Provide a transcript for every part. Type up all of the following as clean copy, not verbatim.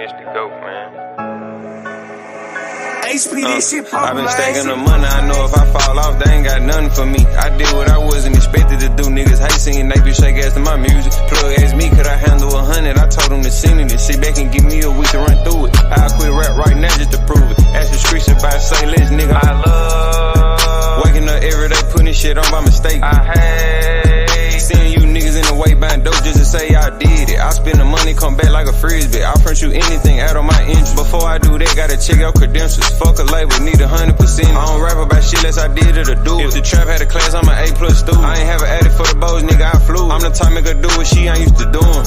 miss the GOAT, man. I've been stacking the money, I know if I fall off, they ain't got nothing for me. I did what I wasn't expected to do. Niggas hate singing, they be shake ass to my music. Plug asked me, could I handle 100? I told them to send it and sit back and give me a week to run through it. I'll quit rap right now just to prove it. Ask the streets about say less, nigga. I love waking up every day, putting shit on by mistake. I hate seeing you niggas in the way buying dope just to say I did it. I spend the money, come back like a frisbee. I'll print you anything out on my inch. Before I do that, gotta check out credentials. Fuck a label, need 100%. I don't rap about shit unless I did it or do it. If the trap had a class, I'm an A+ student. I ain't have an addict for the bows, nigga, I flew. I'm the type nigga do what she ain't used to doing.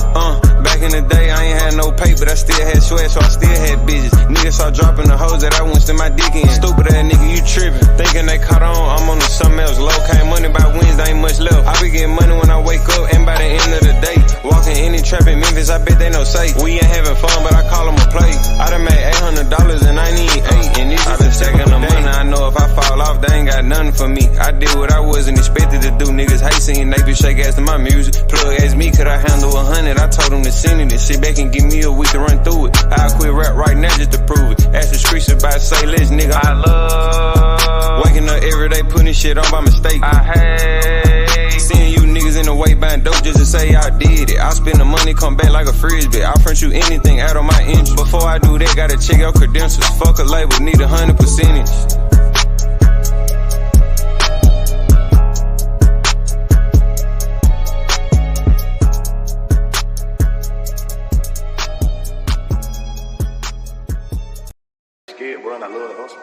Back in the day, I ain't had no pay, but I still had sweat, so I still had bitches. Niggas start dropping the hoes that I wouldn't stick my dick in. Stupid ass nigga, you tripping. Thinking they caught on, I'm on to something else. Low came money by Wednesday, ain't much left. I be getting money when I wake up, and by the end of the day, walking in and trap in Memphis, I bet they know safe. We ain't having fun, but I call them a play. I done made $800 and I need 8, and this I've been stacking the money. I know if I fall off, they ain't got nothing for me. I did what I wasn't expected to do. Niggas hate singing, they be shake ass to my music. Plug asked me, could I handle 100? I told them to send it and sit back and give me a week to run through it. I'll quit rap right now just to prove it. Ask the streets about say less, nigga. I love waking up every day, putting shit on by mistake. I hate seeing you niggas in the way buying dope just to say I did it. I spend the money, come back like a frisbee. I'll print you anything out on my inch. Before I do that, gotta check out credentials. Fuck a label, need 100%. Bro, and I love the hustle.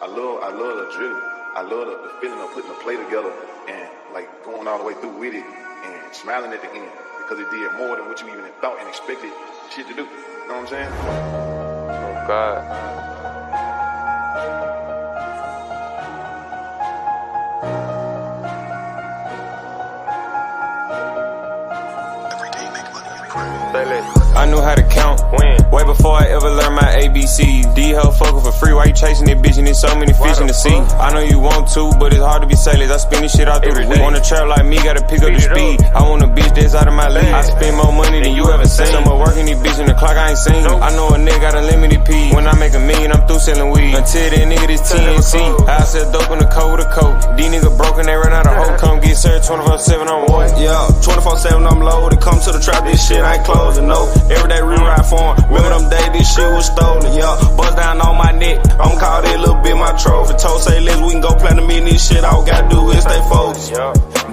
I love the drill. I love the feeling of putting the play together and like going all the way through with it and smiling at the end because it did more than what you even thought and expected shit to do. You know what I'm saying? Oh God. I knew how to count way before I ever learned my ABCs. D-Ho fuckin' for free, why you chasing that bitch and there's so many fish in the sea? I know you want to, but it's hard to be sailors. I spend this shit out through the week. On a trap like me, gotta pick up the speed. I want a bitch that's out of my league. I spend more money than you ever seen. Some work in these bitch in the clock I ain't seen. I know a nigga got unlimited P. When I make $1 million, I'm through selling weed. Until that nigga this TNC. I sell dope in the coat with a coat. These niggas broken, they run out of hope. Come get served 24/7, I'm what? Yeah, 24/7, I'm loaded. Come to the trap, this shit ain't closing, no. Every day rewrite for him. Remember them days this shit was stolen, yeah. Bust down on my neck. I'm call that little bit my trophy. Told say let's we can go platinum in this shit. All gotta do is stay focused.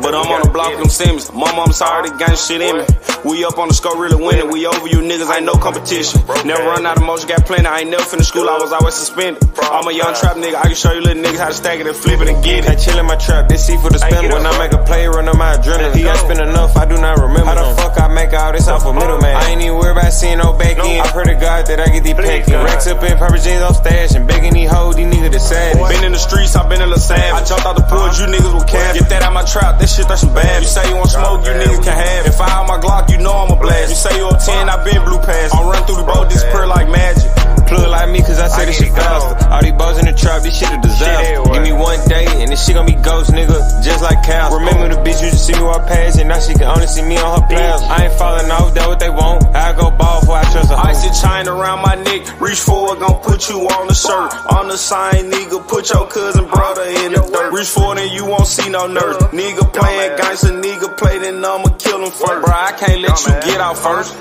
But I'm on the block with them Simmons. Mama, I'm sorry, they gang shit in me. We up on the score, really winning. We over you niggas, ain't no competition. Never run out of motion, got plenty. I ain't never finished school, I was always suspended. I'm a young trap nigga, I can show you little niggas how to stack it and flip it and get it. I chill in my trap, this C for the spin. When I make a play, run on my adrenaline. He ain't spend enough, I do not remember. How the fuck I make all this off a middleman? I ain't even worried about seeing no back end. I pray to God that I get these packed in. Racks up in purple jeans, I'm stashing. Begging these hoes, these niggas the sad. Been in the streets, I been in the sand. I jumped out the pool, you niggas will cash. Get that out my trap, that shit, that's some bad. You say you want smoke, you niggas can have. If I have my Glock, you know I'm a blast. You say you a 10, I been blue pass. I'm run through the road, disappear like magic. Plug like me, cause I say this shit faster. All these boys in the trap, this shit a disaster. Give me one day, and this shit gon' be ghost, nigga, just like cows. Remember the bitch used to see me walk past, and now she can only see me on her plasma. I ain't falling off, that what they want. I go ball before I trust a hoe. Icy chain around my neck, reach forward, gon' put you on the shirt. On the sign, nigga, put your cousin brother in the dirt. Reach forward and you won't see no nurse. Nigga playing gangster, nigga play, then I'ma kill him first. Bro, I can't let you get out first.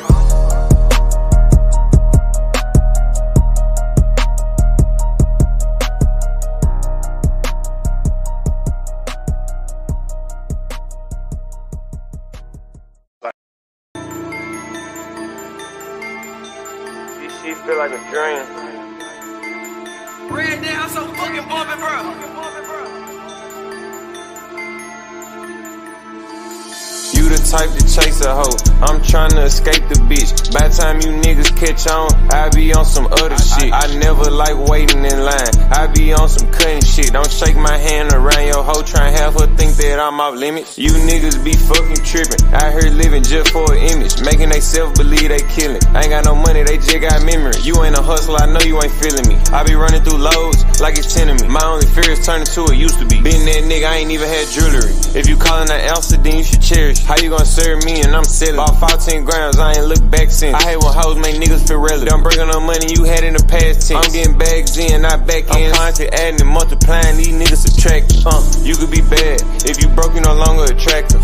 She feel like a dream. Red down so fucking bumpin', bro. You the type to chase a hoe, I'm tryna escape the bitch. By the time you niggas catch on, I be on some other shit. I never like waiting in line, I be on some cutting shit. Don't shake my hand around your hoe, tryna have her think that I'm off limits. You niggas be fucking tripping, out here living just for an image, making they self believe they killing. I ain't got no money, they just got memory. You ain't a hustler, I know you ain't feeling me. I be running through loads like it's 10 of me. My only fear is turning to it used to be. Been that nigga, I ain't even had jewelry. If you callin' an ounce, then you should cherish. How you gon' serve me and I'm selling. Bought 14 grams, I ain't look back since. I hate when hoes make niggas feel relevant. Don't bring on money you had in the past tense. I'm getting bags in, not back in. I'm constantly adding and multiplying, these niggas subtracting. You could be bad, if you broke, you no longer attractive.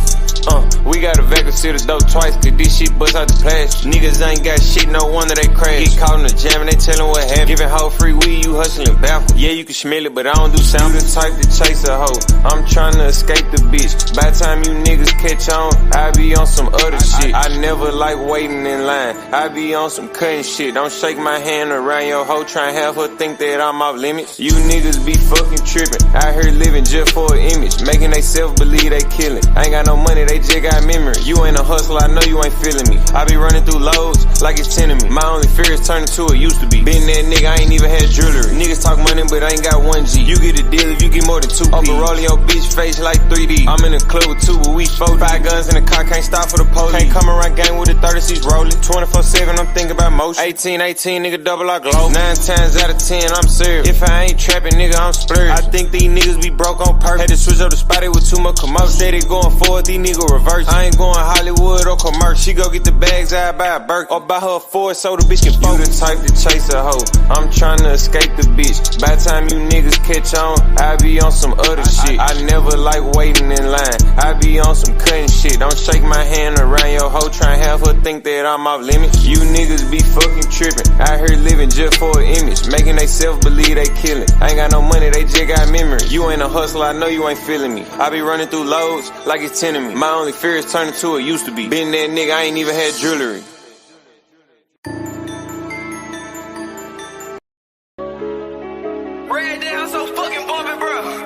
We gotta vacancy the dope twice, cause this shit bust out the plastic. Niggas ain't got shit, no wonder they crash. Get caught in the jam and they tellin' what happened. Giving hoe free weed, you hustling backwards. Yeah, you can smell it, but I don't do sound. You the type to chase a hoe, I'm tryna escape the bitch. By the time you niggas catch on, I be on some other shit. I never like waiting in line, I be on some cutting shit. Don't shake my hand around your hoe, try and have her think that I'm off limits. You niggas be fucking trippin', out here living just for an image, making they self believe they killin'. I ain't got no money, they just got memory. You ain't a hustler, I know you ain't feeling me. I be running through loads like it's 10 of me. My only fear is turning to it used to be. Been that nigga, I ain't even had jewelry. Niggas talk money, but I ain't got 1G. You get a deal if you get more than 2P. Upper rolling your bitch face like 3D. I'm in the club with 2, but we 4. 5 guns in the car, can't stop for the police. Can't come around gang with the 36 rolling. 24/7, I'm thinking about motion. 18, nigga, double our glow. 9 times out of 10, I'm serious. If I ain't trapping, nigga, I'm splurging. I think these niggas be broke on purpose. Had to switch up the spot, it with too much commotion. Steady going forward, these niggas reverse. I ain't going Hollywood or commercial. She go get the bags, I buy a Birkin. Or buy her a Ford so the bitch can focus. You the type to chase a hoe, I'm tryna escape the bitch. By the time you niggas catch on, I be on some other shit. I never like waiting in line, I be on some cutting shit. Don't shake my hand around your hoe, try and have her think that I'm off limits. You niggas be fucking trippin', out here living just for an image, making they self believe they killin'. I ain't got no money, they just got memory. You ain't a hustler, I know you ain't feeling me. I be running through loads like it's 10 of me. My only fear is turning to it used to be. Been that nigga, I ain't even had jewelry. Red down so fucking bumpin', bro.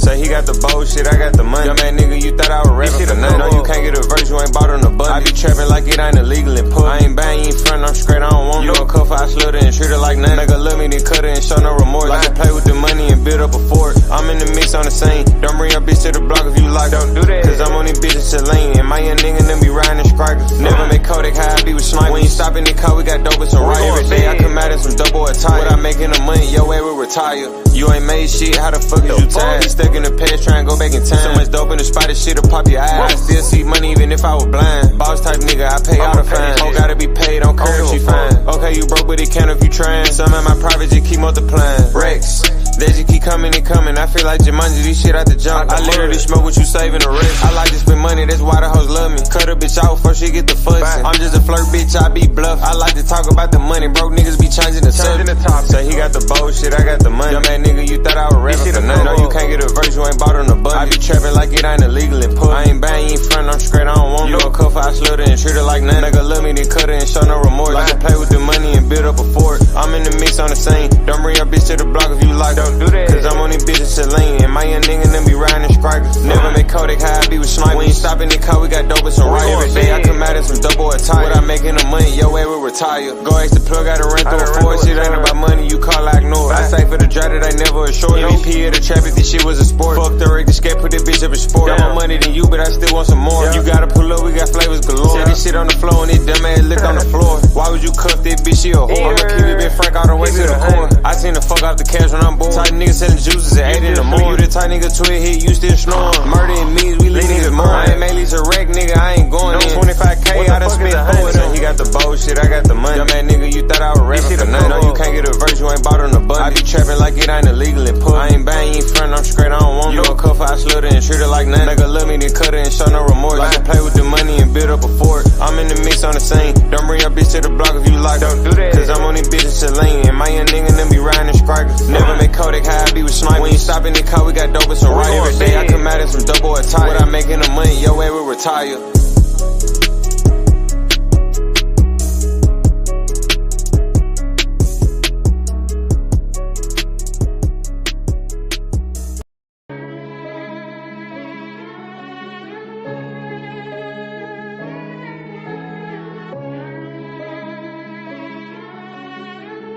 Say he got the bullshit, I got the money. Young man nigga, you thought I was rapping for nothing. No, you can't get a verse, you ain't bought on the button. I be trapping like it ain't illegal and put. I ain't buying, you ain't front, I'm straight, I don't want you. You don't cuff, I slut her and treat her like nothing. Nigga love me, then cut her and show no remorse. I can play with the money and build up a fort. I'm in the mix on the scene. Don't bring your bitch to the block if you like. Don't do that, cause I'm on these bitches to lean. And my young nigga them be riding the strikers. Never make Kodak high, I be with snipers. When you stop in the car, we got dope and some right. Every day I come out in some double attire. What I making the money, yo, way we retire. You ain't made shit, how the fuck is you tired? Stuck in the past, trying to go back in time. So much dope in the spot, this shit'll pop your eyes. I still see money even if I was blind. Boss type nigga, I pay all the fines. Oh, gotta be paid, don't care if she fine. Okay, you broke, but it count if you trying. Some of my private just keep multiplying. Rex, they just keep coming and coming. I feel like Jumanji, this shit out the jump. I literally smoke what you saving the rest. I like to spend money, that's why the hoes love me. Cut a bitch out before she get the fussing. I'm just a flirt bitch, I be bluff. I like to talk about the money, broke niggas be changing the subject. Say he got the bullshit, I got the money. Young man nigga, you thought I was rapping for nothing. No, you can't get a verse, you ain't bought on the button. I be trapping like it ain't illegal and put. I ain't buying, you ain't front, I'm straight, I don't want you. You don't cuff, I slut her and treat her like nothing. Nigga love me, then cut her and show no remorse. I can play with the money and build up a fort. I'm in the mix on the scene. Don't bring your bitch to the block if you like. Don't do that, cause I'm on these bitches to lean. And my young nigga them be riding the strikers. Never make Kodak high, I be with snipers. When you stop in the car, we got dope and some right. Every day I come out in some double attire. What I making the money, yo, way we retire. Go ask the plug, gotta run through a Ford. Shit ain't about money, you call, I ignore. I say for the drive that I never assured. MVP of the trap if this shit was a sport. Fuck the rig, the skate, put that bitch up in sport. Got more money than you, but I still want some more. You gotta pull up, we got flavors galore. Set this shit on the floor and this dumb ass lick on the floor. Why would you cuff that bitch, she a whore? I'ma keep it been frank all the way to the core. I seen the fuck off the cash when I'm bored. Tight nigga selling juices at 8 in the morning. You the tight nigga to a hit, you still snoring. Murder and means, we leave niggas more. I ain't mainly a wreck, nigga, I ain't going in. 25K, I done spent 4 of them. He got the bullshit, I got the money. Young man nigga, you thought I was rapping for nothing. No, you can't get a verse, you ain't bought on the button. I be trapping like it ain't illegal and put. I ain't buying, you ain't front, I'm straight, I don't want you. You don't cuff, I slut her and treat her like nothing. Nigga love me, then cut her and show no remorse. I can play with the money and build up a fort. I'm in the mix on the scene. Don't bring your bitch to the block if you like. Don't do that, cause I'm on these bitches to lean. And my young nigga them be riding the strikers. Never make Kodak high, I be with snipers. When you stop in the car, we got dope and some right. Every day I come out in some double attire. What I making the money, yo, way we retire.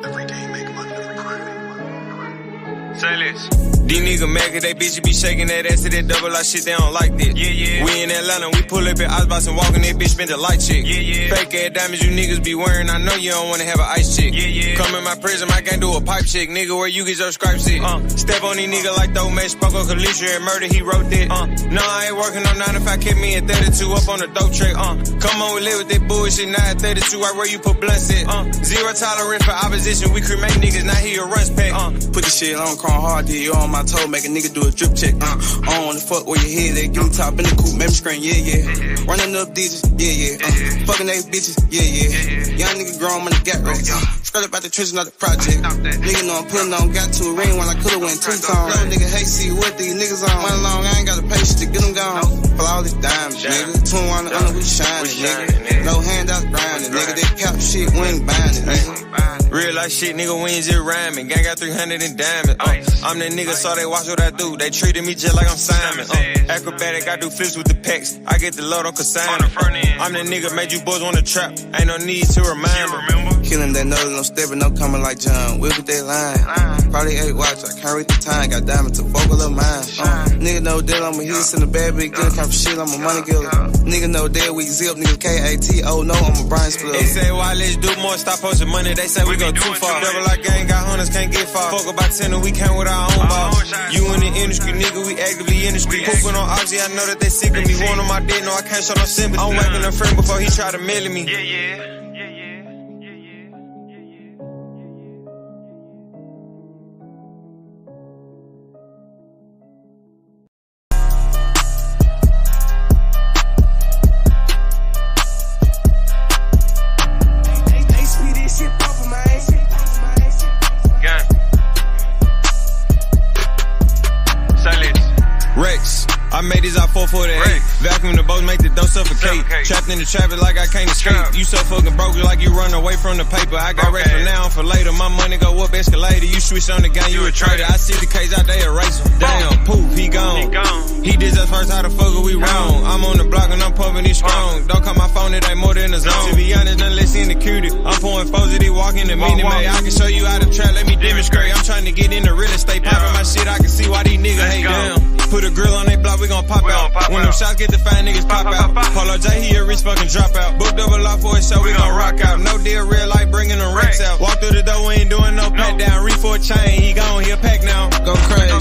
Every day make money, every credit. Say this. These niggas mad cause they bitches be shaking that ass to that double R shit, they don't like that. We in Atlanta, we pull up at Icebox and walk in that bitch, spend the light check. Fake ass diamonds you niggas be wearing, I know you don't wanna have an ice check. Come in my prison, I can't do a pipe check, nigga, where you get your stripes at. Step on these niggas like those match, Spoke on Kalisha and murder, he wrote that. No, I ain't working on 9 to 5, kept me at 32 up on the dope track. Come on, we live with that bullshit, now at 32, right where you put blunts at. Zero tolerance for opposition, we cremate niggas, now he a runs pack. Put the shit on, crawl hard, did you on my toe, make a nigga do a drip check. I don't wanna fuck where your head at, give me top in the coupe, make me scream, Running up digits, fucking they bitches, Young nigga grown money got racks. Straight up out the trenches, not the project. Nigga know I'm putting on, got to a ring when I could've went 2 times. No nigga hate see what these niggas on. Money long, I ain't got the patience to get them gone. Flawless diamonds, nigga. 21 under, we shining, nigga. No handout grinding, nigga. That cap shit, we ain't binding, nigga. Real life shit, nigga, we ain't just rhyming. Gang got 300 in diamonds. I'm that nigga, so they watch what I do. They treated me just like I'm Simon. Acrobatic, I do flips with the packs. I get the load on consignment. I'm that nigga, made you boys wanna trap. Ain't no need to remind me. Killing that nose, no stepping, no coming like John. Whip with that line. Probably 8 watch, I can't read the time. Got diamonds to focal of mine. Nigga know that I'm a hit, send a bad bitch, good kind of shit, I'm a money killer. Nigga know that we zip, nigga KAT, oh no, I'm a Brian Spiller. They say, why let's do more, stop posting money, they say we go too far. Double like gang, got hunters, can't get far. Fuck about 10 and we came with our own ball. You in the industry, nigga, we actively in the street. Pooping on Oxy, I know that they sick of me. One on my dick, no, I can't show no sympathy. I'm whacking a friend before he try to mail me. I made these out 4 for the 8. Vacuum the boat, make the dough suffocate. Trapped in the traffic like I can't escape. You so fucking broke like you run away from the paper. I got racks for now and for later. My money go up escalator. You switch on the game, you a trader. I see the case out there, erase him. Damn, poof, he gone. He did us first, how the fuck are we wrong? I'm on the block and I'm pumping it strong. Don't call my phone, it ain't more than a zone. To be honest, none less indicated. I'm pouring foes that he walking the Minute Maid. I can show you how to trap, let me demonstrate. I'm trying to get into real estate, popping my shit. I can see why these niggas hate down. Put a grill on they block, we gon' pop out. When them shots get the 5 niggas pop out. Polo J, he a rich fucking dropout. Book double off for a show, we gon' rock out. No deal, real life, bringing them racks out. Walk through the door, we ain't doing no pat down. Reef for a chain, he gone, he a pack now. Go crazy.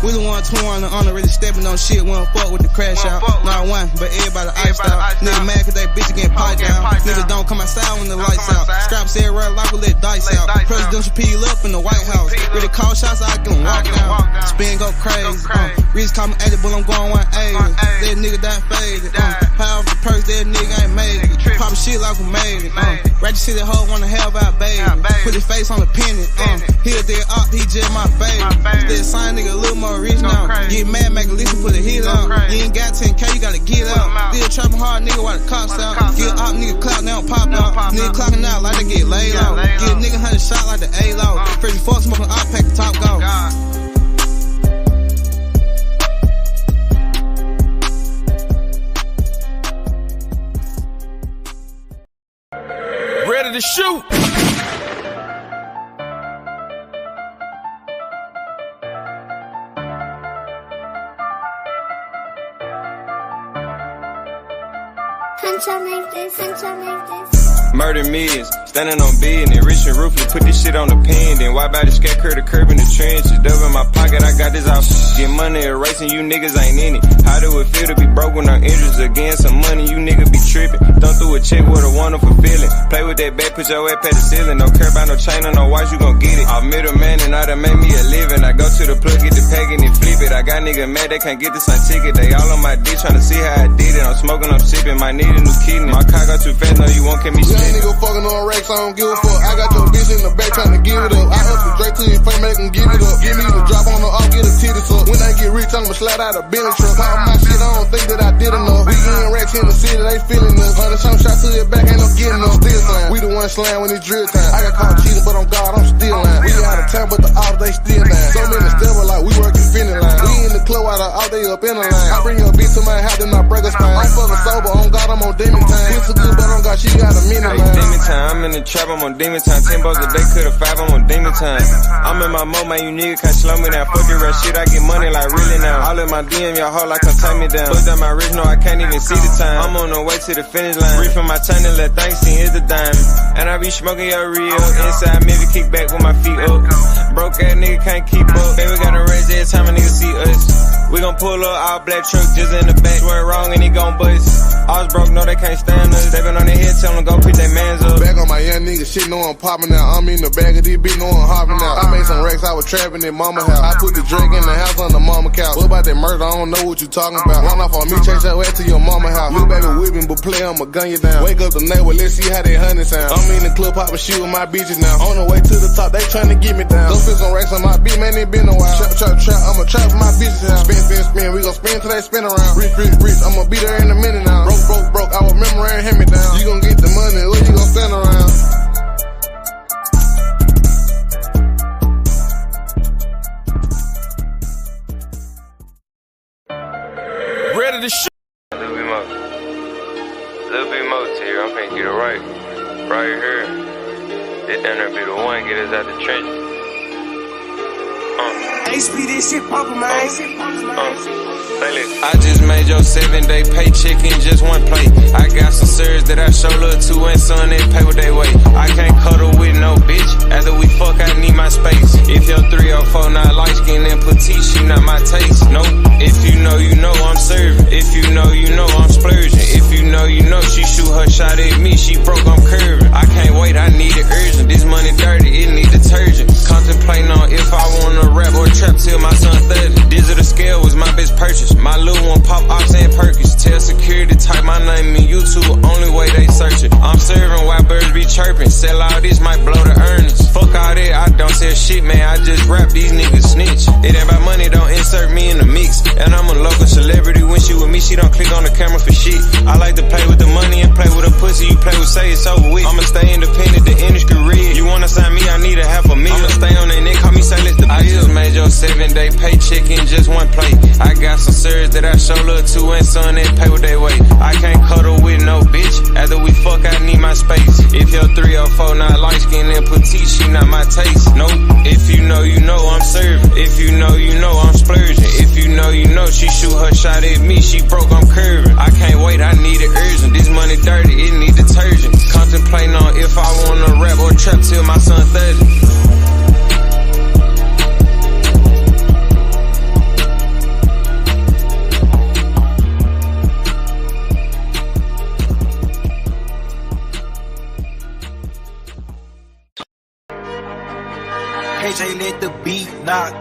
We the one 21 on the really stepping on shit. We don't fuck with the crash out. Not one, but everybody iced out. Nigga mad cause that bitch getting piped down. Niggas don't come outside when the lights out. Scraps everywhere like we let dice out. Presidential peel up in the White House. Really call shots, I can walk down. Spin go crazy. Reese call me 80, but I'm going 180. That nigga die faded. High off the purse, that nigga ain't made it. Pop shit like we made it. Ratchet City hoe wanna have our baby. Put his face on the penny. He a dead op, he just my favorite. Still sign nigga a little more rich now. Get mad, make a list and put a hit out. You ain't got 10K, you gotta get out. Still trapping hard, nigga, while the cops out. Get op, nigga clout, they don't pop out. Nigga clocking out like they get laid out. Get a nigga 100 shot like the A-Law. Pretty fuck smoking op, pack the top go. Ready to shoot. Murder millions, standing on business, rich and ruthless, put this shit on the pen, then wipe out the scat curve the curb in the trenches, dub in my pocket, I got this out, get money erasing, you niggas ain't in it, how do it feel to be broke when I'm interest again, some money, you niggas be tripping, done through a check with a wonderful feeling, play with that bat, put your ass past the ceiling, don't care about no chain or no watch, you gon' get it, I'm middleman and I done made me a living, I go to the plug, get the pack and then flip it, I got niggas mad, they can't get the sun ticket, they all on my dick tryna see how I did it, I'm smoking, I'm sipping, might need a new kidney, my car got too fast, no you won't catch me Young nigga fucking on racks, I don't give a fuck. I got your bitch in the back trying to give it up. I hustle straight to your face, make them give it up. Give me the drop on the off, get a titty suck. When I get rich, I'ma slide out a Bentley truck. Pop my shit, I don't think that I did enough. We getting racks in the city, they feeling us. 100 some shots to your back, ain't no getting up. Still slam. We the one slam when it's drill time. I got caught cheating, but on God, I'm still lying. We out of town, but the ops, they still lying. So many steppers like we working finish line. We in the club out of out, they up in the line. I bring your bitch to my house, then I break her spine. I'm fucking sober, on God, I'm on demon time. It's so good, but on God, she got a minute line. Demon time, I'm in the trap, I'm on demon time. 10 bucks a day, cut a 5, I'm on demon time. I'm in my mode, man, you nigga can't slow me down. Fuck the rap shit, I get money like really now. All in my DM, y'all hoe like come take me down. Put down my wrist, no, I can't even see the time. I'm on the way to the finish line. Reach from my channel, let things see is the diamond. And I be smoking your real. Inside, maybe kick back with my feet up. Broke ass nigga can't keep up. Baby got a raise every time a nigga see us. We gon' pull up all black truck just in the back. Swear wrong and he gon' bust. I was broke, no, they can't stand us. They been on their head, tell them go pick their mans up. Back on my young nigga, shit, know I'm popping now. I'm in the bag of this bitch, know I'm hopping out. I made some racks, I was trapping in mama house. I put the drink in the house on the mama couch. What about that murder? I don't know what you talking about. Run off on me, chase your ass to your mama house. You baby whipping, but play, I'ma gun you down. Wake up the neighbor, let's see how they hunting sound. I'm in the club, popping shit with my bitches now. On the way to the top, they tryna get me down. Go fit some racks on my beat, man, it been a while. Trap, I'ma trap my bitches house. Spin, we gon' spin till they spin around. Rich, I'ma be there in a minute now. Broke, I remember and hand me down. You gon' get the money, or you gon' stand around. Ready to shoot. A little bit more to here. I'm finna get it right here. This down there be the one, get us out the trenches. HP, this shit poppin', man. I just made your 7-day paycheck in just one plate. I got some serious that I show love to and son they pay what they weigh. I can't cuddle with no bitch. After we fuck, I need my space. If your 3 or 4 not light skin and petite, she not my taste. Nope. If you know, I'm serving. If you know, I'm splurging. If you know, she shoot her shot at me. She broke, I'm curving. I can't wait, I need it urgent. This money dirty, it need detergent. Contemplating on if I wanna rap or trap till my son 30. Digital scale was my best purchase. My little one pop ops and Perkins. Tell security type my name in YouTube. Only way they search it. I'm serving while birds be chirping. Sell all this might blow the earnings. Fuck all that, I don't sell shit, man. I just rap, these niggas snitch. It ain't about money, don't insert me in the mix. And I'm a local celebrity. When she with me, she don't click on the camera for shit. I like to play with the money and play with a pussy. You play with say it's over with. I'ma stay independent, the industry rig. You wanna sign me, I need a $500,000. I'ma stay on that neck, call me say let's the I just made your 7-day paycheck in just one plate. I got some serious that I show love to and son they pay what they weigh. I can't cuddle with no bitch. After we fuck, I need my space. If your 3 or 4 not light skin and petite, she not my taste. Nope. If you know, I'm serving. If you know, I'm splurging. If you know, she shoot her shot at me. She broke, I'm curving. I can't wait, I need it urgent. This money dirty, it need detergent. Contemplating on if I wanna rap or trap till my son 30. KJ let the beat knock.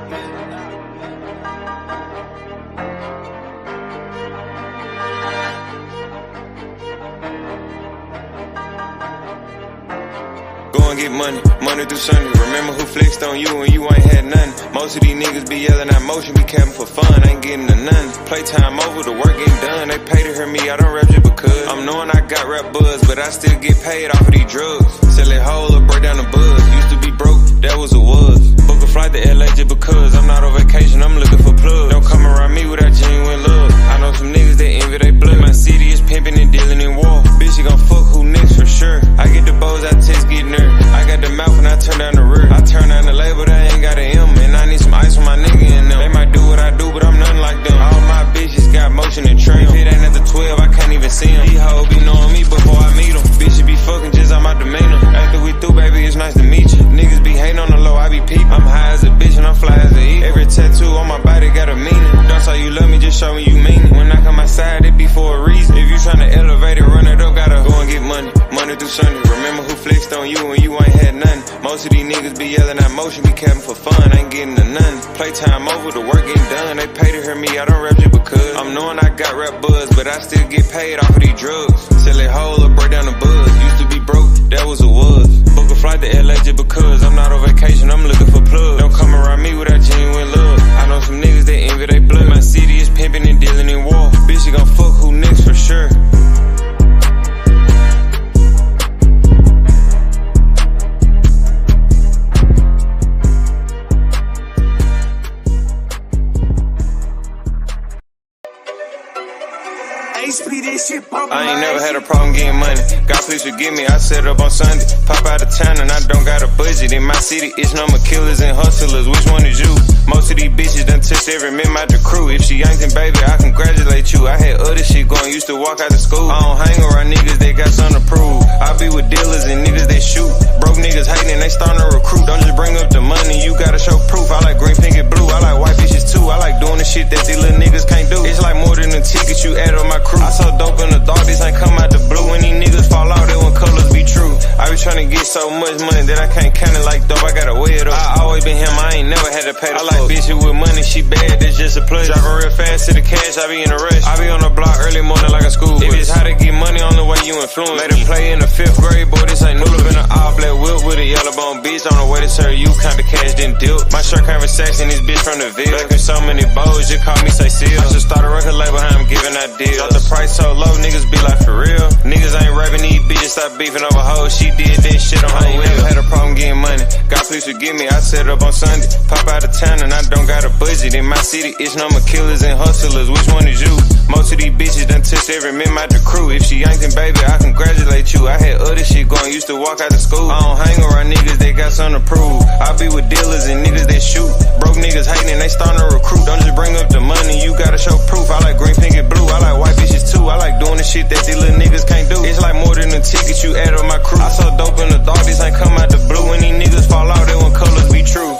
Go and get money through Sunday. Remember who flexed on you when you ain't had nothing. Most of these niggas be yelling out motion, be capping for fun, ain't getting to none. Playtime over, the work getting done. They pay to hear me, I don't rap just because. I'm knowing I got rap buzz, but I still get paid off of these drugs. Sell it whole or break down the buzz. Used to be broke, that was a was. Book a flight to LA just because. I'm not on vacation, I'm looking for plugs. Don't come around me without genuine love. I know some niggas that envy they blood. My city is pimping and dealing in war. Bitch, you gon' fuck who next for sure. I get the bows, I test get nerve. I got the mouth and I turn down the rear. I turn down the label, I ain't got an M. And I need some ice on my nigga in them. They might do what I do, but I'm nothing like them. All my bitches got motion and trim. If it ain't at the 12, I can't even see them. These hoes be knowing me before I meet them. Bitches be fucking just on my demeanor. After we through, baby, it's nice to meet you. Niggas be hating on the low, I be peeping. I'm high as a bitch and I'm fly as a eagle. Every tattoo on my body got a meaning. Don't say you love me, just show me you mean it. When I come outside, it be for a reason. If you tryna elevate it, run it up, gotta go and get money through Sunday. Remember who flexed on you when you ain't had nothing. Most of these niggas be yelling out motion, be capping for fun, ain't getting to none. Playtime over, the work getting done. They pay to hear me, I don't rap just because. I'm knowing I got rap buzz, but I still get paid off of these drugs. Sell it whole or break down the buzz. Used to be broke, that was a was. Book a flight to LA just because. I'm not on vacation, I'm looking for plugs. Don't come around me without genuine love. I know some niggas that envy they blood. My city is pimping and dealing in war. Bitch, you gon' fuck who next for sure. HP, this shit poppin', I ain't man. never had a problem getting money. God, please forgive me. I set up on Sunday. Pop out of town and I don't got a budget. In my city, it's number killers and hustlers. Which one is you? Most of these bitches done touched every member of the crew. If she ain't, then baby, I congratulate you. I had other shit going. Used to walk out of school. I don't hang around niggas that got something to prove. I be with dealers and niggas that shoot. Broke niggas hating and they starting to recruit. Don't just bring up the money. You gotta show proof. I like green, pink, and blue. I like white bitches too. I like doing the shit that these little niggas can't do. It's like more than a ticket you add on my crew. I so dope in the dark, this ain't come out the blue. When these niggas fall out, they want colors be true. I be tryna get so much money that I can't count it like dope. I gotta weigh it up. I always been him, I ain't never had to pay the I like bitches with money, she bad, that's just a pleasure. Driving real fast to the cash, I be in a rush. I be on the block early morning like a school. If it's how to get money on the way you influence. Made a play in the 5th grade, boy, this ain't new. Pull up in an all black whip with a yellow bone bitch. On the way to serve you, count the cash, then dip. My shirt canvas section, this bitch from the Ville. Back in so many bows, you call me say seal. I should start a record label, how I'm giving out deals. Drop the price so low, niggas be like for real. Niggas ain't rapping, these bitches stop beefing over hoes. She did that shit on her will. Never had a problem getting money. God, please forgive me, I set up on Sunday. Pop out of town and I don't got a budget. In my city, it's number killers and hustlers. Which one is you? Most of these bitches done touched every member of the crew. If she ain't, then baby, I congratulate you. I had other shit going, used to walk out of school. I don't hang around niggas that got something to prove. I be with dealers and niggas that shoot. Broke niggas hating and they starting to recruit. Don't just bring up the money, you gotta show proof. I like green, pink, and blue. I like white bitches too. I like doing the shit that these little niggas can't do. It's like more than a ticket you add on my crew. I so dope in the dark, this ain't come out the blue. When these niggas fall out, they want colors be true.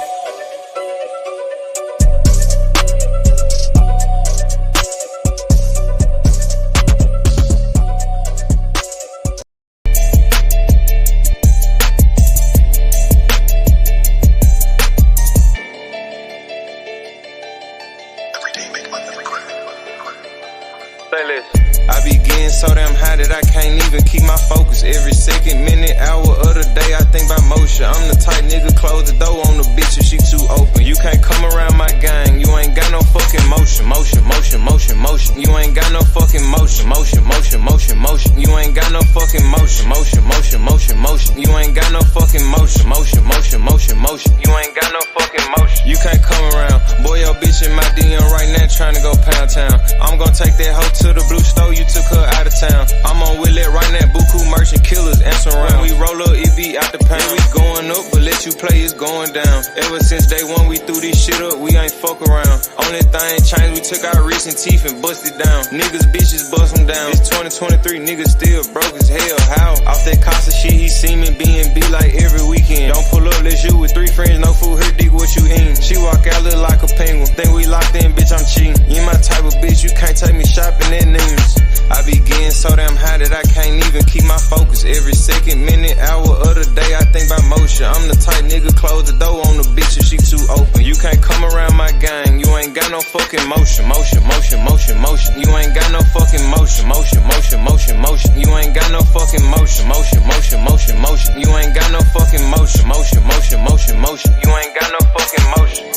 I be getting so damn high that I can't even keep my focus. Every second, minute, hour of the day, I think about motion. I'm the type nigga, close the door on the bitch if she too open. You can't come around my gang, you ain't got no fucking motion. Motion, motion, motion, motion. You ain't got no fucking motion. Motion, motion, motion, motion. You ain't got no fucking motion. Motion, motion, motion, motion. You ain't got no fucking motion. Motion, motion, motion, motion. You ain't got no fucking motion. You can't come around. Boy, your bitch in my DM right now trying to go pound town. I'm gonna take that hoe to the blue store, you took her out of town. I'm on Willet right now, buku merchant killers answer around. When we roll up, it be out the pound. We going up, but let you play, it's going down. Ever since day one, we threw this shit up, we ain't fuck around. Only thing changed, we took our recent teeth and busted down. Niggas, bitches, bust them down. It's 2023, niggas still broke as hell. How? Off that Casa shit, he see me B&B like every weekend. Don't pull up, let's you with 3 friends, no food, her dick, what you eatin'? She walk out, look like a penguin. Think we locked in, bitch, I'm cheating. You my type of bitch, you can't take me shopping at Neiman's. I be getting so damn high that I can't even keep my focus. Every second, minute, hour of the day, I think about motion. I'm the type nigga, close the door on the bitch if she too open. You can't come around my gang, you ain't got no fucking motion. Motion, motion, motion, motion. You ain't got no fucking motion. Motion, motion, motion, motion. You ain't got no fucking motion. Motion, motion, motion, motion. You ain't got no fucking motion. Motion, motion, motion, motion. You ain't got no fucking motion.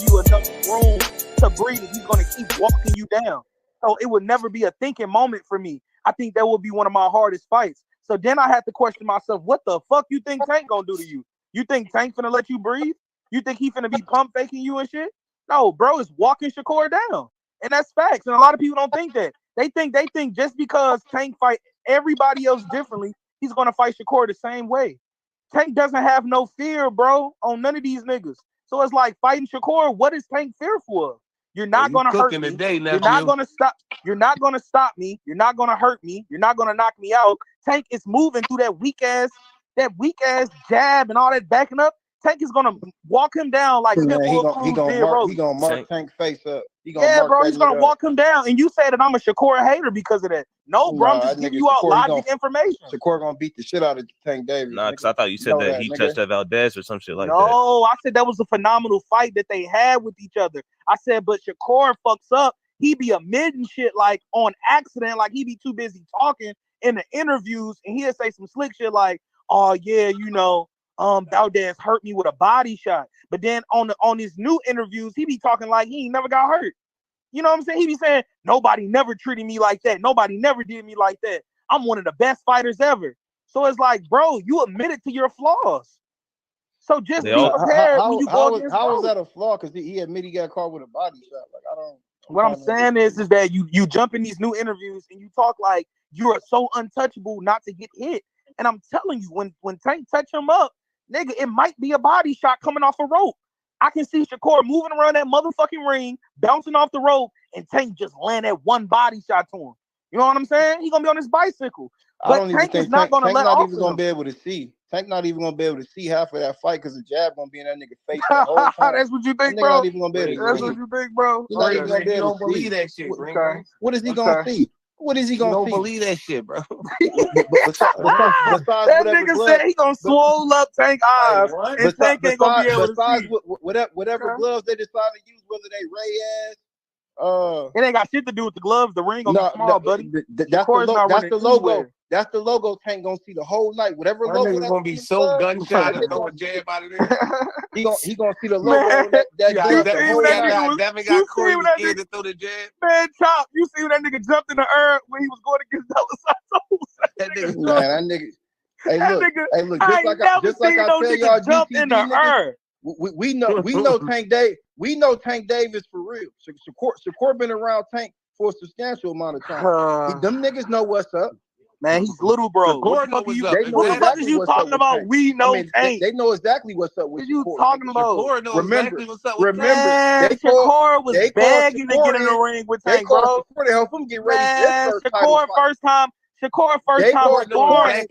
You enough room to breathe. He's going to keep walking you down. So it would never be a thinking moment for me. I think that would be one of my hardest fights. So then I had to question myself, what the fuck you think Tank gonna do to you? You think Tank finna let you breathe? You think he finna be pump faking you and shit? No, bro, is walking Shakur down. And that's facts. And a lot of people don't think that. They think just because Tank fight everybody else differently, he's gonna fight Shakur the same way. Tank doesn't have no fear, bro, on none of these niggas. So it's like fighting Shakur. What is Tank fearful of? You're not gonna hurt me. You're not gonna stop. You're not gonna stop me. You're not gonna hurt me. You're not gonna knock me out. Tank is moving through that weak ass jab and all that backing up. Tank is gonna walk him down like Pitbull. He gonna mark Tank face up. He's gonna walk him down. And you say that I'm a Shakur hater because of that. No, bro, I'm just giving you all logic information. Shakur gonna beat the shit out of Tank Davis. Nah, because I thought you said that he touched that Valdez or some shit like that. No, I said that was a phenomenal fight that they had with each other. I said, but Shakur fucks up. He be admitting shit like on accident, like he be too busy talking in the interviews, and he'll say some slick shit like, "Oh yeah, you know, Valdez hurt me with a body shot." But then on his new interviews, he be talking like he ain't never got hurt. You know what I'm saying? He be saying, "Nobody never treated me like that. Nobody never did me like that. I'm one of the best fighters ever." So it's like, bro, you admitted to your flaws. So just be prepared when you go against How was that a flaw? Because he admitted he got caught with a body shot. Like I don't. What I'm saying is that you jump in these new interviews and you talk like you are so untouchable not to get hit. And I'm telling you, when Tank touch him up, nigga, it might be a body shot coming off a rope. I can see Shakur moving around that motherfucking ring, bouncing off the rope, and Tank just land that one body shot to him. You know what I'm saying? He's gonna be on his bicycle. But I don't even Tank think is not gonna let not off even gonna be able to see. Tank not even gonna be able to see half of that fight because the jab gonna be in that nigga face the whole time. That's what you think, that bro? Not even gonna be able to That's see. what you think, bro? He's not even gonna be able to believe see. that shit, What is he gonna see? What is he gonna see? Don't believe that shit, bro. Besides that nigga said he gonna swole up Tank eyes, and Tank ain't gonna be able to see. Whatever gloves they decide to use, whether they Ray-ass, it ain't got shit to do with the gloves. The ring gonna be small, buddy. That's the logo. That's the logo Tank gonna see the whole night. Whatever that logo nigga's gonna be so gunshot and throw a jab out of there. He gonna see the logo. That definitely got Corey scared to throw the jab. Man, Chop, you see when that nigga jumped in the air when he was going against Dos Santos? Man, that nigga. Hey, look. Just like I tell y'all, jump in the air. We know Tank Dave. We know Tank Davis for real. Shakur been around Tank for a substantial amount of time. Them niggas know what's up. Man, he's little, bro. What the fuck is you talking about? We know Tank. They know exactly what's up with you talking about? Shakur knows exactly what's up with Tank. Shakur was begging to get in the ring with Tank, bro. Shakur to help him get ready. Shakur first time sparring.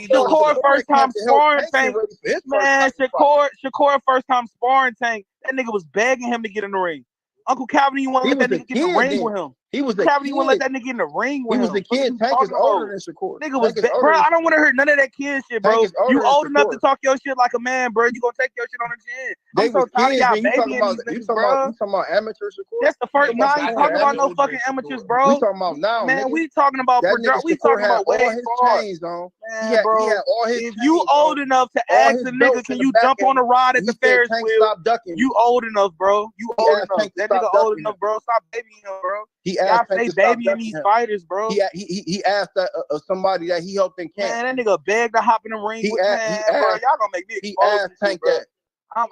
Shakur first time sparring Tank. Man, Shakur first time sparring Tank. That nigga was begging him to get in the ring. Uncle Calvin, you want to let that nigga get in the ring with him? He was a Calvin, kid. you want to let that nigga in the ring with him? He was a kid. Tank is older than Shakur. Nigga was bro. I don't want to hear none of that kid shit, bro. You old enough to talk your shit like a man, bro. You gonna take your shit on the chin. I'm so tired of y'all babying these niggas, bro. You talking about amateur Shakur? That's the first. Nah, you talking about no fucking amateurs, bro. We talking about now, man. We talking about. We talking about way far. Man, bro. If you old enough to ask a nigga, can you jump on a rod at the Ferris wheel? You old enough, bro. You old enough. That nigga old enough, bro. Stop babying him, bro. He asked babying these fighters, bro. He asked that somebody that he helped in camp. Man, that nigga begged to hop in the ring. Bro, y'all gonna make me. He asked Tank that. I'm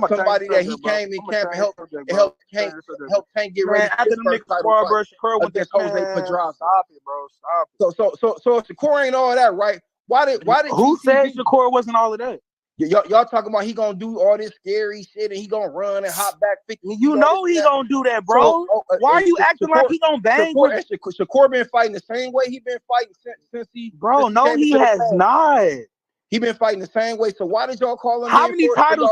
somebody that he came in camp and helped Tank get ready. After the nigga bro, Shakur went against Jose Pedraza. Stop it, bro. Stop it. So if Shakur ain't all that, right? Why did who said Shakur wasn't all of that? Y'all talking about he gonna do all this scary shit and he gonna run and hop back 50. You know he gonna do that, bro. Why are you acting like he gonna bang? Shakur been fighting the same way he been fighting since he. Bro, no, he has not. He been fighting the same way. So why did y'all call him? How many titles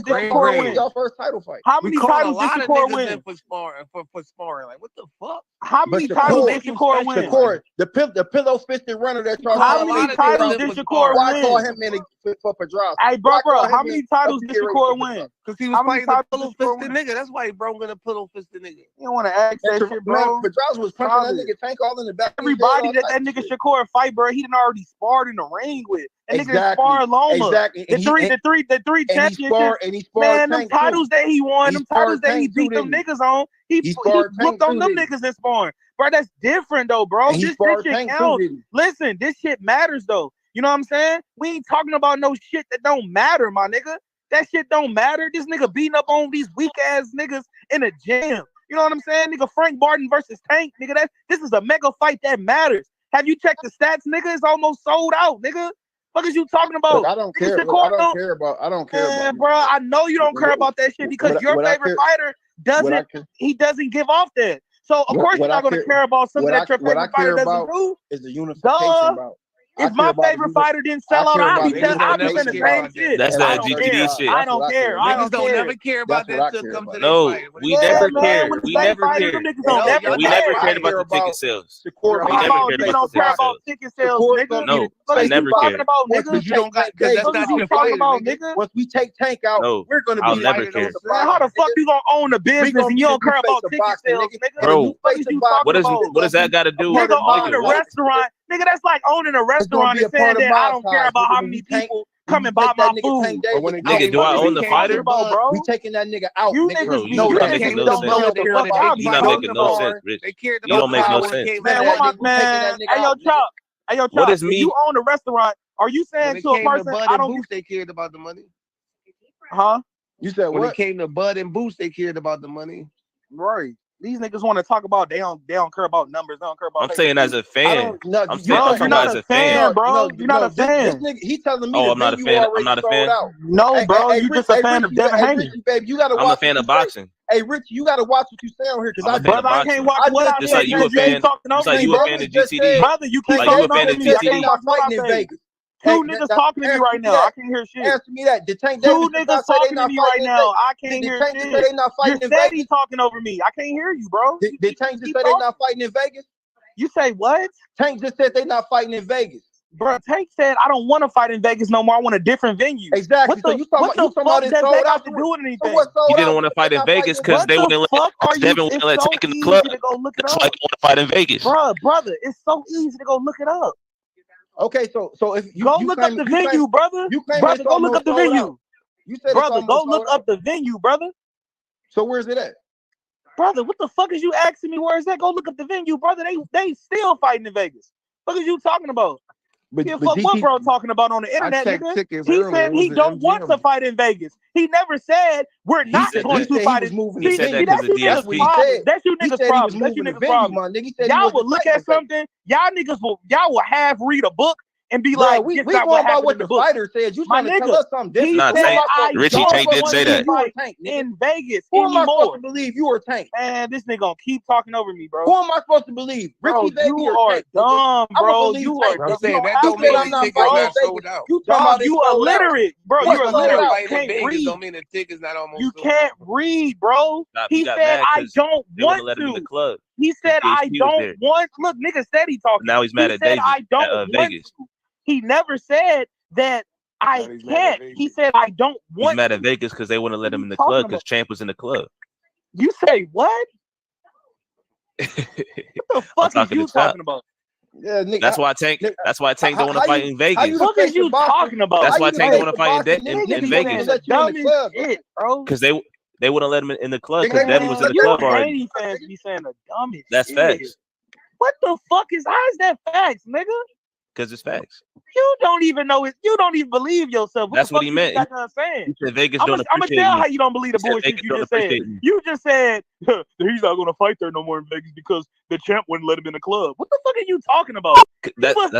did Shakur win? Y'all first title fight. How many titles did Shakur win? For sparring, like what the fuck? How many titles did Shakur win? The pillow fisted runner that y'all. How many titles did Shakur win? Why call him in for Pedraza? Hey, bro, how many titles did Shakur win? Because he was fighting the pillow fisted nigga. That's why he broke in a pillow fisted nigga. You don't want to ask that shit, bro. Pedraza was punching that nigga Tank all in the back. Everybody that nigga Shakur fight, bro, he done already sparred in the ring with. That nigga sparred Loma. Exactly. The three championships. Man, them titles that he won, them titles that he beat them niggas on, he looked on them niggas in sparring. Bro, that's different though, bro. This shit counts. Listen, this shit matters though. You know what I'm saying? We ain't talking about no shit that don't matter, my nigga. That shit don't matter. This nigga beating up on these weak ass niggas in a gym. You know what I'm saying? Nigga, Frank Barton versus Tank, nigga. This is a mega fight that matters. Have you checked the stats, nigga? It's almost sold out, nigga. What is you talking about? Look, I don't care. I don't care about. Bro, I know you don't care about that shit because your favorite fighter doesn't give off that. So of course you're not gonna care about something that your favorite fighter doesn't do. Is the unification about? If my favorite fighter didn't sell out, I'll be saying the same shit. That's that GTD shit. I don't care. Niggas don't never care about that shit. No, we never cared. We never cared. We never cared about the ticket sales. We never cared about the ticket sales. No, I never cared. You don't got because that's not your fighter, nigga. Once we take Tank out, we're gonna be. I'll never care. How the fuck you gonna own a business and you don't care about ticket sales, nigga? Bro, what does that got to do with nigga owning a restaurant? Nigga, that's like owning a restaurant and saying that I don't care about how many people come and buy my food. Nigga, do I own the fighter? We taking that nigga out. You niggas, you not making no sense. You're not making no sense, Rich. You don't make no sense. Man, hey, yo, Chop. What is me? You own a restaurant. Are you saying to a person, I don't Boost, they cared about the money? Huh? You said when what? it came to Bud and Boost, they cared about the money. Right. These niggas want to talk about they don't care about numbers. They don't care about. I'm saying as a fan. I'm saying you're not a fan, bro. You're not a fan. This nigga, he telling me I'm not a fan. I'm not a fan. No, bro. You just a fan of Devin Haney. Baby, you gotta watch. I'm a fan of boxing. Hey, Rich, you gotta watch what you say on here because I can't watch what I say. You a fan? Just like you a fan of GTD. Brother, you keep talking over me. They not fighting in Vegas. Two niggas talking to me right now. I can't hear shit. Answer me that. The Tank Two niggas talking to me right now. I can't hear shit. Say they not fighting in Vegas. Vegas. Talking over me. I can't hear you, bro. Did Tank just say they not fighting in Vegas? You say what? Tank just said they not fighting in Vegas. Bro, Tank said I don't want to fight in Vegas no more. I want a different venue. Exactly. So you talking about this sold out to do with anything? He didn't want to fight in Vegas because they wouldn't let Devin wouldn't let Tank in the club. That's why he want to fight in Vegas. Brother, it's so easy to go look it up. Okay, so if you go look up the venue, brother. Brother, go look up the venue. You said brother, go look up the venue, brother. So where's it at? Brother, what the fuck is you asking me? Where is that? Go look up the venue, brother. They still fighting in Vegas. What is you talking about? But what bro talking about on the internet, nigga? He said he don't want to fight in Vegas. He never said we're not going to fight in Vegas. He said that because of DSP. That's you niggas' problem. That's you niggas' problem. Y'all will look at something. Y'all will half read a book and be like, we going by what the fighter said. You trying to tell us something different? Richie Tank did say that. In Vegas. Who am I supposed to believe? You or Tank? Man, this nigga gonna keep talking over me, bro. Who am I supposed to believe? Richie, you are dumb, bro. You are dumb. You illiterate, bro. You're illiterate. You can't read. Don't mean the ticket's not almost. You can't read, bro. He said I don't want to. He said I don't want. Look, nigga said he talking. Now he's mad at Vegas. I don't want to. He never said that I can't. He said I don't want. He's mad at Vegas because they wouldn't let him in the club because Champ was in the club. You say what? What the fuck are you talking about? Yeah, nigga, that's why Tank don't want to fight in Vegas. What are you talking about? That's why Tank don't want to fight in Vegas. Because they wouldn't let him in the club because Devin was in the club already. Fans be saying the dumbest. That's facts. What the fuck is? How is that facts, nigga? Because it's facts. You don't even know it. You don't even believe yourself. That's what he meant. He said Vegas don't appreciate. I'm gonna tell how you don't believe the bullshit you just said. You just said he's not gonna fight there no more in Vegas because the champ wouldn't let him in the club. What the fuck are you talking about?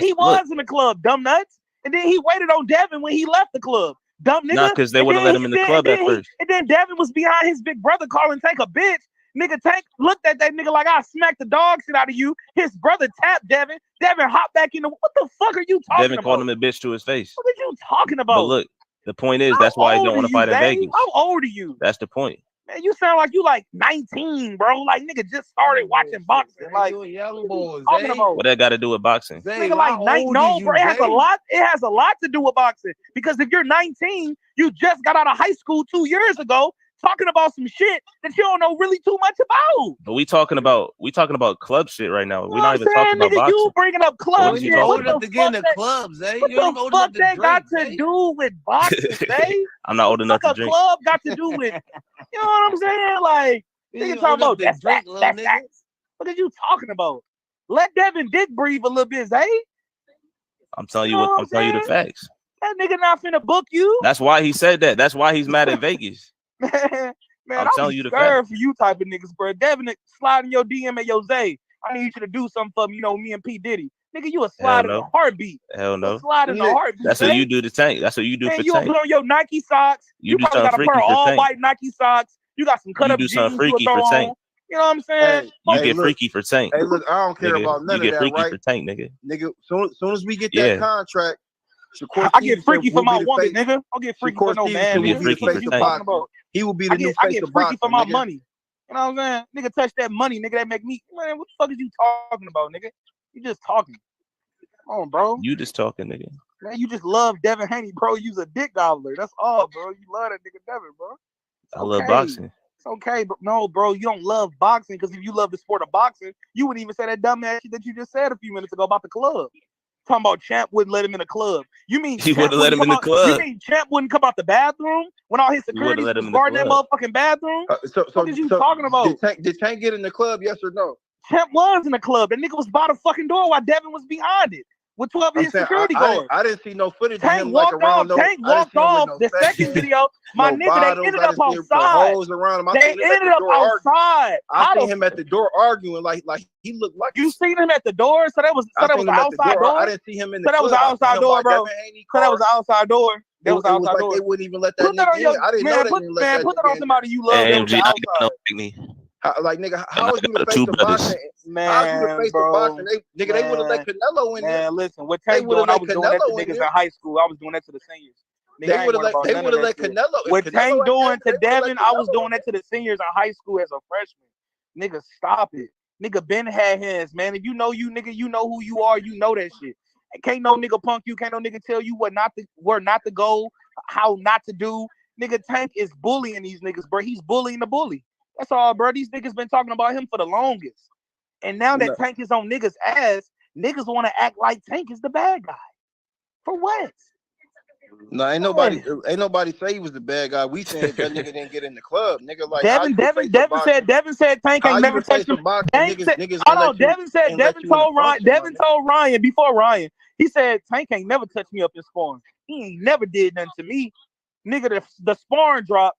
He was in the club, dumb nuts. And then he waited on Devin when he left the club. Dumb nigga. Not because they wouldn't let him in the club at first. And then Devin was behind his big brother calling Tank a bitch. Nigga, Tank looked at that nigga like I smacked the dog shit out of you. His brother tapped Devin. Devin hopped back in the. What the fuck are you talking about? Devin called him a bitch to his face. What are you talking about? But look, the point is that's why he don't want to fight in Vegas. How old are you? That's the point. Man, you sound like you like 19, bro. Like nigga just started watching boxing. Like you young boys. What that got to do with boxing? Nigga, like no, bro. It has a lot. It has a lot to do with boxing because if you're 19, you just got out of high school 2 years ago. Talking about some shit that you don't know really too much about. But we talking about club shit right now. We're not even talking about boxing. You bringing up club shit. What the clubs, eh? What the fuck that got to do with boxing, eh? I'm not old enough to drink. What the club got to do with, you know what I'm saying? Like, nigga talking about that's facts. What are you talking about? Let Devin Dick breathe a little bit, eh? I'm telling you what I'm telling you the facts. That nigga not finna book you. That's why he said that. That's why he's mad at Vegas. Man, I'm telling you the fact. For you type of niggas, bro. Devin, slide in your DM at yo Zay. I need you to do something for me. You know, me and P Diddy. Nigga, you a slide in a heartbeat. Hell no. Slide in a heartbeat. That's what you do to Tank. That's what you do for Tank. You put on your Nike socks. You probably got a pair of all white Nike socks. You got some cut up jeans. You do something freaky for Tank. You know what I'm saying? You get freaky for Tank. Hey, look, I don't care about none of that, right? You get freaky for Tank, nigga. Nigga, soon as we get that contract, I get freaky for my woman, nigga. I'll get freaky for no man. You get freaky for Tank. He will be the new face of boxing. I get freaky for my money. You know what I'm saying? Nigga, touch that money, nigga. That make me, man, what the fuck is you talking about, nigga? You just talking. Come on, bro. You just talking, nigga. Man, you just love Devin Haney, bro. You's a dick gobbler. That's all, bro. You love that nigga Devin, bro. I love boxing. It's okay, but no, bro. You don't love boxing because if you love the sport of boxing, you wouldn't even say that dumb ass shit that you just said a few minutes ago about the club. Talking about Champ wouldn't let him in the club. You mean he wouldn't let him in the club? You mean Champ wouldn't come out the bathroom when all his security was guarding that motherfucking bathroom? What is you talking about? Did Tank get in the club? Yes or no? Champ was in the club. That nigga was by the fucking door while Devin was behind it. with 12 of his security guards. I didn't see no footage. Tank of him, walked like, around off. Tank walked off. The second video, my nigga, they ended up outside. They ended up outside. I seen him at the door arguing, like he looked like. You seen him at the door? So that was the outside door. I didn't see him in the. So that was the outside door, bro. So that was the outside door. That was outside door. They wouldn't even let that nigga in. I didn't know they didn't let that nigga in. Put that on somebody you love. Like, nigga, how was you the face of boxing? Man, how was you the face of boxing? They would have let Canelo in there. Man, listen, what Tank doing, I was doing that to niggas in high school. I was doing that to the seniors. They would have let Canelo. What Tank doing to Devin, I was doing that to the seniors in high school as a freshman. Nigga, stop it. Nigga, Ben had hands, man. If you know you, nigga, you know who you are. You know that shit. Can't no nigga punk you. Can't no nigga tell you where not to go, how not to do. Nigga, Tank is bullying these niggas, bro. He's bullying the bully. That's all, bro. These niggas been talking about him for the longest. And now that Tank is on niggas' ass, niggas want to act like Tank is the bad guy. For what? No, ain't nobody say he was the bad guy. We saying that nigga didn't get in the club. Nigga, like Devin said Tank ain't never touched him. Devin told Ryan before Ryan. He said Tank ain't never touched me up in sparring. He ain't never did nothing to me. Nigga, the sparring drop.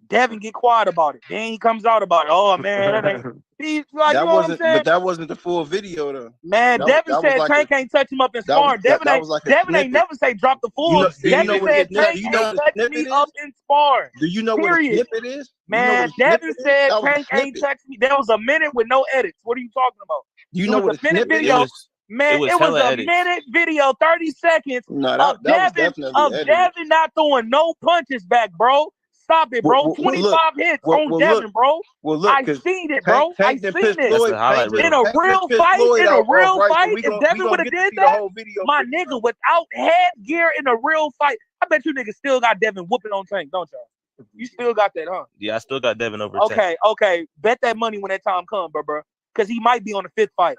Devin get quiet about it. Then he comes out about it. Oh man, that ain't. He's like, you know what I'm saying? But that wasn't the full video though. Man, Devin said Tank ain't touch him up in sparring. Devin ain't never say drop the full. Devin said Tank ain't touch me up in sparring. Do you know what a snippet is? Man, Devin said Tank ain't touch me. There was a minute with no edits. What are you talking about? You know what a snippet is? Man, it was a minute video, 30 seconds of Devin not throwing no punches back, bro. Stop it, bro. 25 hits on Devin, bro. I seen it, bro. I seen it. In a real fight, if Devin would have did that, my nigga, without headgear in a real fight, I bet you niggas still got Devin whooping on Tank, don't y'all? You still got that, huh? Yeah, I still got Devin over Tank. Okay. Bet that money when that time comes, bro. Because he might be on the 5th fight.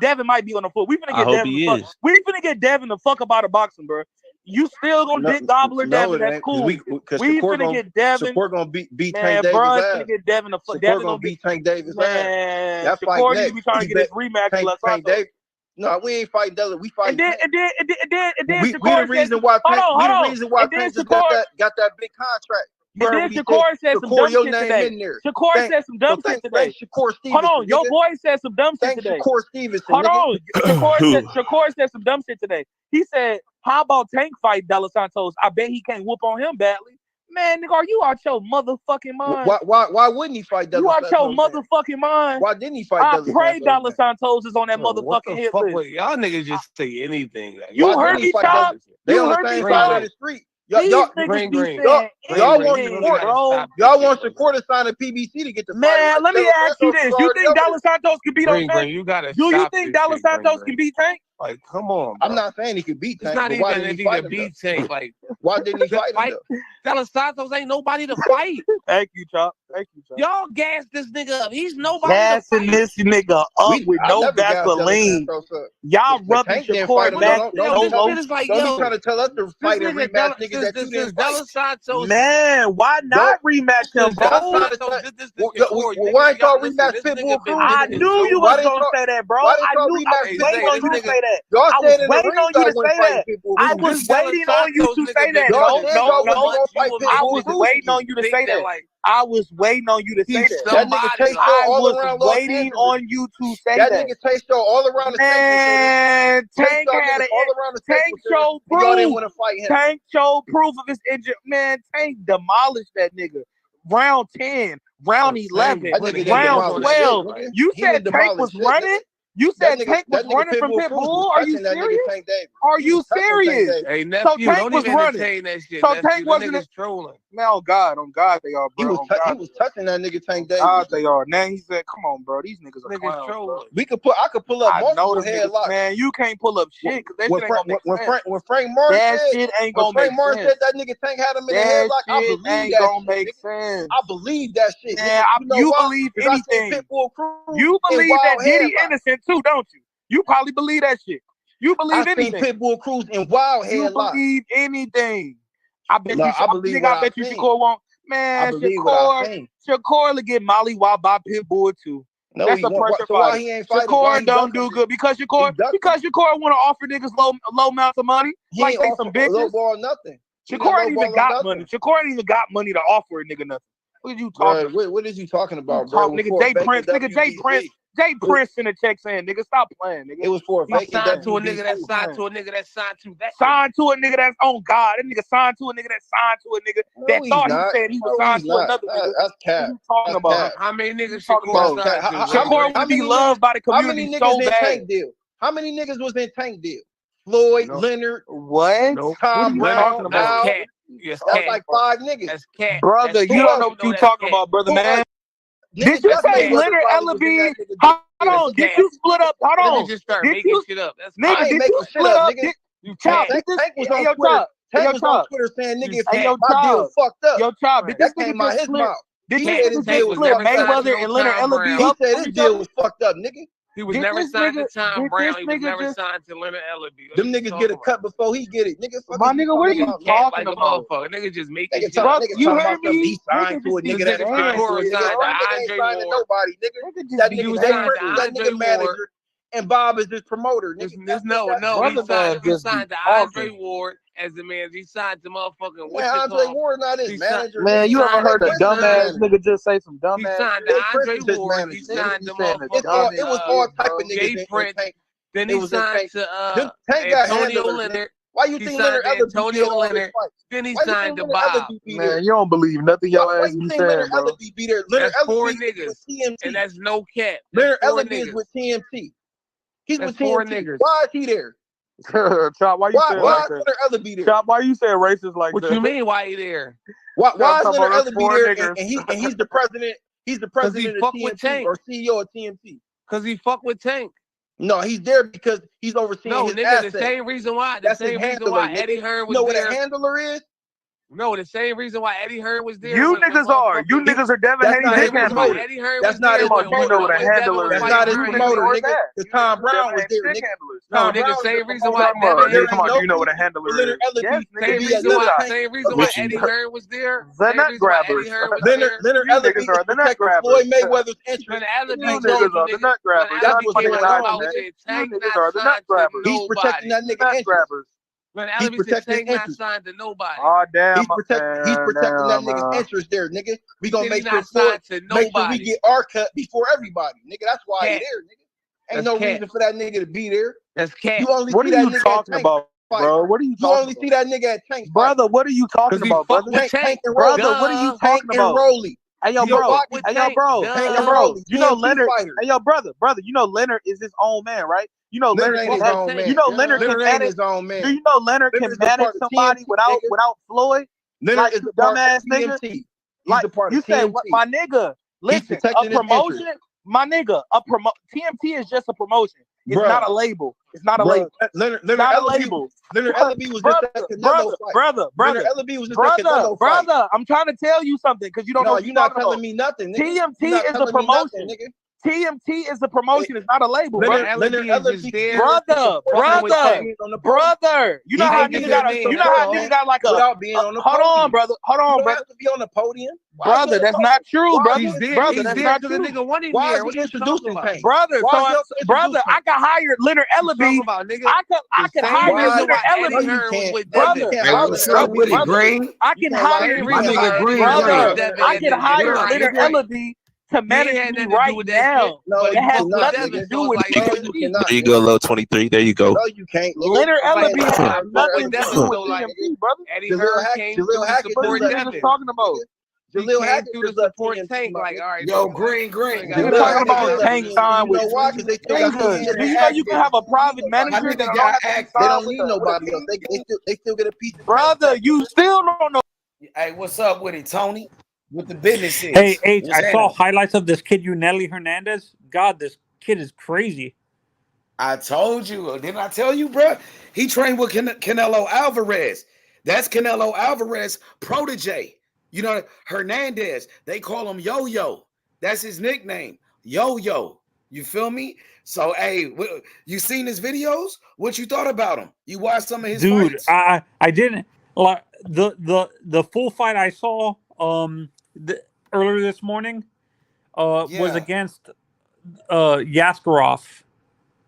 Devin might be on the foot. We finna get Devin the fuck up out of boxing, bro. You still gonna dick gobbler Devin? That's cool. We finna get Devin. Shakur gonna beat Tank Davis. Finna get Devin the fuck. Shakur gonna beat Tank Davis. Man, that Shakur needs to be trying to get his rematch. Tank Davis. No, we ain't fighting Devin. We fighting. And then we the reason why Tank just got that big contract. And then Shakur said some dumb shit today. Shakur said some dumb shit today. Shakur Stevenson. Hold on, your boy said some dumb shit today. Shakur Stevenson. Hold on, Shakur said some dumb shit today. He said, "How about Tank fight Dos Santos? I bet he can't whoop on him badly." Man, nigga, are you out your motherfucking mind? Why wouldn't he fight Dos Santos? You out your motherfucking mind? Why didn't he fight Dos Santos? I pray Dos Santos is on that motherfucking hit list. Y'all niggas just say anything. You heard me, Chop. They on the same side of the street. Y'all want Shakur to sign a PBC to get the man. Let me ask you this: you think Dos Santos can beat on Tank? Do you think Dos Santos can beat Tank? Like, come on, bro. I'm not saying he could beat Tank. It's not even if he could beat Tank. Like, why didn't he fight him? Dos Santos ain't nobody to fight. Thank you, Chop. Y'all gas this nigga up. He's nobody. Gassing this nigga up with no Vaseline. Y'all rubbing Shakur back. Don't be trying to tell us to fight and rematch niggas that you didn't fight. Dos Santos. Man, why not rematch him, bro? Why ain't y'all rematch Pitbull Cruz? I knew you was gonna say that, bro. I knew I was waiting on you to say that. I was waiting on you to say that. I was waiting on you to say that. No. I was waiting on you to say that. I was waiting on you to say that. That nigga Chase Show all around Los Angeles. Waiting on you to say that. That nigga Chase Show all around the man, Tank had Tank show proof. Tank show proof of his injury. Man, Tank demolished that nigga. Round 10, round 11, round 12. You said Tank was running? You said Tank was running from Pitbull? Are you serious? Are you serious? Hey, nephew, so Tank was running. That shit. So Tank wasn't trolling. Man, on God, they are, bro. He was touching that nigga Tank Davis. God, they are. Now he said, "Come on, bro. These niggas are clowns, trolling." I could pull up multiple headlocks. Man, you can't pull up shit because that shit ain't gonna make sense. When Frank Martin said that nigga Tank had him in the headlock, I believe that gonna make sense. I believe that shit. Man, you believe anything. You believe that Diddy innocent too, don't you? You probably believe that shit. You believe anything. I seen Pitbull Cruz in wild headlocks. You believe anything. I bet you Shakur won't. Man, Shakur will get mollywopped by Pitbull too. No, That's he a won't. pressure So why fighter. he ain't fighting? Why Shakur he don't ducking do it? good because He Shakur ducking. want to offer niggas low amounts of money, He like ain't they offer some bitches. low ball nothing. He Shakur not ain't low even balling got nothing. money. Shakur ain't even got money to offer a nigga nothing. What are you talking about? What is you talking about, Talk, bro? nigga, Jay Prince, nigga, Jay Prince in the check saying, nigga, stop playing, nigga. It was for a vacant Signed to a nigga WBC. that signed to a nigga that signed to that. Signed to a nigga that's on God. That nigga signed to a nigga that signed to a nigga that thought he said he was signed to another nigga. That's cap. What you talking about? How many niggas talking Shakur about? signed to? Shakur would be loved by the community so in bad. Tank deal? How many niggas was in Tank deal? Floyd, Leonard, what? Tom Brown, That's Al. cat. That's like 5 niggas. That's cat. Brother, That's you don't know what you talking about, brother, man. Did you say Leonard Ellaby? Hold on, did you split up? Hold on. Nigga just start making shit up. That's nigga, did you split up? You Chop, can't. Tank was on Twitter. Tank was on Twitter saying, nigga, if my deal fucked up. Yo, Chop, did this that came nigga out just his split? mouth. Did He this said nigga his deal just was split fucked up. Mayweather and Leonard Ellaby He up? said his deal was fucked up, nigga. He was never signed to Tom Brown. He was never signed to Leonard Ellaby. Them niggas get a cut before he get it, nigga. My nigga, what are you talking about? Nigga just making shit up. up. You heard me? He signed to a nigga that signed to a nigga. That ain't signed to nobody, nigga. That nigga Jay Prince is that nigga manager, and Bob is his promoter, nigga. He signed to Andre Ward as the manager. He signed to motherfucking Andre Ward not his manager. Man, you ever heard a dumbass nigga just say some dumbass? He signed to Andre Ward. He signed to motherfucking. It was all type of niggas Jay in Prince. Tank. Then he signed to Antonio Leonard. Why you think Leonard Antonio Leonard? Then he signed to Bob. Man, you don't believe nothing your ass be saying, bro. Leonard That's 4 Ellaby niggas, with TMT. and that's no cap. Leonard Ellaby is with TMT. He's That's with 4 TMT. niggas. Why is he there? Chop, why you saying like Leonard that? Ellaby there? Chop, why you saying racist like What that? you mean? Why he there? Why is Leonard about Ellaby there? And he's the president. He's the president of fuck with TMT Tank. or CEO of TMT. Cause he fuck with Tank. No, he's there because he's overseeing his assets. The same reason why. That's his handler, Eddie Hearn was there. You know there. what a handler is? No, the same reason why Eddie Hearn was there. You niggas are Devin Haney's dick handler. Eddie Hearn That's not his promoter. You know what a handler is. That's not his promoter, nigga. Because Tom Brown was there, nigga. No, nigga, same reason why you know what a handler is. Yes, same reason why Eddie Hearn was there. They're not grabbers. Leonard Ellaby is protecting Floyd Mayweather's interest. You niggas are the nut grabbers. That's what niggas are. You niggas are the nut grabbers. He's protecting that nigga interest. When Ellaby said Tank not signed to nobody. Oh damn! He's protecting that nigga's interest there, nigga. We gonna make sure we get our cut before everybody, nigga. That's why he's there, nigga. Ain't no reason for that nigga to be there. That's cat. You only what see are that you nigga talking about, bro? What are you talking about? You only see that nigga at Tank, brother. What are you talking about, brother? Tank and brother, what are you talking about? Rolly. Hey yo, bro. You know Leonard. Hey yo, brother. You know Leonard is his own man, right? You know Leonard ain't his own man. You know Leonard can manage his own man. Do you know Leonard can manage somebody without Floyd? Leonard is the dumbass nigga. Like you said, my nigga. Listen, a promotion, my nigga. TMT is just a promotion. It's not a label. It's not a label. Leonard Ellaby was just at Canelo fight. Brother. Leonard Ellaby was just at Canelo fight. Brother, I'm trying to tell you something because you don't know. You're not telling me nothing. TMT is a promotion. TMT is the promotion. It's not a label, brother. Brother. You know how nigga got like a. Without being on the hold on, brother. You don't have to be on the podium. Brother, that's not true, brother. He's there. Brother, that's not true. The nigga wanted him Why there. is he introducing Tank? Brother, I can hire Leonard Ellaby. I can hire Leonard Ellaby. Brother, I can hire Leonard Ellaby to manage me right now. It has nothing to do with TMT. There you go, low 23. There you go. No, you can't. Leonard Ellaby has nothing to do with TMT, brother. Eddie Hearn came to support Devin. Talking about. Jaleel Hackett to support Tank. Like, all right, yo, green. You're talking about Tank time with you know you can have a private manager that got act. They don't need nobody else. They still get a piece. Brother, you still don't know. Hey, what's up with it, Tony? With the business is. Hey, H, I saw highlights of this kid, Yoenlis Hernandez. God, this kid is crazy. I told you. Didn't I tell you, bro? He trained with Canelo Alvarez. That's Canelo Alvarez protege. You know, Hernandez, they call him Yo-Yo. That's his nickname, Yo-Yo. You feel me? So, hey, you seen his videos? What you thought about him? You watched some of his fights? Dude, I didn't. Like, the full fight I saw earlier this morning was against Yaskarov,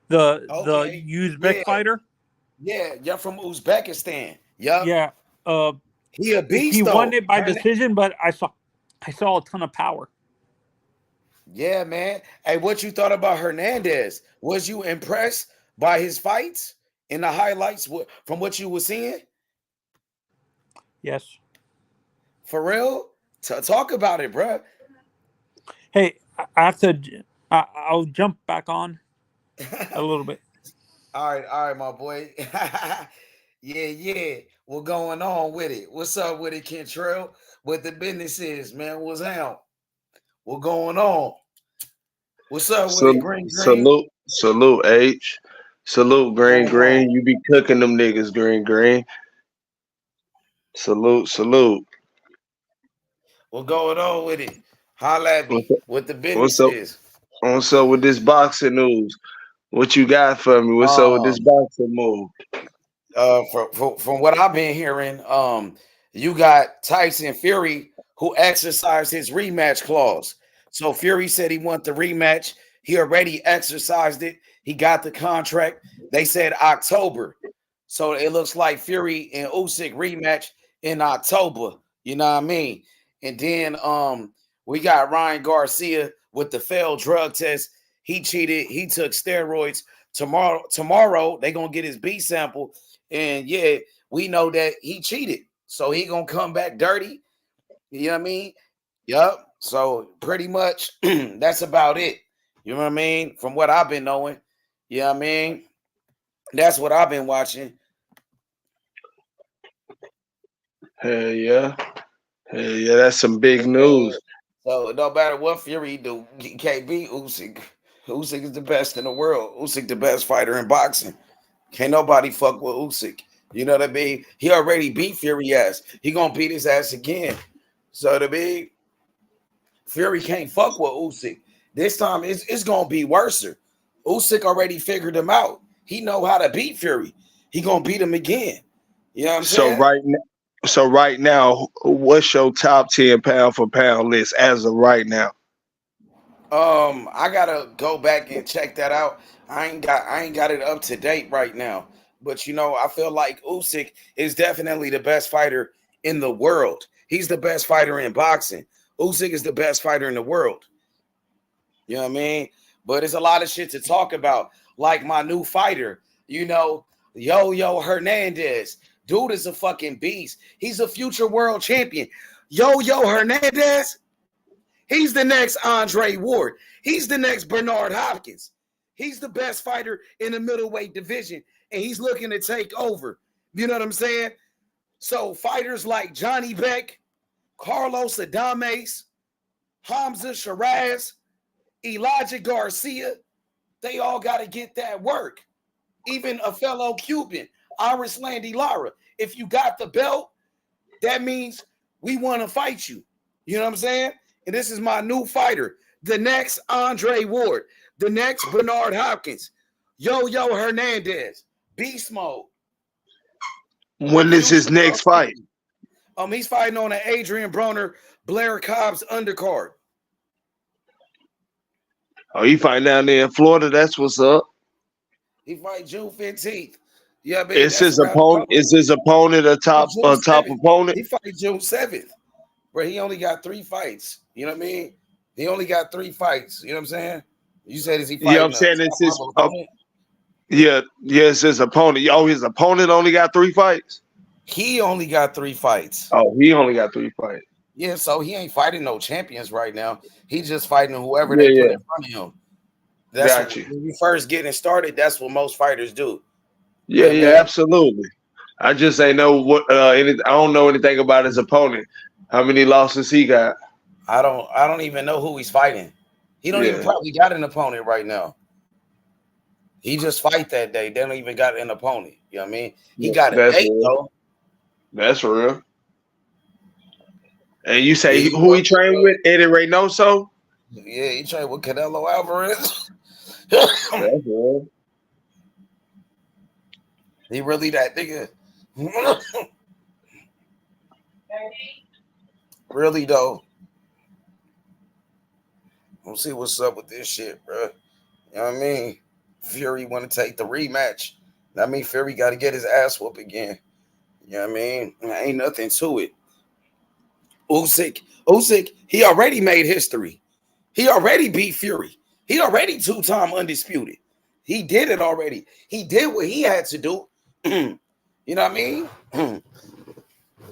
the Uzbek fighter. Yeah, from Uzbekistan. Yep. Yeah. He a beast. He won it by decision, but I saw a ton of power. Yeah, man. Hey, what you thought about Hernandez? Was you impressed by his fights and the highlights from what you were seeing? Yes. For real? Talk about it, bro. Hey, I have to. I'll jump back on a little bit. All right, my boy. Yeah. What's going on with it? What's up with it, Kentrell? What the business is, man? What's out? What going on? What's up with it, Green? Salute, H. Salute, Green. You be cooking them niggas, Green. Salute. What going on with it? Holla at me. What the business is? What's up with this boxing news? What you got for me? What's up with this boxing move? From what I've been hearing, you got Tyson Fury who exercised his rematch clause. So Fury said he wanted the rematch. He already exercised it. He got the contract. They said October. So it looks like Fury and Usyk rematch in October. You know what I mean? And then we got Ryan Garcia with the failed drug test. He cheated. He took steroids. Tomorrow they're going to get his B sample. And yeah, we know that he cheated. So he going to come back dirty. You know what I mean? Yup. So pretty much that's about it. You know what I mean? From what I've been knowing. You know what I mean? That's what I've been watching. Hell yeah. That's some big news. So no matter what Fury do, he can't beat Usyk. Usyk is the best in the world. Usyk the best fighter in boxing. Can't nobody fuck with Usyk. You know what I mean? He already beat Fury ass. He gonna beat his ass again. So to be Fury can't fuck with Usyk. This time it's gonna be worse. Usyk already figured him out. He know how to beat Fury. He gonna beat him again. You know what I'm saying? So right now, what's your top 10 pound for pound list as of right now? I gotta go back and check that out. I ain't got it up to date right now. But you know, I feel like Usyk is definitely the best fighter in the world. He's the best fighter in boxing. Usyk is the best fighter in the world. You know what I mean? But it's a lot of shit to talk about. Like my new fighter, you know, Yo Hernandez. Dude is a fucking beast. He's a future world champion. Yo Hernandez. He's the next Andre Ward. He's the next Bernard Hopkins. He's the best fighter in the middleweight division, and he's looking to take over. You know what I'm saying? So fighters like Johnny Beck, Carlos Adames, Hamza Shiraz, Elijah Garcia, they all got to get that work. Even a fellow Cuban, Iris Landy Lara. If you got the belt, that means we want to fight you. You know what I'm saying? And this is my new fighter, the next Andre Ward, the next Bernard Hopkins, Yo Hernandez, beast mode. When is his next fight? He's fighting on an Adrian Broner, Blair Cobb's undercard. Oh, he fighting down there in Florida. That's what's up. He fight June 15th. Yeah, baby. Is his opponent a top opponent? He fight June 7th, where he only got 3 fights. You know what I mean? He only got 3 fights. You know what I'm saying? You said, is he fighting? Yeah, I'm saying it's his opponent. It's his opponent. Oh, his opponent only got 3 fights? He only got 3 fights. Oh, he only got 3 fights. Yeah, so he ain't fighting no champions right now. He's just fighting whoever they put in front of him. That's when you first getting started, that's what most fighters do. Yeah, absolutely. I just ain't know what I don't know anything about his opponent. How many losses he got? I don't even know who he's fighting. He don't even probably got an opponent right now. He just fight that day. They don't even got an opponent. You know what I mean? He got a date though. That's real. And you say who he trained with? Eddie Reynoso? Yeah, he trained with Canelo Alvarez. That's real. He really that nigga. Really though. We'll see what's up with this shit, bro. You know what I mean? Fury want to take the rematch. I mean, Fury got to get his ass whooped again. You know what I mean? Ain't nothing to it. Usyk, he already made history. He already beat Fury. He already 2-time undisputed. He did it already. He did what he had to do. You know what I mean?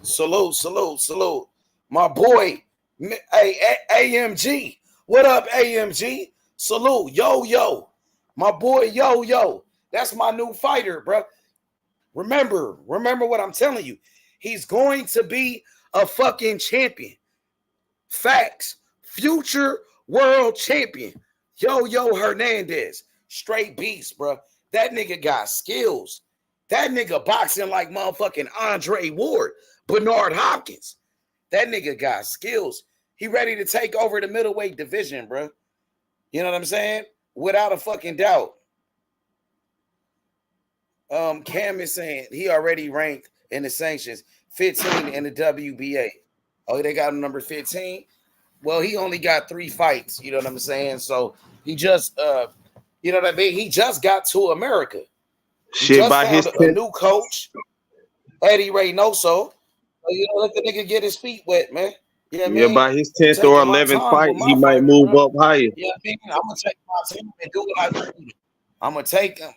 Salute. My boy, hey, AMG. What up, AMG? Salute. Yo. My boy, Yo. That's my new fighter, bro. Remember what I'm telling you. He's going to be a fucking champion. Facts. Future world champion. Yo Hernandez. Straight beast, bro. That nigga got skills. That nigga boxing like motherfucking Andre Ward. Bernard Hopkins. That nigga got skills. He ready to take over the middleweight division, bro. You know what I'm saying? Without a fucking doubt. Cam is saying he already ranked in the sanctions 15 in the WBA. Oh, they got him number 15. Well, he only got 3 fights. You know what I'm saying? So he just, you know what I mean? He just got to America. He just found a new coach, Eddie Reynoso. You know, let the nigga get his feet wet, man. You know what I mean? By his 10th or 11th fight, he might move up higher. You know what I mean? I'm gonna take my time and do what I do. I'm gonna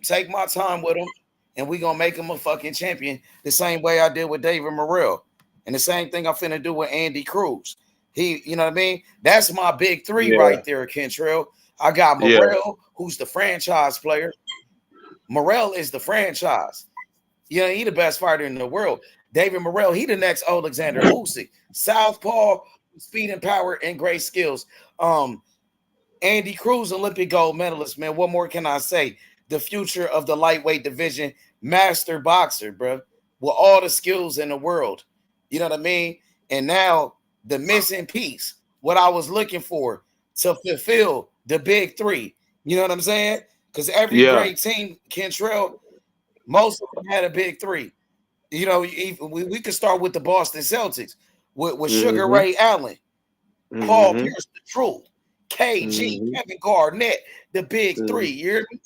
take my time with him, and we gonna make him a fucking champion the same way I did with David Morrell, and the same thing I'm finna do with Andy Cruz. You know what I mean? That's my big 3 right there, Kentrell. I got Morrell, who's the franchise player. Morrell is the franchise. You know, he the best fighter in the world. David Morrell, he the next Alexander Usyk. Southpaw, speed and power and great skills. Andy Cruz, Olympic gold medalist, man. What more can I say? The future of the lightweight division, master boxer, bro, with all the skills in the world. You know what I mean? And now the missing piece, what I was looking for to fulfill the big 3. You know what I'm saying? Because every great team, Kentrell, most of them had a big 3. You know, we could start with the Boston Celtics with Sugar Ray Allen, Paul Pierce, the Truth, KG, Kevin Garnett, the big 3. You hear me?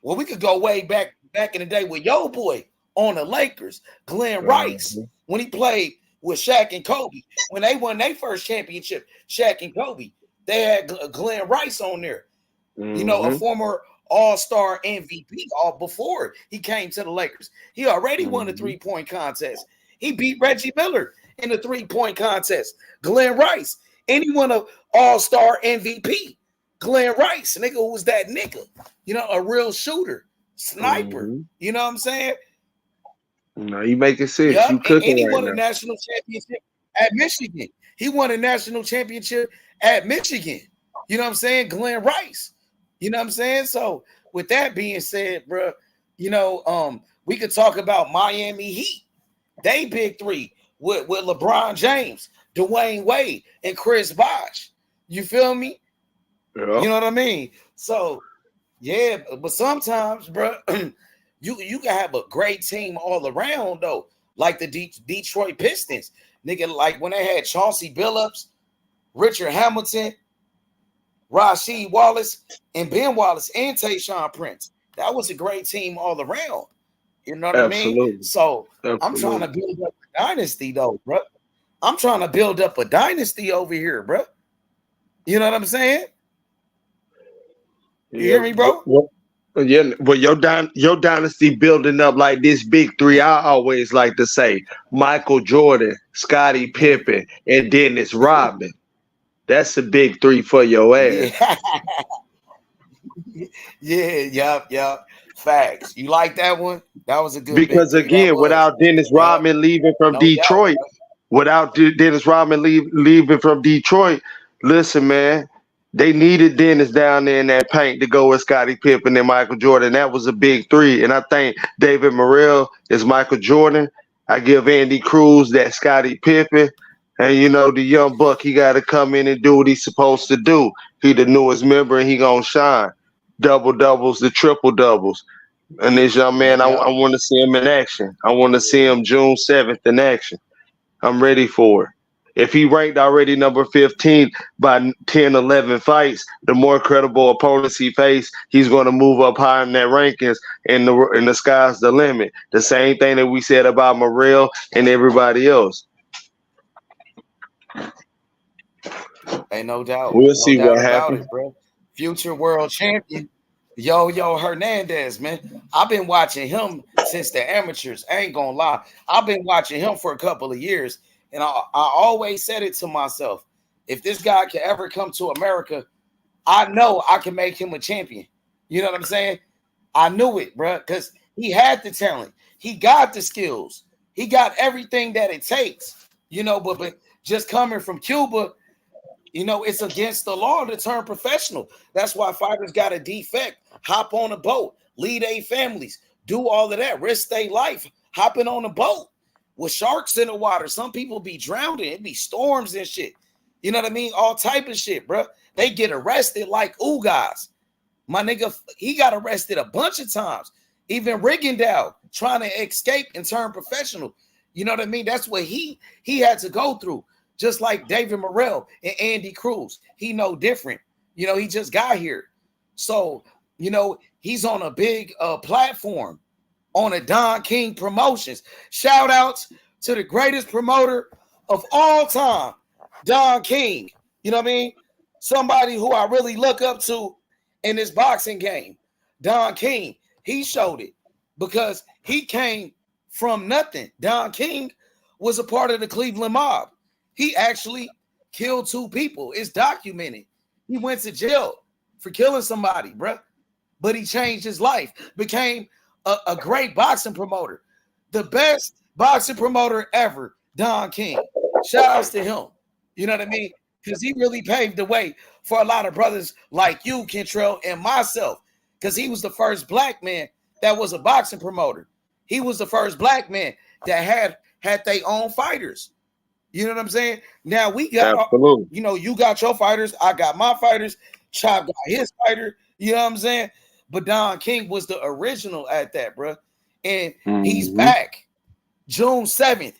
Well, we could go way back in the day with Yo Boy on the Lakers, Glenn Rice, when he played with Shaq and Kobe. When they won their first championship, Shaq and Kobe, they had Glenn Rice on there. You know, a former All-Star MVP all before he came to the Lakers. He already won the 3-point contest. He beat Reggie Miller in the 3-point contest. Glenn Rice, and he won an All-Star MVP. Glenn Rice, nigga, who was that nigga? You know, a real shooter, sniper. You know what I'm saying? No, you making sense. You cooking and he right won now. a national championship at Michigan. He won a national championship at Michigan. You know what I'm saying? Glenn Rice. You know what I'm saying? So with that being said, bro, you know, we could talk about Miami Heat. They big 3 with LeBron James, Dwayne Wade, and Chris Bosh. You feel me? You know what I mean? So yeah, but sometimes, bro, you can have a great team all around though, like the Detroit Pistons, nigga. Like when they had Chauncey Billups, Richard Hamilton, Rasheed Wallace, and Ben Wallace, and Tayshaun Prince. That was a great team all around. You know what I mean? So I'm trying to build up a dynasty, though, bro. I'm trying to build up a dynasty over here, bro. You know what I'm saying? You hear me, bro? Well, your dynasty building up like this big 3. I always like to say Michael Jordan, Scottie Pippen, and Dennis Rodman. That's a big 3 for your ass. Yeah. Facts. You like that one? That was a good. Because again, without Dennis Rodman leaving from Detroit, leaving from Detroit, listen, man, they needed Dennis down there in that paint to go with Scottie Pippen and Michael Jordan. That was a big 3. And I think David Morrell is Michael Jordan. I give Andy Cruz that Scottie Pippen. And, you know, the young buck, he got to come in and do what he's supposed to do. He the newest member, and he going to shine. Double-doubles, the triple-doubles. And this young man, I want to see him in action. I want to see him June 7th in action. I'm ready for it. If he ranked already number 15 by 10, 11 fights, the more credible opponents he faced, he's going to move up higher in that rankings, and the sky's the limit. The same thing that we said about Morrell and everybody else. Ain't no doubt. We'll see what happens. It, bro. Future world champion, Yo Hernandez, man. I've been watching him since the amateurs. I ain't gonna lie. I've been watching him for a couple of years, and I always said it to myself: if this guy can ever come to America, I know I can make him a champion. You know what I'm saying? I knew it, bro, because he had the talent, he got the skills, he got everything that it takes. You know, but just coming from Cuba. You know, it's against the law to turn professional. That's why fighters got a defect. Hop on a boat, lead their families, do all of that, risk their life, hopping on a boat with sharks in the water. Some people be drowning. It be storms and shit. You know what I mean? All type of shit, bro. They get arrested like guys. My nigga, he got arrested a bunch of times. Even Rigondeaux trying to escape and turn professional. You know what I mean? That's what he had to go through. Just like David Morrell and Andy Cruz. He no different. You know, he just got here. So, you know, he's on a big platform on a Don King Promotions. Shout outs to the greatest promoter of all time, Don King. You know what I mean? Somebody who I really look up to in this boxing game. Don King, he showed it because he came from nothing. Don King was a part of the Cleveland mob. He actually killed 2 people. It's documented. He went to jail for killing somebody, bro. But he changed his life, became a great boxing promoter. The best boxing promoter ever, Don King. Shout outs to him. You know what I mean? Because he really paved the way for a lot of brothers like you, Kentrell, and myself. Because he was the first black man that was a boxing promoter. He was the first black man that had their own fighters. You know what I'm saying? Now we got, you know, you got your fighters. I got my fighters. Chop got his fighter. You know what I'm saying? But Don King was the original at that, bro. And he's back. June 7th.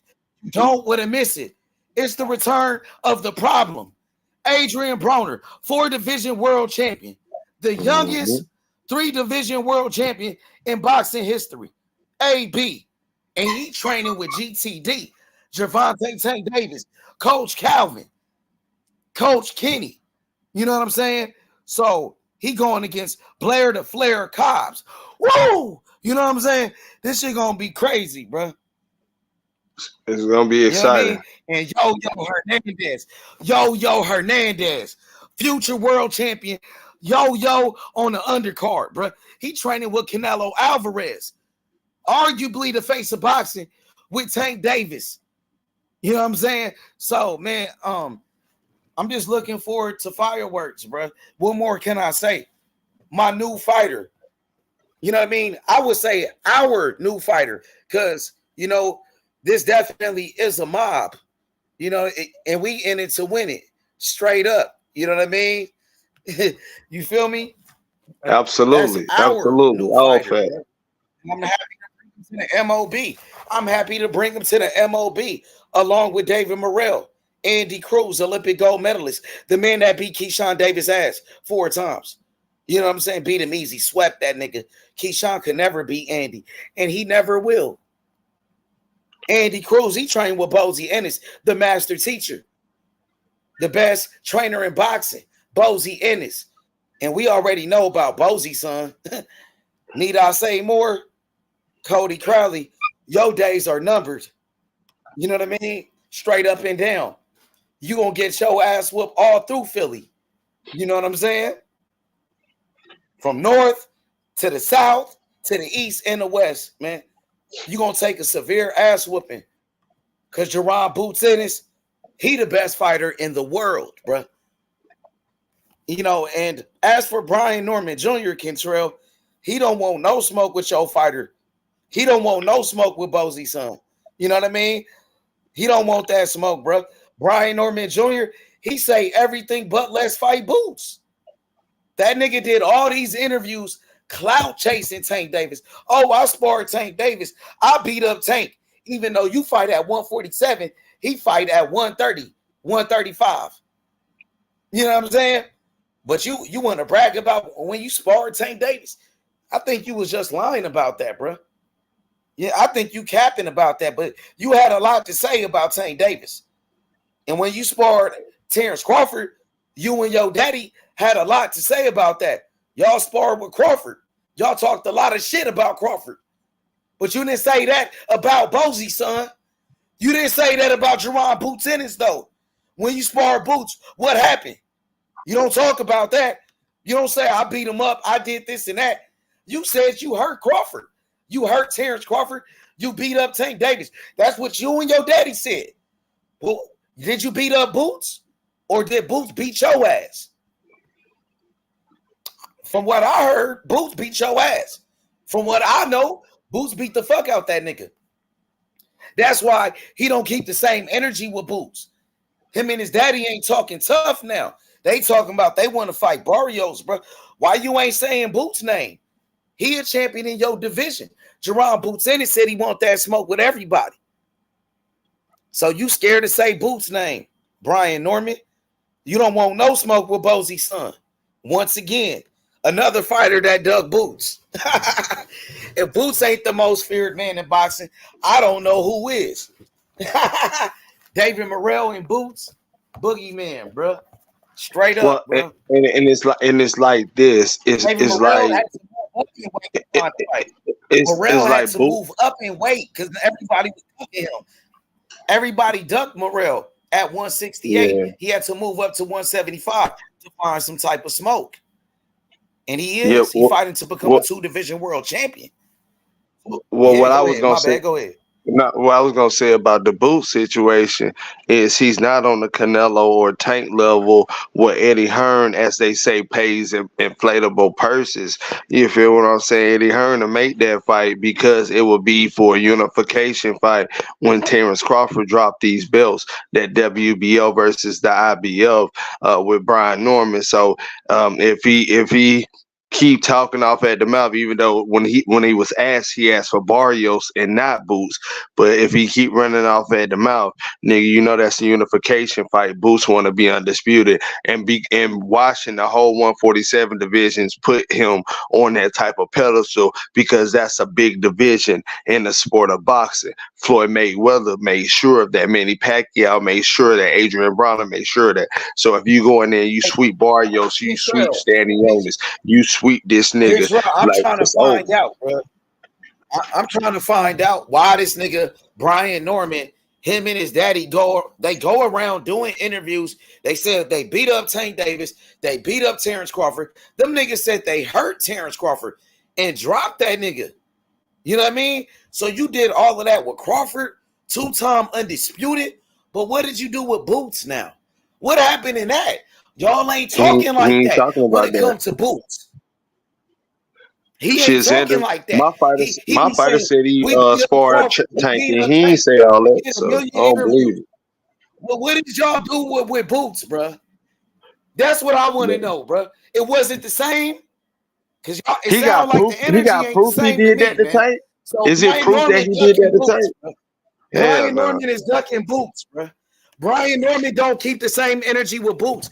Don't want to miss it. It's the return of the problem. Adrian Broner, 4-division world champion. The youngest 3-division world champion in boxing history. AB. And he training with GTD. Gervonta Tank Davis, Coach Calvin, Coach Kenny. You know what I'm saying? So he going against Blair the Flair Cobbs. Woo! You know what I'm saying? This shit gonna be crazy, bro. It's gonna be exciting. You know what I mean? And Yo Hernandez, future world champion. Yo on the undercard, bro. He training with Canelo Alvarez, arguably the face of boxing with Tank Davis. You know what I'm saying? So, man, I'm just looking forward to fireworks, bro. What more can I say? My new fighter. You know what I mean? I would say our new fighter because, you know, this definitely is a mob, you know, and we in it to win it straight up. You know what I mean? You feel me? Absolutely. Absolutely. All fact. I'm happy to bring him to the MOB. I'm happy to bring him to the MOB along with David Morrell, Andy Cruz, Olympic gold medalist, the man that beat Keyshawn Davis' ass 4 times. You know what I'm saying? Beat him easy, swept that nigga. Keyshawn could never beat Andy, and he never will. Andy Cruz, he trained with Bozy Ennis, the master teacher, the best trainer in boxing, Bozy Ennis. And we already know about Bozy, son. Need I say more? Cody Crowley, your days are numbered. You know what I mean? Straight up and down. You gonna get your ass whooped all through Philly. You know what I'm saying? From north to the south to the east and the west, man. You gonna take a severe ass whooping. Cause Jerron Boots Ennis, he the best fighter in the world, bro. You know, and as for Brian Norman Jr., Kentrell, he don't want no smoke with your fighter. He don't want no smoke with Bozy, son. You know what I mean? He don't want that smoke, bro. Brian Norman Jr., he say everything but let's fight Boots. That nigga did all these interviews clout chasing Tank Davis. Oh, I sparred Tank Davis. I beat up Tank. Even though you fight at 147, he fight at 130. 135. You know what I'm saying? But you want to brag about when you sparred Tank Davis. I think you was just lying about that, bro. Yeah, I think you capping about that, but you had a lot to say about Tank Davis. And when you sparred Terrence Crawford, you and your daddy had a lot to say about that. Y'all sparred with Crawford. Y'all talked a lot of shit about Crawford. But you didn't say that about Bozy, son. You didn't say that about Jerron Boots Ennis, though. When you sparred Boots, what happened? You don't talk about that. You don't say, I beat him up, I did this and that. You said you hurt Crawford. You hurt Terrence Crawford. You beat up Tank Davis. That's what you and your daddy said. Well, did you beat up Boots? Or did Boots beat your ass? From what I heard, Boots beat your ass. From what I know, Boots beat the fuck out that nigga. That's why he don't keep the same energy with Boots. Him and his daddy ain't talking tough now. They talking about they want to fight Barrios, bro. Why you ain't saying Boots' name? He a champion in your division. Jerron Boots Ennis said he want that smoke with everybody. So you scared to say Boots' name, Brian Norman. You don't want no smoke with Bozy's son. Once again, another fighter that dug Boots. If Boots ain't the most feared man in boxing, I don't know who is. David Morrell and Boots, boogeyman, bro. Straight up, bro. And it's like this. It's Morrell had to move Boots. up in weight because everybody was ducking him. Everybody ducked Morrell at 168. Yeah. He had to move up to 175 to find some type of smoke. And he is. He fighting to become a 2-division world champion. Well, what I was gonna say. Go ahead. What I was gonna say about the Boot situation is he's not on the Canelo or Tank level where Eddie Hearn, as they say, pays inflatable purses. You feel what I'm saying? Eddie Hearn to make that fight because it would be for a unification fight when Terrence Crawford dropped these belts, that WBO versus the IBF with Brian Norman. So if he keep talking off at the mouth, even though when he was asked, he asked for Barrios and not Boots. But if he keep running off at the mouth, nigga, you know that's a unification fight. Boots want to be undisputed and watching the whole 147 divisions put him on that type of pedestal because that's a big division in the sport of boxing. Floyd Mayweather made sure of that. Manny Pacquiao made sure that. Adrian Broner made sure of that. So if you go in there and you sweep Barrios, you sweep Stanley Jonas, you sweep this nigga. I'm trying to find out, bro. I'm trying to find out why this nigga Brian Norman, him and his daddy go around doing interviews. They said they beat up Tank Davis, they beat up Terrence Crawford. Them niggas said they hurt Terrence Crawford and dropped that nigga. You know what I mean? So you did all of that with Crawford, 2-time undisputed. But what did you do with Boots now? What happened in that? Y'all ain't talking like that when it comes to Boots. He ain't talking like that. My fighter said he sparred Tank, and he ain't say all that. So I don't believe it. Well, what did y'all do with Boots, bro? That's what I want to know, bro. It wasn't the same. Because he got proof. He got proof he did that to Tank. So is it proof that he did that to Tank? Brian Norman is ducking Boots, bro. Brian Norman don't keep the same energy with Boots,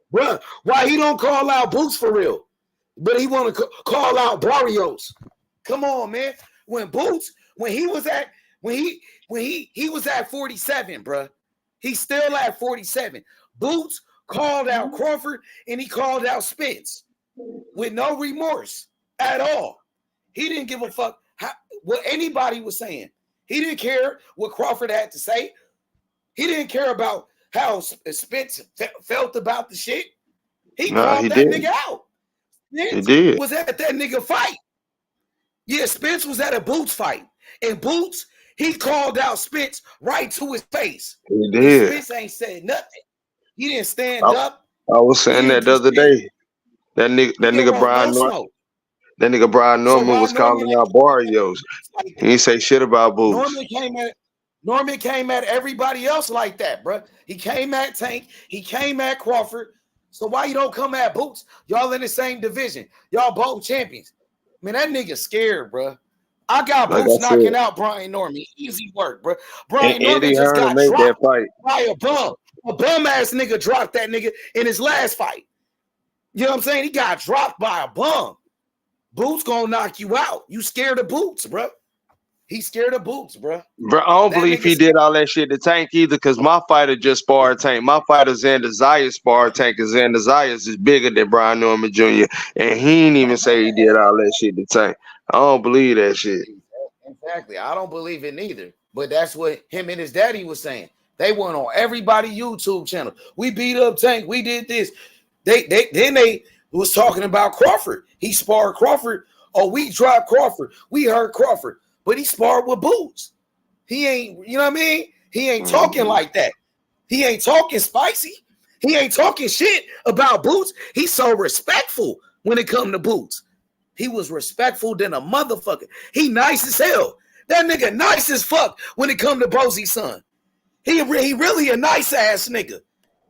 bro. Why he don't call out Boots for real? But he want to call out Barrios. Come on, man. When he was at 47, bro. He's still at 47. Boots called out Crawford and he called out Spence with no remorse at all. He didn't give a fuck what anybody was saying. He didn't care what Crawford had to say. He didn't care about how Spence felt about the shit. He called that nigga out. Spence was at that nigga fight. Yeah, Spence was at a Boots fight. And Boots, he called out Spence right to his face. He did. Spence ain't said nothing. He didn't stand up. I was saying that the other day. That nigga Brian Norman. That nigga Brian Norman was calling out Barrios. He didn't say shit about Boots. Norman came at everybody else like that, bro. He came at Tank. He came at Crawford. So why you don't come at Boots? Y'all in the same division. Y'all both champions. Man, that nigga scared, bro. I got Boots knocking out Brian Norman. Easy work, bro. Brian Norman just got dropped by a bum. A bum ass nigga dropped that nigga in his last fight. You know what I'm saying? He got dropped by a bum. Boots gonna knock you out. You scared of Boots, bro. He's scared of Boots, bro. Bro, I don't believe he did all that shit to Tank either, because my fighter just sparred Tank. My fighter Xander Zayas sparred Tank, because Xander Zayas is bigger than Brian Norman Jr. And he ain't even say he did all that shit to Tank. I don't believe that shit. Exactly. I don't believe it neither. But that's what him and his daddy was saying. They went on everybody YouTube channel. We beat up Tank. We did this. They was talking about Crawford. He sparred Crawford. Oh, we dropped Crawford. We hurt Crawford. But he sparred with Boots. He ain't, you know what I mean? He ain't talking like that. He ain't talking spicy. He ain't talking shit about Boots. He's so respectful when it come to Boots. He was respectful than a motherfucker. He nice as hell. That nigga nice as fuck when it come to Bosie's son. He really a nice ass nigga.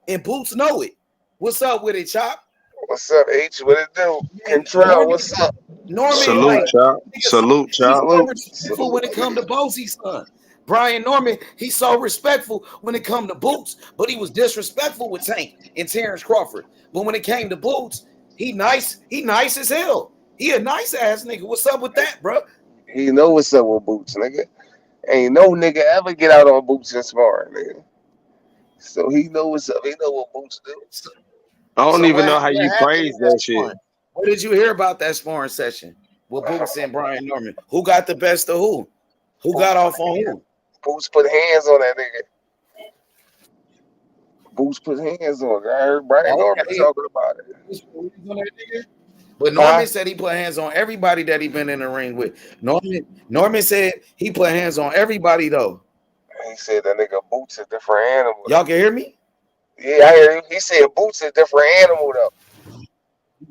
And Boots know it. What's up with it, Chop? What's up, H? What it do? Control, what's up? Norman, salute, Chop. Salute, Chop. He's so respectful when it come to Bosie's son. Brian Norman, he's so respectful when it come to Boots, but he was disrespectful with Tank and Terrence Crawford. But when it came to Boots, he nice as hell. He a nice ass nigga. What's up with that, bro? He know what's up with Boots, nigga. Ain't no nigga ever get out on Boots and smart, nigga. So he know what's up. He know what Boots do. I don't even know how you praise that shit. What did you hear about that sparring session with Boots and Brian Norman? Who got the best of who? Who got off on who? Boots put hands on that nigga. Boots put hands on it. I heard Brian Norman talking about it. But Norman said he put hands on everybody that he been in the ring with. Norman said he put hands on everybody though. He said that nigga Boots a different animal. Y'all can hear me? Yeah, I hear you. He said Boots a different animal though.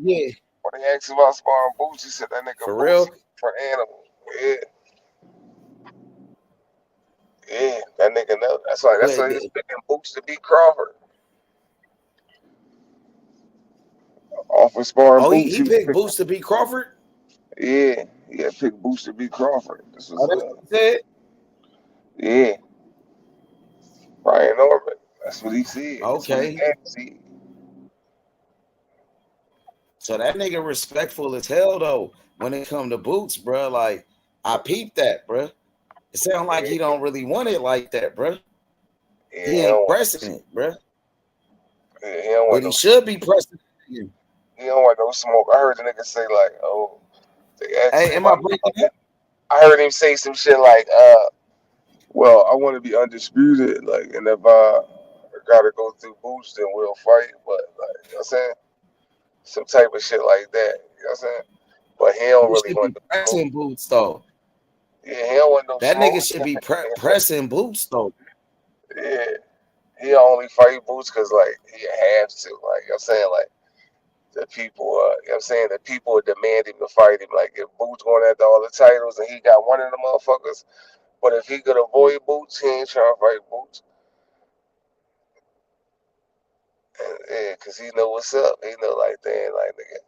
Yeah. When they asked about sparring Boots, he said that nigga For Boots real? a different animal. Yeah. Yeah, that nigga know. That's why he's picking Boots to beat Crawford. Off of sparring Boots. He picked Boots to beat Crawford? Yeah, picked Boots to beat Crawford. This was that's what he said? Yeah. Brian Norman. That's what he said. Okay. So that nigga respectful as hell though when it come to Boots, bro. Like I peeped that, bro. It sound like he don't really want it like that, bro. Yeah, he ain't pressing it, bro. Yeah, but he should be pressing it. He don't want no smoke. I heard the nigga say like, "Oh, they asked hey, am I breaking up? I heard him say some shit like, well, I want to be undisputed, like, and if I gotta go through Boots, then we'll fight." But like, you know what I'm saying? Some type of shit like that. You know what I'm saying? But he don't really want to pressing Boots though. Yeah, he don't want no that smoke. Nigga should be pressing Boots though. Yeah, he only fight Boots because like he has to. Like, you know what I'm saying? Like the people, you know what I'm saying? The people demand him to fight him. Like if Boots going after all the titles and he got one of the motherfuckers, but if he could avoid Boots, he ain't trying to fight Boots. And, yeah, cause he know what's up. He know like that, like nigga.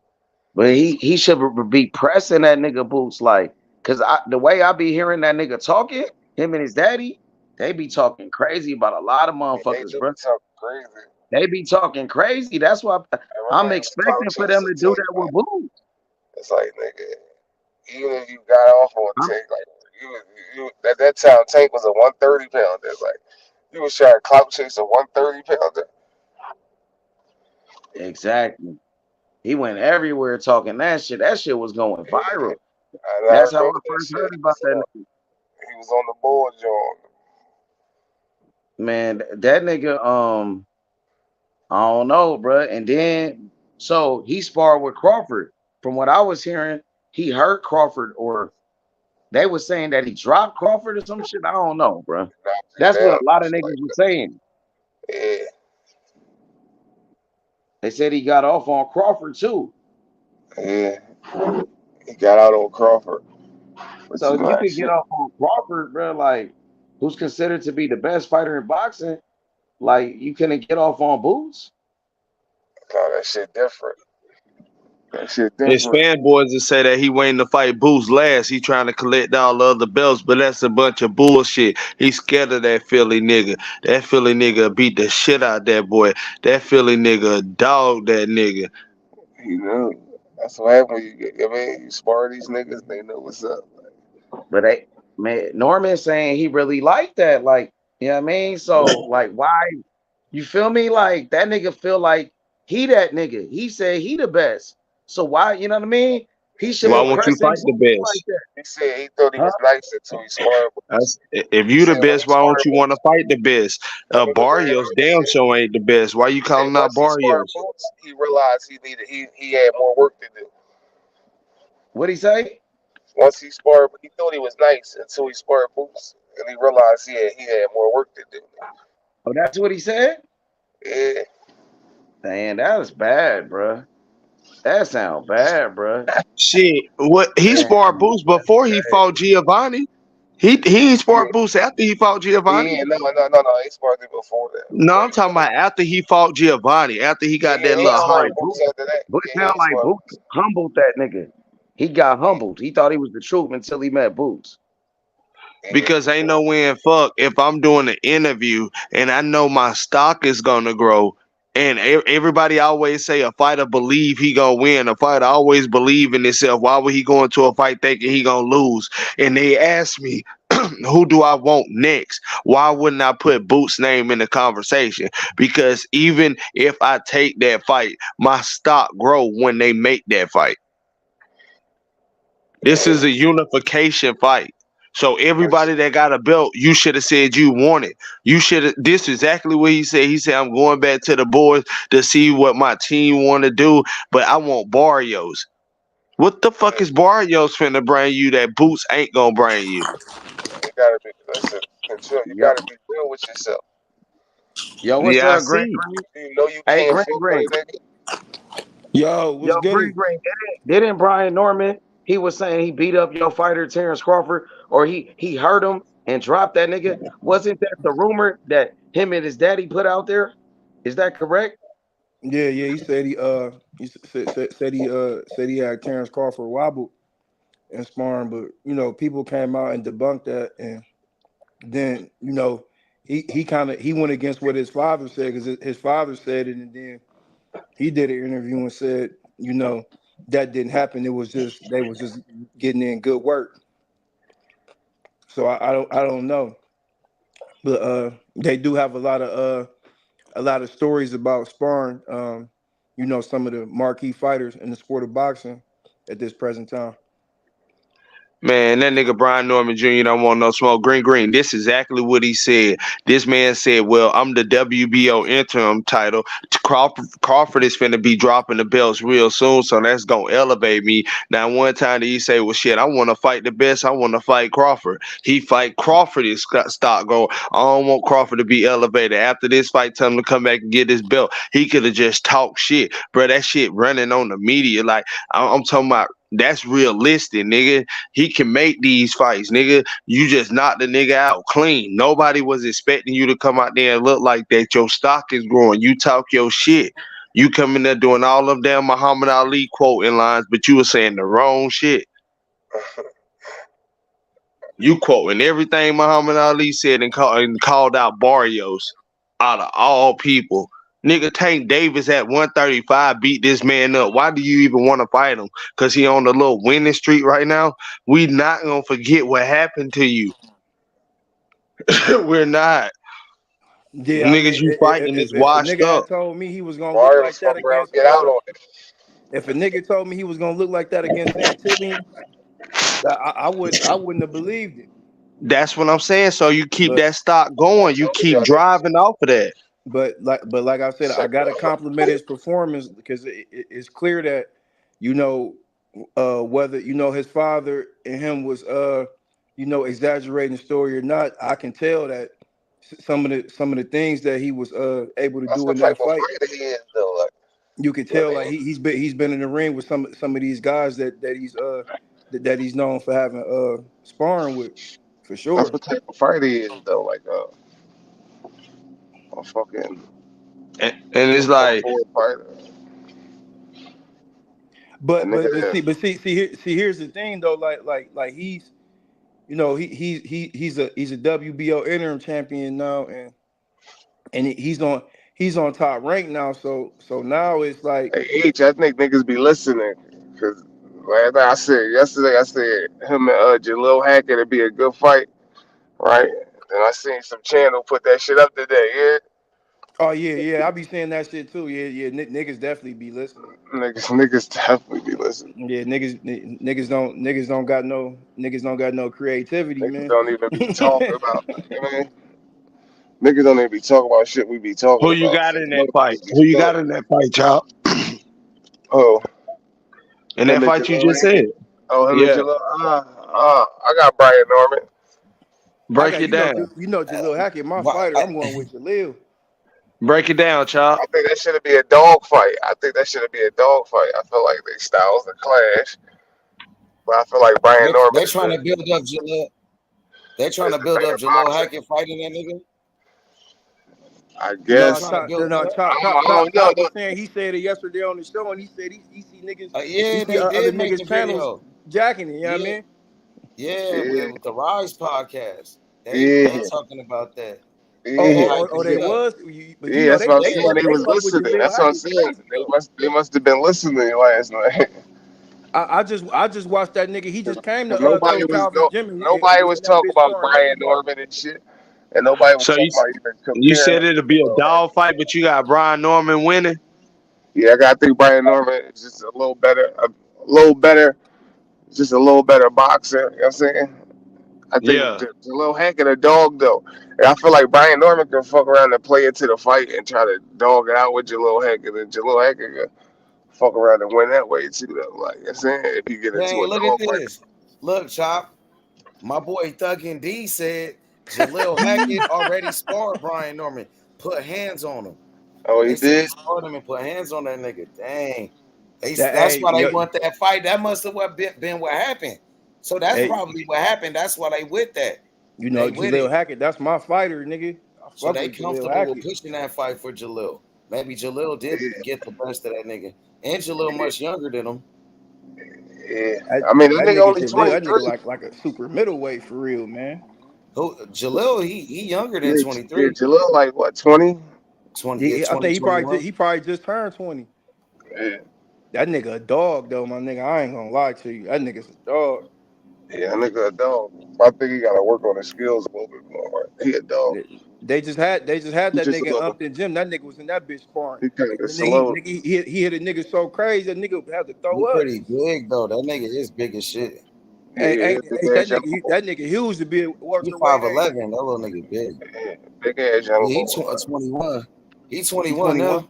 But he should be pressing that nigga Boots, like, cause the way I be hearing that nigga talking, him and his daddy, they be talking crazy about a lot of motherfuckers, bro. Crazy. They be talking crazy. That's why I'm expecting for them to do that with Boots. It's like, nigga, even if you got off on Tank, like you at that time Tank was a 130 pounder. It's like you was trying to clout chase a 130 pounder. Exactly. He went everywhere talking that shit. That shit was going viral. That's how I first heard about that nigga. He was on the board, John. Man, that nigga, I don't know, bro. And then, so he sparred with Crawford. From what I was hearing, he hurt Crawford, or they were saying that he dropped Crawford or some shit. I don't know, bro. That's what a lot of niggas were saying. Yeah. They said he got off on Crawford too. Yeah, he got out on Crawford. So if you could get off on Crawford, bro, like who's considered to be the best fighter in boxing, like you couldn't get off on Boots. No, that shit different. That shit His different. fanboys that say that he waiting to fight Boots last. He trying to collect all the other belts, but that's a bunch of bullshit. He's scared of that Philly nigga. That Philly nigga beat the shit out of that boy. That Philly nigga dog that nigga. You know, that's what happens when you get. I mean, you spar these niggas, they know what's up. But Norman saying he really liked that. Like, you know what I mean? So, like, why? You feel me? Like, that nigga feel like he that nigga. He said he the best. So why, you know what I mean? He should Why be won't you pressing fight the Boots like best? that. He said he thought he was nice until he sparred. If He you the said when he best, why don't sparred you want to fight the best? I mean, look at Barrios him. damn sure ain't the best. Why you He said calling out once he sparred Barrios? Boots, he realized he had more work to do. What'd he say? Once he sparred, he thought he was nice until he sparred Boots, and he realized he had more work to do. Oh, that's what he said? Yeah. Damn, that was bad, bro. That sound bad, bro. Shit, what he Damn, sparred Boots that's before he crazy. fought Giovanni. He ain't sparred Boots after he fought Giovanni. Yeah, no. He sparred him before that. No, I'm talking about after he fought Giovanni. After he got Yeah, that he little ain't Sound like sparred hype. Boots Boots. after that. But Yeah, it he sound ain't like sparred Boots humbled that nigga. He got humbled. He thought he was the truth until he met Boots. Because ain't no way in fuck if I'm doing an interview and I know my stock is gonna grow. And everybody always say a fighter believe he gonna win. A fighter always believe in himself. Why would he go into a fight thinking he gonna lose? And they ask me, who do I want next? Why wouldn't I put Boots' name in the conversation? Because even if I take that fight, my stock grow when they make that fight. This is a unification fight. So everybody that got a belt, you should have said you want it. You should have. This is exactly what he said. He said, "I'm going back to the boys to see what my team want to do, but I want Barrios." What the fuck is Barrios finna bring you that Boots ain't gonna bring you? You gotta be listen, control. You Yep. gotta be real with yourself. Yo, what's Yeah, I up, Green see. Green? You know you Hey, can't Green fuck with Green. a nigga. Yo, Yo, what's Green goody? Green. Didn't Brian Norman, he was saying he beat up your fighter, Terrence Crawford, or he hurt him and dropped that nigga? Wasn't that the rumor that him and his daddy put out there? Is that correct? Yeah, he said said he had Terrence Crawford wobbled and sparring, but people came out and debunked that, and then he went against what his father said because his father said it, and then he did an interview and said that didn't happen. It was just they was just getting in good work. So I don't know, but they do have a lot of stories about sparring. Some of the marquee fighters in the sport of boxing at this present time. Man, that nigga Brian Norman Jr. don't want no smoke. Green. This is exactly what he said. This man said, well, I'm the WBO interim title. Crawford is finna be dropping the belts real soon, so that's gonna elevate me. Now, one time did he say, well, shit, I want to fight the best. I want to fight Crawford. He fight Crawford, his stock go. I don't want Crawford to be elevated. After this fight, tell him to come back and get his belt. He could have just talked shit. Bro, that shit running on the media. Like, I'm talking about, that's realistic, nigga. He can make these fights, nigga. You just knocked the nigga out clean. Nobody was expecting you to come out there and look like that. Your stock is growing. You talk your shit. You come in there doing all of them Muhammad Ali quoting lines, but you were saying the wrong shit. You quoting everything Muhammad Ali said and called out Barrios out of all people. Nigga, Tank Davis at 135 beat this man up. Why do you even want to fight him? Because he on the little winning streak right now? We not going to forget what happened to you. We're not. Yeah, I Niggas mean, you fighting is if a washed nigga up. had told me he was gonna look Mario like was that fucking around, against get out on it. if a nigga told me he was gonna look like that against Santillian, I wouldn't have believed it. That's what I'm saying. So you keep But that stock I going. You told keep y'all niggas. driving off of that. like I said, I gotta compliment his performance because it's clear that whether his father and him was exaggerating the story or not. I can tell that some of the things that he was able to That's do what in type that of fight, fighter he is, though. Like, you can you know tell what I like mean? he's been in the ring with some of these guys that he's known for having sparring with, for That's sure. what type of fighter he is, though. Like, a fucking And it's top like, four fighter. But here's the thing though, like he's, you know, he's a WBO interim champion now, and he's on top rank now. So now it's like, Hey, H, I think niggas be listening because like I said yesterday, I said him and Jalil Hackett would be a good fight, right? And I seen some channel put that shit up today. Yeah, oh yeah, I be saying that shit too. Yeah, niggas definitely be listening. Niggas definitely be listening. Yeah, niggas don't got no creativity, Niggas man. don't even be talking about. You know what I mean? Niggas don't even be talking about shit we be talking Who you about. got So in that fight? Who you got in that fight, Chop? Oh, In that fight you just said? Oh, him and Yeah. Jalil. I got Brian Norman. Break it down. Jalil Hackett, my fighter. I'm going with Jalil. Break it down, Chop. I think that should be a dog fight. I feel like their styles are clash. But I feel like Brian Norman. They're trying to build up Jalil. They're trying to build up Jalil Hackett fighting that nigga. I guess. Chop was saying, he said it yesterday on the show, and he said he see niggas. Yeah, they other did make niggas the channels video. jacking it. You know what I mean? Yeah, with the Rise podcast. They talking about that. They was. That's what I'm saying. They was listening. That's what I'm saying. They must have been listening last night. I just watched that nigga. He just came to nobody was talking about Brian Norman and shit, and nobody was talking about even comparing. You said it'll be a dog fight, but you got Brian Norman winning. Yeah, I think Brian Norman is just a little better, just a little better boxer. You know what I'm saying? I think Jalil Hackett a dog though. And I feel like Brian Norman can fuck around and play into the fight and try to dog it out with Jalil Hackett, and Jalil Hackett can fuck around and win that way too though. Like I'm saying, if you get into a look dog at this. Fight. Look, Chop. My boy Thug and D said Jalil Hackett already sparred Brian Norman. Put hands on him. Oh, he did? Sparred him and put hands on that nigga. Dang. That's why they want that fight. That must have been what happened. So that's probably what happened. That's why they with that. You know, Jalil Hackett, that's my fighter, nigga. So they comfortable with pushing that fight for Jalil. Maybe Jalil did get the best of that nigga. And Jalil much younger than him. Yeah. I mean, that nigga only 23. That nigga like a super middleweight for real, man. Who Jalil, he younger than 23. Yeah, Jalil like what, 20? 20. Yeah, I think he probably just turned 20. Yeah. That nigga a dog though, my nigga. I ain't gonna lie to you. That nigga's a dog. Yeah, that nigga a dog. I think he gotta work on his skills a little bit more. He a dog. They just had that nigga in Upton Gym. That nigga was in that bitch sparring. He hit a nigga so crazy that nigga had to throw up. Pretty big though. That nigga is big as shit. That nigga huge to be working. He 5'11". That little nigga big. Big ass young. Yeah, he's 21. He's 21 now.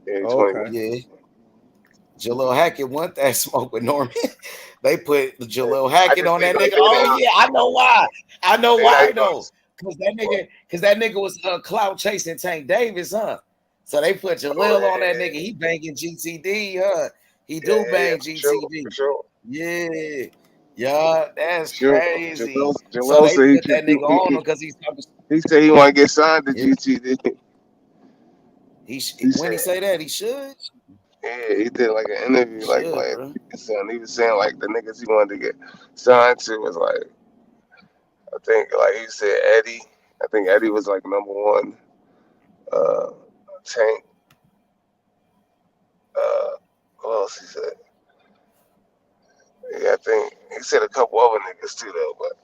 Yeah, he's 21. Yeah. Jalil Hackett want that smoke with Norman. They put Jalil Hackett on that nigga. Oh yeah, I know why. I know why though. Cause that nigga was clout chasing Tank Davis, huh? So they put Jalil on that nigga. He banging GTD, huh? He do bang GTD. For sure. Yeah, that's crazy. Jalil so they put that nigga on him because he's talking. He said he want to get signed to GTD. He say that he should. Yeah, he did like an interview, he was saying like the niggas he wanted to get signed to was like, I think like he said Eddie. I think Eddie was like number one. Tank. What else he said? Yeah, I think he said a couple other niggas too though, but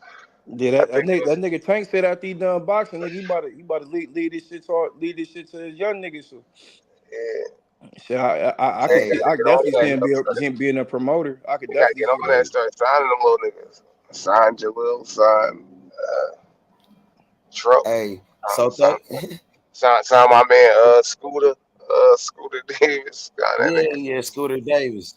yeah, that nigga Tank said after he done boxing, nigga, he about to lead this shit to his young niggas. So. Yeah. So I could definitely see him being a promoter. I could definitely get on there and start signing them little niggas. Sign Jalil, sign Trump. Hey, so sign my man Scooter Davis. Yeah, Scooter Davis.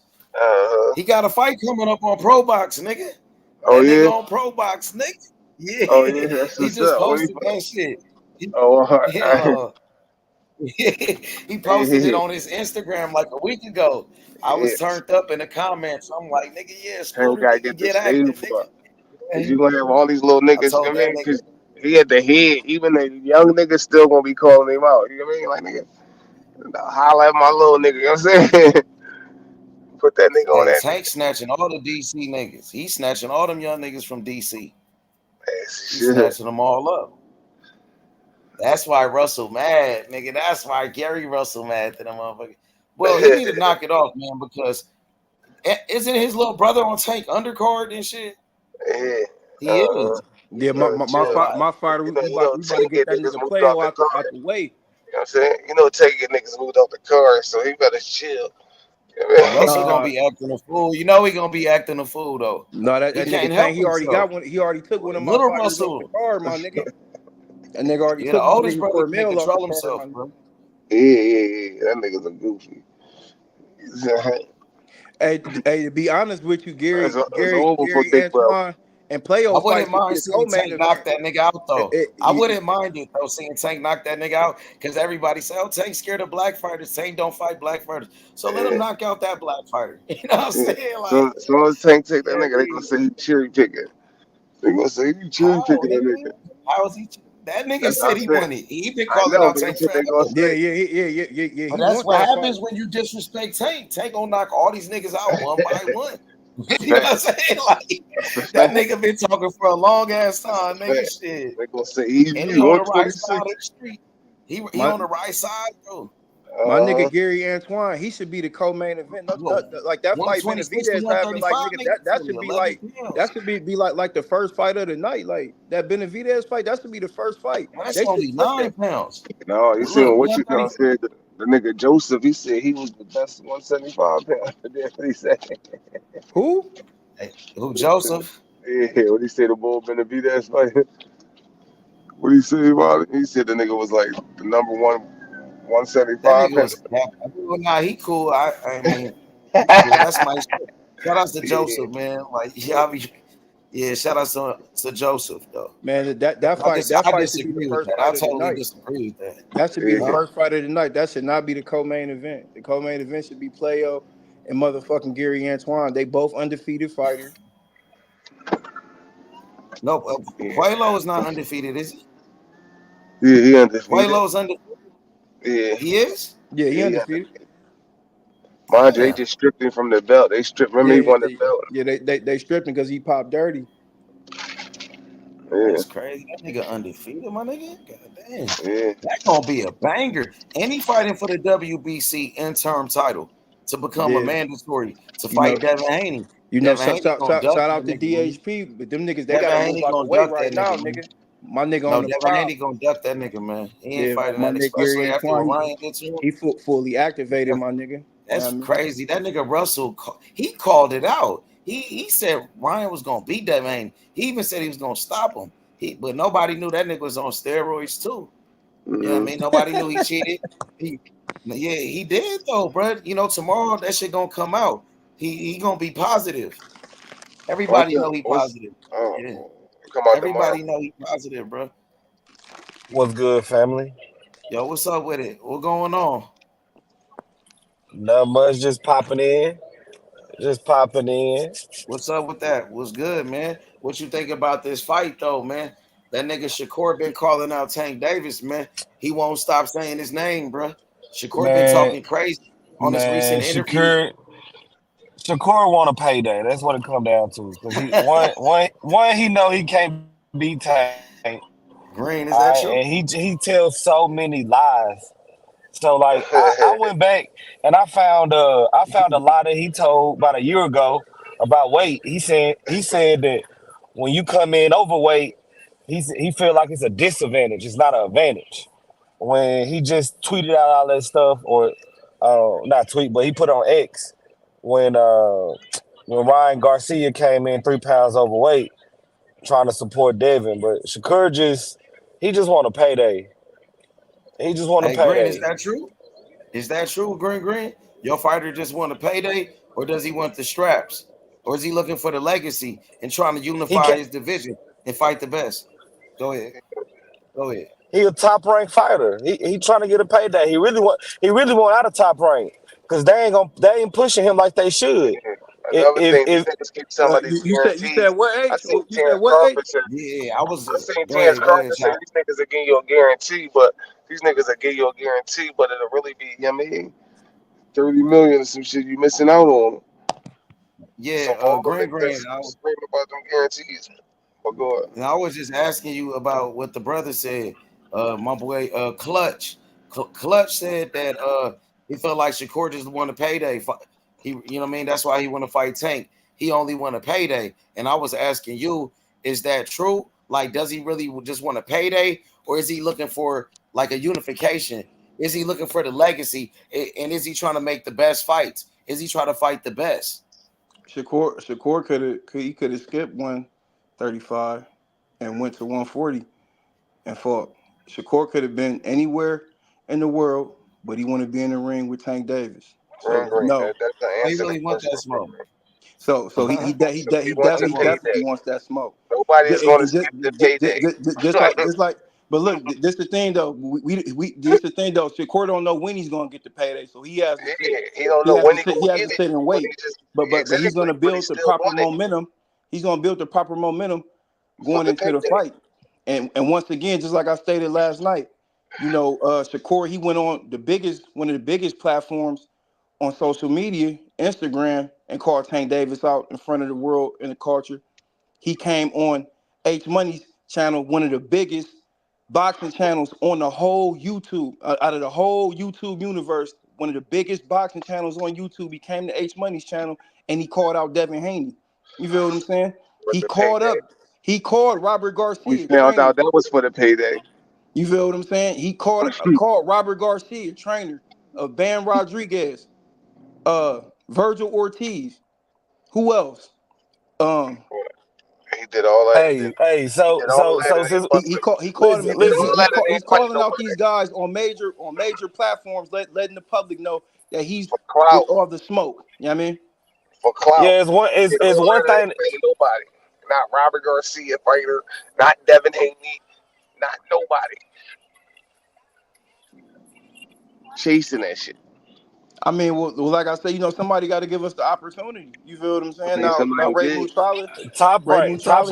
He got a fight coming up on Pro Box, nigga. Oh yeah, on Pro Box, nigga. Yeah. Oh yeah, that's he just posted that shit. He posted it on his Instagram like a week ago. I was turned up in the comments. I'm like, nigga, Scooter, gotta get active, nigga. You gonna have all these little niggas come in because he at the head. Even the young niggas still gonna be calling him out. You know what I mean? Like, nigga, holla at my little nigga. You know what I'm saying? put that nigga on Hey, that Tank nigga. snatching all the DC niggas. He's snatching all them young niggas from DC. He's Shit. snatching them all up. That's why Russell mad, nigga. That's why Gary Russell mad to them motherfuckers. Well, he need to knock it off, man, because isn't his little brother on Tank undercard and shit? Yeah. He is. Yeah, my fighter, we about to get that nigga Playo out the way. You know what I'm saying? Taking niggas moved off the car, so he better chill. Russell gonna be acting a fool. You know he gonna be acting a fool though. No, that nigga Tank, he already got one. He already took one of my Little fighters off the card, my nigga. That nigga already took the oldest nigga brother for a can meal off control the himself, card, bro. Yeah. That nigga's a goofy. Hey, to be honest with you, Gary over for Big Antoine and Playo I wouldn't mind seeing Tank knock that nigga out though. I wouldn't mind it though, seeing Tank knock that nigga out, because everybody say, "Oh, Tank's scared of black fighters. Tank don't fight black fighters." So let him knock out that black fighter. You know what I'm saying? Like, so as Tank take that nigga, they gonna say he cherry picking. They gonna say you cherry picking that nigga. How is he? That nigga That's said he won it. He been calling out Tank forever. Yeah. But that's what happens when you disrespect Tank. Tank gonna knock all these niggas out one by one. You know what I'm saying? Like, that nigga been talking for a long ass time, nigga. Shit. They gonna say he on the right side of the street. He on the right side though. My nigga Gary Antoine, he should be the co-main event. Like that fight Benavidez having, like nigga, that should be like like the first fight of the night. Like that Benavidez fight, that should be the first fight. That's only 9 pounds. No, you see what you kind of said. The nigga Joseph, he said he was the best 175 pound. That's what he said. Who? Who, Joseph? Yeah, what he said about Benavidez fight. What he say about it? He said the nigga was like the number one 175. Nah, he cool. I mean, cool. That's my shit. Shout out to Joseph, man. Like, shout out to Joseph though. Man, that fight should be the first fight of the night. Disagree with that. That should be the first fight of the night. That should not be the co-main event. The co-main event should be Playo and motherfucking Gary Antoine. They both undefeated fighters. No, Quaylo is not undefeated, is he? Yeah, he undefeated. Quaylo's undefeated. Yeah, he is. Yeah, he undefeated. Mind you, they just stripped him from the belt. They stripped. Remember, he won the belt. Yeah, they stripped him because he popped dirty. Yeah. That's crazy. That nigga undefeated, my nigga. God damn. Yeah. That gonna be a banger. And he fighting for the WBC interim title to become a mandatory to fight Devin Haney. You know, shout out to DHP, but them niggas, they gotta move out the way right now, nigga. My nigga on the Devin Haney gonna duck that nigga, man. He ain't fighting that, especially after Ryan gets him. He fully activated, my nigga. That's crazy. That nigga Russell, he called it out. He said Ryan was gonna beat Devin Haney. He even said he was gonna stop him. But nobody knew that nigga was on steroids too. You know what I mean? Nobody knew he cheated. He did though, bro. You know, tomorrow that shit gonna come out. He gonna be positive. Everybody know he positive. Everybody know he positive, bro. What's good, family? Yo, what's up with it? What going on? Not much, just popping in. What's up with that? What's good, man? What you think about this fight, though, man? That nigga Shakur been calling out Tank Davis, man. He won't stop saying his name, bro. Shakur been talking crazy on his recent interview. Shakur want a payday. That's what it come down to. Because he know he can't beat Tank. Green, is that true? And he tells so many lies. So like I went back and I found a lie that he told about a year ago about weight. He said that when you come in overweight, he feel like it's a disadvantage. It's not an advantage. When he just tweeted out all that stuff, or not tweet, but he put on X when Ryan Garcia came in 3 pounds overweight, trying to support Devin. But Shakur just want a payday. He just want to pay. Green, is that true? Is that true, Green? Your fighter just want a payday, or does he want the straps? Or is he looking for the legacy and trying to unify his division and fight the best? Go ahead. He a top ranked fighter. He trying to get a payday. He really want out of top rank because they ain't pushing him like they should. Another thing, these niggas keep selling these guarantees. You said what age? I seen Terrence Crawford say. Yeah, I seen Terrence Crawford say these niggas will give you a guarantee, but it'll really be, 30 million or some shit you missing out on. Yeah, So all them Green niggas Green. that's screaming about them guarantees. But go ahead. And I was just asking you about what the brother said. My boy, Clutch. Clutch said that he felt like Shakur just won a payday. He, you know what I mean? That's why he want to fight Tank. He only won a payday. And I was asking you, is that true? Like, does he really just want a payday, or is he looking for like a unification? Is he looking for the legacy? And is he trying to make the best fights? Is he trying to fight the best? Shakur could have skipped 135 and went to 140 and fought. Shakur could have been anywhere in the world, but he wanted to be in the ring with Tank Davis. So Green. no, That's the He answer to really the want that question. smoke. so he wants a definitely payday. wants that smoke. Nobody is going to Just, skip the payday. just like. But look, this the thing though. This the thing though. Shakur don't know when he's gonna get the payday, so he has to sit. Yeah, he don't know when he He gonna has get to it, sit and but he wait. just But he's gonna but he build the still proper want it momentum. He's gonna build the proper momentum for going the into the payday. fight. And once again, just like I stated last night, Shakur, he went on one of the biggest platforms on social media, Instagram, and called Tank Davis out in front of the world and the culture. He came on H Money's channel, one of the biggest boxing channels on the whole YouTube, out of the whole YouTube universe, one of the biggest boxing channels on YouTube. He came to H Money's channel and he called out Devin Haney. You feel what I'm saying? For the payday. He called Robert We Garcia, found trainer. out that was for the payday. You feel what I'm saying? He called Robert Garcia, trainer of Bam Rodriguez, Virgil Ortiz. Who else? He did all that. Hey, He so did all so that. so And he since He busted. called him. listen, He did all listen, that and he He's ain't fight calling out nobody these guys on major platforms, letting the public know that he's for with clout. all the smoke. You know what I mean? For clout. yeah, He did it's all one that and thing. ain't fighting nobody. Not Robert Garcia fighter. Not Devin Haney. Not nobody. Chasing that shit. I mean, well, like I said, somebody got to give us the opportunity. You feel what I'm I saying? think Now somebody Ray did. Mutrala, Top he top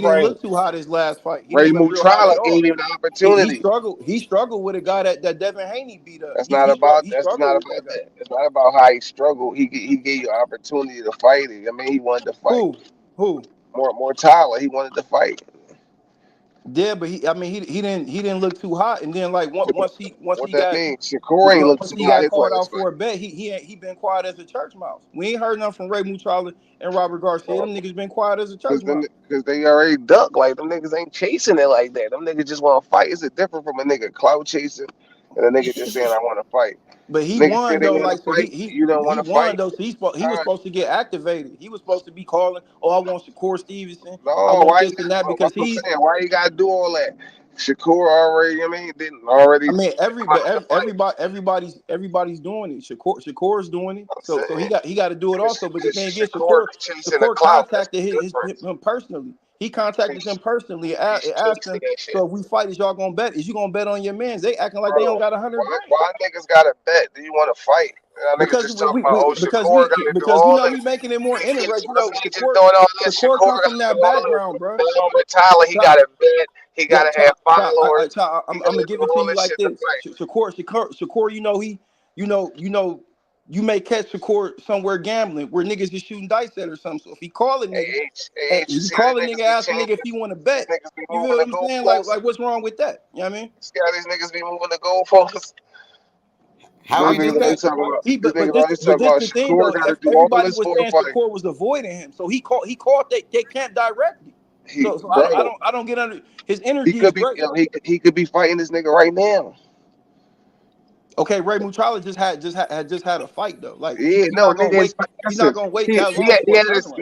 didn't rank. look too hot his last fight. He Ray didn't look real hot Mutrala at all. gave him the He opportunity. struggled. He struggled with a guy that Devin Haney beat up. That's not about. He That's not struggled with that about guy. that. It's not about how he struggled. He gave you an opportunity to fight it. I mean, he wanted to fight. Who? More Tyler. He wanted to fight. Yeah, but he didn't look too hot. And then like once What that means? Shakur ain't looked once too he hot got his called last out fight. for a bet, he been quiet as a church mouse. We ain't heard nothing from Ray Mutrala and Robert Garcia. Them niggas been quiet as a church mouse. Because they already duck. Like, them niggas ain't chasing it like that. Them niggas just want to fight. It's different from a nigga clout chasing and a nigga just saying, I want to fight. But he Niggas say won they though, want like to so fight. You don't want he to won fight. though. So he was supposed to get activated. He was supposed to be calling, oh, I want Shakur Stevenson, I No, want why? this and that, because That's what I'm saying. Why you got to do all that? Shakur already, didn't already. Everybody's doing it. Shakur's doing it. I'm So he saying. got to do it also. But the Because thing is, Shakur is chasing the Shakur clout. That's the contacted difference. him personally. He contacted them personally and He's asked chasing them. that shit. So if we fight, is y'all gonna bet? Is you gonna bet on your mans? They acting like they don't Bro, got 100 grand. why niggas got to bet? Do you want to fight? Niggas Because just talking about, oh, Shakur got to do because all he this. making it more interesting. Wasn't he just doing all this? Shakur Shakur come got from to do that all this. background, bro. With Tyler, he got to bet. He got Yeah, to have followers. I'm He got gonna to give do it to all you this like shit to this. fight. Shakur, you may catch Shakur somewhere gambling where niggas is shooting dice at or something. So if he call a nigga, Hey, you he see how call these a nigga, niggas be ask a nigga changing? if he want to These bet. niggas be You feel moving what the I'm saying? Like goalposts. what's wrong with that? You know what I mean? See how these niggas be moving the goalposts? How I'm he just do saying. that? These niggas always talk about The thing Shakur though. got to do all Everybody this was for the saying fight. Shakur was avoiding him, so he called they camp directly. So Bro, I don't get under his he energy is could be great. he could be fighting this nigga right now. Okay, Ray Mutrala just had a fight though. Like Yeah, he's no, not gonna nigga, wait. it's He's not massive. gonna wait He that long he for a had this. turnaround.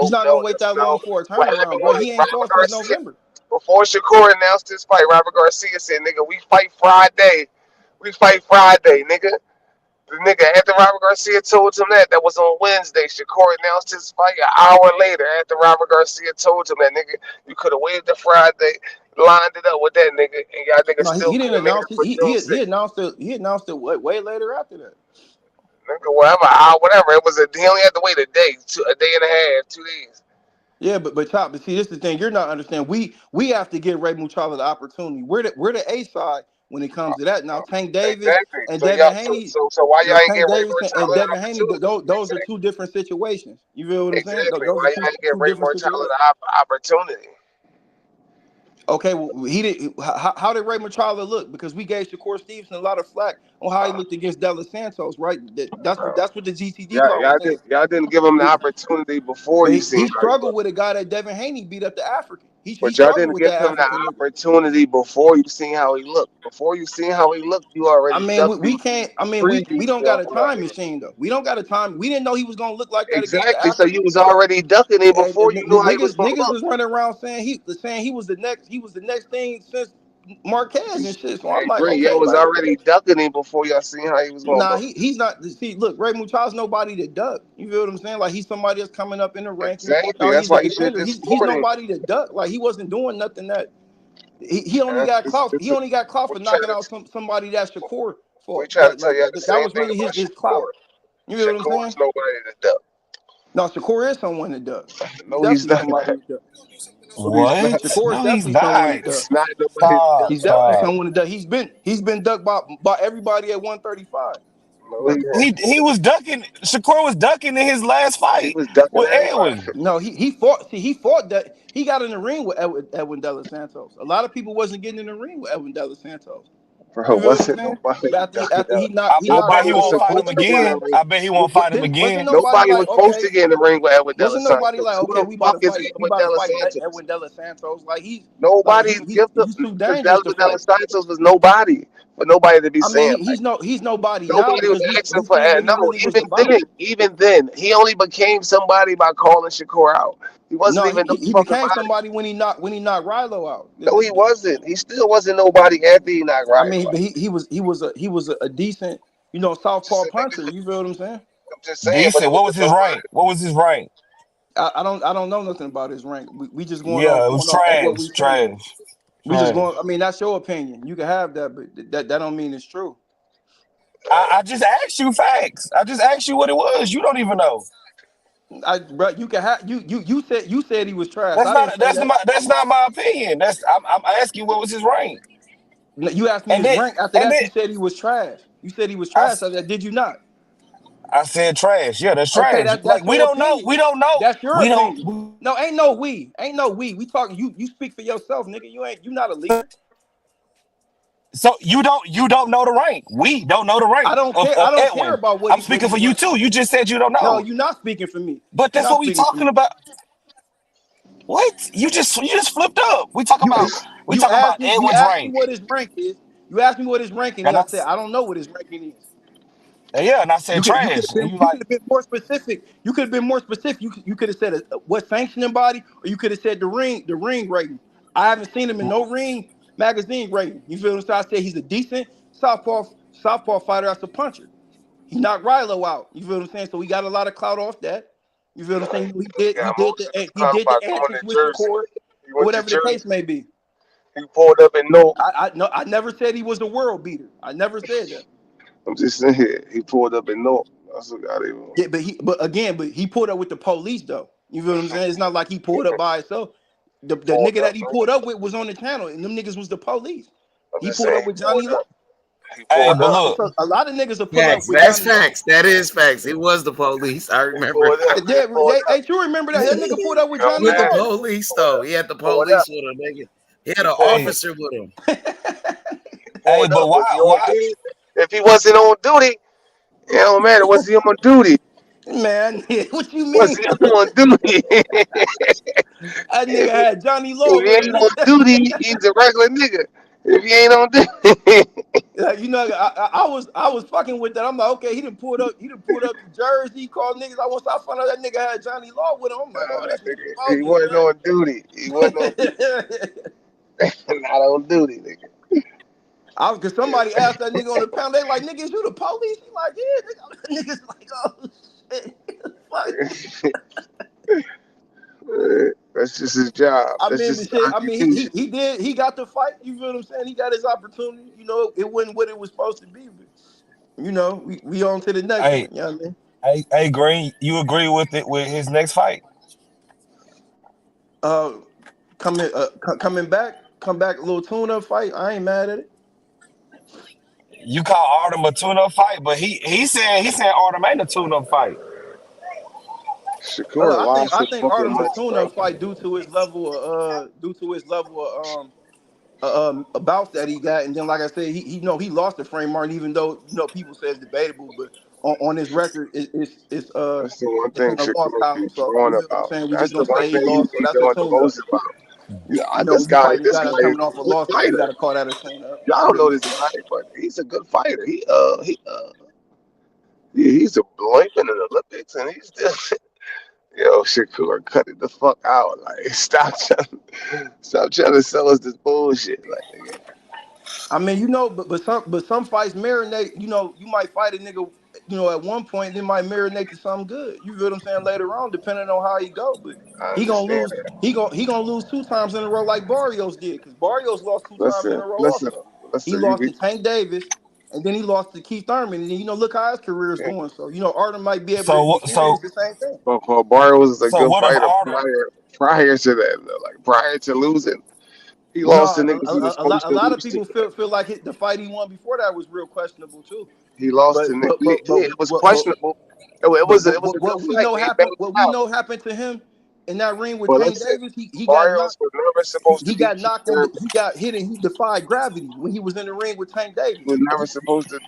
He's not gonna wait that long for a turnaround, bro. He ain't Robert fought since Garcia. November. Before Shakur announced this fight, Robert Garcia said, "Nigga, we fight Friday. We fight Friday, nigga." The nigga, after Robert Garcia told him that was on Wednesday. Shakur announced his fight an hour later. After Robert Garcia told him that, nigga, you could have waited the Friday, lined it up with that nigga, and y'all niggas No, still he could didn't have made announce it it. for June He 6th. announced it way later after that. Nigga, whatever. It was he only had to wait a day, a day and a half, 2 days. Yeah, but Chop, but see, this is the thing you're not understanding. We have to give Ray Mutrala the opportunity. We're the A side. when it comes to that. Now Tank Davis Exactly. and So Devin y'all, Haney, so why y'all ain't Tank get Ray Davis and Martell an Devin Haney, opportunity? those are two different situations. You feel what I'm saying? Exactly. Those are Why y'all ain't get two Ray different Martell situations. an opportunity? Okay, well, he did. How did Ray Machado look? Because we gave Shakur Stevenson a lot of flack on how he looked against Della Santos, right? That's what the GTD call was saying. Y'all didn't give him the opportunity before But you he seen how he struggled looked. with a guy that Devin Haney beat up the African. He But y'all struggled didn't with give that him the African nigga. opportunity before you seen how he looked. Before you seen how he looked, you I already mean, ducked we him can't. I mean, we don't got a previously. time machine though. We don't got a time. We didn't know he was gonna look like that against the Exactly. So you African. was already ducking him before you knew how he was gonna Niggas look. was running around saying he was the next thing since Marquez and shit. So I'm Hey, like, Green, y'all okay, was like. already ducking him before y'all seen how he was gonna Nah, look. he's not. See, look, Ray Mucha's nobody to duck. You feel what I'm saying? Like he's somebody that's coming up in the ranking. Exactly. No, That's he's a why you should defender. just He's support him. nobody to duck. Like he wasn't doing nothing that he only got clout. He only got clout for knocking out somebody that Shakur We fought. try to tell y'all the That same was thing really about his Shakur. clout. You feel what I'm Shakur saying? is nobody to duck. No, Shakur is someone to duck. He's No, he's definitely not. somebody to duck. No, he's not. What? Shakur is No, he's definitely someone to not. duck. He's not nobody to duck. Stop, He's definitely stop. someone to duck. He's been ducked by everybody at 135. No, he won't. He was ducking. Shakur was ducking in his last He fight was ducking with everybody. Edwin. No, he fought. See, he fought that. He got in the ring with Edwin De Los Santos. A lot of people wasn't getting in the ring with Edwin De Los Santos. Bro, You feel what I'm wasn't saying? nobody But ducking after out. he I knocked bet he Nobody was won't Shakur out, fight him supposed to wasn't get in nobody the again. ring. I bet he won't fight him wasn't again. nobody Nobody like, was supposed to okay, get in the ring with Edwin De wasn't Los nobody Santos. like, Who okay, the fuck is Edwin De Los Santos? Edwin De Los Santos. Like Nobody gift up he's too because dangerous to De fight. Los Santos was nobody for nobody to be I saying mean, like. he's nobody now Nobody was because asking we for seen what he no. really was about. Even then, he only became somebody by calling Shakur out. He wasn't No, even no he fucking became body. somebody when he knocked Rilo out. No, he wasn't. He still wasn't nobody after he knocked I Riley mean, out. but he was a decent, southpaw puncher. You feel what I'm saying? I'm just saying, but he Decent. What was wasn't his rank? nobody. What was his rank? I don't know nothing about his rank. We just Yeah, it was going off what we trash, saying. trash, We just trash. going. I mean, that's your opinion. You can have that, but that don't mean it's true. I just asked you facts. I just asked you what it was. You don't even know. Bro, you can have you said he was trash. I didn't say that. That's not my opinion. I'm asking what was his rank. No, you asked me And his then rank. After and that, then you said he was trash. You said he was I, trash. After that, did you not? I said trash. Yeah, that's Okay, trash. that's Like we your don't know. opinion. We don't know. That's your We opinion. don't. No, ain't no we. Ain't no we. We talking. You speak for yourself, nigga. You not a leader. So you don't know the rank. We don't know the I rank don't of, care. I of don't care Edwin. about what I'm he what speaking he for you ranked. too. You just said you don't No, know. you're not speaking for me. But You're that's not what we speaking for talking me. about. What? You just flipped up. We talking You about you Edwin's asked me rank. what his rank is. You asked me what his ranking is. And I said I don't know what his ranking is. I said You could trash. have And been you like, more specific. You could have been more specific. You could have said what sanctioning body, or you could have said the ring rating. I haven't seen him in no ring magazine rating. You feel what I'm saying? I said he's a decent southpaw fighter as a puncher. He knocked Rilo out. You feel what I'm saying? So we got a lot of clout off that. You feel what I'm saying? He got most of his clout The by going antics to with Jersey. Shakur, He or went to whatever the case Jersey. may be. He pulled up in North. I never said he was a world beater. I never said that. I'm just saying, he pulled up in North. That's what got him. Yeah, but he pulled up with the police though. You feel what I'm saying? It's not like he pulled up by himself. The Pulled nigga up, that he bro. pulled up with was on the channel, and them niggas was the police. I'm He just pulled saying, up with Johnny Law. He hey, pulled but up. look, So a lot of niggas will pull up Facts. with That's Johnny Law. facts. That is facts. It was the police. I He remember. pulled up. He pulled up. Hey, you remember that? That nigga pulled up with Young Johnny With the man. Law. police, Pulled though. up. He had the Pulled up. police with him, nigga. He had He an pulled hey, up. officer with him. He hey, pulled but up. Was he on why? duty? If he wasn't on duty, it don't matter. Was he on duty? Man, what you Was mean? he on duty? That nigga had Johnny Law If he with ain't him. on duty, he's a regular nigga. If he ain't on duty, I was fucking with that. I'm like, okay, he done pulled up to Jersey, called niggas. I want to find out that nigga had Johnny Law with him. I'm like, oh, this nigga he bogus, wasn't on duty. He wasn't on duty. Not on duty, nigga. Cause somebody asked that nigga on the pound, they like, nigga, is you the police? He like, yeah, nigga. Niggas like, oh shit. That's just his job. I That's mean, just but his shit, I mean, occupation. he got the fight. You feel what I'm saying? He got his opportunity. It wasn't what it was supposed to be, but we on to the next Hey, one. You know what I mean? hey, Green, you agree with it with his next fight? Coming back, come back, a little tune-up fight. I ain't mad at it. You call Artem a tune-up fight, but he said Artem ain't a tune-up fight. Shakur I lost it think fucking Artem's a much, bro. tune-up fight due to his level of bouts that he got, and then like I said, he he lost to Frank Martin, even though people say it's debatable, but on his record, That's the one it's thing in the loss Shakur column. keeps So going you feel what I'm about. saying? We That's just the gonna one say he thing he lost, so be that's a doing the tune-up. most about. Yeah, When you fight this a guy guy that's is coming off a a good loss, you fighter. gotta call that a tune-up. Y'all You don't feel know me? this guy, but he's a good fighter. He's a blimp in the Olympics, and he's still yo Shakur, cut it the fuck out. Like stop trying to sell us this bullshit. Like nigga. I mean, but some fights marinate. You might fight a nigga, at one point, then might marinate to something good. You feel what I'm saying? Later on, depending on how he go, but I he gonna understand lose. that. He gonna lose 2 times in a row like Barrios did, because Barrios lost 2 times in Listen, a row listen, also. He listen. lost to Tank Davis, and then he lost to Keith Thurman, and then look how his career is Yeah. going. So Arden might be able to So experience the same thing. But Paul Barrows is a so good what if fighter Artem? prior to that. Though. Like prior to losing, he No, lost to niggas he was supposed a to lot of lose to. people feel like the fight he won before that was real questionable too. He lost But to niggas. but but but Yeah, it was but but, questionable. It but, was but, it was a good what we fight. know He made happened, it out. to him in that ring with But Tank listen, Davis, he got Barrios knocked. was never supposed to He be got Keith knocked Thurman. he got hit and he defied gravity when he was in the ring with Tank He Davis. was never supposed to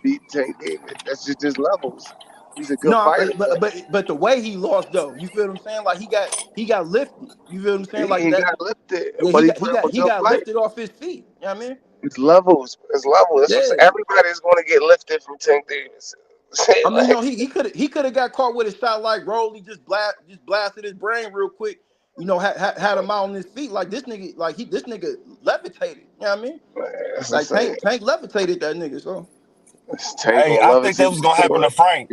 beat Tank David. That's just his levels. He's a good No, fighter, but but the way he lost though, you feel what I'm saying? Like he got lifted. You feel what I'm saying? Like he that. got lifted, Yeah, but he put up a he good got fight. lifted off his feet. You know what I mean? It's levels. It's levels. That's what I'm saying. Yeah. Everybody's going to get lifted from Tank Davis. I mean, Like, he could have got caught with a shot like Rolly, just blasted his brain real quick. Had him out on his feet like this nigga, this nigga levitated. You know what I mean? that's what I'm Like saying. Tank levitated that nigga. So Tank Hey, gonna I love it think that too. was gonna happen to Frank.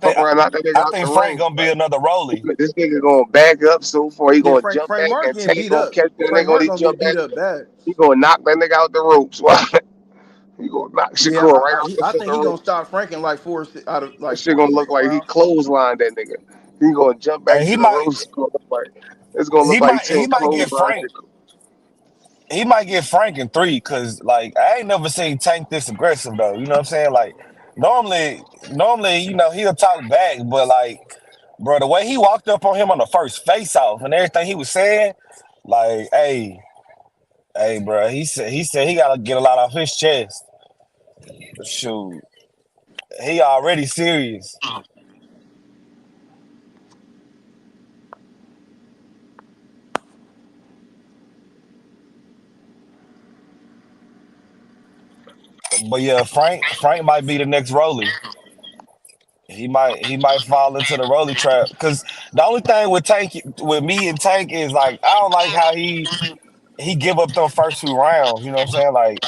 Fuck around, knock that nigga I out the think Frank ring. gonna be another Rolly. This nigga gonna back up so far. He yeah, gonna Frank jump Frank back, Mark and getting Tank beat gonna up. catch that Frank nigga when Mark he gonna jump get back. beat up bad. He gonna knock that nigga out the ropes. He gonna knock Yeah, Shakur right off the I think fucking he gonna ropes. start Frank in like out of That like shit 4 or gonna 6 look like he rounds. clotheslined that nigga. He gonna jump back Hey, to the ropes. It's gonna look like he Tank might get clotheslined Frank. Shakur. He might get Frank in 3 because like I ain't never seen Tank this aggressive though. You know what I'm saying? Like normally he'll talk back, but like bro, the way he walked up on him on the first face off and everything he was saying, like hey, bro, he said he gotta get a lot off his chest. Shoot, he already serious. But yeah, Frank might be the next Rolly. He might fall into the Rolly trap. Cause the only thing with me and Tank is like I don't like how he give up them first 2 rounds. You know what I'm saying? Like,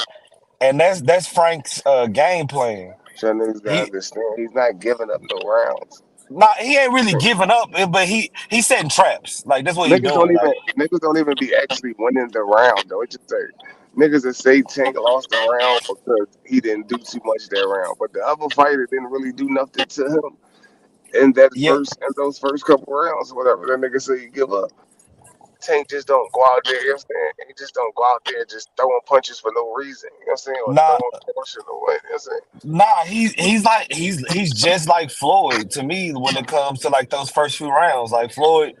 and that's Frank's game plan. So niggas gotta He understand he's not giving up no rounds. he ain't really giving up, but he setting traps. Like that's what he Niggas don't doing. even Like be actually winning the round though. It's just like niggas that say Tank lost the round because he didn't do too much that round. But the other fighter didn't really do nothing to him yeah, in those first couple rounds, whatever that nigga say he give up. Tank just don't go out there, you know what I'm saying? He just don't go out there just throwing punches for no reason, you know what I'm saying? Or nah throwing caution away, you know what I'm saying? he's just like Floyd to me when it comes to like those first few rounds. Like Floyd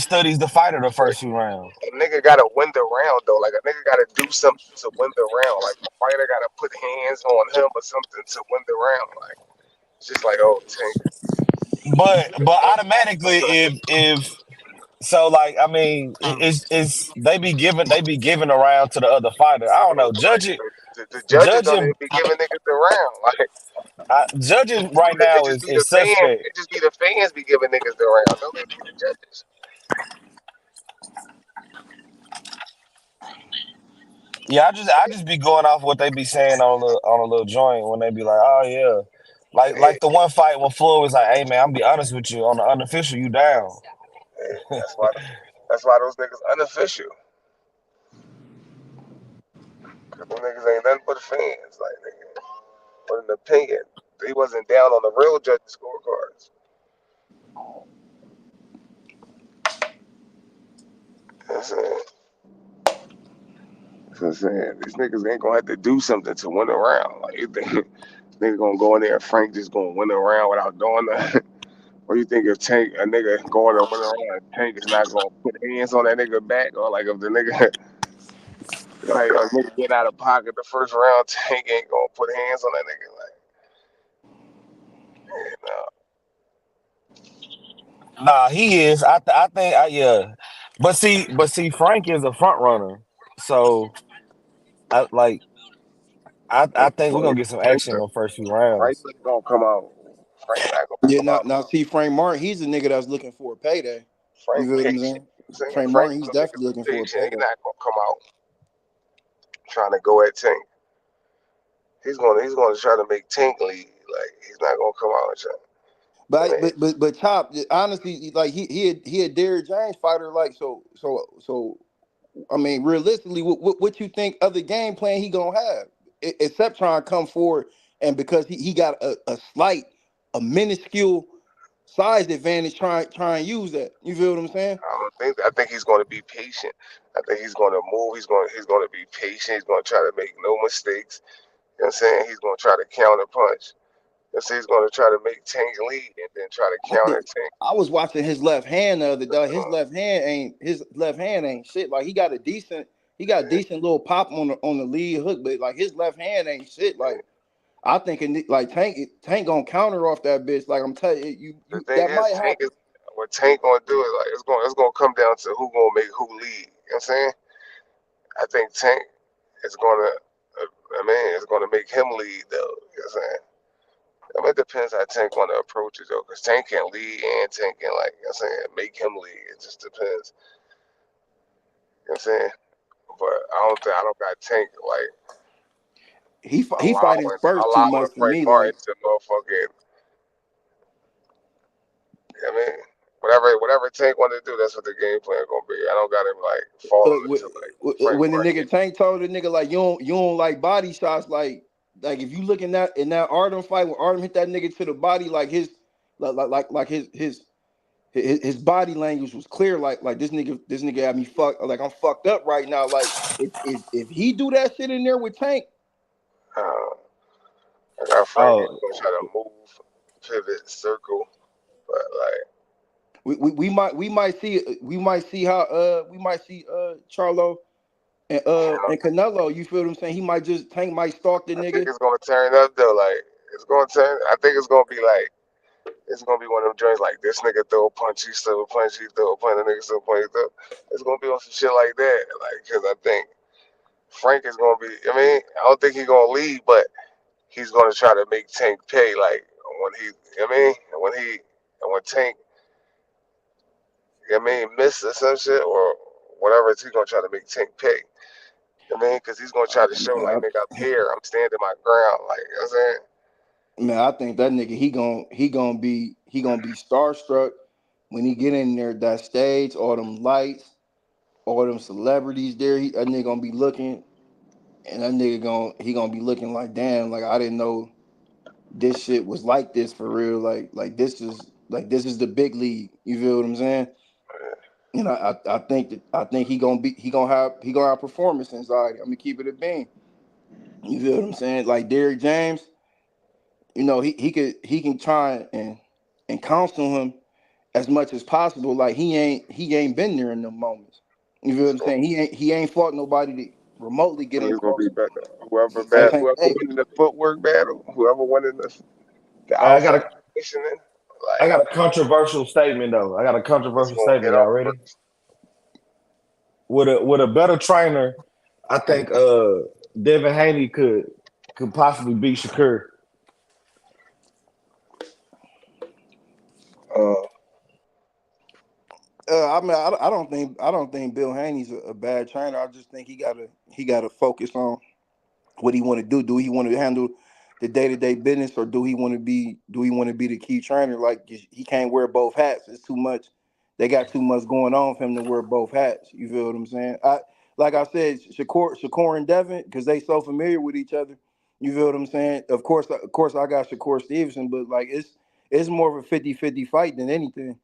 studies the fighter the first few rounds. A nigga gotta win the round though. Like a nigga gotta do something to win the round. Like a fighter gotta put hands on him or something to win the round. Like it's just like, oh, Tank. But automatically if so like I mean it's they be giving around to the other fighter. I don't know. The judges don't even Judging be giving niggas the round. Like judging right now just be the is fans. suspect. It just be the fans be giving niggas the round. Don't even be the judges. Yeah, I just be going off what they be saying on a little joint when they be like, oh yeah. Yeah, Like the one fight when Floyd was like, hey man, I'm be honest with you, on the unofficial you down. yeah. That's why those niggas unofficial. Cause them niggas ain't nothing but fans. Like nigga, but an opinion. He wasn't down on the real judges scorecards. That's it. So I'm saying these niggas ain't gonna have to do something to win a round. Like you think nigga gonna go in there and Frank just gonna win a round without doing nothing? Or you think if Tank a nigga going to win a round, Tank is not gonna put hands on that nigga back, or like if the nigga like a nigga get out of pocket the first round, Tank ain't gonna put hands on that nigga. Like, you know. Nah, he is. I think. Yeah. But see, Frank is a front runner. So I like. I think we're gonna get some action in the first few Frank rounds. ain't gonna come out. Frank not gonna Yeah, come out. now see Frank Martin, he's a nigga that's looking for a payday. You Frank feel what I'm patient. saying? Saying Frank Frank Martin, he's gonna make definitely a looking for a patient. He payday. not gonna come out trying to go at Tank. He's gonna try to make Tank lead. Like he's not gonna come out and try. I mean, But Chop, honestly, like he a Derrick James fighter, like so. I mean, realistically, what you think other game plan he gonna have, except trying to come forward and because he got a slight, a minuscule size advantage, try and use that. You feel what I'm saying? I think he's gonna be patient. I think he's gonna move. He's gonna be patient. He's gonna try to make no mistakes. You know what I'm saying? He's gonna try to counter punch. He's gonna try to make Tank lead and then try to counter Tank. I was watching his left hand the other day. His left hand ain't shit. Like he got decent little pop on the lead hook, but like his left hand ain't shit. Like I think like Tank gonna counter off that bitch. Like I'm telling you, The thing that is, might happen. what Tank gonna do is like it's gonna come down to who gonna make who lead. You know what I'm saying? I think Tank is gonna, it's gonna make him lead though. You know what I'm saying? I mean, it depends how Tank want to approach it though, because Tank can lead and Tank can like, you know what I'm saying, make him lead. It just depends. You know what I'm saying? But I don't got Tank like He fighting Spurs too much for Frank me. Martin Like to motherfucking. I mean, whatever Tank want to do, that's what the game plan gonna be. I don't got him like falling into like Frank when the Martin. nigga Tank told the nigga like you don't like body shots, like if you look in that Artem fight when Artem hit that nigga to the body, like his his body language was clear. Like this nigga had me fucked. Like I'm fucked up right now. Like if he do that shit in there with Tank, I got Frank gonna try to move, pivot, circle, but like we might see Charlo and Canelo. You feel what I'm saying? He might Tank might stalk the I nigga. think it's gonna turn up though. Like it's gonna turn. I think it's gonna be like. It's gonna be one of them joints like this nigga throw a punch, he throw a punch, he throw a punch, the nigga throw a punch, he throw. It's gonna be on some shit like that, like, cause I think Frank is gonna be. I mean, I don't think he's gonna lead, but he's gonna try to make Tank pay. Like when he, when Tank, miss or some shit or whatever, he's gonna try to make Tank pay. Cause he's gonna try to show like, nigga, I'm here, I'm standing my ground. Like, you know what I'm saying? Man, I think that nigga he gonna be starstruck when he get in there that stage, all them lights, all them celebrities there. That nigga gonna be looking, and that nigga gonna be looking like, damn, like I didn't know this shit was like this for real. Like this is the big league. You feel what I'm saying? And I think he gonna have performance anxiety. I'm gonna keep it a bean. You feel what I'm saying? Like Derrick James. You know, he can try and counsel him as much as possible. Like he ain't been there in them moments. You feel what I'm saying? He ain't fought nobody to remotely get him It's gonna close. be better. Whoever Hey, win the footwork battle, whoever win in the I outside positioning, like got a controversial statement though. I got a controversial gonna get statement. Y'all off ready? first. With a better trainer, I think Devin Haney could possibly beat Shakur. I mean, I don't think Bill Haney's a bad trainer. I just think he gotta focus on what he want to do. Do he want to handle the day-to-day business, or do he want to be the key trainer? Like he can't wear both hats. It's too much. They got too much going on for him to wear both hats. You feel what I'm saying? Like I said, Shakur and Devin, because they so familiar with each other. You feel what I'm saying? Of course, I got Shakur Stevenson, but like it's more of a 50-50 fight than anything.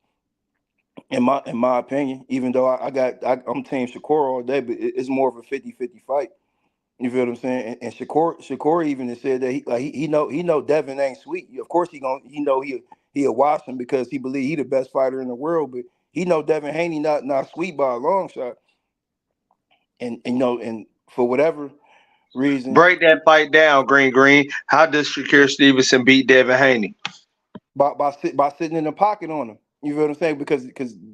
In my opinion, even though I'm Team Shakur all day, but it's more of a 50-50 fight. You feel what I'm saying? And Shakur even has said that he know Devin ain't sweet. Of course he'll watch him because he believe he the best fighter in the world, but he know Devin Haney not sweet by a long shot. And and for whatever reason, break that fight down, Green. How does Shakur Stevenson beat Devin Haney? By sitting in the pocket on him. You feel what I'm saying? Because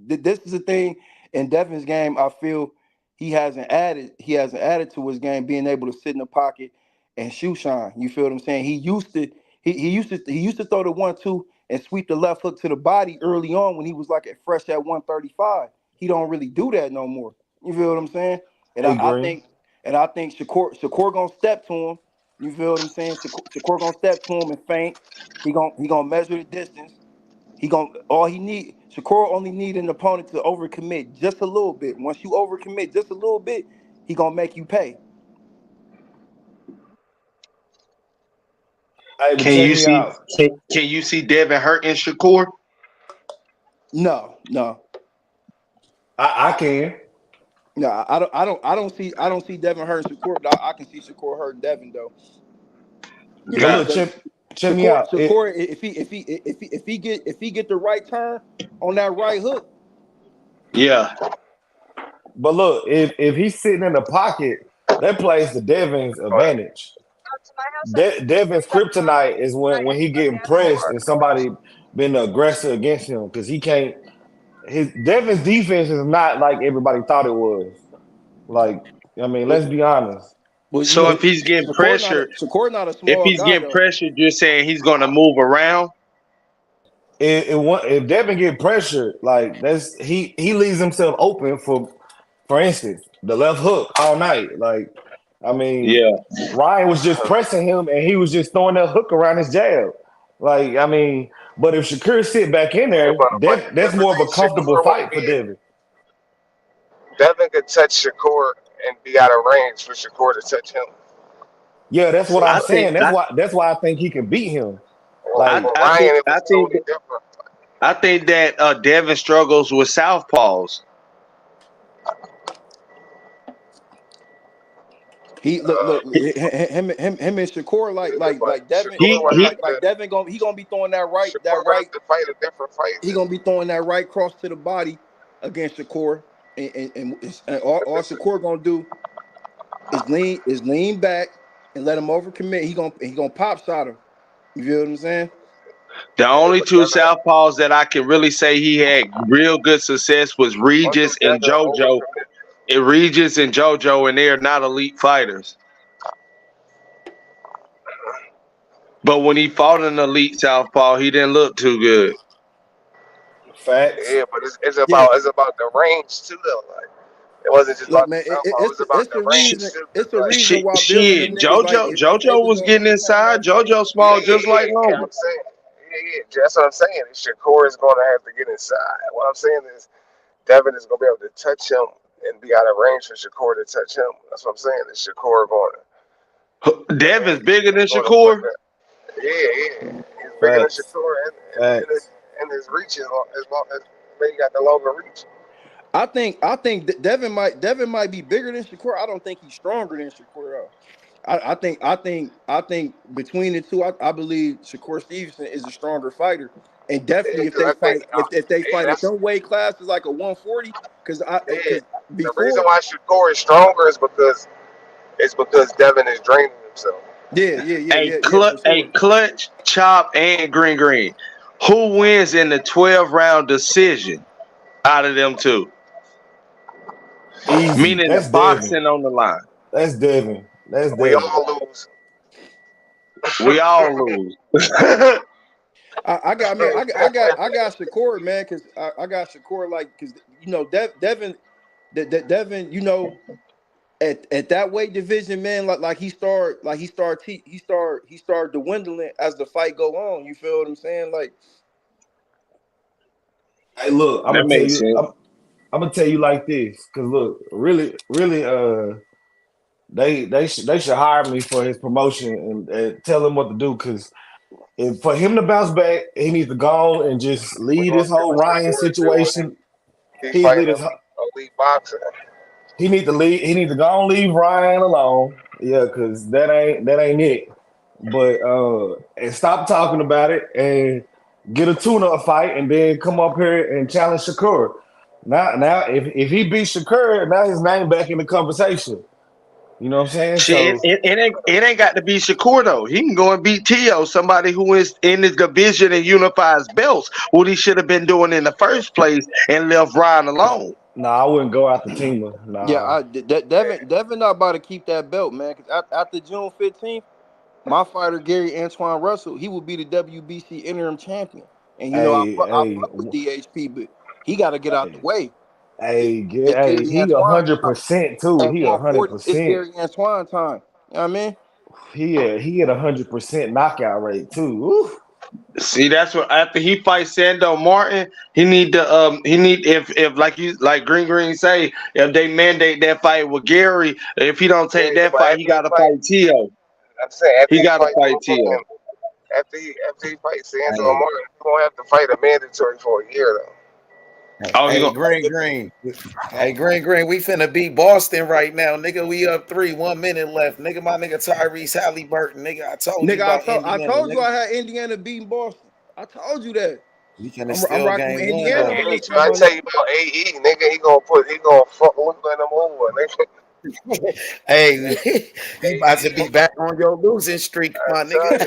this is the thing in Devin's game. I feel he hasn't added to his game, being able to sit in the pocket and shoot shine. You feel what I'm saying? He used to throw the 1-2 and sweep the left hook to the body early on when he was like fresh at 135. He don't really do that no more. You feel what I'm saying? And I think Shakur gonna step to him. You feel what I'm saying? Shakur gonna step to him and feint. He gonna measure the distance. Shakur only need an opponent to overcommit just a little bit. Once you overcommit just a little bit, he gonna make you pay. Hey, Can you see Devin hurting Shakur? No. I can. No, I don't see Devin hurting Shakur, but I can see Shakur hurting Devin though. Look, check me out. Shakur, if he get the right turn on that right hook. Yeah. But look, if he's sitting in the pocket, that plays to Devin's advantage. Devin's kryptonite is when he getting pressed and somebody been the aggressor against him because he can't. Devin's defense is not like everybody thought it was. Like, I mean, let's be honest. So if he's getting pressured, Shakur not a small guy, pressured, you're saying he's going to move around. If Devin get pressured, like he leaves himself open for instance, the left hook all night. Like, I mean, Ryan was just pressing him and he was just throwing that hook around his jab. Like, I mean, but if Shakur sit back in there, that's more of a comfortable fight for Devin. Devin could touch Shakur and be out of range for Shakur to touch him. Yeah, that's what I'm saying. That's why I think he can beat him. Like, I think that Devin struggles with southpaws. Him and Shakur like Devin. Devin gonna be throwing that right. To fight a different fight. He gonna be throwing that right cross to the body against Shakur, and all Shakur gonna do is lean back and let him overcommit. He gonna pop shot him. You feel what I'm saying? The only two southpaws that I can really say he had real good success was Regis and JoJo. Regis and JoJo, and they're not elite fighters. But when he fought an elite southpaw, he didn't look too good. Facts. Yeah, but it's about the range too, though. Like, it wasn't just about the southpaw. It was about the range. It's a reason why JoJo was getting inside. JoJo small, just like Loma. That's what I'm saying. Shakur is going to have to get inside. What I'm saying is Devin is going to be able to touch him and be out of range for Shakur to touch him. That's what I'm saying. Is Shakur going to? Devin's bigger than Shakur? Yeah. He's bigger than Shakur, and his reach is long as he got the longer reach. I think Devin might be bigger than Shakur. I don't think he's stronger than Shakur though. I think between the two, I believe Shakur Stevenson is a stronger fighter, and definitely if they fight at some weight class is like a 140. The reason why Shakur is stronger is because Devin is draining himself. Yeah. Clutch, Chop, and Green. Who wins in the 12-round decision out of them two? Easy. Meaning the boxing on the line. That's Devin. We all lose. We all lose. I got Shakur, man, because I got Shakur because Devin, at that weight division, man, like he started dwindling as the fight go on. You feel what I'm saying? Like, hey, look, I'm gonna tell you like this, because look, really, they should hire me for his promotion and tell him what to do, because for him to bounce back, he needs to go and just leave this whole Ryan situation He's fighting lead his, elite boxer. he need to leave. He need to go and leave Ryan alone. Yeah, because that ain't it. But and stop talking about it and get a tune-up fight and then come up here and challenge Shakur. Now, if he beats Shakur, now his name back in the conversation. You know what I'm saying? Shit, So it ain't got to be Shakur though. He can go and beat Tio, somebody who is in his division and unifies belts. What he should have been doing in the first place and left Ryan alone. I wouldn't go after Tima. Yeah, Devin not about to keep that belt, man. Because after June 15th, my fighter Gary Antoine Russell, he will be the WBC interim champion. And you know, I fuck with DHP, but he got to get out the way. He 100% too. He 100%. It's Gary Antoine time. You know what I mean? He had 100% knockout rate too. Ooh. See, that's what after he fights Sando Martin, he need to if like Green say, if they mandate that fight with Gary, if he don't take that fight, he gotta fight Tio. I'm saying he gotta fight Tio. After he fights Sando Martin, he's gonna have to fight a mandatory for a year though. Green. Hey, Green. We finna beat Boston right now, nigga. We up 3, 1 minute left, nigga. My nigga Tyrese Halliburton, nigga. I told you about Indiana. I told you I had Indiana beating Boston. I told you that. I'm rocking with Indiana. I tell you about AE, nigga. He gonna fuck look at them over, nigga. Hey, you about to be back on your losing streak, my nigga.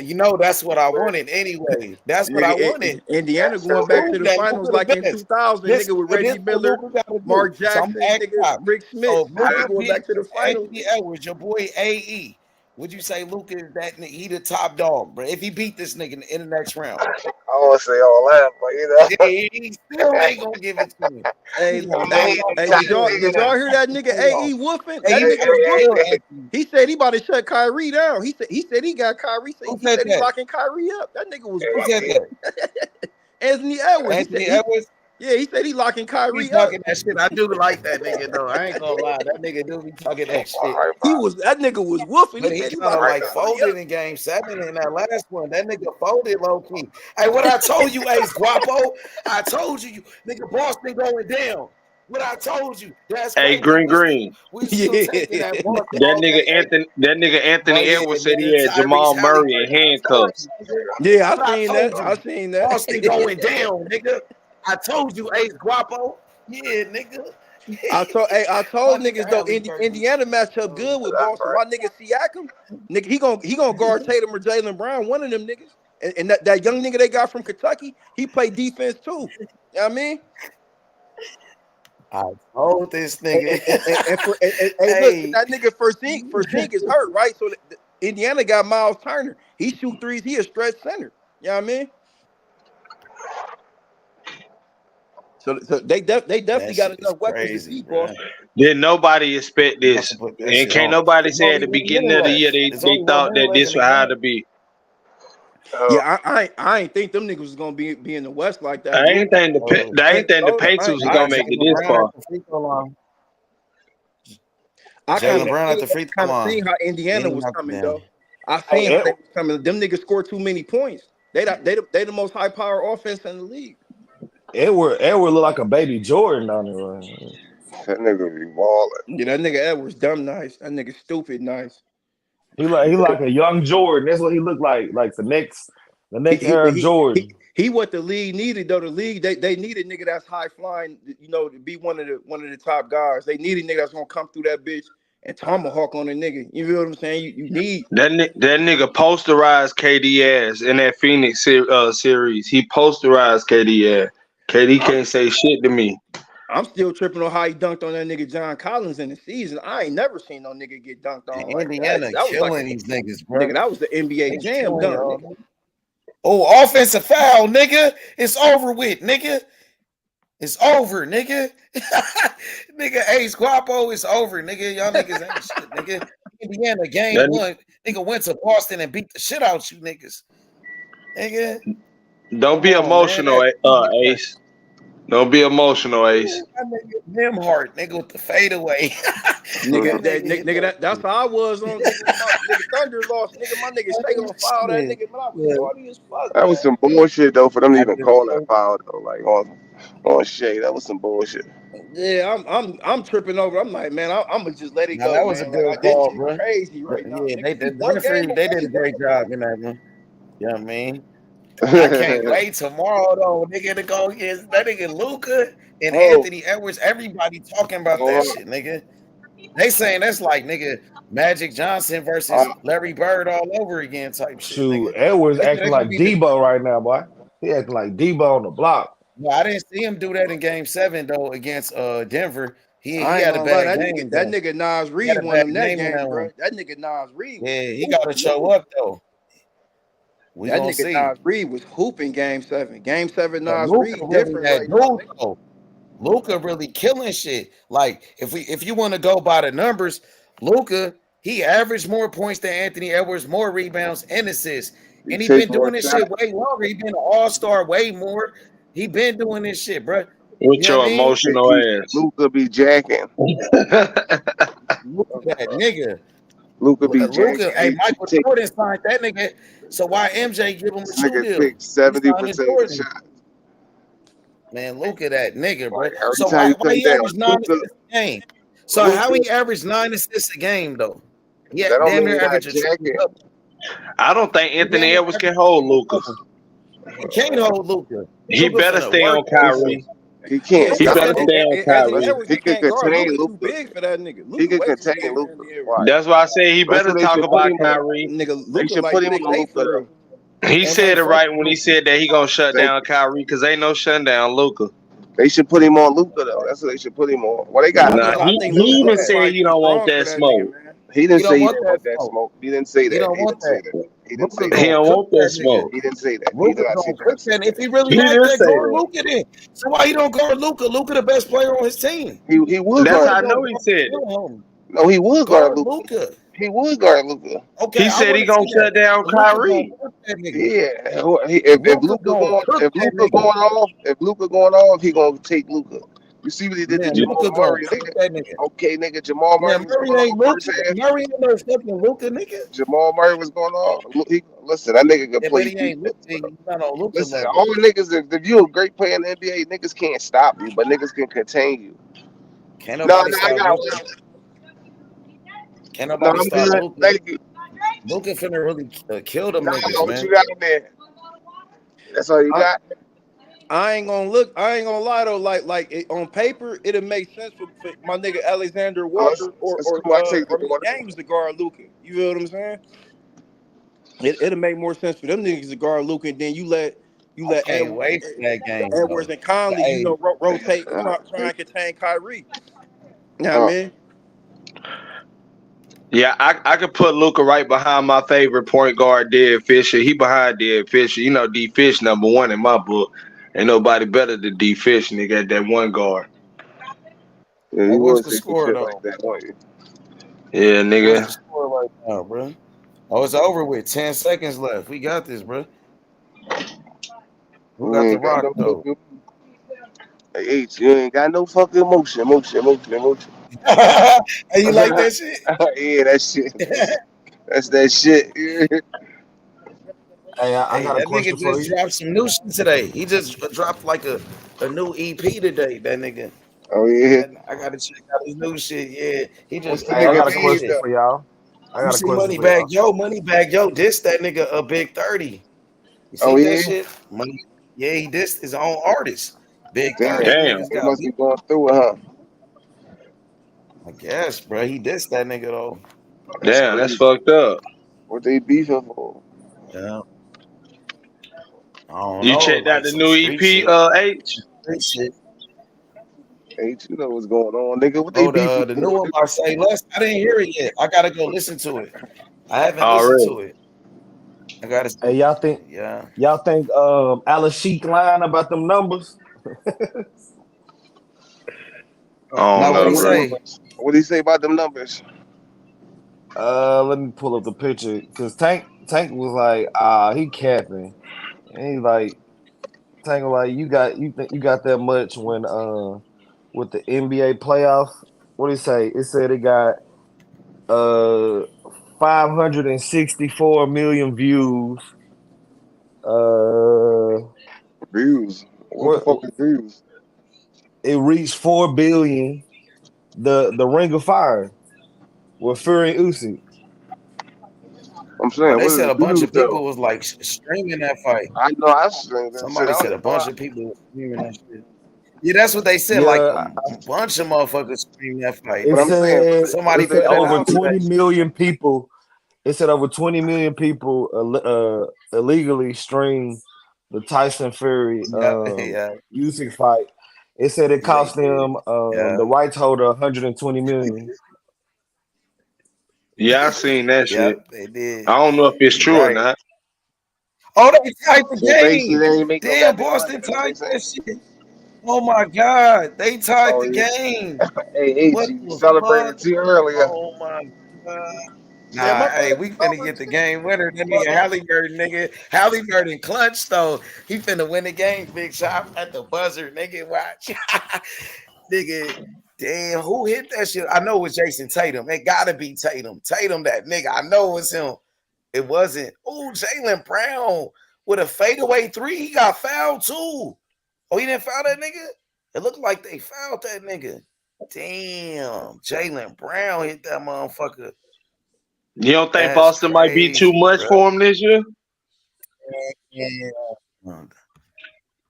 You know that's what I wanted anyway. That's what I wanted. Indiana going back to the finals like in 2000, nigga, with Reggie Miller, Mark Jackson, nigga, Rick Smith. Going back to the finals. Anthony Edwards, your boy AE. Would you say Luka is that nigga? He the top dog, bro. If he beat this nigga in the next round, I don't say all that, but you know, he still ain't gonna give it to him. Hey, did y'all hear that nigga AE woofing? That nigga was woofing. He said he about to shut Kyrie down. He said he got Kyrie. He said he locking Kyrie up. That nigga was woofing. Anthony Edwards. He said he locking Kyrie up. Talking that shit. I do like that nigga though. I ain't gonna lie. That nigga do be talking that shit. That nigga was woofing. But he kind of like folded in game 7 in that last one. That nigga folded low key. Hey, what I told you, Ace Guapo? I told you, nigga, Boston going down. What I told you. That's Green. We still taking that Boston. That nigga Anthony Edwards said he had Jamal Murray in handcuffs. Yeah, I seen that. Boston going down, nigga. I told you, Ace Guapo. Yeah, nigga. I told niggas though, Indiana matched up good with Boston. My nigga Siakam, nigga, he gonna guard Tatum or Jaylen Brown, one of them niggas. And that young nigga they got from Kentucky, he played defense too. You know what I mean? I told this nigga. Look, that nigga first thing is hurt, right? So Indiana got Miles Turner. He shoot threes. He a stretch center. You know what I mean? So they definitely got enough weapons to beat Boston. Did nobody expect this? And can't nobody say at the beginning of the year they thought that this was how to be. Yeah, I ain't think them niggas was gonna be in the West like that. I ain't think the Pacers was gonna make it this far. I kind of seen how Indiana was coming though. I seen how they was coming. Them niggas scored too many points. They the most high power offense in the league. Edward look like a baby Jordan down there. That nigga be balling. Yeah, that nigga Edwards dumb nice. That nigga stupid nice. He like a young Jordan. That's what he looked like. Like the next era Jordan. He what the league needed though. The league they needed nigga that's high flying. You know, to be one of the top guys. They needed nigga that's gonna come through that bitch and tomahawk on a nigga. You feel what I'm saying? You need that nigga posterized KD ass in that Phoenix series. He posterized KD ass. KD can't say shit to me. I'm still tripping on how he dunked on that nigga John Collins in the season. I ain't never seen no nigga get dunked on. Indiana killing these niggas, bro. Nigga, that was the NBA jam dunk. Oh, offensive foul, nigga. It's over with, nigga. It's over, nigga. Nigga, Ace Guapo, it's over, nigga. Y'all niggas ain't shit, nigga. Indiana game 1. Nigga went to Boston and beat the shit out you niggas. Nigga. Don't be emotional, Ace. Don't be emotional, Ace. Him hard, nigga, with the fadeaway. That's how I was on nigga when my nigga Thunder lost. Nigga, my nigga stay on foul that nigga, man. I was funny as fuck. That was some bullshit though for them to even call that foul though. Like on Shay, that was some bullshit. Yeah, I'm tripping over. I'm like, man, I'm gonna just let it go. That was man. a good like, call, this bro. shit crazy right now. Yeah, Nigga, the referee, they did a great job in that one. You know what I mean? I can't wait tomorrow though, nigga, to go against that nigga Luka and Anthony Edwards. Everybody talking about that shit, nigga. They saying that's like nigga Magic Johnson versus Larry Bird all over again type shit. Shoot, Nigga. Edwards acting like Debo right now, boy. He acting like Debo on the block. No, I didn't see him do that in Game 7 though against Denver. He had a bad game. Game, that nigga Nas Reed won him that game, bro. One. That nigga Nas Reed. Yeah, he got to show up though. That nigga see. Nas Reed was hooping Game 7. Game 7 Nas Reed different right now. Luka really killing shit. Like if you want to go by the numbers, Luka, he averaged more points than Anthony Edwards, more rebounds and assists. And he been doing this shit way longer. He been an all-star way more. He been doing this shit, bro. With your emotional ass. Luka be jacking. Luka that nigga. Luka be jacking. Hey, Michael Jordan signed that nigga. So why MJ give him a shoe deal? 70% of the shots. Man, look at that nigga, bro. Every So time why he averaged 9 Luka, assists a game? So how he averaged 9 assists a game though? Yeah, damn near average a triple. I don't think Anthony Edwards can hold Luka. He can't hold Luka. He better stay on Kyrie. He can't. He better stay on Kyrie. He can contain Luka. Big for that nigga. He can contain Luka. That's why I say he better talk about Kyrie. Nigga, they should put him on Luka. He said it right when he said that he gonna shut down Kyrie because ain't no shutting down Luka. They should put him on Luka though. That's what they should put him on. Well, they got. He even said he don't want that smoke. He didn't say he don't want that smoke. He didn't say that. He didn't say that. He didn't say that. He don't want that smoke. He didn't say that. If he really like that, guard Luka then. So why he don't guard Luka? Luka the best player on his team. He would. That's how I know he said. No, he would guard Luka. He would guard Luka. Okay, he said he gonna shut down Kyrie. Yeah, if Luka going off, he gonna take Luka. You see what he did to Jamal Murray, nigga? Okay, nigga, Jamal Murray. Murray ain't no fucking Luka, nigga. Jamal Murray was going off. Listen, that nigga can play. But he ain't Luka. Listen, all niggas, if you a great player in the NBA, niggas can't stop you, but niggas can contain you. Can't nobody stop Luka. Can't nobody stop Luka. Thank you. Luka finna really kill them niggas, man. What you got in there? That's all you got? I ain't gonna lie though. Like on paper, it'll make sense for my nigga Alexander Walker or James to guard Luka. You feel what I'm saying? It'll make more sense for them niggas to guard Luka, and then you let Edwards and Conley, rotate, try and contain Kyrie. You know what I mean? Yeah, I could put Luka right behind my favorite point guard, Derek Fisher. He behind Derek Fisher. You know, D Fish #1 in my book. Ain't nobody better than D Fish, nigga, at that one guard. Yeah, what's the score though? Like that, yeah, nigga. What's the score right now, bro? Oh, it's over with. 10 seconds left. We got this, bro. Who got the rock though? Hey, you ain't got no fucking emotion. Hey, you like that shit? Yeah, that shit. That's that shit. Hey, I got a question nigga for just you. dropped some new shit today. He just dropped like a new EP today. That nigga. Oh yeah. I gotta check out his new shit. Yeah, he just. Hey, I got a question for y'all. Moneybag Yo. Diss that nigga a big 30. You see that shit? Yeah, he dissed his own artist. Big 30. Damn. He must be going through it, huh? I guess, bro. He dissed that nigga though. Damn, that's fucked up. What they beefing for? Yeah. You checked out the new EP, H? H, you know what's going on, nigga. What they beefing the new one by Say Less. I didn't hear it yet. I gotta go listen to it. I haven't listened to it. I gotta. Hey, y'all think? Yeah. Y'all think Alice Sheik lying about them numbers? Oh no, what do you say about them numbers? Let me pull up the picture because Tank was like, he capping. And he's like, Tango, like you think you got that much when with the NBA playoffs. What do you say? It said it got uh 564 million views. Views. What the What fuck is views? it reached 4 billion. The Ring of Fire with Fury and Usyk. I'm Well, saying, they what is said the a bunch views of though? people was like streaming that fight. I know I seen that shit. Somebody I don't said a even know. bunch of people was streaming that shit. Yeah, that's what they said. Like Yeah, a bunch of motherfuckers streamed that fight. it But I'm saying, said Somebody was they put that over out today. 20 million people. It said over 20 million people illegally streamed the Tyson Fury Yeah, yeah, Usyk fight. It said it they cost did. them Yeah, the rights holder 120 million. Yeah, I seen that shit. yep, they did. I don't know if it's true or Right. not. Oh, they tied the so basically game. they ain't make no Damn, goddamn money. Boston That's what they tied that saying. shit. Oh my God, they tied Oh the yeah. game. Hey, What AG, you the celebrated fuck? too earlier. Oh my God. Yeah, Nah, my hey, brother we is finna over get the too. game winner. That nigga But Halliburton, nigga. Halliburton clutch though. He finna win the game. Big shot at the buzzer, nigga. Watch, nigga. Damn, who hit that shit? I know it was Jason Tatum. It gotta be Tatum. Tatum, that nigga. I know it was him. It wasn't. Oh, Jaylen Brown with a fadeaway three. He got fouled too. Oh, he didn't foul that nigga? It looked like they fouled that nigga. Damn, Jaylen Brown hit that motherfucker. You don't think That's Boston might be too crazy, much bro. for him this year? Yeah.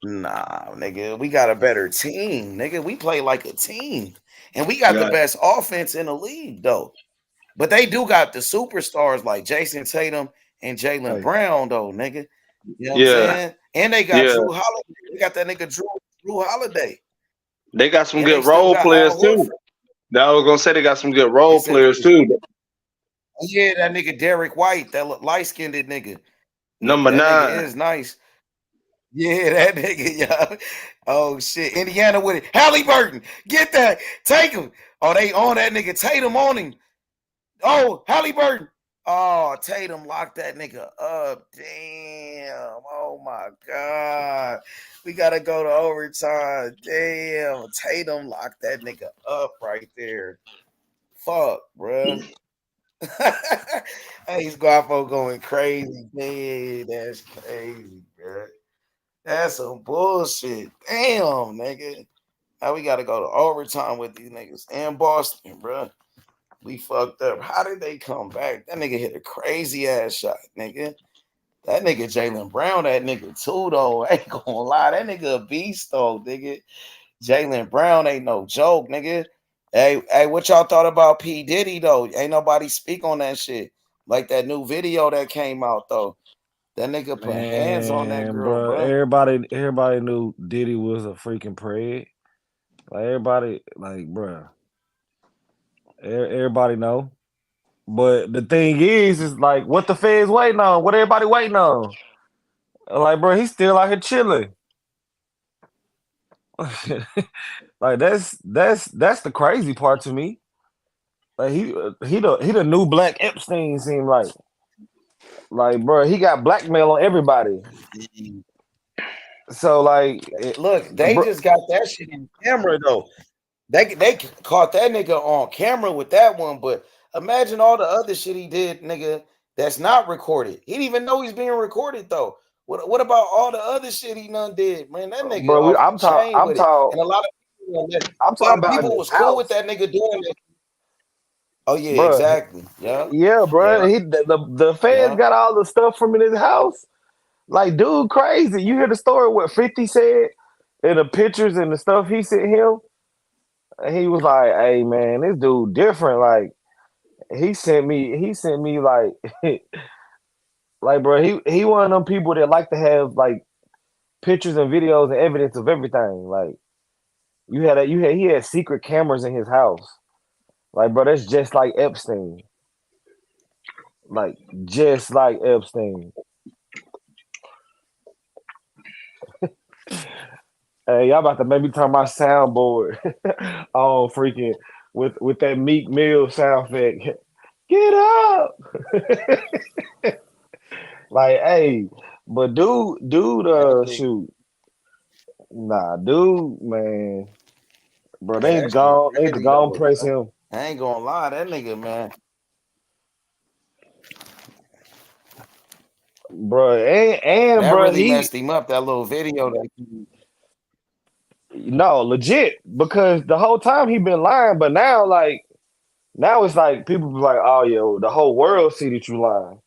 Nah, nigga, we got a better team, nigga. We play like a team, and we got the Yeah, best offense in the league, though. But they do got the superstars like Jason Tatum and Jaylen hey, Brown, though, nigga. You know what I'm yeah, saying? And they got yeah. Drew Holiday. They got that nigga Drew Holiday, They got some and they good still role got Al players too. Horford. I was gonna say they got some good They role said, players too. yeah, that nigga Derek White, that light skinned nigga. Number That nigga 9. is nice. Yeah, that nigga, yeah. Oh shit, Indiana with it. Halliburton, get that, take him. Oh, they on that nigga. Tatum on him. Oh, Halliburton. Oh, Tatum locked that nigga up. Damn. Oh my God. We gotta go to overtime. Damn. Tatum locked that nigga up right there. Fuck, bruh. Hey, Squapo going crazy. Man, that's crazy, bruh. That's some bullshit. Damn, nigga. Now we gotta go to overtime with these niggas and Boston, bro. We fucked up. How did they come back? That nigga hit a crazy ass shot, nigga. That nigga Jaylen Brown, that nigga too, though. I ain't gonna lie. That nigga a beast, though, nigga. Jaylen Brown ain't no joke, nigga. Hey, what y'all thought about P. Diddy, though? Ain't nobody speak on that shit. Like that new video that came out, though. That nigga put hands on that Man, girl, bro, bro. everybody knew Diddy was a freaking preg. Like everybody, like, bro, everybody know. But the thing is like, what the feds waiting on? What everybody waiting on? Like, bro, he's still out here chilling. Like that's the crazy part to me. Like he the new Black Epstein seem like bro, he got blackmail on everybody. So like, Look, they bro, just got that shit in camera though. They caught that nigga on camera with that one, but imagine all the other shit he did, nigga, that's not recorded. He didn't even know he's being recorded though. What about all the other shit he done did, man? That nigga bro, off the chain with it, and I'm a lot talking of about in people his was cool with house, that nigga doing it. Oh yeah, bro. exactly. Yeah, Yeah, bro. yeah, The feds yeah. got all the stuff from in his house. Like, dude, crazy. You hear the story what 50 said and the pictures and the stuff he sent him? And he was like, hey man, this dude different. Like, he sent me like like bro, he one of them people that like to have like pictures and videos and evidence of everything. Like he had secret cameras in his house. Like, bro, that's just like Epstein. Like, just like Epstein. Hey, y'all about to make me turn my soundboard on freaking with that Meek Mill sound effect. Get up. Like, hey, but dude, That nigga, shoot. Nah, dude, man. Bro, they Man, need to that shit go. They need to ready go and though, press bro. him. I ain't gonna lie, that nigga, man. Bro, and That bro, really messed him up. That little video that no, legit, because the whole time he been lying, but now it's like people be like, oh yeah, the whole world see that you lying.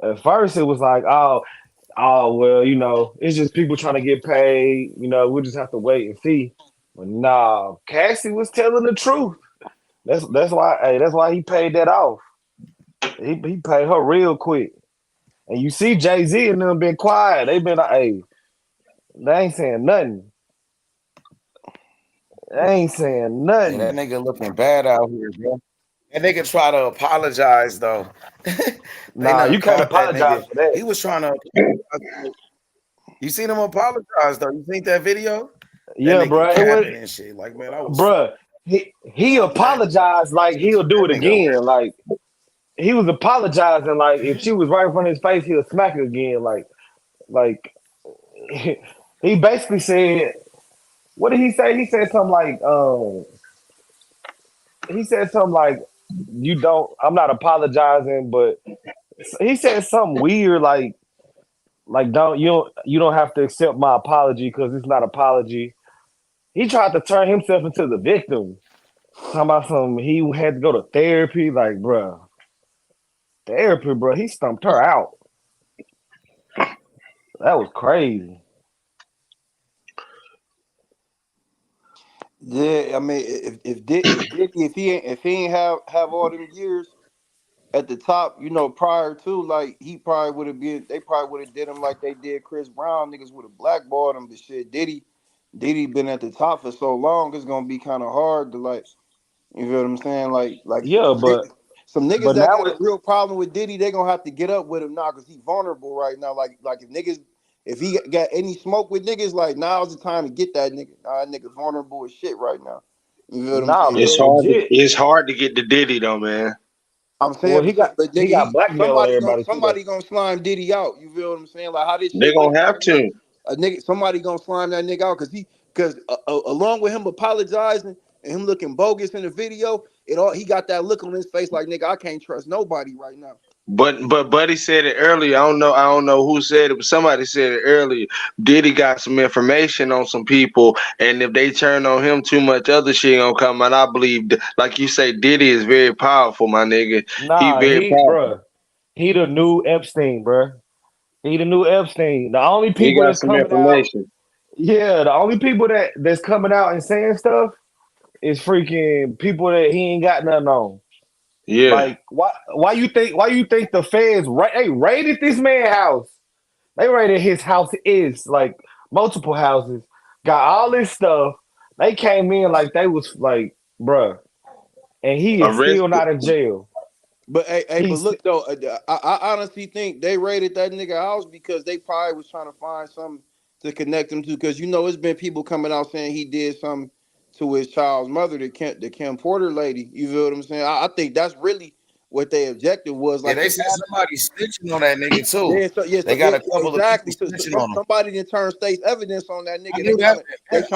At first it was like, oh well, it's just people trying to get paid, we'll just have to wait and see. But nah, Cassie was telling the truth. That's why he paid that off. He paid her real quick. And you see Jay-Z and them been quiet. They been like, hey, they ain't saying nothing. They ain't saying nothing. that nigga looking bad out here, bro. That nigga try to apologize though. Nah, you can't apologize for that. He was trying to. You seen him apologize though? You think that video? Yeah, bro. It was and shit. Like, man, I was. Bro, he apologized like he'll do it again. Like he was apologizing like if she was right in front of his face, he'll smack her again. Like he basically said, what did he say? He said something like, I'm not apologizing, but he said something weird like you don't have to accept my apology because it's not apology. He tried to turn himself into the victim. Talking about he had to go to therapy. Like, bro, therapy, bro. He stumped her out. That was crazy. Yeah, I mean, if he ain't have all them years at the top, prior to, like, they probably would have did him like they did Chris Brown. Niggas would have blackballed him. But shit, Diddy been at the top for so long, it's gonna be kind of hard to, like, you feel what I'm saying? Like yeah, some niggas that got a real problem with Diddy, they gonna have to get up with him now because he's vulnerable right now. Like if he got any smoke with niggas, like, now's the time to get that nigga. Nah, that nigga vulnerable as shit right now. You feel what I'm saying? It's hard to get the Diddy though, man. I'm saying, well, he got blackmail on everybody. Somebody gonna slime Diddy out. You feel what I'm saying? Like how this shit. They gonna have to. Somebody gonna slime that nigga out because along with him apologizing and him looking bogus in the video, he got that look on his face like, nigga, I can't trust nobody right now. But Buddy said it earlier. I don't know who said it, but somebody said it earlier. Diddy got some information on some people, and if they turn on him too much, other shit gonna come out. I believe, like you say, Diddy is very powerful, my nigga. Nah, he the new Epstein, bro. He the new Epstein. The only people that's coming out, the only people that's coming out and saying stuff is freaking people that he ain't got nothing on. Yeah. Like why you think the feds raided this man's house? They raided his house is like multiple houses, got all this stuff. They came in like they was like, bruh, and he is still not in jail. But but look though, I honestly think they raided that nigga house because they probably was trying to find something to connect him to. Because it's been people coming out saying he did something to his child's mother, the Kim Porter lady. You feel what I'm saying? I think that's really what their objective was. Like, they said somebody snitching on that nigga too. They got a couple of people snitching on him. Somebody didn't turn state's evidence on that nigga. That's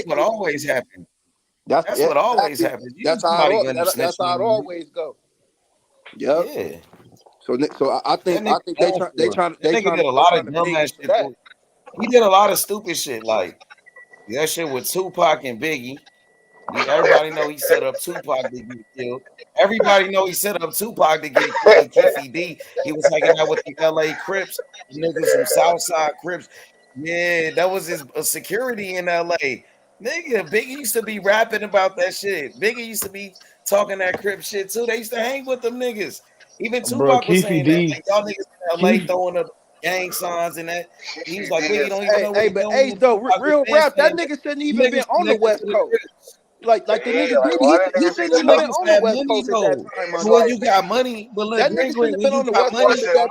what always happens. That's what always happens. That's how it always go. Yep. Yeah. So I think they trying did a lot of dumb ass shit. He did a lot of stupid shit, like that shit with Tupac and Biggie. Everybody know he set up Tupac to get killed. Everybody know he set up Tupac to get killed. Kiffy D. He was hanging out with the LA Crips, niggas, some Southside Crips. Yeah, that was his security in LA. Nigga, Biggie used to be rapping about that shit. Biggie used to be talking that Crip shit too. They used to hang with them niggas. Even Tupac was saying that. Like, y'all niggas in LA throwing up gang signs and that. He was like, Biggie don't even know what but Ace though, real rap, that nigga shouldn't even been on the West Coast. Like the nigga did, he shouldn't even been on the West Coast at that time. So when you got money, but look, that nigga shouldn't have been on the West Coast at that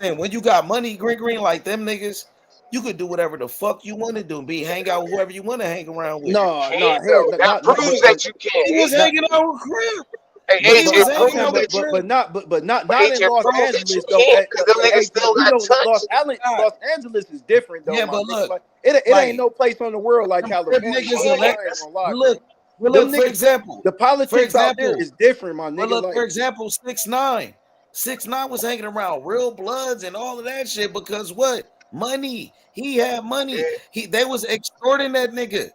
time. When you got money, Green, like them niggas, you could do whatever the fuck you want to do. Hang out with whoever you want to hang around with. No, that proves that you can't. He was hanging out with Crip. was hanging out with but not in AJ, Los prove that Angeles you though. can't, because them niggas Hey, still you got know, touched. Los Angeles is different though, Yeah, my but nigga. look, Like it like ain't no place on the world like them Crip California, my niggas nigga. and I ain't gonna lie, look, bro. well, Them look, for niggas, example, the politics out there is different, my nigga. Like 6ix9ine. 6ix9ine was hanging around real bloods and all of that shit because what? Money. He had money. They was extorting that nigga.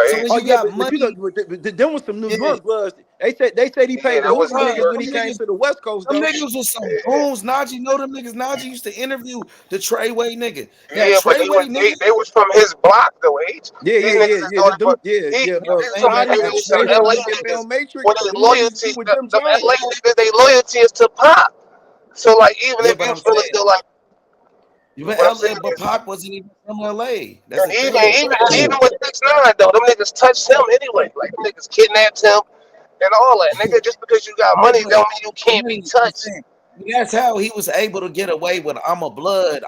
So when oh you yeah, got but you know, money, them was some New York bloods. They said he paid them all them niggas when he niggas, came to the West Coast them though. niggas was some goons. Najee know them niggas. Najee used to interview the Treyway nigga. That Yeah, but Treyway nigga. they was from his block though, H. Yeah. These niggas is doing it for he's from Scotty they and was some Trace LA when they niggas. filmed Matrix, With his them niggas be loyalty, with them them Jones. LA niggas, they loyalty is to Pop. So like even Yeah, if but you I'm feel as saying, though like what I'm saying but is, Pac wasn't even from LA. That's and the thing. even with 6ix9ine though, them niggas touched him anyway. Like them niggas kidnapped him and all that. Nigga, just because you got Yeah, money but don't mean you can't be I'm touched. saying, that's how he was able to get away with I'm a blood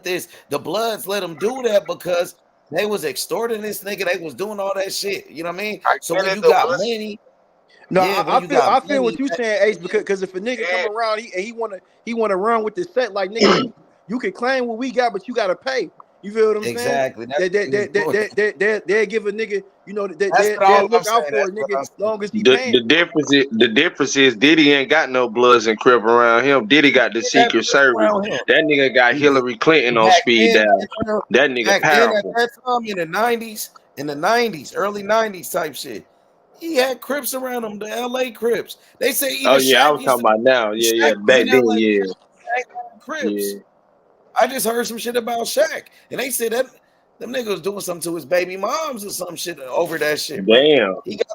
this. The Bloods let him do that because they was extorting this nigga. They was doing all that shit. You know what I mean? I So get when it you though, got but money, No, when you got I feel what money, you saying, Ace, because if a nigga come yeah, around, he wanna run with the set, like nigga, you can claim what we got, but you gotta pay. You feel what I'm saying? exactly. That's They give a nigga, you know, that's what they all I'm look out saying. for That's a what nigga I'm saying. long as he paying. The difference is Diddy ain't got no Bloods and Crip around him. Diddy got the He had Secret Chris Service. around him. That nigga got He did. Hillary Clinton on Back speed then, dial. That nigga back then at powerful. that time in the 90s, early 90s type shit. He had Crips around him, the LA Crips. They say Oh even yeah, I Shaq was used talking to about now. Yeah, Shaq was back in then, LA yeah, Crips. yeah. I just heard some shit about Shaq, and they said that them niggas was doing something to his baby moms or some shit over that shit, bro. Damn, He got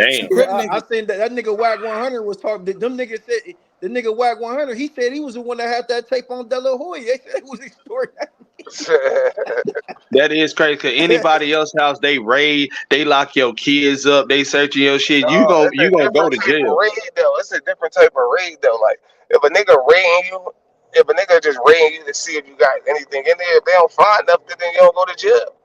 some damn. Crip Yeah, I niggas. seen that nigga Wack 100 was talking. Them niggas said the nigga Wack 100. He said he was the one that had that tape on De La Hoya. They said it was extorting. That is crazy. Cause anybody else house they raid, they lock your kids up, they searching your shit. You gon' it's a go different to type of jail. raid though. It's a different type of raid though. Like if a nigga raiding you, if a nigga just raiding you to see if you got anything in there, if they don't find nothing, then you don't go to jail.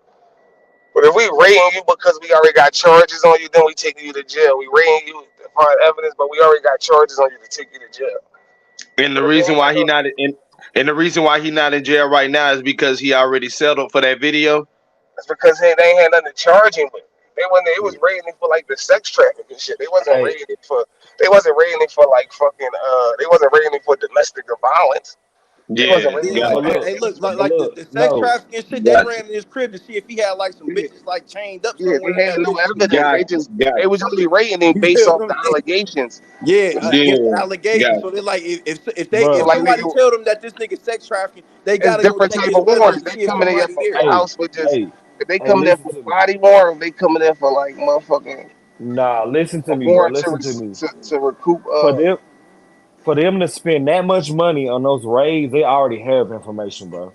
But if we raiding you because we already got charges on you, then we taking you to jail. We raiding you to find evidence, but we already got charges on you to take you to jail. And the But if they reason ain't why got he no, not in and the reason why he not in jail right now is because he already settled for that video. it's because they ain't had nothing to charge him with. They wasn't. It was raiding for like the sex trafficking shit. They wasn't Hey, raiding for. They wasn't raiding for like fucking. They wasn't raiding for domestic violence. They wasn't Yeah, raiding Yeah, for like but that. look, hey, It was look, for, but look, the sex no, trafficking shit. They gotcha, ran in his crib to see if he had like some yeah, bitches like chained up yeah, somewhere they in had that no bitch. evidence. gotcha, They was only raiding him You based feel off what the I'm saying? allegations. Yeah, against the yeah, allegations. gotcha. So they're like, So bro. if like somebody tell them that this nigga sex trafficking, they it's gotta go different check type his of residence warrants. to They see if coming in somebody there. your Hey, house with just. hey, If they hey, coming in listen for to me. body warrant, they coming in for like motherfucking Nah, listen a to me, bro. warrant Listen to me. to recoup. For them, for them to spend that much money on those raids, they already have information, bro.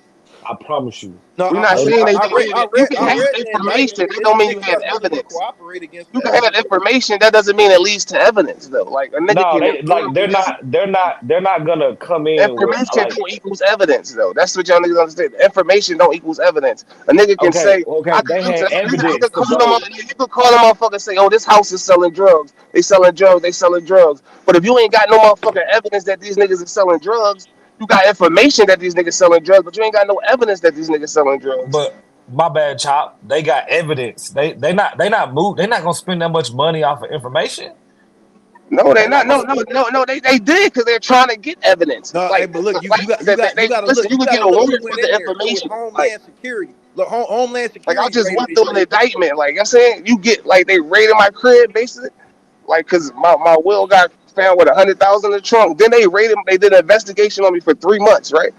I promise you. No, We're not They, saying they I don't. read, I You read, can I have read the indictment. information. That It's don't some mean you niggas have that's willing to evidence. cooperate against You the can have evidence. information. That doesn't mean it leads to evidence, though. Like a nigga no, can they inform like you this. they're not gonna come in with Information like don't equals evidence, though. That's what y'all niggas understand. Information don't equals evidence. A nigga can okay, say, okay, they had I evidence could to call them, go. you could call them motherfucker and say, oh, this house is selling drugs. They selling drugs. They selling drugs. But if you ain't got no motherfucking evidence that these niggas are selling drugs, you got information that these niggas selling drugs, but you ain't got no evidence that these niggas selling drugs. But my bad, chop. They got evidence. They not moved. They not gonna spend that much money off of information. No, they're They not not. gonna No, no, spend. no, no. They did because they're trying to get evidence. No, hey, Like, but look, like you gotta listen. look, You you could get gotta a look who warrant for went the in there. It was information. Homeland Security. Look, Homeland Like I Security just raided went his through an shit. indictment. Like I'm saying, you get like they raided my crib basically. Like, cause my will got found with 100,000 in the trunk. Then they raided. They did an investigation on me for 3 months, right?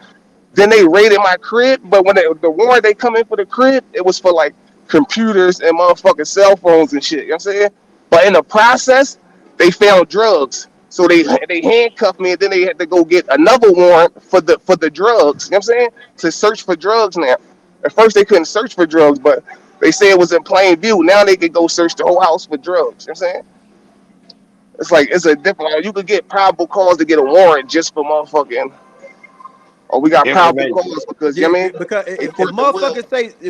Then they raided my crib. But when the warrant they come in for the crib, it was for like computers and motherfucking cell phones and shit. You know what I'm saying? But in the process, they found drugs. So they handcuffed me, and then they had to go get another warrant for the drugs. You know what I'm saying? To search for drugs now. At first they couldn't search for drugs, but they say it was in plain view. Now they could go search the whole house for drugs. You know what I'm saying? It's like it's a different. You could get probable cause to get a warrant just for motherfucking or we got probable information. cause because Yeah, you know what I mean because they if put the will.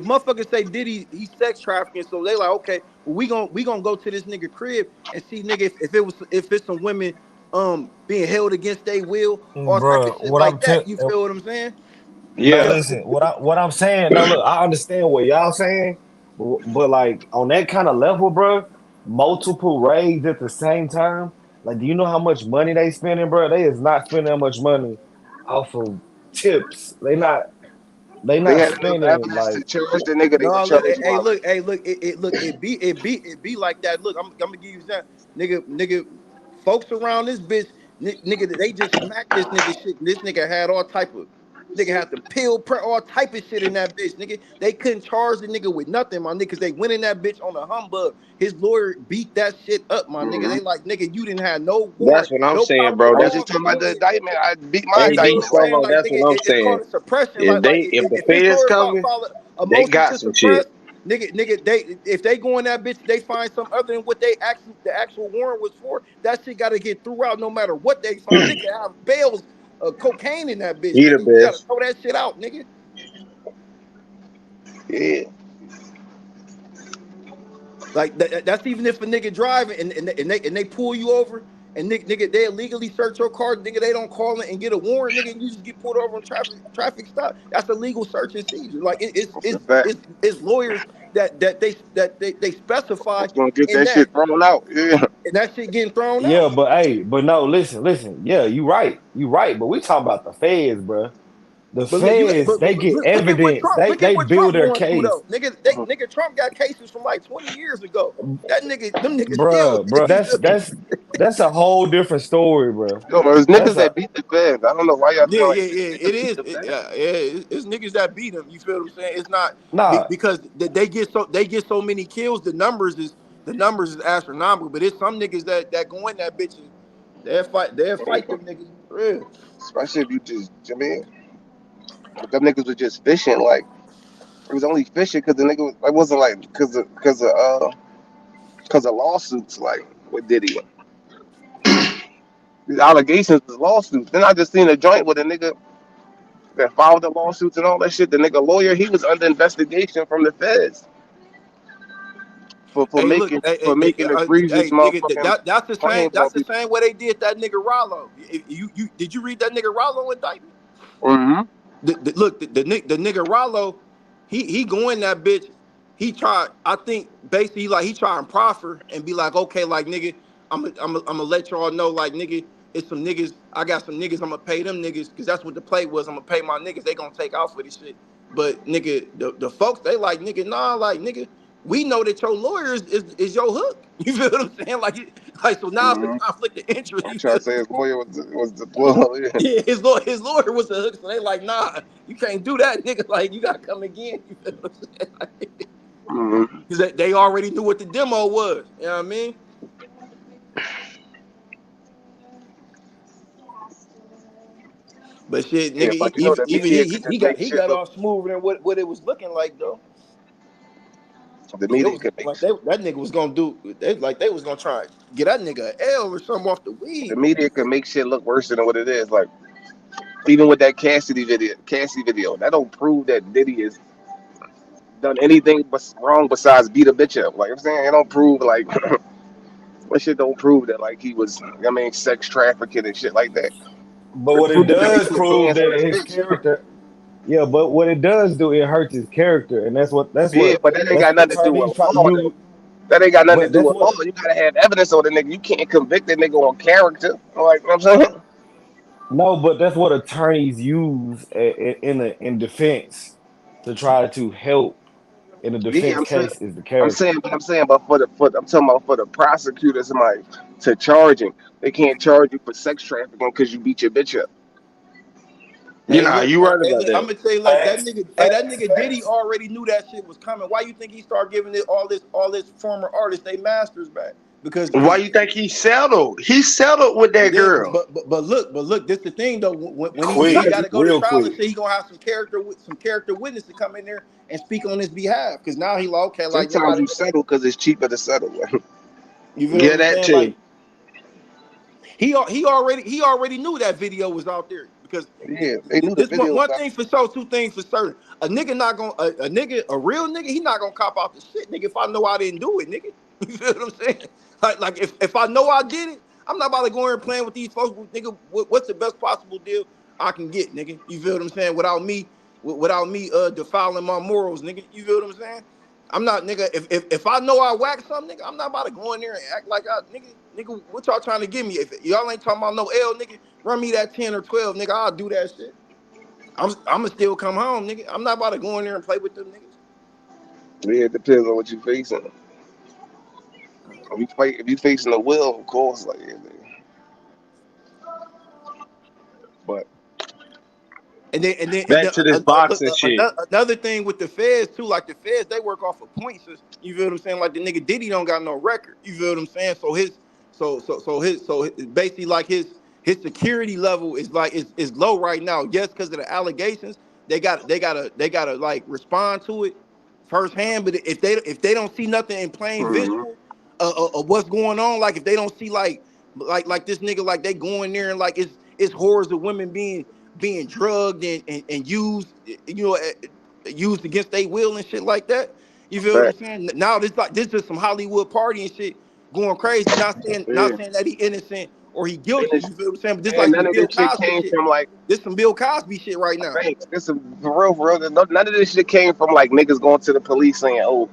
motherfuckers say Diddy he's sex trafficking, so they like okay, well, we gonna go to this nigga crib and see nigga if it's some women being held against their will, all type of Bro, shit what like I'm that. telling, You feel what I'm saying? man, Yeah. listen, what I'm saying. No, look, I understand what y'all saying, but like on that kind of level, bro, multiple raids at the same time. Like, do you know how much money they spending, bro? They is not spending that much money off of tips. They They not had enough spending evidence like. to charge the nigga. They would No, look, charge him already. it be like that. Look, I'm gonna give you that, nigga. Folks around this bitch, nigga, they just smacked this nigga shit. And this nigga had all type of, nigga had to pill print all type of shit in that bitch, nigga. They couldn't charge the nigga with nothing, my nigga, cause they went in that bitch on a humbug. His lawyer beat that shit up, my nigga. They like, nigga, you didn't have no warrant, That's what I'm no saying, probable bro. I was That's just cause, talking about the nigga. indictment. I beat my You feel AB what I'm indictment. saying? Solo. Like, That's nigga, what I'm it's saying. called a suppression. If the If his feds lawyer coming, file a they motion got to some shit. suppress, nigga, they if they go in that bitch, they find something other than what the actual warrant was for. That shit got to get threw out no matter what they find. Nigga have bales of cocaine in that bitch, He the nigga. You gotta best. throw that shit out, nigga. Yeah, Like that's even if a nigga driving and they pull you over and nigga they illegally search your car, nigga they don't call it and get a warrant, nigga, and you just get pulled over on traffic stop. That's a legal search and seizure. Like that's a fact. it's lawyers that they specify It's gonna get in that that, shit thrown out. Yeah, and that shit getting thrown Yeah, out. but hey, but no, listen. Yeah, you right. But we talking about the feds, bro. The But look, feds, they get look at what evidence. Trump look at They what build Trump their going through case, though, nigga Trump got cases from like 20 years ago. Them niggas still. bro. You feel me? That's a whole different story, bro. yo, there's That's niggas a that beat the feds. I don't know why y'all Yeah, feeling yeah, like yeah. niggas It beat is. the feds. It's niggas that beat them. You feel what I'm saying? It's not nah. because they get so many kills. The numbers is astronomical. But it's some niggas that go in that bitch and they'll fight them niggas for real. Especially if you just, I mean, if them niggas was just fishing, like it was only fishing because the nigga was, it wasn't like because of lawsuits, like with Diddy. These allegations was lawsuits. Then I just seen a joint with a nigga that filed the lawsuits and all that shit. The nigga lawyer, he was under investigation from the feds for Hey, look, making egregious nigga, motherfucking that's the same. claims on That's the people. same way they did that nigga Rollo. You did you read that nigga Rollo indictment? Mm-hmm. The nigga Rollo, he go in that bitch. He tried, I think basically like he try and proffer and be like, okay, like nigga, I'm gonna let y'all know, like nigga, it's some niggas. I got some niggas. I'm gonna pay them niggas because that's what the play was. I'm gonna pay my niggas. They gonna take off for this shit. But nigga, the folks they like nigga, nah, like nigga, we know that your lawyer is your hook. You feel what I'm saying? Like so now it's a Mm-hmm. conflict of interest. I'm You trying feel to say what his I'm lawyer was the plug. Yeah. saying? Yeah, his lawyer was a hook. So they like, nah, you can't do that, nigga. Like you gotta come again. You feel what I'm saying? Like, Mm-hmm. because they already knew what the demo was. You know what I mean? But shit, Yeah, nigga, but you know the even media could just make he shit got look. off smoother than what it was looking like though. The It media was could looking make like that nigga was gonna do. They was gonna try and get that nigga a L or something off the the weed. media could make shit look worse than what it is. Like even with that Cassidy video, that don't prove that Diddy has done anything but wrong besides beat a bitch up. Like I'm saying, it don't prove like that shit don't prove that like he was, I mean, sex trafficking and shit like that. But It what it proves that he does put prove hands on that his his bitch. character. Yeah, but what it does do, it hurts his character, and Yeah, but that ain't got nothing to do with attorneys try law. you. That ain't got nothing to But do that's with law. what. You gotta have evidence on the nigga. You can't convict that nigga on character. Like you know what I'm saying. No, but that's what attorneys use in defense to try to help in a Yeah, defense case is the character. but I'm talking about for the prosecutor, somebody to charge him. They can't charge you for sex trafficking because you beat your bitch up. You Hey, know, look, you right hey, about look, I'm that. gonna tell you like that nigga Diddy already knew that shit was coming. Why you think he started giving it all this former artists they masters back? Why Because you think he settled? He settled with that yeah, girl. but look, this the thing though. When he Quick, got to go to real trial quick. and shit, he gonna have some character witness to come in there and speak on his behalf. Because now he like, okay, like Sometimes nobody, you settle because it's cheaper to settle. you feel Get what I'm that saying? too. Like he already knew that video was out there because Yeah, they knew the this video. one thing for sure, two things for certain. A nigga not gonna a real nigga, he not gonna cop out the shit, nigga. If I know I didn't do it, nigga, you feel what I'm saying? Like if I know I did it, I'm not about to go in and playing with these folks, nigga. What's the best possible deal I can get, nigga? You feel what I'm saying? Without me defiling my morals, nigga. You feel what I'm saying? I'm not, nigga. If I know I whacked something, nigga, I'm not about to go in there and act like nigga. What y'all trying to give me? If y'all ain't talking about no L, nigga, run me that 10 or 12, nigga. I'll do that shit. I'ma still come home, nigga. I'm not about to go in there and play with them niggas. Yeah, it depends on what you facing. If you facing a will, of course, like yeah, but And then back to this boxing shit. another thing with the feds too, like the feds, they work off of points. You feel what I'm saying? Like the nigga Diddy don't got no record. You feel what I'm saying? So basically like his security level is like is low right now. Yes, because of the allegations, they gotta like respond to it firsthand. But if they don't see nothing in plain visual of what's going on, like if they don't see like this nigga, like they go in there and like it's hordes of women being drugged and used, used against their will and shit like that. You feel what I'm saying? Now this is some Hollywood party and shit going crazy. Not saying that he innocent or he guilty. You feel what I'm saying? But this like some Bill Cosby shit. This some Bill Cosby shit right now. This is for real. None of this shit came from like niggas going to the police saying, "Oh,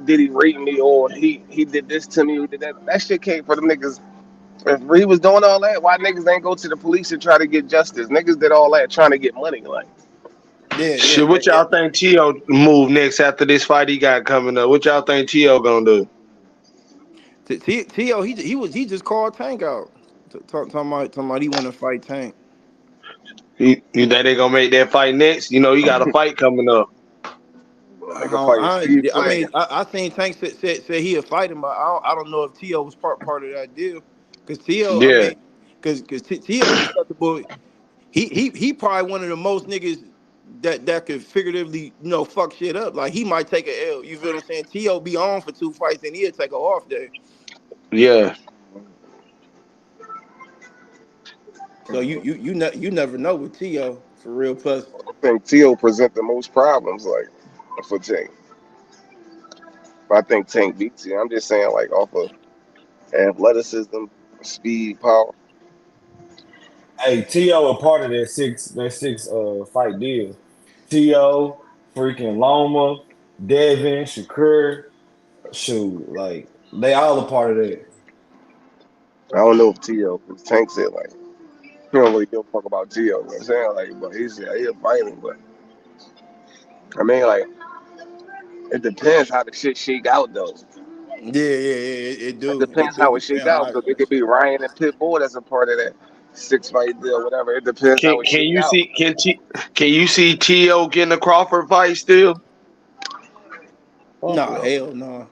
did he rape me?" or he did this to me. Or did that? That shit came from them niggas. If he was doing all that, why niggas ain't go to the police and try to get justice? Niggas did all that trying to get money, like. Shit, what y'all think T.O. move next after this fight he got coming up? What y'all think T.O. gonna do? T.O. he just called Tank out. Talking about he want to fight Tank. You think they gonna make that fight next? You know, he got a fight coming up. I seen Tank said he'll fight him, but I don't know if T.O. was part of that deal. Because T.O. Yeah. I mean, because T.O. susceptible. He probably one of the most niggas that could figuratively fuck shit up. Like he might take a L. You feel what I'm saying? T.O. be on for 2 fights and he'll take a off day. Yeah. So you never know with T.O. for real. Plus, I think T.O. present the most problems like for Tank. But I think Tank beats you. I'm just saying like off of athleticism, speed, power. Hey, T.O. a part of that six fight deal. T.O., freaking Loma, Devin, Shakur, shoot, like they all a part of that. I don't know if T.O. because Tank said like he don't really give a fuck about T.O. You know what I'm saying? Like, but he's fighting, but I mean like it depends how the shit shake out though. Yeah, it do. It depends how it shake out because it could be Ryan and Pitbull that's a part of that 6-fight deal, whatever. It depends how it shake out. Can you see T.O. getting a Crawford fight still? Nah, hell no.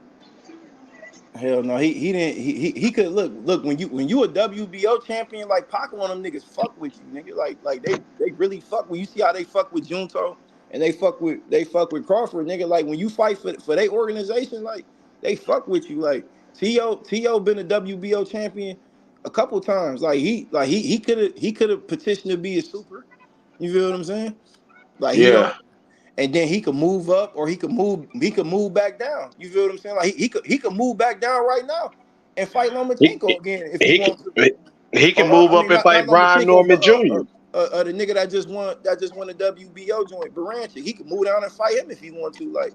Hell no. He didn't. He could look when you a WBO champion, like Pac, one of them niggas fuck with you, nigga. Like they really fuck when you see how they fuck with Junto and they fuck with Crawford, nigga. Like when you fight for their organization, like they fuck with you. Like T.O. been a WBO champion a couple times. Like he could have petitioned to be a super. You feel what I'm saying? Like he don't. And then he could move up or he could move back down. You feel what I'm saying? Like he could move back down right now and fight Lomachenko again if he wants to. He can move up and fight Brian Norman Jr. The nigga that just won the WBO joint, Baranchi. He could move down and fight him if he want to. Like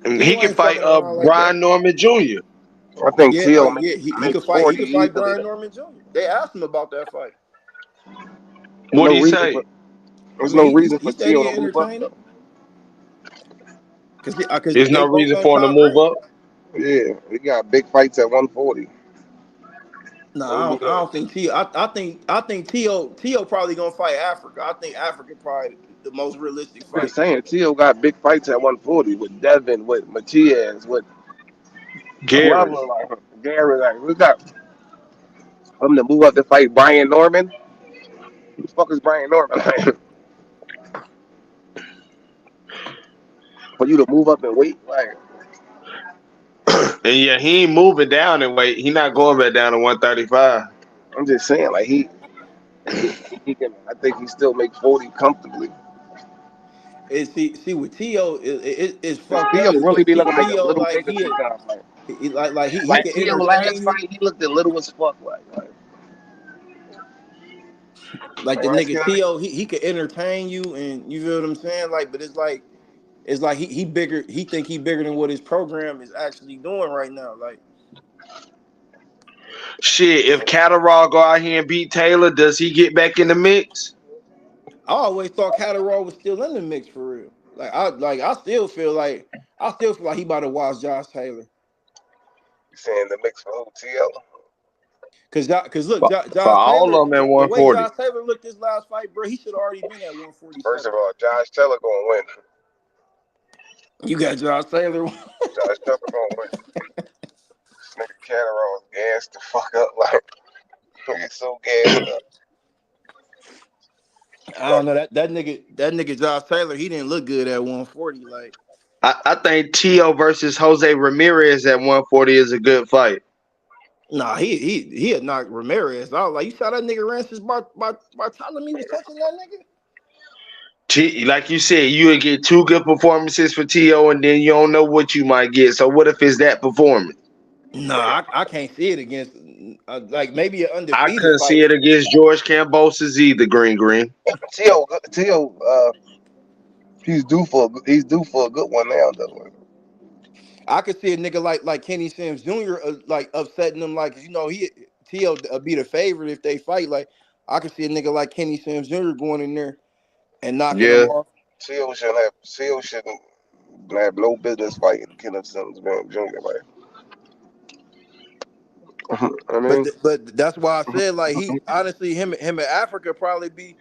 he can fight Brian Norman Jr. I think T.O. he could fight. He could fight Brian Norman Jr. They asked him about that fight. What did he say? There's no reason for T.O. to move up. There's no reason for him to move up. Yeah, he got big fights at 140. No, I don't think T.O. I think T.O. probably gonna fight Africa. I think Africa probably the most realistic fight. I'm saying T.O. got big fights at 140 with Devin, with Matias, with Gary. Like we got him to move up to fight Brian Norman. Who the fuck is Brian Norman? For you to move up and weight, like. And yeah, he ain't moving down in weight. He not going back down to 135. I'm just saying, like I think he still make 40 comfortably. See with T.O. It's fucked Theo up. Is really because be looking like a T.O. little like nigga sometimes. he Like can Theo last entertain you. fight, he looked a little as fuck. Like the nigga T.O. He could entertain you, and you feel what I'm saying. Like, but it's like he bigger. He think he bigger than what his program is actually doing right now. Like, shit, if Catterall go out here and beat Taylor, does he get back in the mix? I always thought Catterall was still in the mix for real. I still feel like he about to watch Josh Taylor. You saying the mix for who? T.O.? Cause look, Josh all Taylor, of them at the way 140. Josh Taylor looked this last fight, bro, he should have already been at 147. First of all, Josh Taylor gonna win. You got Josh Taylor. Josh Taylor gonna win. This nigga Catterall is gassed the fuck up. Like, he's so gassed up. I don't know that nigga Josh Taylor, he didn't look good at 140. Like, I think T.O. versus Jose Ramirez at 140 is a good fight. nah, he had knocked Ramirez out. Like, you saw that nigga Rancis Bartholomew was touching that nigga. Like you said, you would get two good performances for T.O. and then you don't know what you might get. So what if it's that performance? Nah, I can't see it against like maybe an undefeated. I couldn't see it against George Kambosos either. Green. T.O. He's due for a good one now, though. I could see a nigga like Kenny Sims Jr. Like upsetting them, like, you know, T.O. be the favorite if they fight. Like, I could see a nigga like Kenny Sims Jr. going in there and knocking him off. T.O. shouldn't have no business fighting Kenny Sims Jr. Right? I mean, but that's why I said, like, he honestly him in Africa probably be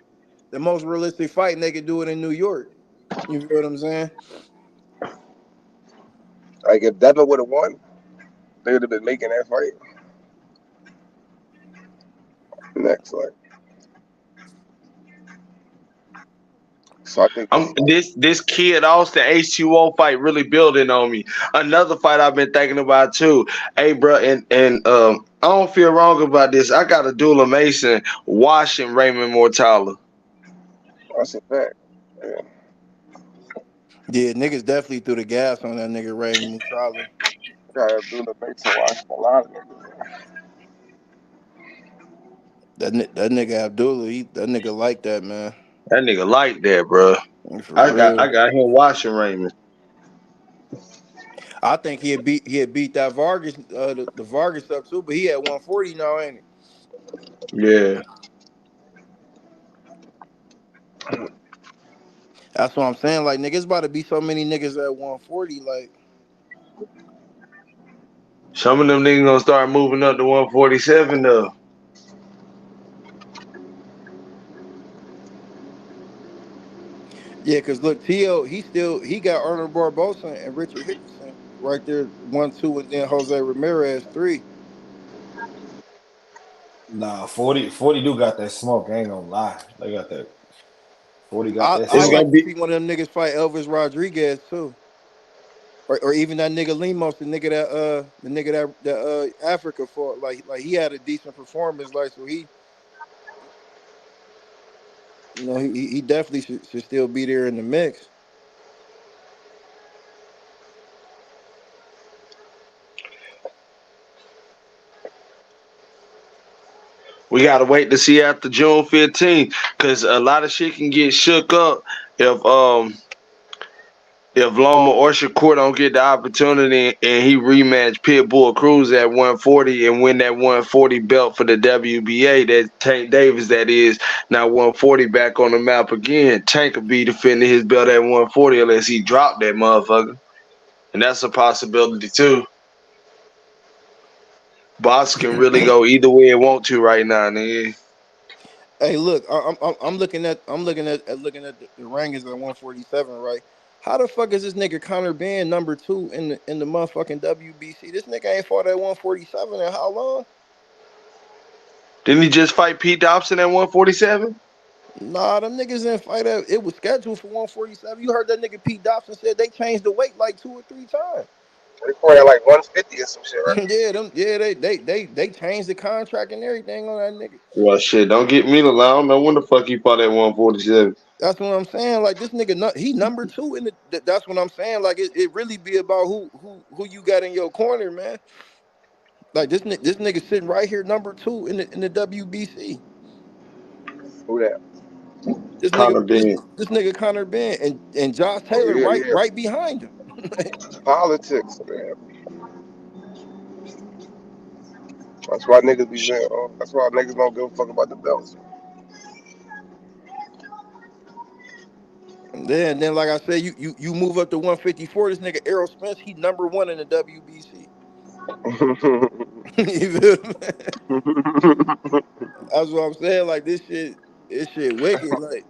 the most realistic fight, and they could do it in New York. You feel what I'm saying? Like, if Devin would have won, they would have been making that fight. Next, like. So I think this Kid Austin H2O fight really building on me. Another fight I've been thinking about too. Hey, bro, and I don't feel wrong about this. I got a Dula Mason washing Raymond Mortala. That's a fact. Yeah, niggas definitely threw the gas on that nigga Raymond Mortala. Gotta do the Mason washing a lot of niggas. That nigga Abdullah, that nigga like that, man. That nigga like that, bro. I got him watching Raymond. I think he had beat that Vargas the Vargas up too, but he at 140 now, ain't he? Yeah. That's what I'm saying. Like, niggas about to be so many niggas at 140. Like, some of them niggas gonna start moving up to 147 though. yeah, cause look, T.O. he got Arnold Barbosa and Richard Hickerson right there, 1-2, and then Jose Ramirez 3. Nah, 40 do got that smoke. I ain't gonna lie. They got that. 40 got that I smoke. like to see one of them niggas fight Elvis Rodriguez too. Or even that nigga Lemos, the nigga that Africa fought. Like he had a decent performance. Like, so he, you know, he definitely should still be there in the mix. We gotta wait to see after June 15th, cause a lot of shit can get shook up if Loma or Shakur don't get the opportunity and he rematch Pitbull Cruz at 140 and win that 140 belt for the WBA, that Tank Davis that is now 140 back on the map again. Tank will be defending his belt at 140 unless he dropped that motherfucker. And that's a possibility too. Box can really go either way it want to right now, nigga. Hey, look, I'm looking at the rankings at 147, right? How the fuck is this nigga Conor Benn number 2 in the motherfucking WBC? This nigga ain't fought at 147 in how long? Didn't he just fight Pete Dobson at 147? Nah, them niggas didn't fight at. It was scheduled for 147. You heard that nigga Pete Dobson said they changed the weight like 2 or 3 times. They probably like 150 or some shit, right? They changed the contract and everything on that nigga. Well, shit, don't get me to lie. I don't know when the fuck he fought at 147. That's what I'm saying. Like this nigga, he number 2 in the. That's what I'm saying. Like it really be about who you got in your corner, man. Like this nigga sitting right here, number 2 in the WBC. Who that? This Conor nigga, Ben. this nigga Connor Ben and Josh Oh Taylor yeah, yeah. right behind him. It's politics, man. That's why niggas be saying. That's why niggas don't give a fuck about the belts. And then like I said, you move up to 154. This nigga Errol Spence, he number 1 in the WBC. You feel me? That's what I'm saying. Like this shit wicked. Like.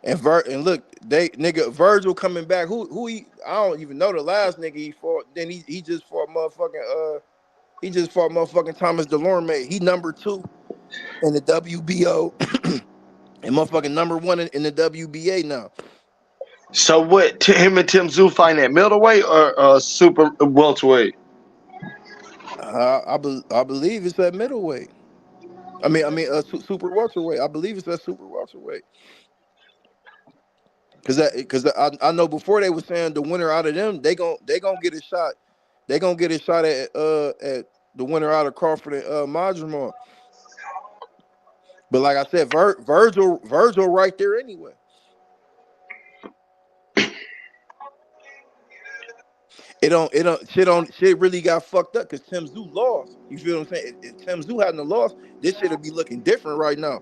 And look, Virgil coming back. Who he? I don't even know the last nigga he fought. Then he just fought motherfucking Thomas Delorme. He number 2 in the WBO and motherfucking number 1 in the WBA now. So what? Him and Tim Tszyu fighting at middleweight or super welterweight? I believe it's at middleweight. I mean, super welterweight. I believe it's at super welterweight. Because I know before they were saying the winner out of them, they gonna get a shot. They gonna get a shot at the winner out of Crawford and Majramon. But like I said, Virgil right there anyway. Shit really got fucked up because Tim Tszyu lost. You feel what I'm saying? If Tim Tszyu hadn't lost, this shit'd be looking different right now.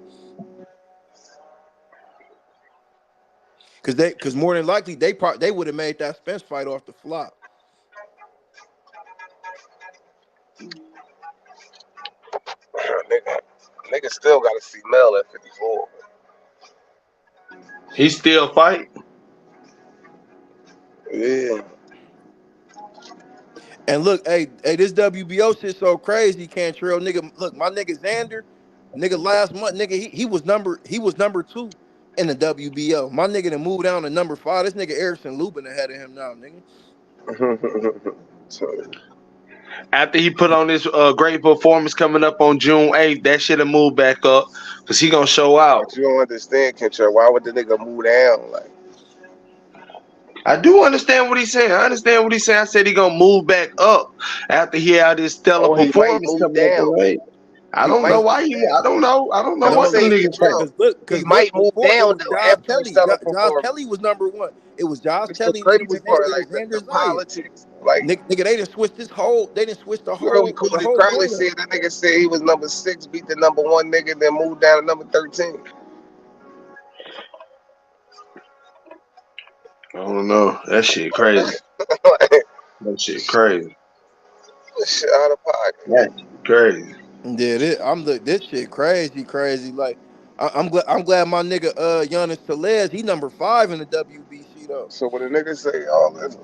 Because more than likely they would have made that Spence fight off the flop. Nigga still got to see Mel at 54. He still fight? Yeah. And look, hey, this WBO shit so crazy, Cantrell. Nigga, look, my nigga Xander, nigga, last month, nigga, he was number 2 in the WBO. My nigga done moved down to number 5. This nigga Erickson Lubin ahead of him now, nigga. After he put on this great performance coming up on June 8th, that shit have moved back up because he gonna show out. But you don't understand, Kentra. Why would the nigga move down? Like, I do understand what he's saying. I understand what he's saying. I said he gonna move back up after he had this stellar he might performance move coming up down. tonight. I don't know why he. I don't know. I don't know what them niggas think. He might move down though after Kelly. Josh Kelly was number 1. It was Josh Kelly. The crazy part, like the politics, like nigga, they didn't switch this whole. They didn't switch the whole. Cody Crowley said that nigga said he was number 6, beat the number 1 nigga, then moved down to number 13. I don't know. That shit crazy. That shit crazy. Shit out of pocket. That's crazy. Yeah, this shit crazy. Like I'm glad my nigga Yoenis Hernandez, he number 5 in the WBC though. So when a nigga say all this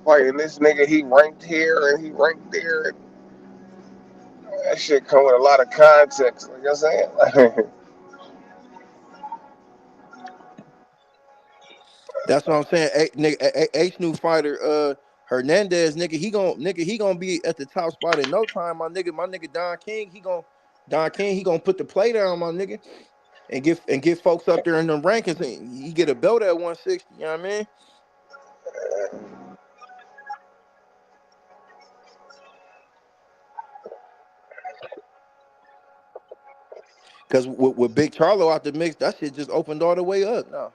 fighting this nigga, he ranked here and he ranked there, and that shit come with a lot of context. Like I'm saying. That's what I'm saying. Nigga, new fighter Hernandez, nigga, he gonna be at the top spot in no time. My nigga Don King, he gonna put the play down, my nigga, and get folks up there in the rankings, and he get a belt at 160. You know what I mean? Because with Big Charlo out the mix, that shit just opened all the way up now.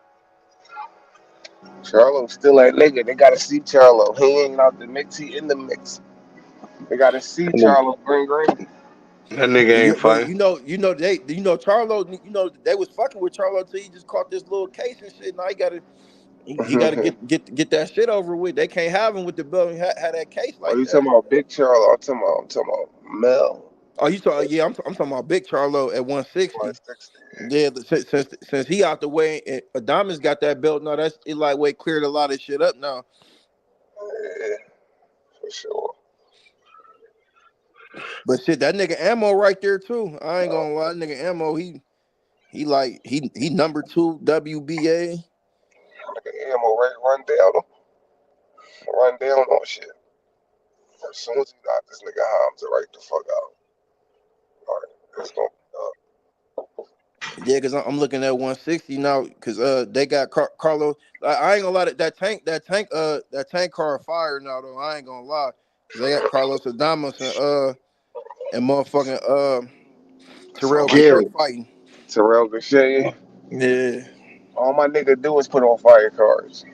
Charlo still that nigga. They gotta see Charlo. He ain't out the mix. He in the mix. They gotta see Charlo green. That nigga ain't fighting. Charlo. They was fucking with Charlo until he just caught this little case and shit. Now he gotta get that shit over with. They can't have him with the belt and have that case like that. Oh, you talking about Big Charlo? I'm talking about Mel. Oh, you talking? Yeah, I'm talking about Big Charlo at 160. 160. Yeah, since he out the way, and Adamas got that belt now. That's it. Lightweight cleared a lot of shit up now. Yeah, for sure. But shit, that nigga Ammo right there too. I ain't gonna lie, that nigga Ammo, he He number 2 WBA. Yeah, I'm already run down on shit. As soon as he knocked this nigga Hamza right the fuck out. All right, let's go. Yeah, because I'm looking at 160 now. Because they got Carlos. I ain't gonna lie, that tank car fire now though. I ain't gonna lie, because they got Carlos Adames and motherfucking Terrell Gary. Gausha fighting. Terrell Gausha. Yeah. All my nigga do is put on fire cards.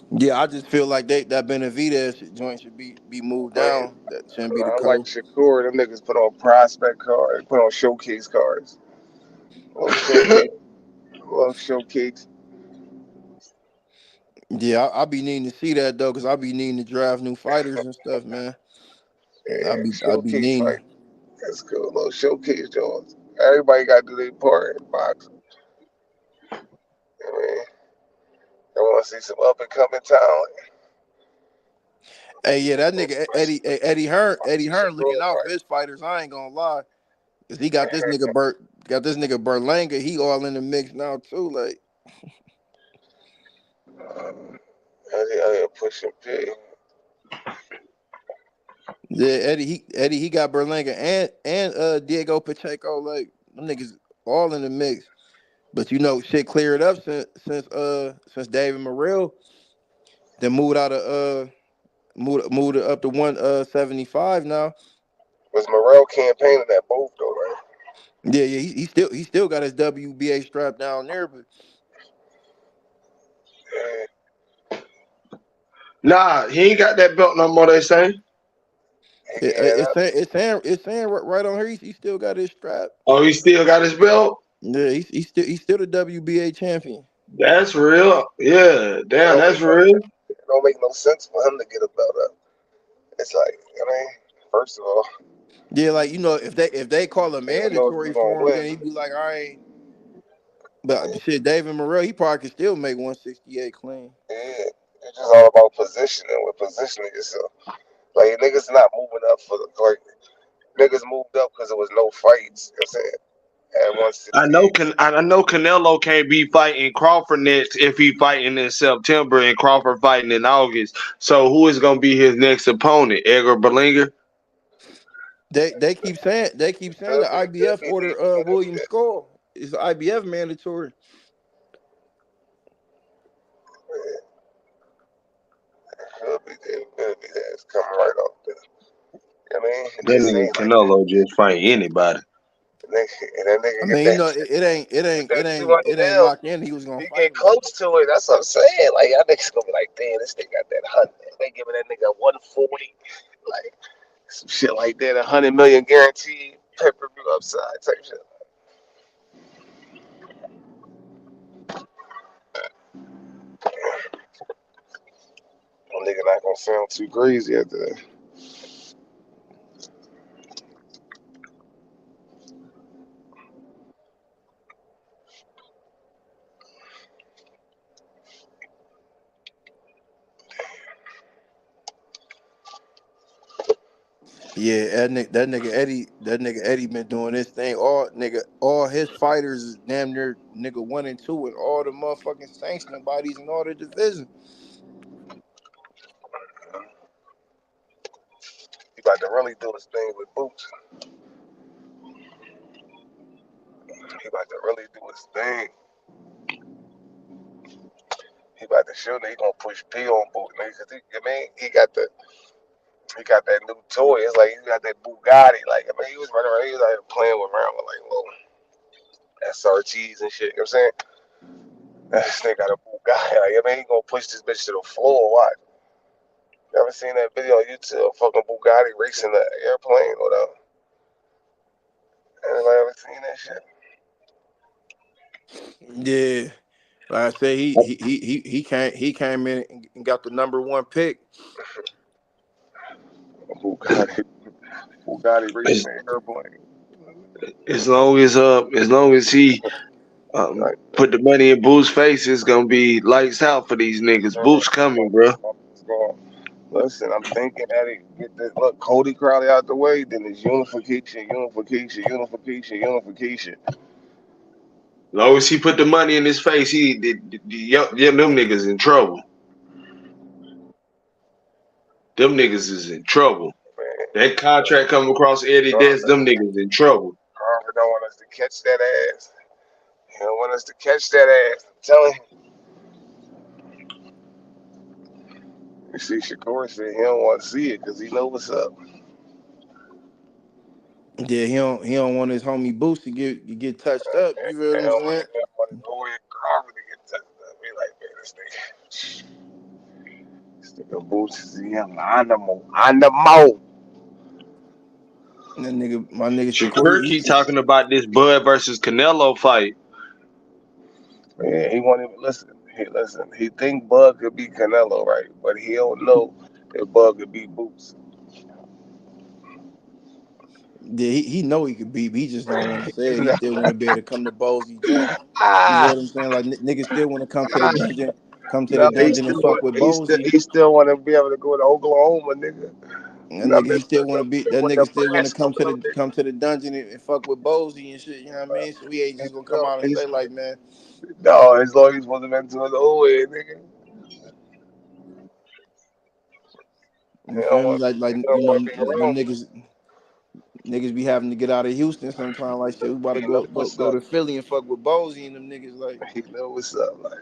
Yeah, I just feel like that Benavidez joint should be moved down. That shouldn't be the Unlike code. Shakur, them niggas put on prospect cards, put on showcase cards. Little showcase. Yeah, I be needing to see that though, because I be needing to draft new fighters and stuff, man. Yeah, I be showcase needing. fight. That's cool. Little showcase joints. Everybody got to do their part in boxing. I mean, I want to see some up and coming talent. Hey, yeah, that nigga Eddie Hearn looking out for his fighters. I ain't gonna lie, cause he got this nigga Berlanga. He all in the mix now too. Like, Eddie pushing P. yeah, Eddie he got Berlanga and Diego Pacheco. Like, them niggas all in the mix. But you know, shit cleared up since David Morrell then moved out of moved it up to 175 now. Was Morrell campaigning that both though, right? Yeah, he still got his WBA strap down there, but Nah, he ain't got that belt no more. They say. it's saying right on here he still got his strap. Oh, he still got his belt. Yeah, he's still the WBA champion. That's real. Yeah, damn, that's real. It don't make no sense for him to get a belt up. It's like, first of all. Yeah, like if they call a mandatory for him, then he'd be like, all right. But shit, David Morrell, he probably could still make 168 clean. Yeah, it's just all about positioning. With positioning yourself, like niggas not moving up for the niggas moved up because there was no fights. You know what I'm saying? I know Canelo can't be fighting Crawford next if he fighting in September and Crawford fighting in August. So who is gonna be his next opponent? Edgar Berlinger? They keep saying the IBF order William Skull. It's IBF mandatory. Could be that's coming right off there. You know what I mean? That nigga Canelo just fight anybody. And that nigga I mean, it ain't locked in. He was gonna he fight. Get close to it. That's what I'm saying. Like y'all niggas gonna be like, damn, this nigga got that 100. They giving that nigga 140, like some shit like that. 100 million guaranteed pay-per-view upside type shit. Nigga not gonna sound too crazy after that. Yeah, that nigga Eddie been doing this thing. All his fighters is damn near nigga 1 and 2 in all the motherfucking sanctioning bodies in all the divisions. He about to really do his thing with Boots. He about to really do his thing. He about to show that he gonna push P on Boots. He got that new toy. It's like he got that Bugatti. Like, he was running around. He was like playing around with like little SRTs and shit. You know what I'm saying? This nigga got a Bugatti. Like, he gonna push this bitch to the floor. Watch. You ever seen that video on YouTube? Fucking Bugatti racing the airplane or whatever. Anybody ever seen that shit? Yeah, like I said, he came in and got the number 1 pick. Bugatti racing the airplane. As long as he put the money in Boots' face, it's gonna be lights out for these niggas. Boots coming, bro. Listen, I'm thinking that it get this look Cody Crowley out the way, then it's unification. long as he put the money in his face, them niggas in trouble. Them niggas is in trouble. That contract come across Eddie desk, them niggas in trouble. Crawford don't want us to catch that ass. He don't want us to catch that ass. I'm telling you. You see, Shakur said he don't want to see it because he know what's up. Yeah, he don't want his homie Boost to get touched up. You feel what I'm saying? He don't want his boy Crawford to get touched up. Be like, man, this nigga Boost is an animal. That nigga, my nigga Shakur keep talking about this Bud versus Canelo fight. Man, he won't even listen. He think Bud could be Canelo, right? But he don't know that Bud could be Boots. Yeah, he know he could beat, but he just don't want to say it. He still want to be able to come to Bozy joint. You know what I'm saying? Like niggas still want to come to the dungeon, and fuck with Bozy. He still want to be able to go to Oklahoma, nigga. That nigga, he still want to be. That nigga still want to come to the dungeon and fuck with Bozy and shit. You know what I mean? So he ain't just gonna come out and say like, man. No, as long as he's supposed to mention to his old way, nigga. You feel me? Like you know, them niggas be having to get out of Houston sometimes. Like shit, we about to go to Philly and fuck with Bozy and them niggas. Like, he know what's up. Like,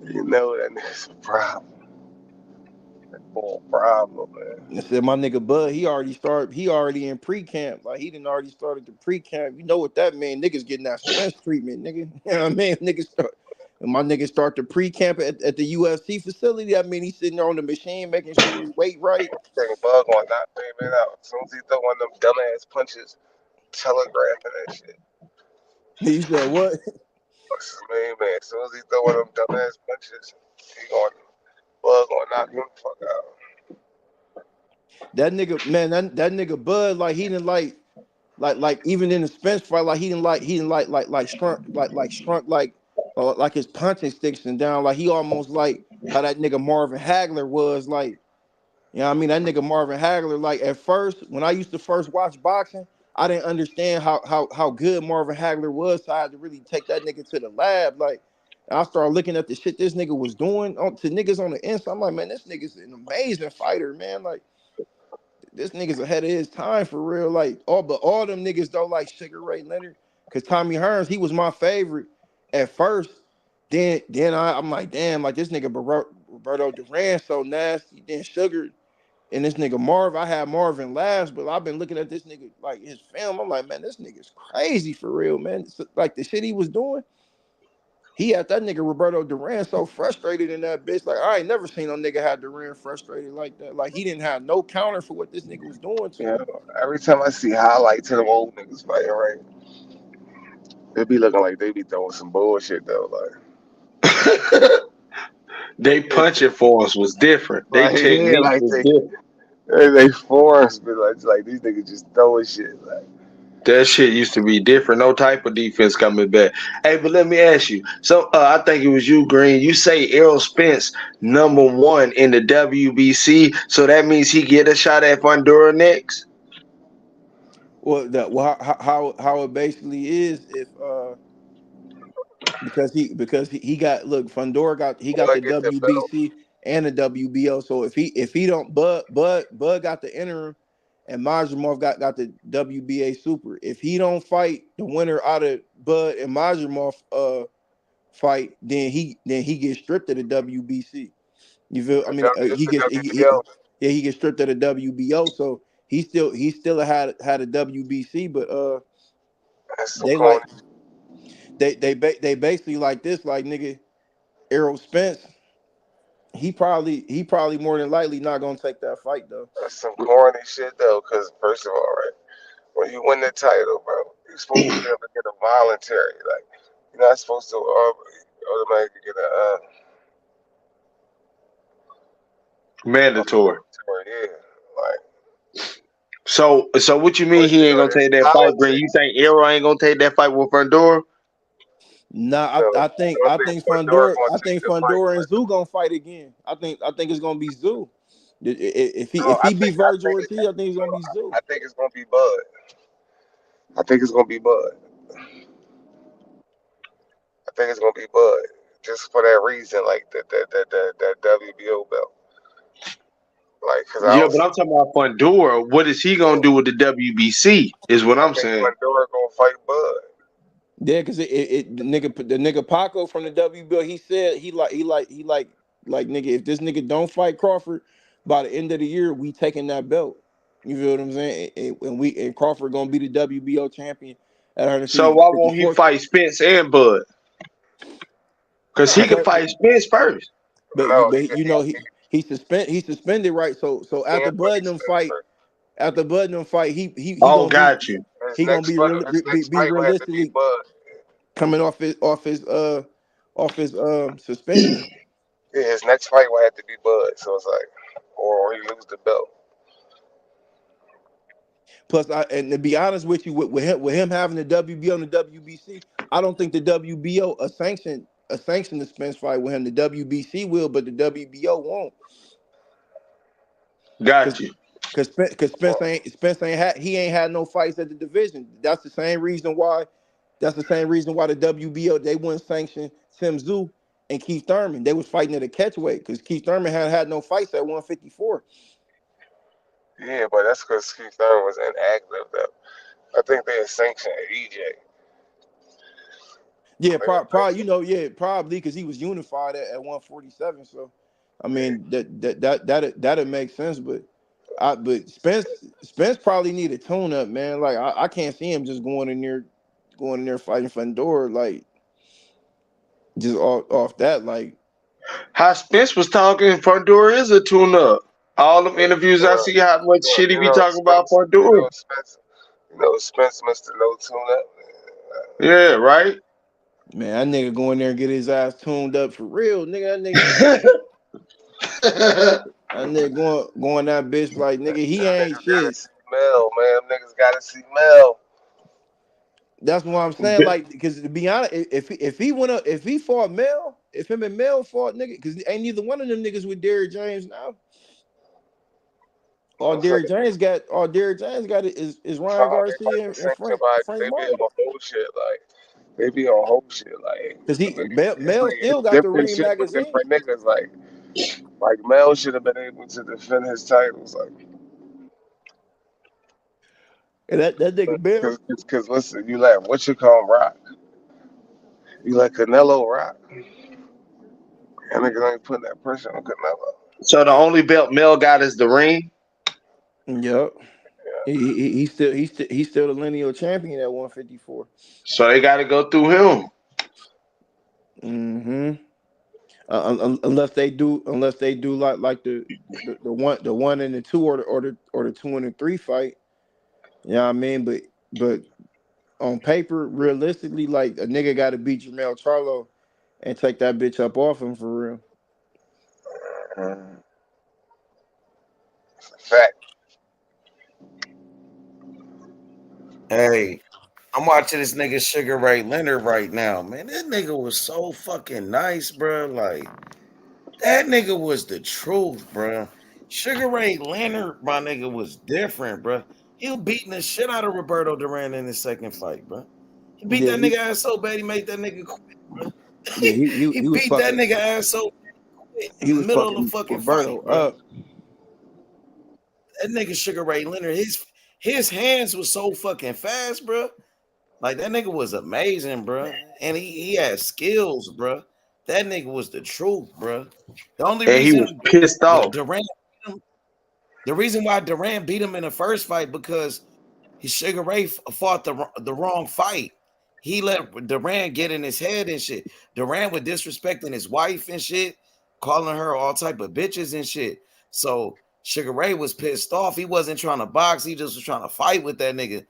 you know that nigga's a problem. Problem, man. I said my nigga Bud, he already in pre-camp. Like he done already started the pre-camp. You know what that mean? Niggas getting that Spence treatment, nigga. You know what I mean? My niggas start the pre-camp at the UFC facility. I mean, he's sitting there on the machine making sure his weight right. Bug on that man out. As soon as he throw one of them dumbass punches, telegraphing that shit. He said what? What's his name, man? As soon as he throw one of them dumbass punches, he going Bug gonna knock him the fuck out. That nigga, man, that nigga Bud, like he didn't like even in the Spence fight, like he didn't like shrunk like his punching sticks and down, like he almost like how that nigga Marvin Hagler was, like, you know what I mean? That nigga Marvin Hagler, like at first, when I used to first watch boxing, I didn't understand how good Marvin Hagler was, so I had to really take that nigga to the lab, like. I started looking at the shit this nigga was doing to niggas on the inside. I'm like, man, this nigga's an amazing fighter, man. Like, this nigga's ahead of his time for real. Like, all them niggas don't like Sugar Ray Leonard. Cause Tommy Hearns, he was my favorite at first. Then I'm like, damn, like this nigga Roberto Duran so nasty. Then Sugar and this nigga Marv. I had Marvin last, but I've been looking at this nigga, like his film. I'm like, man, this nigga's crazy for real, man. So, like the shit he was doing. He had that nigga Roberto Duran so frustrated in that bitch. Like, I ain't never seen no nigga have Duran frustrated like that. Like, he didn't have no counter for what this nigga was doing to him. Every time I see highlights of them old niggas fighting, right, it be looking like they be throwing some bullshit, though. Like, they punching force was different. They technique was different. They force, but like these niggas just throwing shit. Like, that shit used to be different. No type of defense coming back. Hey, but let me ask you. So I think it was you, Green. You say Errol Spence #1 in the WBC, so that means he get a shot at Fundora next. Well, how it basically is if because he got Fundora got the WBC and the WBO. So if he don't Bud got the interim. And Majumov got the WBA Super. If he don't fight the winner out of Bud and Majumov fight, then he gets stripped of the WBC. You feel? I mean, he gets stripped of the WBO. So he still had a WBC, but they basically like this, like nigga, Errol Spence. He probably more than likely not gonna take that fight though. That's some corny shit though, because first of all, right, when you win the title, bro, you're supposed to be able to get a voluntary. Like, you're not supposed to automatically get a mandatory. Yeah, like. So what you mean he ain't gonna take that fight, Green? You think Errol ain't gonna take that fight with Fundora? Nah, I think Fundora and Zoo gonna fight again. I think it's gonna be Zoo. If he beat Virgil Ortiz, I think it's gonna be Zoo. I think it's gonna be Bud. think it's gonna be Bud, just for that reason, like that WBO belt. Like, cause I Yeah, don't but see. I'm talking about Fundora. What is he gonna do with the WBC? Is what I I'm think saying. Fundora gonna fight Bud. Yeah, because the nigga Paco from the WBO, he said he like nigga, if this nigga don't fight Crawford by the end of the year, we taking that belt. You feel what I'm saying? And Crawford gonna be the WBO champion at So why won't he 154. fight Spence and Bud? Because he can Because fight Spence first. but No, you know he suspended, right? So he after can't put Bud and them fight, he Oh, gonna be got you. his he gonna next be fight. His next be fight will have to be realistically Bud. coming off his suspension. Yeah, his next fight will have to be Bud. So it's like, or he lose the belt. Plus, and to be honest with you, with him having the WBO and the WBC, I don't think the WBO a sanction the Spence fight with him. The WBC will, but the WBO won't. Got you. Cause Spence ain't had no fights at the division. That's the same reason why. That's the same reason why the WBO they wouldn't sanction Tim Tszyu and Keith Thurman. They was fighting at a catchweight because Keith Thurman had no fights at 154. Yeah, but that's because Keith Thurman was inactive though. I think they had sanctioned EJ. Yeah, probably because he was unified at 147. So, I mean that'd make sense. But Spence probably need a tune up, man. Like I can't see him just going in there fighting Fundora like just off that like. How Spence was talking, Fundora is a tune-up. All them interviews I see, how much shit he be talking about Spence. Fundora. Spence Mr. No Tune Up. Yeah, right. Man, that nigga go in there and get his ass tuned up for real, nigga. That nigga going that bitch like nigga, he ain't Niggas gotta shit. see Mel, man. Niggas gotta see Mel. That's what I'm saying. Like, because to be honest, if he fought Mel, if him and Mel fought nigga, because ain't neither one of them niggas with Derrick James now. All Derrick James got is Ryan Garcia and Frank They be Martin. on whole shit, like they be on whole shit, like Because it's Mel like still it's got the different ring shit for magazine. different niggas. Like Mel should have been able to defend his titles, like And that nigga Mel. because listen, you let what you call Rock, you let Canelo Rock, and niggas ain't putting that pressure on Canelo. So the only belt Mel got is the ring. Yep. He's still the lineal champion at 154. So they got to go through him. Mm-hmm. Unless they do like the one and the two or the 2 and the 3 fight. You know what I mean? But on paper, realistically, like a nigga got to beat Jermell Charlo and take that bitch up off him for real. It's a fact. Hey, I'm watching this nigga Sugar Ray Leonard right now, man. That nigga was so fucking nice, bro. Like, that nigga was the truth, bro. Sugar Ray Leonard, my nigga, was different, bro. He was beating the shit out of Roberto Duran in his second fight, bro. He beat that nigga ass so bad he made that nigga quit, bro. Yeah, he was beat that fucking. nigga ass so bad he quit He in the was middle of the fucking fucking Roberto fight, bro. up. That nigga Sugar Ray Leonard, his hands was so fucking fast, bro. Like that nigga was amazing, bro. And he had skills, bro. That nigga was the truth, bro. The only And he was reason pissed off. the reason why Durant beat him in the first fight because Sugar Ray fought the wrong fight. He let Durant get in his head and shit. Durant was disrespecting his wife and shit, calling her all type of bitches and shit. So Sugar Ray was pissed off. He wasn't trying to box. He just was trying to fight with that nigga.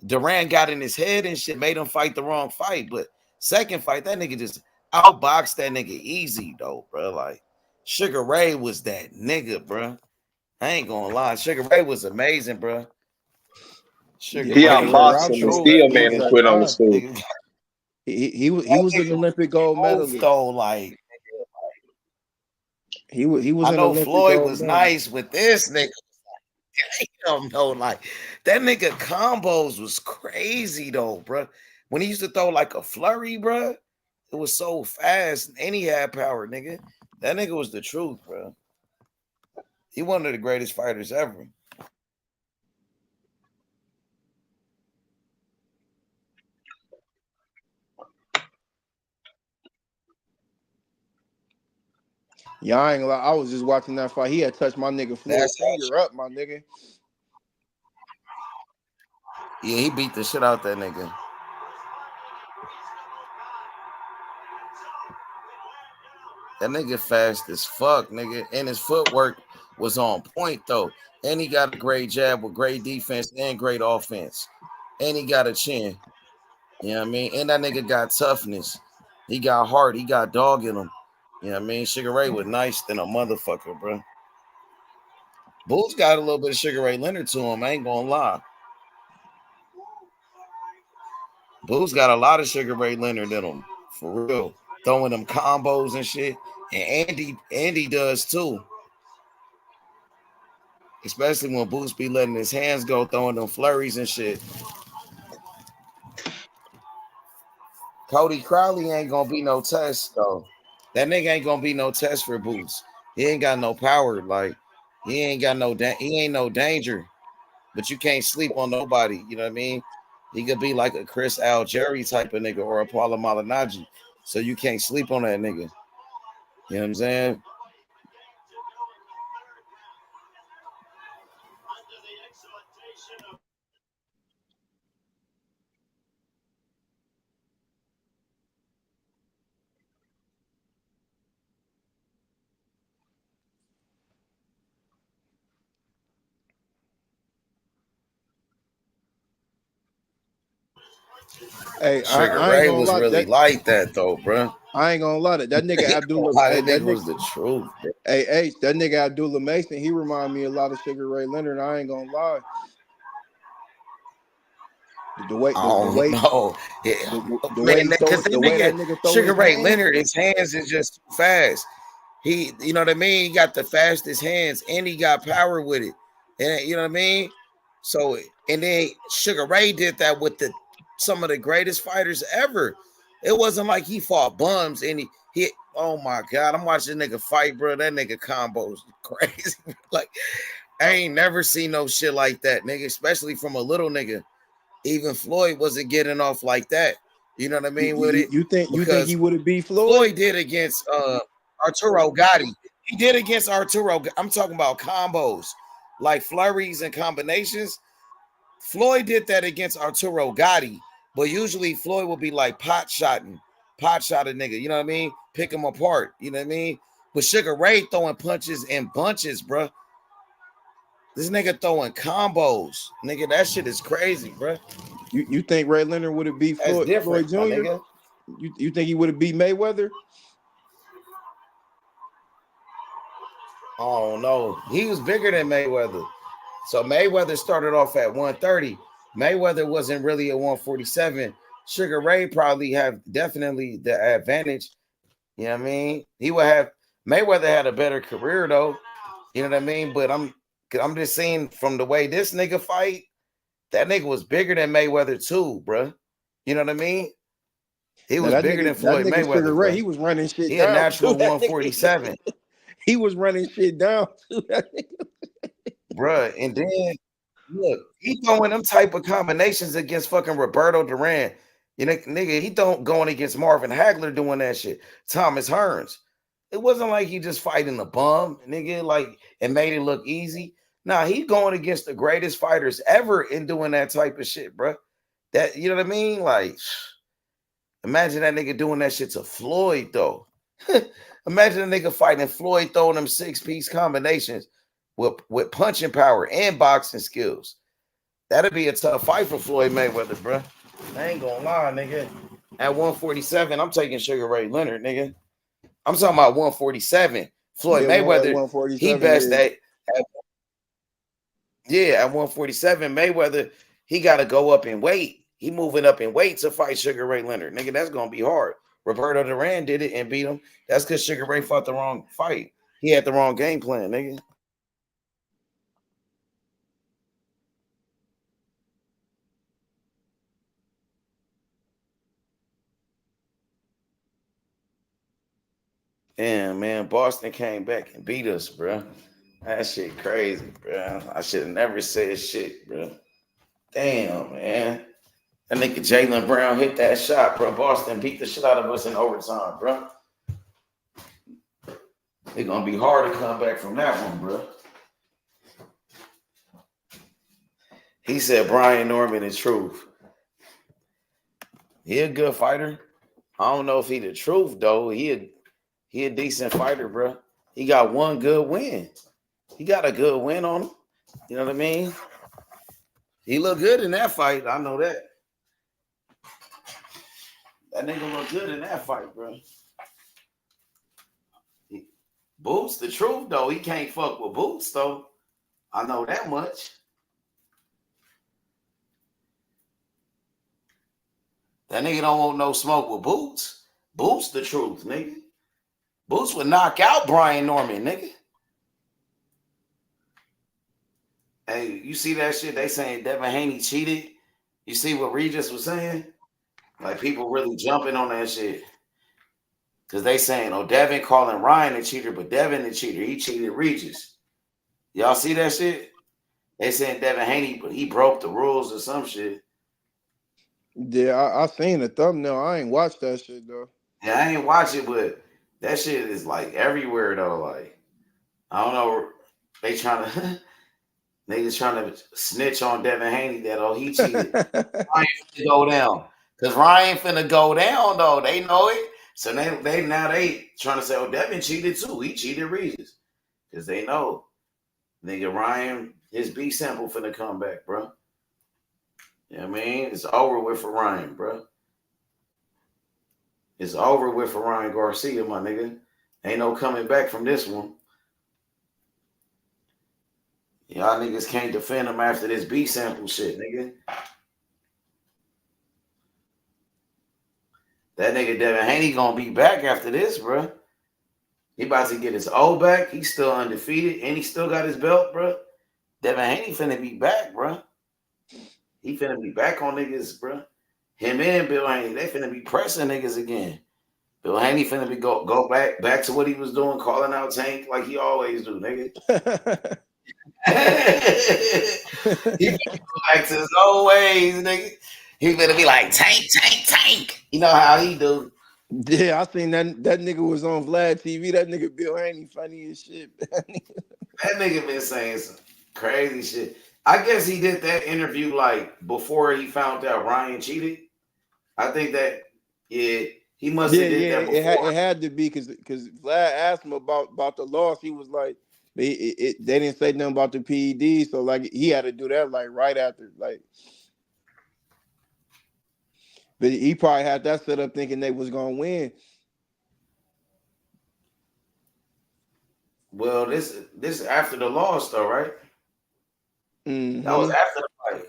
Durant got in his head and shit, made him fight the wrong fight. But second fight, that nigga just outboxed that nigga easy, though, bro. Like, Sugar Ray was that nigga, bro. I ain't gonna lie. Sugar Ray was amazing, bro. Sugar He Ray was outboxed the him and truth. still He made was him that quit on the guy. stool. He was an Olympic gold Both, medalist. though, like, He was I an know Olympic Floyd gold was medalist. nice with this nigga. Damn, no, like that nigga combos was crazy though, bro. When he used to throw like a flurry, bro, It was so fast, and he had power, nigga. That nigga was the truth, bro. He one of the greatest fighters ever. Yeah, I ain't gonna lie. I was just watching that fight. He had touched my nigga Floyd finger up, my nigga. Yeah, he beat the shit out that nigga. That nigga fast as fuck, nigga. And his footwork was on point, though. And he got a great jab with great defense and great offense. And he got a chin. You know what I mean? And that nigga got toughness. He got heart. He got dog in him. You know what I mean? Sugar Ray was nice than a motherfucker, bro. Boots got a little bit of Sugar Ray Leonard to him. I ain't gonna lie. Boots got a lot of Sugar Ray Leonard in him. For real. Throwing them combos and shit. And Andy does too. Especially when Boots be letting his hands go, throwing them flurries and shit. Cody Crowley ain't gonna be no test, though. That nigga ain't gonna be no test for Boots. He ain't got no power. Like, he ain't no danger. But you can't sleep on nobody. You know what I mean? He could be like a Chris Algieri type of nigga or a Paula Malignaggi. So you can't sleep on that nigga. You know what I'm saying? Hey, Sugar I ain't Ray gonna was lie. really like that, though, bro. I ain't gonna lie. That nigga Abdullah. That Hey, nigga was the truth, bro. Hey, H, that nigga Abdullah Mason, he remind me a lot of Sugar Ray Leonard. I ain't gonna lie. The way I don't know. The way Man, he throw because it, the way that nigga, nigga throw Sugar his Ray hands. Leonard, his hands is just too fast. He, you know what I mean? He got the fastest hands and he got power with it. And you know what I mean? So, and then Sugar Ray did that with some of the greatest fighters ever. It wasn't like he fought bums and he oh my God, I'm watching nigga fight, bro. That nigga combos crazy. Like, I ain't never seen no shit like that, nigga, especially from a little nigga. Even Floyd wasn't getting off like that. You know what I mean with it? You think Because he would have beat Floyd? Floyd did against Arturo Gotti. He did against Arturo. I'm talking about combos, like flurries and combinations. Floyd did that against Arturo Gotti, but usually Floyd will be like pot shotting a nigga. You know what I mean? Pick him apart. You know what I mean? But Sugar Ray throwing punches in bunches, bro. This nigga throwing combos, nigga. That shit is crazy, bro. You think Ray Leonard would have beat That's Floyd different, Jr.? my nigga. You think he would have beat Mayweather? I don't know. He was bigger than Mayweather. So Mayweather started off at 130. Mayweather wasn't really at 147. Sugar Ray probably have definitely the advantage. You know what I mean? He would have Mayweather had a better career though. You know what I mean? But I'm just saying from the way this nigga fight, that nigga was bigger than Mayweather too, bro. You know what I mean? He Now was bigger than that Floyd nigga Sugar Mayweather, Ray, bro. he was running shit He a down natural too. 147. He was running shit down too. Bruh, and then look, he throwing them type of combinations against fucking Roberto Duran. You know, nigga, he don't going against Marvin Hagler doing that shit. Thomas Hearns. It wasn't like he just fighting a bum, nigga, like and made it look easy. Nah, he going against the greatest fighters ever in doing that type of shit, bruh. That you know what I mean? Like, imagine that nigga doing that shit to Floyd, though. Imagine a nigga fighting Floyd throwing them 6-piece combinations with punching power and boxing skills. That'd be a tough fight for Floyd Mayweather, bro. I ain't gonna lie, nigga. At 147, I'm taking Sugar Ray Leonard, nigga. I'm talking about 147. Floyd Yeah, at Mayweather, he 147, best yeah. at 147. Mayweather, he got to go up in weight. He moving up in weight to fight Sugar Ray Leonard, nigga. That's gonna be hard. Roberto Duran did it and beat him. That's because Sugar Ray fought the wrong fight. He had the wrong game plan, nigga. Damn, man, Boston came back and beat us, bro. That shit crazy, bro. I should have never said shit, bro. Damn, man. That nigga Jaylen Brown hit that shot, bro. Boston beat the shit out of us in overtime, bro. It's gonna be hard to come back from that one, bro. He said Brian Norman is truth. He a good fighter. I don't know if he the truth though. He a decent fighter, bro. He got one good win. He got a good win on him. You know what I mean? He looked good in that fight. I know that. That nigga look good in that fight, bro. Boots, the truth, though. He can't fuck with Boots, though. I know that much. That nigga don't want no smoke with Boots. Boots, the truth, nigga. Boots would knock out Brian Norman, nigga. Hey, you see that shit? They saying Devin Haney cheated. You see what Regis was saying? Like, people really jumping on that shit. Because they saying, oh, Devin calling Ryan a cheater, but Devin the cheater. He cheated Regis. Y'all see that shit? They saying Devin Haney, but he broke the rules or some shit. Yeah, I seen the thumbnail. I ain't watched that shit, though. Yeah, I ain't watch it, but that shit is, like, everywhere, though. Like, I don't know. They trying to... Niggas trying to snitch on Devin Haney that, oh, he cheated. Ryan finna go down. Because Ryan finna go down, though. They know it. So they now trying to say, oh, Devin cheated too. He cheated Regis. Because they know. Nigga Ryan, his B sample finna come back, bro. You know what I mean? It's over with for Ryan, bro. It's over with for Ryan Garcia, my nigga. Ain't no coming back from this one. Y'all niggas can't defend him after this B sample shit, nigga. That nigga Devin Haney gonna be back after this, bro. He about to get his O back. He's still undefeated, and he still got his belt, bro. Devin Haney finna be back, bro. He finna be back on niggas, bro. Him and Bill Haney, they finna be pressing niggas again. Bill Haney finna be go back to what he was doing, calling out Tank like he always do, nigga. He finna go back to his old ways, nigga. He finna be like, Tank. You know how he do. Yeah, I seen that nigga was on Vlad TV. That nigga Bill Haney funny as shit. That nigga been saying some crazy shit. I guess he did that interview like before he found out Ryan cheated. I think that, yeah, he must have did that before. It had to be because Vlad asked him about the loss. He was like, they didn't say nothing about the PED, so like he had to do that like right after, like. But he probably had that set up thinking they was gonna win. Well, this after the loss though, right? Mm-hmm. That was after the fight.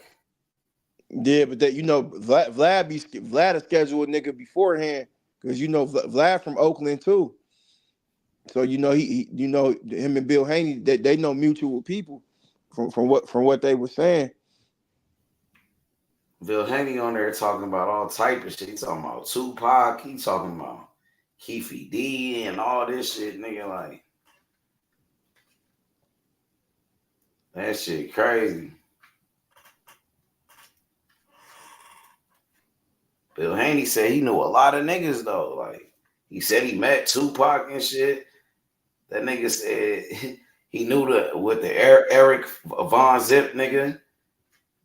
Yeah, but that Vlad is scheduled a nigga beforehand because Vlad from Oakland too. So he him and Bill Haney they know mutual people from what they were saying. Bill Haney on there talking about all type of shit. He talking about Tupac. He talking about Keefy D and all this shit, nigga. Like, that shit crazy. Bill Haney said he knew a lot of niggas though. Like, he said he met Tupac and shit. That nigga said he knew with the Eric Von Zip nigga.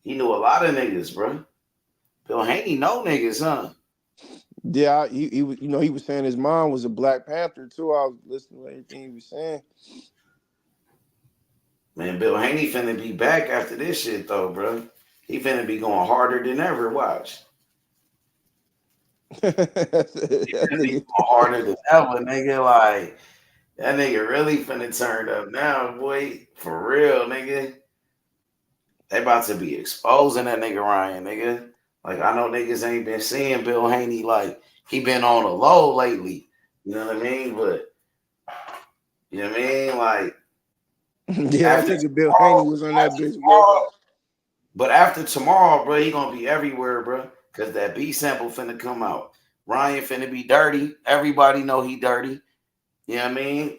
He knew a lot of niggas, bro. Bill Haney know niggas, huh? Yeah, he was. He was saying his mom was a Black Panther too. I was listening to everything he was saying. Man, Bill Haney finna be back after this shit though, bro. He finna be going harder than ever. Watch. He finna be going harder than ever, nigga. Like, that nigga really finna turn up now, boy. For real, nigga. They about to be exposing that nigga Ryan, nigga. Like, I know niggas ain't been seeing Bill Haney like he been on a low lately. You know what I mean? But you know what I mean? Like, yeah, I think Bill Haney was on that bitch. But after tomorrow, bro, he gonna be everywhere, bro. Cause that B sample finna come out. Ryan finna be dirty. Everybody know he dirty. You know what I mean?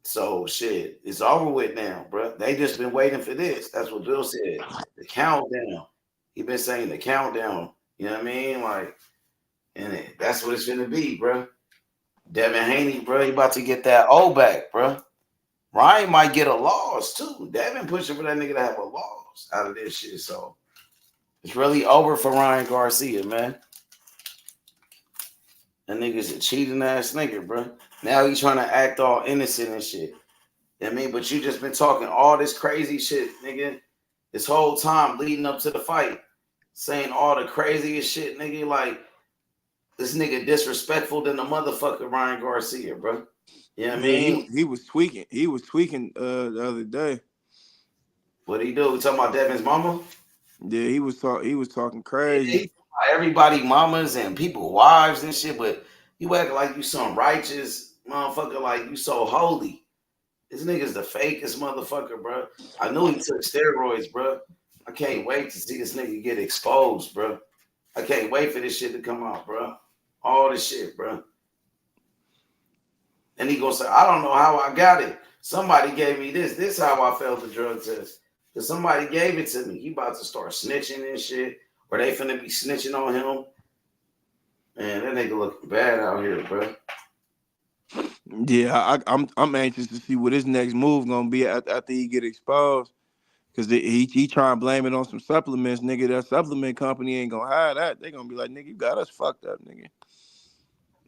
So shit, it's over with now, bro. They just been waiting for this. That's what Bill said. The countdown. He been saying the countdown. You know what I mean? Like, and that's what it's gonna be, bro. Devin Haney, bro, he about to get that O back, bro. Ryan might get a loss too. Devin pushing for that nigga to have a loss out of this shit. So it's really over for Ryan Garcia, man. That nigga's a cheating ass nigga, bro. Now he's trying to act all innocent and shit. You know what I mean? But you just been talking all this crazy shit, nigga. This whole time leading up to the fight. Saying all the craziest shit, nigga. Like, this nigga disrespectful than the motherfucker Ryan Garcia, bro. You know what I mean? He was tweaking. He was tweaking the other day. What'd he do? We talking about Devin's mama? Yeah, he was talking crazy. He everybody mamas and people wives and shit, but you act like you some righteous motherfucker, like you so holy. This nigga's the fakest motherfucker, bro. I knew he took steroids, bro. I can't wait to see this nigga get exposed, bro. I can't wait for this shit to come out, bro. All this shit, bro. And he gonna say, I don't know how I got it. Somebody gave me this. This how I failed the drug test. Because somebody gave it to me. He about to start snitching and shit. Or they finna be snitching on him. Man, that nigga looking bad out here, bro. Yeah, I'm anxious to see what his next move gonna be after he get exposed. Cause he try and blame it on some supplements, nigga. That supplement company ain't gonna hide that. They gonna be like, nigga, you got us fucked up, nigga.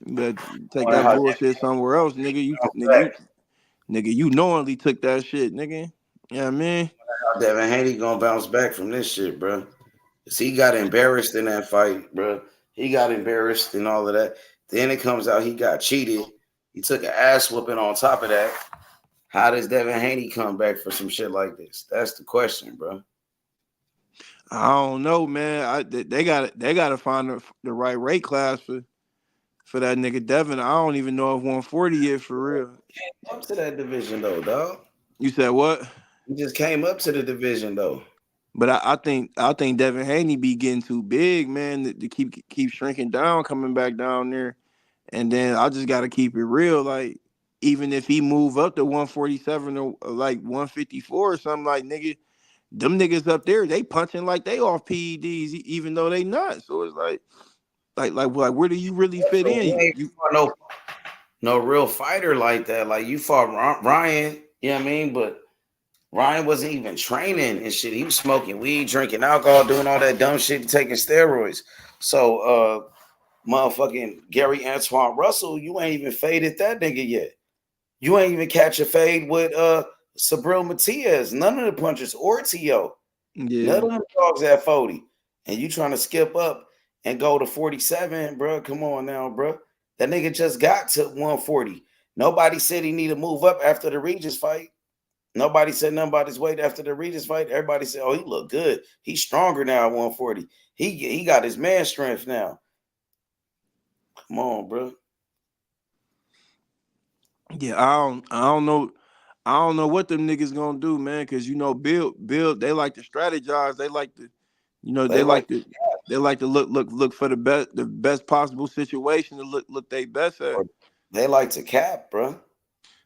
You better take that bullshit somewhere else, nigga. You knowingly took that shit, nigga. You know what I mean? Devin Haney gonna bounce back from this shit, bro. Cause he got embarrassed in that fight, bro. He got embarrassed and all of that. Then it comes out he got cheated. He took an ass whooping on top of that. How does Devin Haney come back for some shit like this? That's the question, bro. I don't know, man. They gotta find the right rate class for that nigga Devin. I don't even know if 140 is for real. Came up to that division though, dog. You said what? He just came up to the division though. But I think Devin Haney be getting too big, man, to keep shrinking down, coming back down there. And then I just gotta keep it real. Like, even if he move up to 147 or like 154 or something, like, nigga, them niggas up there, they punching like they off PEDs, even though they not. So it's like where do you really fit in? You no real fighter like that. Like, you fought Ryan, you know what I mean? But Ryan wasn't even training and shit. He was smoking weed, drinking alcohol, doing all that dumb shit, taking steroids. So motherfucking Gary Antoine Russell, you ain't even faded that nigga yet. You ain't even catch a fade with Sabril Matias, none of the punches, or T.O. Yeah. None of them dogs at 40. And you trying to skip up and go to 47, bro. Come on now, bro. That nigga just got to 140. Nobody said he need to move up after the Regis fight. Nobody said nothing about his weight after the Regis fight. Everybody said, oh, he look good. He's stronger now at 140. He got his man strength now. Come on, bro. Yeah, I don't know what them niggas gonna do, man. Cause Bill, they like to strategize. They like to, they like to look for the best possible situation to look they best at. They like to cap, bro.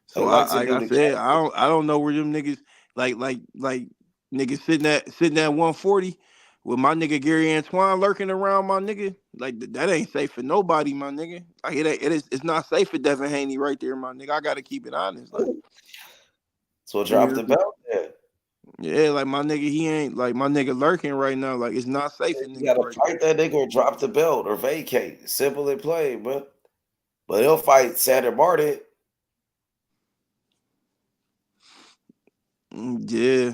So like I said, I don't know where them niggas like niggas sitting at 140 with my nigga Gary Antoine lurking around, my nigga. Like, that ain't safe for nobody, my nigga. Like, it's not safe for Devin Haney right there, my nigga. I gotta keep it honest. Like, so drop the belt there. Yeah, like my nigga, he ain't like my nigga lurking right now. Like, it's not safe. You gotta fight that nigga or drop the belt or vacate. Simple and plain, bro. But he'll fight Sander Bardet. Yeah.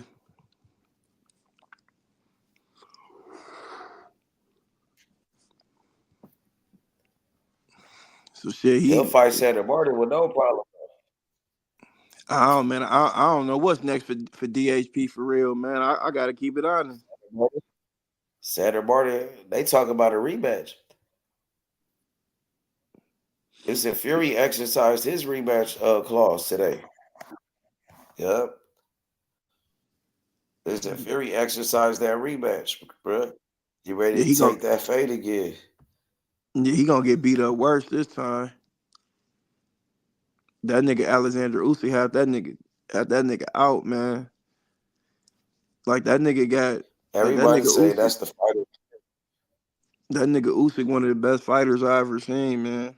So shit, he'll fight Sander Bardet with no problem. I don't know what's next for DHP for real, man. I gotta keep it honest. Sander Bardet, they talk about a rematch. It's a Fury exercised his rematch clause today. Yep. It's a Fury exercised that rematch, bro. You ready to take that fade again? Yeah, he gonna get beat up worse this time. That nigga Alexander Usyk had that nigga out, man. Like that nigga got like that Everybody nigga say Usyk. that's the fighter. That nigga Usyk one of the best fighters I ever seen, man.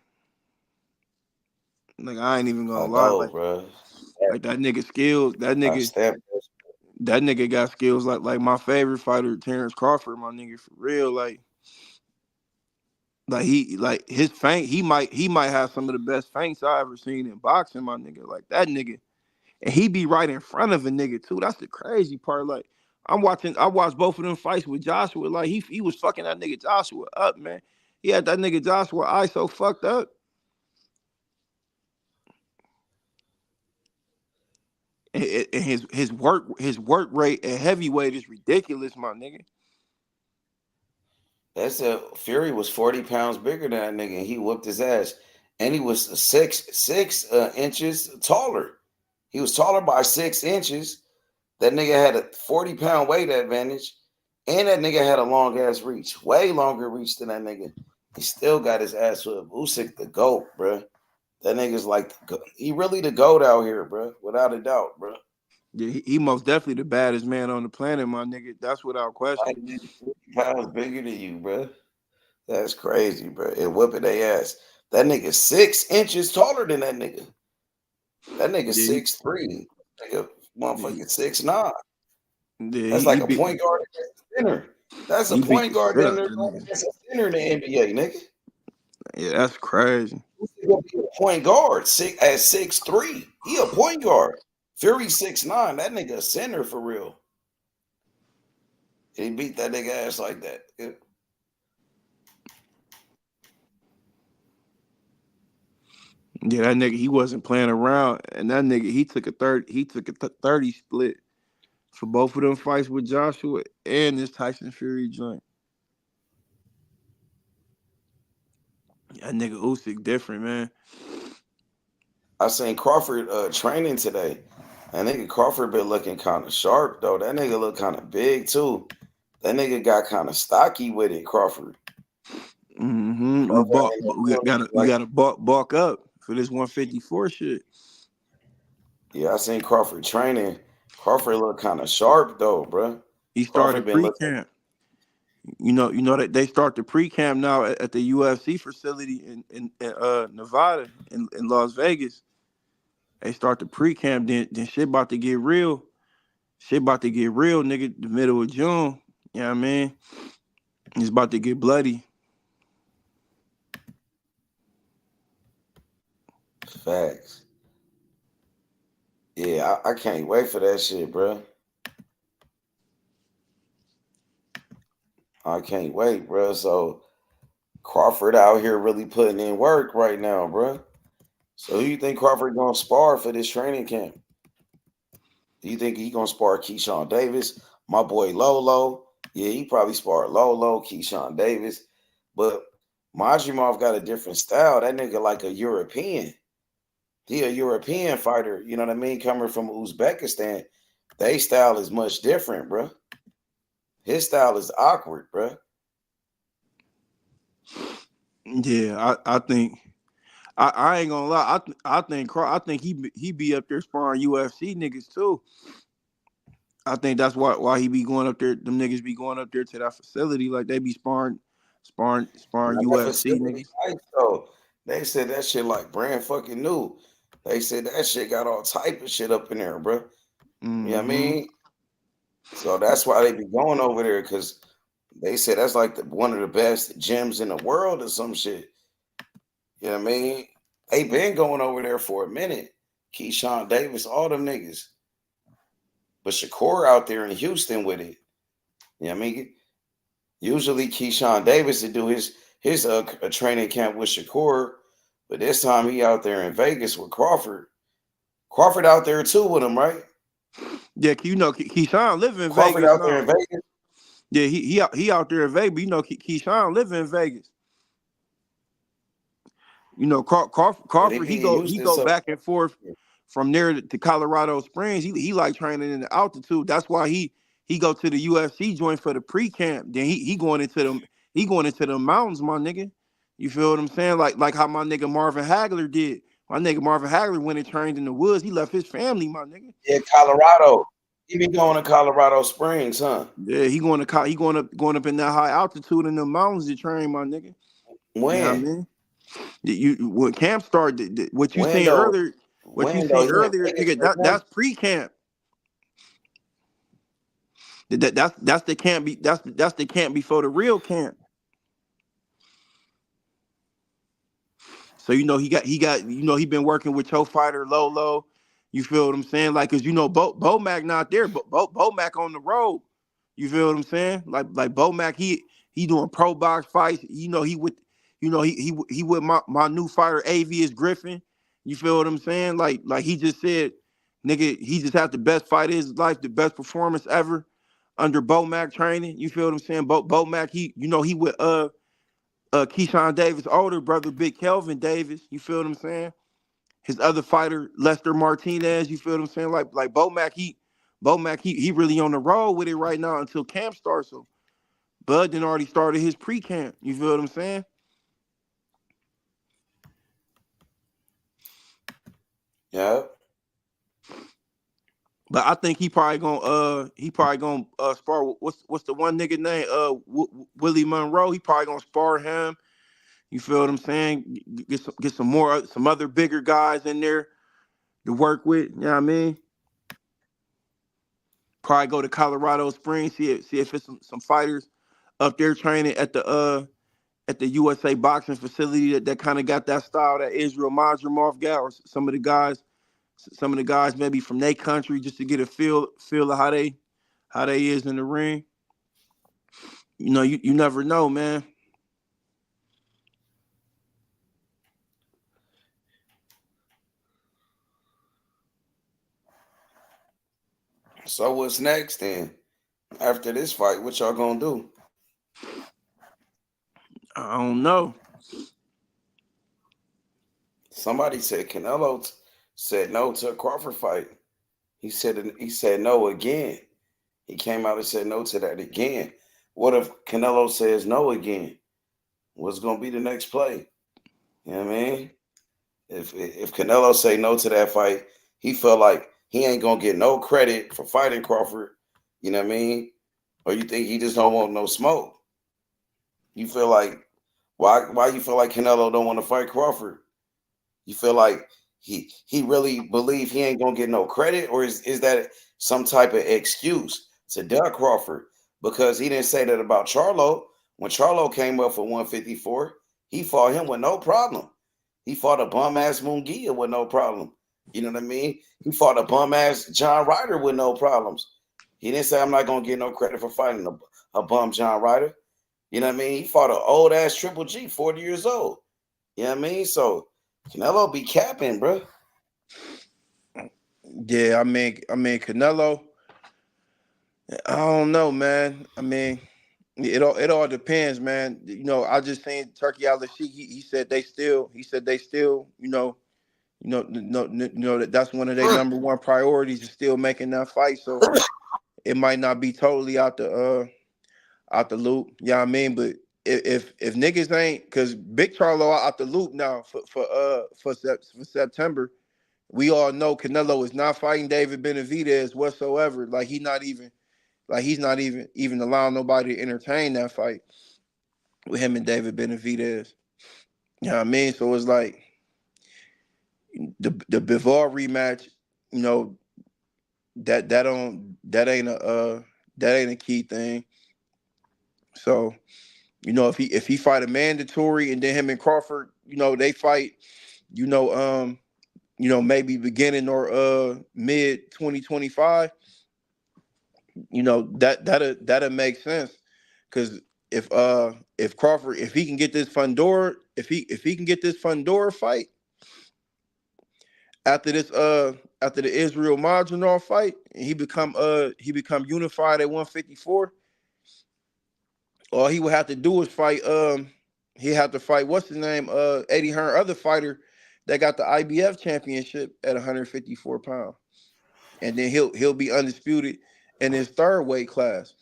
Like I ain't even I gonna lie, know, bro. like that nigga skills. I stepped. That nigga got skills like my favorite fighter, Terrence Crawford, my nigga, for real. Like his feint, he might have some of the best feints I ever seen in boxing, my nigga. Like that nigga. And he be right in front of a nigga too. That's the crazy part. Like I watched both of them fights with Joshua. Like he was fucking that nigga Joshua up, man. He had that nigga Joshua eye so fucked up. And his work rate at heavyweight is ridiculous, my nigga. That's Fury was 40 pounds bigger than that nigga, and he whooped his ass. And he was six inches taller. He was taller by 6 inches. That nigga had a 40-pound weight advantage, and that nigga had a long ass reach, way longer reach than that nigga. He still got his ass whooped. Usyk the GOAT, bro. That nigga's like he really the GOAT out here, bro, without a doubt, bro. Yeah, he most definitely the baddest man on the planet, my nigga. That's without question. 40 pounds bigger than you, bro. That's crazy, bro. And whooping their ass. That nigga 6 inches taller than that nigga. That nigga 6'3". Nigga motherfucking 6'9". That's like a point guard against a center. That's a point guard down there against a center in the NBA, nigga. Yeah, that's crazy. He's gonna be a point guard at 6'3". He a point guard. Fury 6'9". That nigga a center for real. He beat that nigga ass like that. Yeah. Yeah, that nigga, he wasn't playing around, and that nigga, he took a 30 split for both of them fights with Joshua and this Tyson Fury joint. That nigga Usyk different, man. I seen Crawford training today. That nigga Crawford been looking kind of sharp though. That nigga look kind of big too. That nigga got kind of stocky with it, Crawford. Mm-hmm. We gotta bulk up for this 154 shit. Yeah, I seen Crawford training. Crawford look kind of sharp though, bro. He started pre-camp. You know that they start the pre-camp now at the UFC facility in Nevada in Las Vegas. They start the pre-camp, then shit about to get real. Shit about to get real, nigga, the middle of June. You know what I mean? It's about to get bloody. Facts. Yeah, I can't wait for that shit, bro. I can't wait, bro. So Crawford out here really putting in work right now, bro. So who you think Crawford gonna spar for this training camp? Do you think he gonna spar Keyshawn Davis? My boy Lolo. Yeah, he probably sparred Lolo, Keyshawn Davis. But Majimov got a different style. That nigga like a European. He a European fighter, you know what I mean? Coming from Uzbekistan. They style is much different, bro. His style is awkward, bro. Yeah, I think I ain't gonna lie. I think he be up there sparring UFC niggas too. I think that's why he be going up there. Them niggas be going up there to that facility like they be sparring UFC niggas. So they said that shit like brand fucking new. They said that shit got all type of shit up in there, bro. Mm-hmm. You know what I mean? So that's why they be going over there, because they said that's like one of the best gyms in the world or some shit. You know what I mean? They been going over there for a minute. Keyshawn Davis, all them niggas. But Shakur out there in Houston with it. You know what I mean? Usually Keyshawn Davis would do his training camp with Shakur, but this time he out there in Vegas with Crawford. Crawford out there too with him, right? Yeah, you know, Keyshawn live in Crawford Vegas. out there in Vegas. Yeah, he out there in Vegas. But you know, Keyshawn live in Vegas. You know, Crawford he go back and forth from there to Colorado Springs. He like training in the altitude. That's why he go to the UFC joint for the pre-camp. Then he going into the mountains, my nigga. You feel what I'm saying? Like how my nigga Marvin Hagler did. My nigga Marvin Hagler went and trained in the woods. He left his family, my nigga. Yeah, Colorado. He be going to Colorado Springs, huh? Yeah, he going up in that high altitude in the mountains to train, my nigga. When? You know what I mean? When camp started, what you When seen though? earlier, nigga, that's pre-camp. That's the camp. That's the camp before the real camp. So he been working with your fighter Lolo. You feel what I'm saying? Like, cause Bo Mac not there, but Bo Mac on the road. You feel what I'm saying? Like Bo Mac, he doing pro box fights. He with my new fighter Avius Griffin. You feel what I'm saying? Like he just said, nigga, he just had the best fight of his life, the best performance ever under Bo Mac training. You feel what I'm saying? Bo Mac, he with Keyshawn Davis' older brother, Big Kelvin Davis. You feel what I'm saying? His other fighter, Lester Martinez. You feel what I'm saying? Like Bo Mac, he really on the road with it right now until camp starts. So Bud done already started his pre-camp. You feel what I'm saying? Yeah. But I think he probably gonna spar. What's the one nigga name? Willie Monroe. He probably gonna spar him. You feel what I'm saying? Get some other bigger guys in there to work with. You know what I mean? Probably go to Colorado Springs, see if it's some fighters up there training at the USA boxing facility that kind of got that style that Israel Madrimov got, or some of the guys maybe from their country, just to get a feel of how they is in the ring. You never know, man. So what's next then? After this fight, what y'all gonna do? I don't know. Somebody said Canelo said no to a Crawford fight. He said no again. He came out and said no to that again. What if Canelo says no again? What's gonna be the next play? You know what I mean? If Canelo say no to that fight, he felt like he ain't gonna get no credit for fighting Crawford. You know what I mean? Or you think he just don't want no smoke? You feel like why you feel like Canelo don't want to fight Crawford? You feel like he really believe he ain't gonna get no credit, or is that some type of excuse to duck Crawford? Because he didn't say that about Charlo. When Charlo came up for 154, he fought him with no problem. He fought a bum ass Munguia with no problem. You know what I mean? He fought a bum ass John Ryder with no problems. He didn't say I'm not gonna get no credit for fighting a bum John Ryder. You know what I mean? He fought an old ass Triple G, 40 years old. You know what I mean? So Canelo be capping, bro. Yeah, I mean Canelo. I don't know, man. I mean, it all depends, man. I just seen Turkey Al-Sheikh. He said they still. That's one of their number one priorities is still making that fight. So it might not be totally out the loop. You know what I mean? But if niggas ain't, because Big Charlo out the loop now for September. We all know Canelo is not fighting David Benavidez whatsoever. Like he's not even allowing nobody to entertain that fight with him and David Benavidez. You know what I mean? So it's like the Bivol rematch, that ain't a key thing. So, if he fight a mandatory and then him and Crawford, they fight, maybe beginning or mid 2025, that'll make sense. Because if Crawford, if he can get this Fundora, if he can get this Fundora fight after the Israel Madrimov fight, and he become unified at 154, all he would have to do is fight he had to fight what's his name, Eddie Hearn, other fighter that got the IBF championship at 154 pounds, and then he'll be undisputed in his third weight class.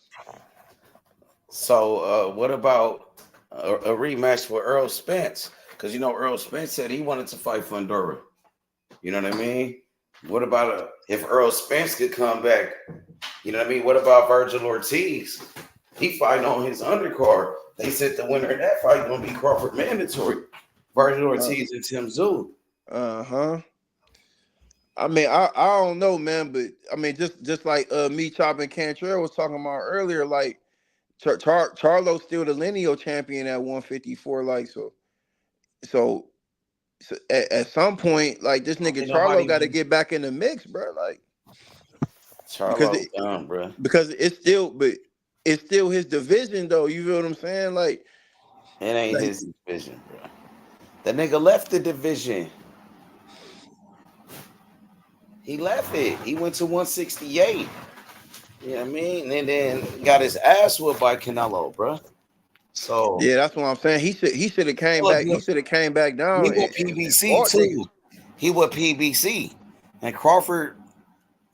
So what about a rematch with Earl Spence? Because Earl Spence said he wanted to fight Fundora. You know what I mean? What about if Earl Spence could come back? You know what I mean? What about Virgil Ortiz? He fighting on his undercard. They said the winner of that fight gonna be Crawford mandatory. Virgil Ortiz and Tim Tszyu. I mean, I don't know, man, but I mean, just like me, Chop, and Cantrell was talking about earlier, like Charlo's still the lineal champion at 154, like so at some point, like this nigga Charlo got to get back in the mix, bro, like Charlo's dumb, bro. Because it's still his division, though. You feel what I'm saying? Like it ain't his division, bro. That nigga left the division. He left it. He went to 168. You know what I mean? And then got his ass whooped by Canelo, bro. So yeah, that's what I'm saying. He should have came back. He should have came back down. He with PBC too. He with PBC. And Crawford,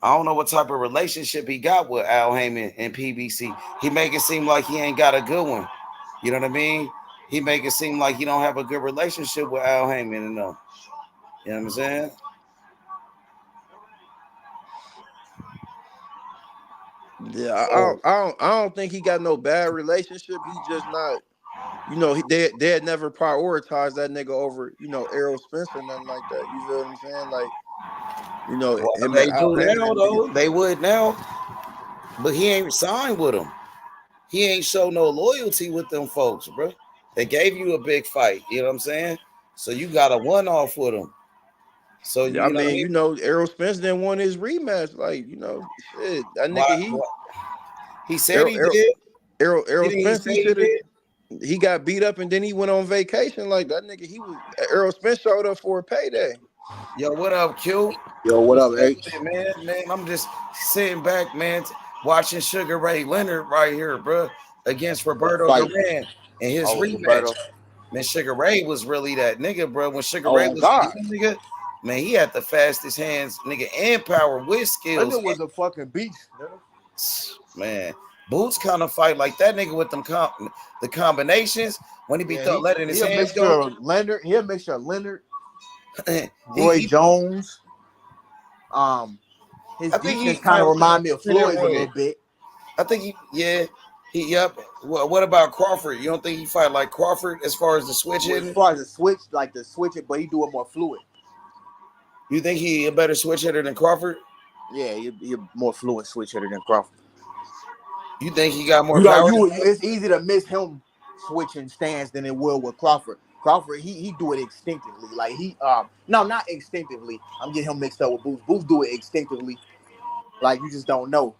I don't know what type of relationship he got with Al Heyman and PBC. He make it seem like he ain't got a good one. You know what I mean? He make it seem like he don't have a good relationship with Al Heyman and them. You know what I'm saying? Yeah, I don't think he got no bad relationship. He just not, they had never prioritized that nigga over, Errol Spence or nothing like that. You feel what I'm saying? Like, they do now though. They would now, but he ain't signed with them. He ain't show no loyalty with them folks, bro. They gave you a big fight. You know what I'm saying? So you got a one-off with them. So I mean, Errol Spence didn't want his rematch. Like, shit, that nigga he said he did. Errol Spence, he got beat up and then he went on vacation. Like that nigga, Errol Spence showed up for a payday. Yo, what up, Q? Yo, what up, H? Man, I'm just sitting back, man, watching Sugar Ray Leonard right here, bro, against Roberto Duran and his rematch. Roberto. Man, Sugar Ray was really that nigga, bro. When Sugar Ray was nigga, man, he had the fastest hands, nigga, and power with skills. That was a fucking beast, nigga. Man, Boots kind of fight like that nigga with them the combinations when he be letting his hands go. He'll mixture of Leonard, Roy Jones. His defense kind of remind me of Floyd's a little bit. I think What about Crawford? You don't think he fight like Crawford as far as the switch hitting? As far as the switch it, but he do it more fluid. You think he a better switch hitter than Crawford? Yeah, you're more fluid switch hitter than Crawford. You think he got more power? It's easy to miss him switching stance than it will with Crawford. Crawford, he do it instinctively. Like no, not instinctively. I'm getting him mixed up with Booth. Booth do it instinctively. Like you just don't know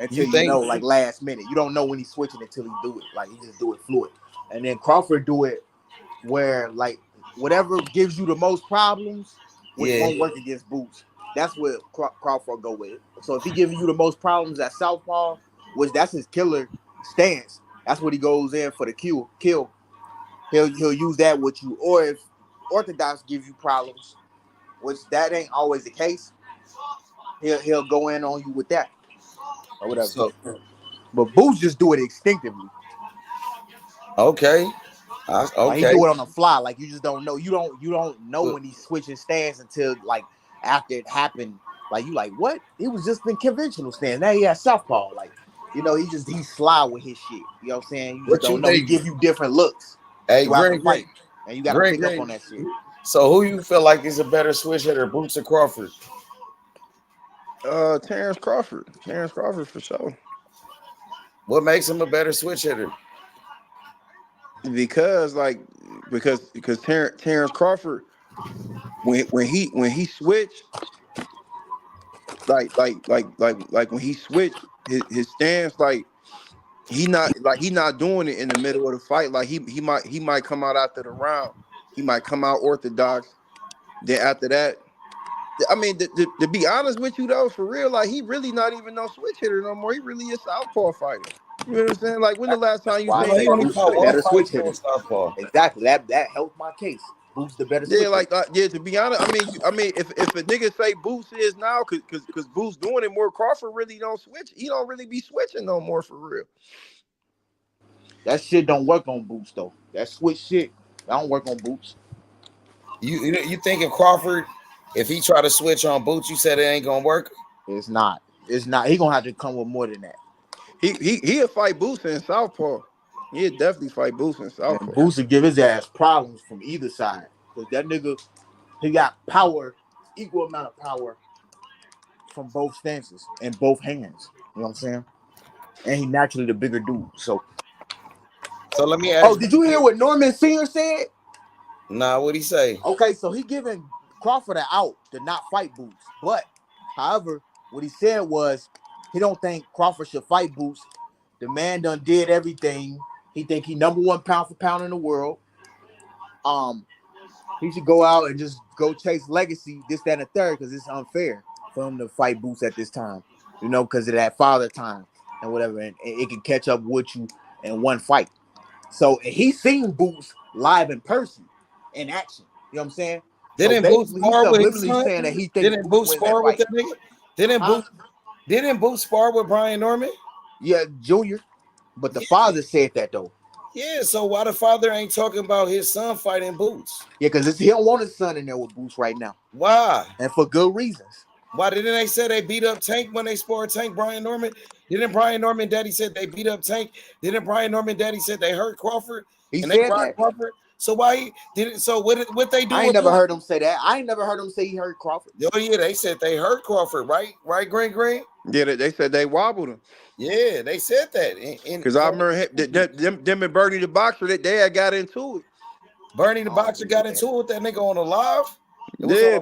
until you know, like last minute. You don't know when he's switching until he do it. Like he just do it fluid. And then Crawford do it where like whatever gives you the most problems, which won't work against Boots. That's what Crawford go with. So if he giving you the most problems at southpaw, which that's his killer stance, that's what he goes in for the kill. He'll use that with you. Or if orthodox gives you problems, which that ain't always the case, he'll go in on you with that or whatever. But Boots just do it instinctively. Okay. Like he do it on the fly. Like you just don't know. You don't know when he's switching stance until like after it happened. Like you like what? He was just in conventional stance. Now he has southpaw. Like he's sly with his shit. You know what I'm saying? You just don't know. He give you different looks. Hey, Greg, and you got to pick up on that shit. So who you feel like is a better switch hitter, Boots or Crawford? Terrence Crawford. Terrence Crawford for sure. What makes him a better switch hitter? Because Terrence Crawford, when he switched, like when he switched his stance, like he not doing it in the middle of the fight. Like he might come out after the round. He might come out orthodox. Then after that, I mean, to be honest with you though, for real, like he really not even no switch hitter no more. He really a southpaw fighter. You know what I'm saying? Like when the last time you seen him better switch hitter? Exactly. That helped my case. Boots the better. Yeah, like to be honest, I mean, if a nigga say Boots is now, because Boots doing it more, Crawford really don't switch. He don't really be switching no more for real. That shit don't work on Boots though. That switch shit, that don't work on Boots. You think if Crawford If he try to switch on Boots, you said it ain't gonna work. It's not. It's not. He gonna have to come with more than that. He'll fight Boots in Southpaw. He'll definitely fight Boots in Southpaw. And Boots will give his ass problems from either side. Because that nigga, he got power, equal amount of power from both stances and both hands. You know what I'm saying? And he naturally the bigger dude. So let me ask. Oh, did you hear what Norman Sr. said? Nah, what'd he say? Okay, so he giving Crawford an out to not fight Boots. But, however, what he said was he don't think Crawford should fight Boots. The man done did everything. He think he number one pound for pound in the world. He should go out and just go chase legacy, this, that, and the third, because it's unfair for him to fight Boots at this time. You know, because of that father time and whatever. And it can catch up with you in one fight. So he's seen Boots live in person, in action. You know what I'm saying? Didn't Boots spar with his son? saying that he thinks Didn't Boots spar with that nigga? Didn't Boots spar with Brian Norman? Yeah, Junior. But the father said that though. Yeah, so why the father ain't talking about his son fighting Boots? Yeah, because he don't want his son in there with Boots right now. Why? And for good reasons. Why didn't they say they beat up Tank when they sparred Tank Brian Norman? Didn't Brian Norman daddy said they beat up Tank? Didn't Brian Norman daddy said they hurt Crawford? He and said they brought Crawford. So why he didn't? So what they do? I ain't never heard him say that. I ain't never heard him say he hurt Crawford. Oh yeah, they said they hurt Crawford, right? Right, Green? Yeah, they said they wobbled him. Yeah, they said that. Because I remember them and Bernie the Boxer, they had got into it. Bernie the Boxer got into it with that nigga on the live? Yeah.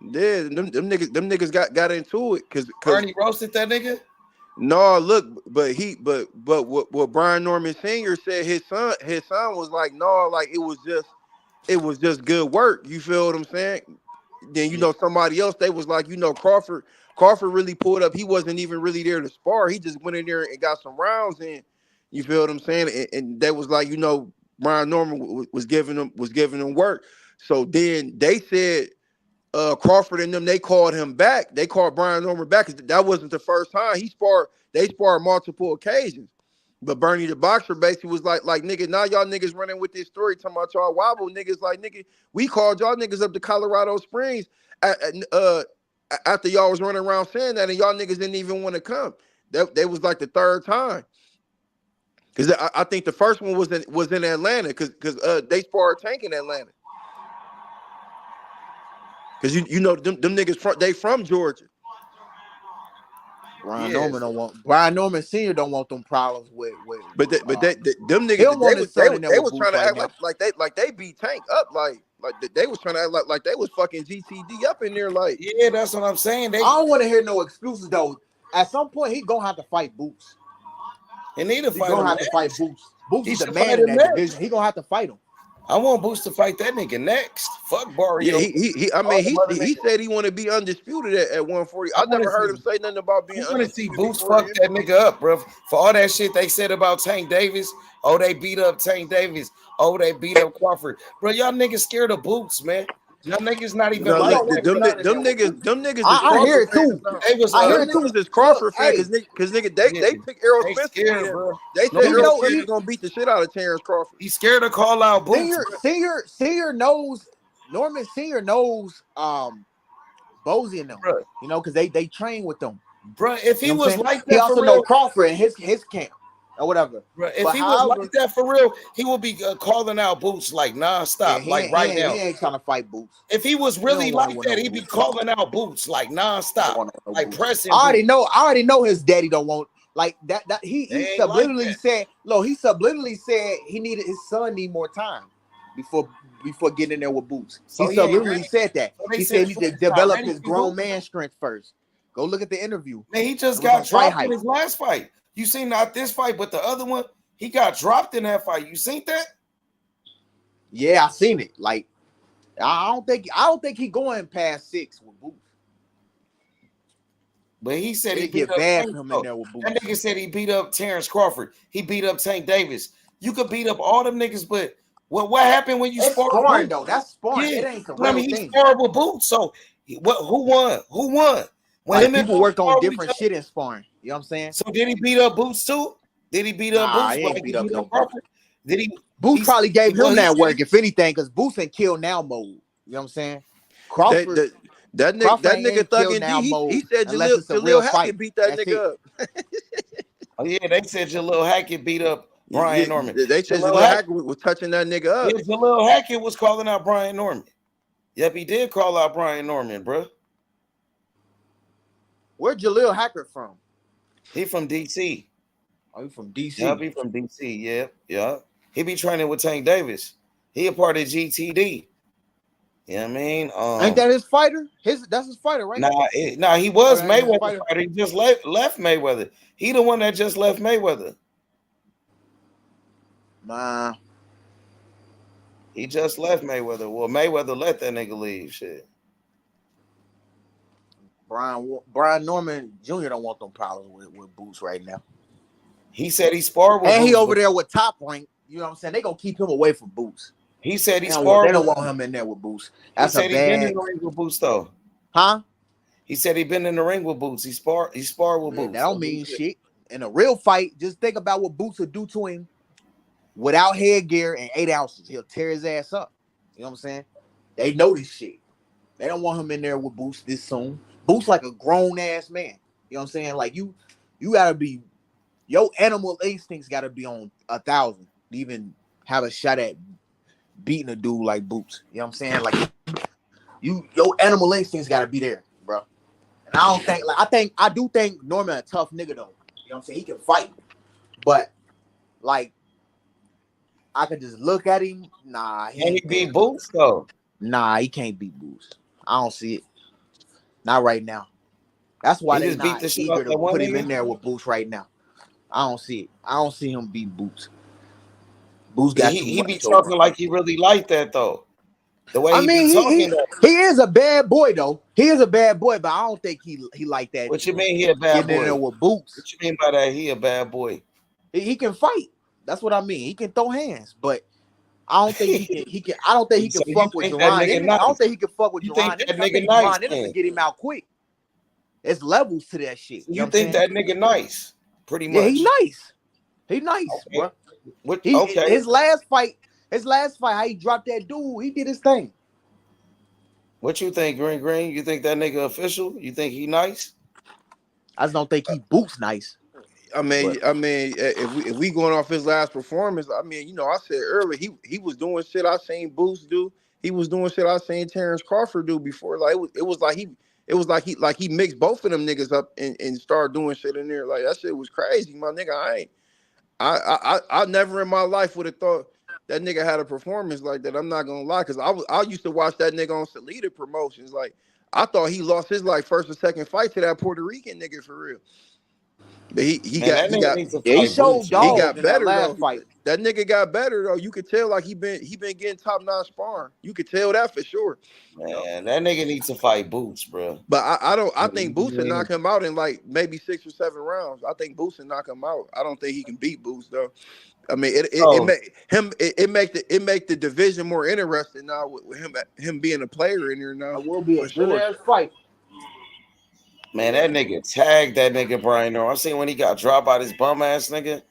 Them niggas got into it because Bernie roasted that nigga? No, look, but what Brian Norman Sr. said, his son was like, no, like it was just good work. You feel what I'm saying? Then you know somebody else, they was like, you know, Crawford really pulled up. He wasn't even really there to spar. He just went in there and got some rounds in. You feel what I'm saying? And that was like, you know, Brian Norman was giving them work. So then they said Crawford and them, they called him back. They called Brian Norman back because that wasn't the first time they sparred multiple occasions. But Bernie the Boxer basically was like nigga, now y'all niggas running with this story talking about y'all wobble niggas. Like nigga, we called y'all niggas up to Colorado Springs after y'all was running around saying that, and y'all niggas didn't even want to come. That was like the third time. Because I think the first one was in Atlanta because they sparred Tank in Atlanta. Because you know them niggas they from Georgia. Brian Norman Sr. don't want them problems with them niggas they was trying to act like they beat Tank up like they was trying to act like they was fucking GTD up in there like. Yeah, that's what I'm saying. I don't want to hear no excuses though. At some point he gonna have to fight Boots. He need to fight. He gonna have to fight Boots. Boots is the man in that division. He gonna have to fight him. I want Boots to fight that nigga next. Fuck Barrio. Yeah, he said he want to be undisputed at 140. I never heard him say nothing about being undisputed. I want to see Boots fuck that nigga up, bro. For all that shit they said about Tank Davis. Oh, they beat up Tank Davis. Oh, they beat up Crawford. Bro, y'all niggas scared of Boots, man. Y'all niggas not even like them niggas. I hear it too. I hear it too. Is Crawford fan because they pick Errol Spence. They said Errol Spence is gonna beat the shit out of Terrence Crawford. He's scared to call out Boots. Senior knows Norman Senior knows Bozy and them. Bro. You know, because they train with them. Bro, if he was like that, he also know Crawford in his camp. Or whatever. Bro, if he was like that for real, he would be calling out Boots like nonstop, like right now. He ain't trying to fight Boots. If he was really like that, he'd be calling out Boots like nonstop, like pressing. I already know his daddy don't want like that. He subliminally said, he subliminally said he needed his son need more time before getting in there with Boots. So he subliminally said that. He said he needed to develop his grown man strength first. Go look at the interview. Man, he just got dropped in his last fight. You seen not this fight, but the other one, he got dropped in that fight. You seen that? Yeah, I seen it. Like, I don't think he going past 6 with Boots. But he said he get bad for him in there with Boots. That nigga said he beat up Terrence Crawford. He beat up Tank Davis. You could beat up all them niggas, but what happened when you sparred sparring though? That's sparring. Yeah. It ain't the real he thing. sparred with Boots. So who won? Who won? When people work on different shit in sparring. You know what I'm saying? So did he beat up Boots too? Did he beat up Boots? He ain't beat up no Crawford? Did he? Boots probably gave him that work, if anything, because Boots ain't kill now mode. You know what I'm saying? Crawford. That Crawford nigga ain't Thug kill and now D, he mode said unless it's a real Jaleel fight. Hackett beat that That's nigga it. up. Oh yeah, they said Jaleel Hackett beat up Brian Norman. They said Jaleel Jaleel Hackett, Hackett was touching that nigga up. yeah, Jaleel Hackett was calling out Brian Norman. Yep, he did call out Brian Norman, bro. Where Jaleel Hackett from? He from DC. Oh, he from DC. Yep, he from DC. Yeah. He be training with Tank Davis. He a part of GTD. You know what I mean? Ain't that his fighter? That's his fighter, right? Nah, he was that ain't his Mayweather's fighter? fighter. He just left Mayweather. He the one that just left Mayweather. Nah. He just left Mayweather. Well, Mayweather let that nigga leave. Shit. Brian Norman Jr. don't want them problems with Boots right now. He said he sparred with and Boots. He over there with Top Rank. You know what I'm saying? They gonna keep him away from Boots. He said he They sparred. They don't want him in there with Boots. That's he said a he been bad. in the ring with Boots though. Huh? He said he been in the ring with Boots. He sparred with Boots. That don't mean shit. In a real fight, just think about what Boots will do to him without headgear and 8 ounces. He'll tear his ass up. You know what I'm saying? They know this shit. They don't want him in there with Boots this soon. Boots like a grown ass man. You know what I'm saying? Like you gotta be, your animal instincts gotta be on 1,000 to even have a shot at beating a dude like Boots. You know what I'm saying? Like your animal instincts gotta be there, bro. And I do think Norman a tough nigga though. You know what I'm saying? He can fight. But like I could just look at him. Nah, he beat Boots though. Nah, he can't beat Boots. I don't see it. Not right now. That's why they not eager to put him in there with Boots right now. I don't see it. I don't see him beat Boots. Boots got too much. He be talking like he really like that though. The way he is a bad boy though. He is a bad boy, but I don't think he like that. What you mean he a bad boy? Getting in there with Boots. What you mean by that? He a bad boy. He can fight. That's what I mean. He can throw hands, but I don't think he can. I don't think he can fuck with Jerron. I don't think he can fuck with Jerron. I think Jerron can get him out quick. It's levels to that shit. You think that nigga nice? Pretty much. Yeah, he nice. He nice, bro. His last fight, how he dropped that dude, he did his thing. What you think, Green? You think that nigga official? You think he nice? I just don't think he Boots nice. I mean, if we going off his last performance, I mean, you know, I said earlier he was doing shit I seen Boots do. He was doing shit I seen Terrence Crawford do before. Like it was like he mixed both of them niggas up and started doing shit in there. Like that shit was crazy, my nigga. I never in my life would have thought that nigga had a performance like that. I'm not gonna lie, because I used to watch that nigga on Salida promotions. Like I thought he lost his like first or second fight to that Puerto Rican nigga for real. But he got better though. Fight. That nigga got better though. You could tell like he been getting top notch sparring. You could tell that for sure. Man, that nigga needs to fight Boots, bro. But I think Boots would knock him out in like maybe 6 or 7 rounds. I think Boots would knock him out. I don't think he can beat Boots though. I mean, it make the division more interesting now with him being a player in here now. It will be a good ass fight. Man, that nigga tagged that nigga Brian Norman. I seen when he got dropped by this bum ass nigga.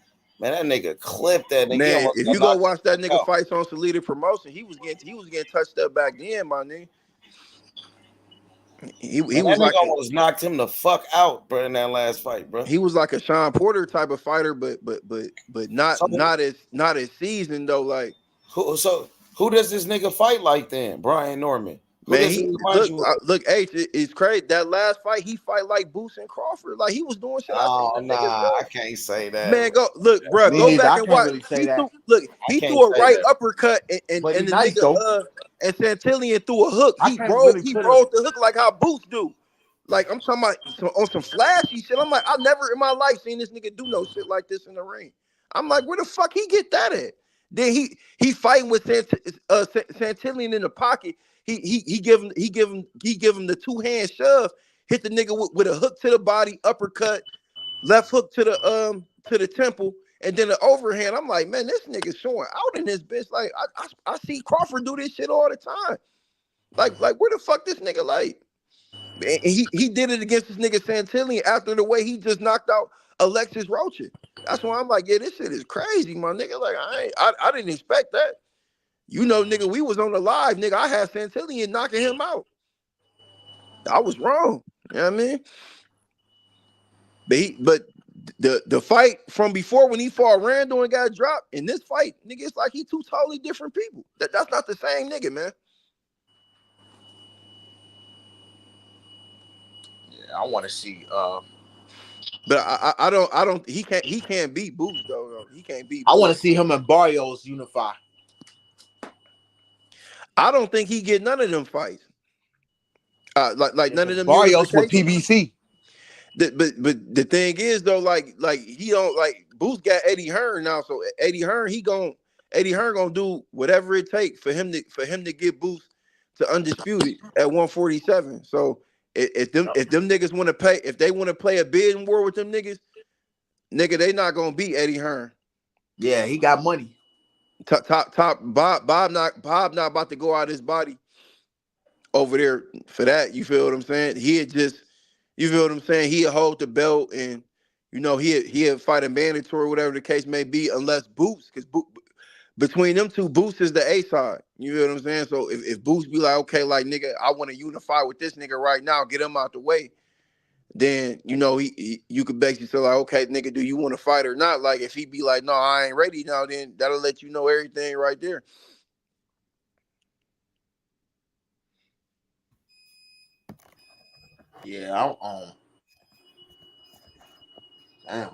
Man, that nigga clipped that nigga. Man, if you go watch that nigga fights on Salida promotion, he was getting touched up back then, my nigga. He was like almost knocked him the fuck out, bro, in that last fight, bro. He was like a Sean Porter type of fighter, but not as seasoned though. Like who does this nigga fight like then? Brian Norman. Man, look, H, it's crazy. That last fight, he fight like Boots and Crawford. Like he was doing shit. I can't say that. Man, go back and watch. He threw a right uppercut and the nigga and Santillion threw a hook. He rolled the hook like how Boots do. Like I'm talking about on some flashy shit. I'm like, I've never in my life seen this nigga do no shit like this in the ring. I'm like, where the fuck he get that at? Then he fighting with Santillion in the pocket. He give him the 2-hand shove, hit the nigga with a hook to the body, uppercut, left hook to the temple, and then the overhand. I'm like, man, this nigga showing out in this bitch. Like I see Crawford do this shit all the time. Like where the fuck this nigga like? Man, he did it against this nigga Santillion after the way he just knocked out Alexis Rocha. That's why I'm like, yeah, this shit is crazy, my nigga. Like I didn't expect that. You know, nigga, we was on the live, nigga. I had Santillion knocking him out. I was wrong. You know what I mean? But the fight from before when he fought Randall and got dropped, in this fight, nigga, it's like he two totally different people. That's not the same nigga, man. Yeah, I want to see. But I don't. He can't beat Boots though. He can't beat. I want Boots. to see him and Barrios unify. I don't think he get none of them fights. Like none of them Barrios with unifications. PBC. But the thing is though, like he don't like Boots got Eddie Hearn now, so Eddie Hearn gonna do whatever it takes for him to get Boots to undisputed at 147. So if them niggas want to pay, if they want to play a bidding war with them nigga, they not gonna beat Eddie Hearn. Yeah, he got money. Top Bob not about to go out his body over there for that. You feel what I'm saying? He'd just, you feel what I'm saying? He'd hold the belt and, you know, he'd fight a mandatory, whatever the case may be, unless Boots, because between them two, Boots is the A side. You feel what I'm saying? So if Boots be like, okay, like, nigga, I want to unify with this nigga right now, get him out the way, then, you know, you could basically say, like, okay, nigga, do you want to fight or not? Like, if he be like, no, I ain't ready now, then that'll let you know everything right there. Yeah, damn.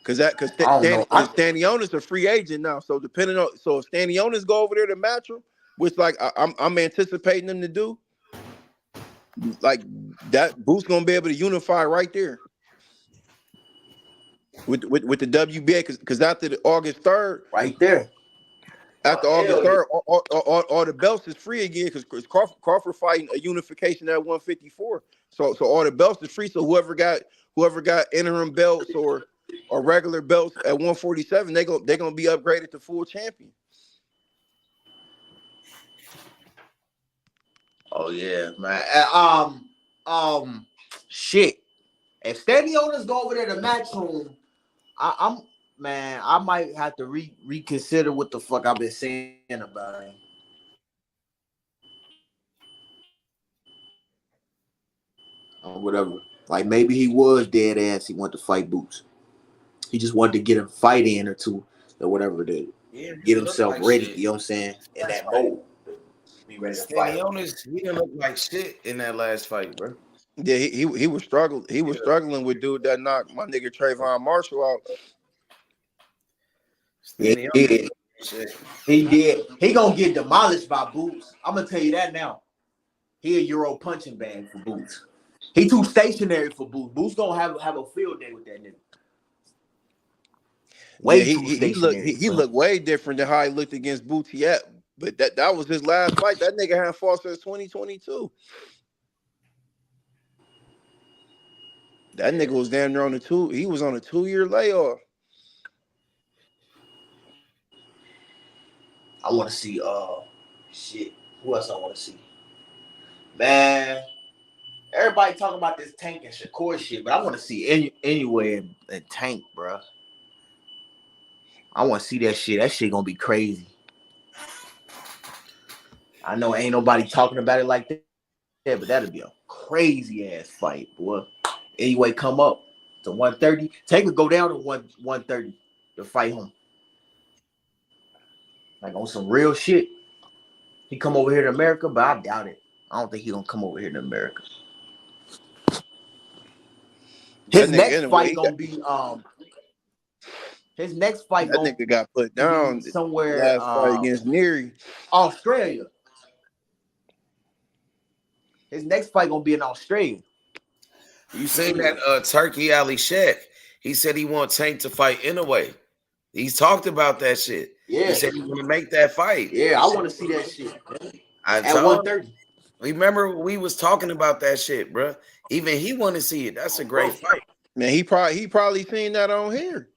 Cause Stanionis a free agent now. So if Stanionis go over there to match him, which like I'm anticipating them to do, like that Boots gonna be able to unify right there with the WBA, because after the August 3rd, right there. After August 3rd, all the belts is free again because Crawford fighting a unification at 154. So all the belts is free. So whoever got interim belts or regular belts at 147, they're gonna be upgraded to full champion. Oh yeah, man. Shit. If Stanionis go over there to Matchroom, I might have to reconsider what the fuck I've been saying about him. Or whatever. Like maybe he was dead ass. He wanted to fight Boots. He just wanted to get him fight in or two or whatever to get himself like ready. shit. You know what I'm saying? In that mode. Be ready to fight. Stanionis, he didn't look like shit in that last fight, bro. Yeah, he was struggling. He was struggling with dude that knocked my nigga Trayvon Marshall out. Yeah, he did. He gonna get demolished by Boots. I'm gonna tell you that now. He a Euro punching bag for Boots. He too stationary for Boots. Boots gonna have a field day with that nigga. Way he looked way different than how he looked against Boots yet. But that was his last fight. That nigga hadn't fought since 2022. That nigga was damn near on a 2-year layoff. I want to see shit. Who else I want to see? Man, everybody talking about this Tank and Shakur shit, but I want to see anyway in Tank, bro. I want to see that shit. That shit gonna be crazy. I know ain't nobody talking about it like that, but that'll be a crazy ass fight, boy. Anyway, come up to 130. Tank could go down to 130 to fight him. Like on some real shit. He come over here to America, but I doubt it. I don't think he gonna come over here to America. His next fight gonna be His next fight that nigga got put down somewhere. Last fight against Neary, Australia. His next fight gonna be in Australia. You seen that Turkey Ali Sheikh? He said he want Tank to fight anyway. He's talked about that shit. Yeah. He said he want to make that fight. Yeah, I want to see that shit. At 130. Remember we was talking about that shit, bro. Even he want to see it. That's a great fight. Man, he probably seen that on here.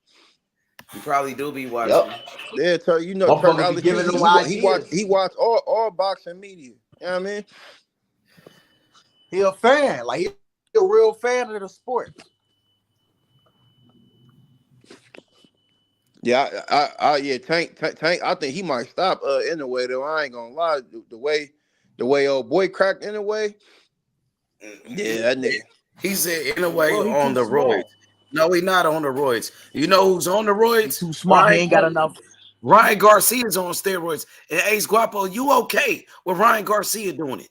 He probably do be watching. Yep. Yeah, you know, Turk Ali, he watch all boxing media. You know what I mean? He a fan. Like he a real fan of the sport. Yeah, Tank. I think he might stop. In a way, though, I ain't gonna lie. The way old boy cracked in a way, Yeah, that nigga. He said, in a way, Bro, he on too the smart. roids. No, he not on the roids. You know who's on the roids? He too smart. He ain't got enough. Ryan Garcia's on steroids. And Ace Guapo, you okay with Ryan Garcia doing it?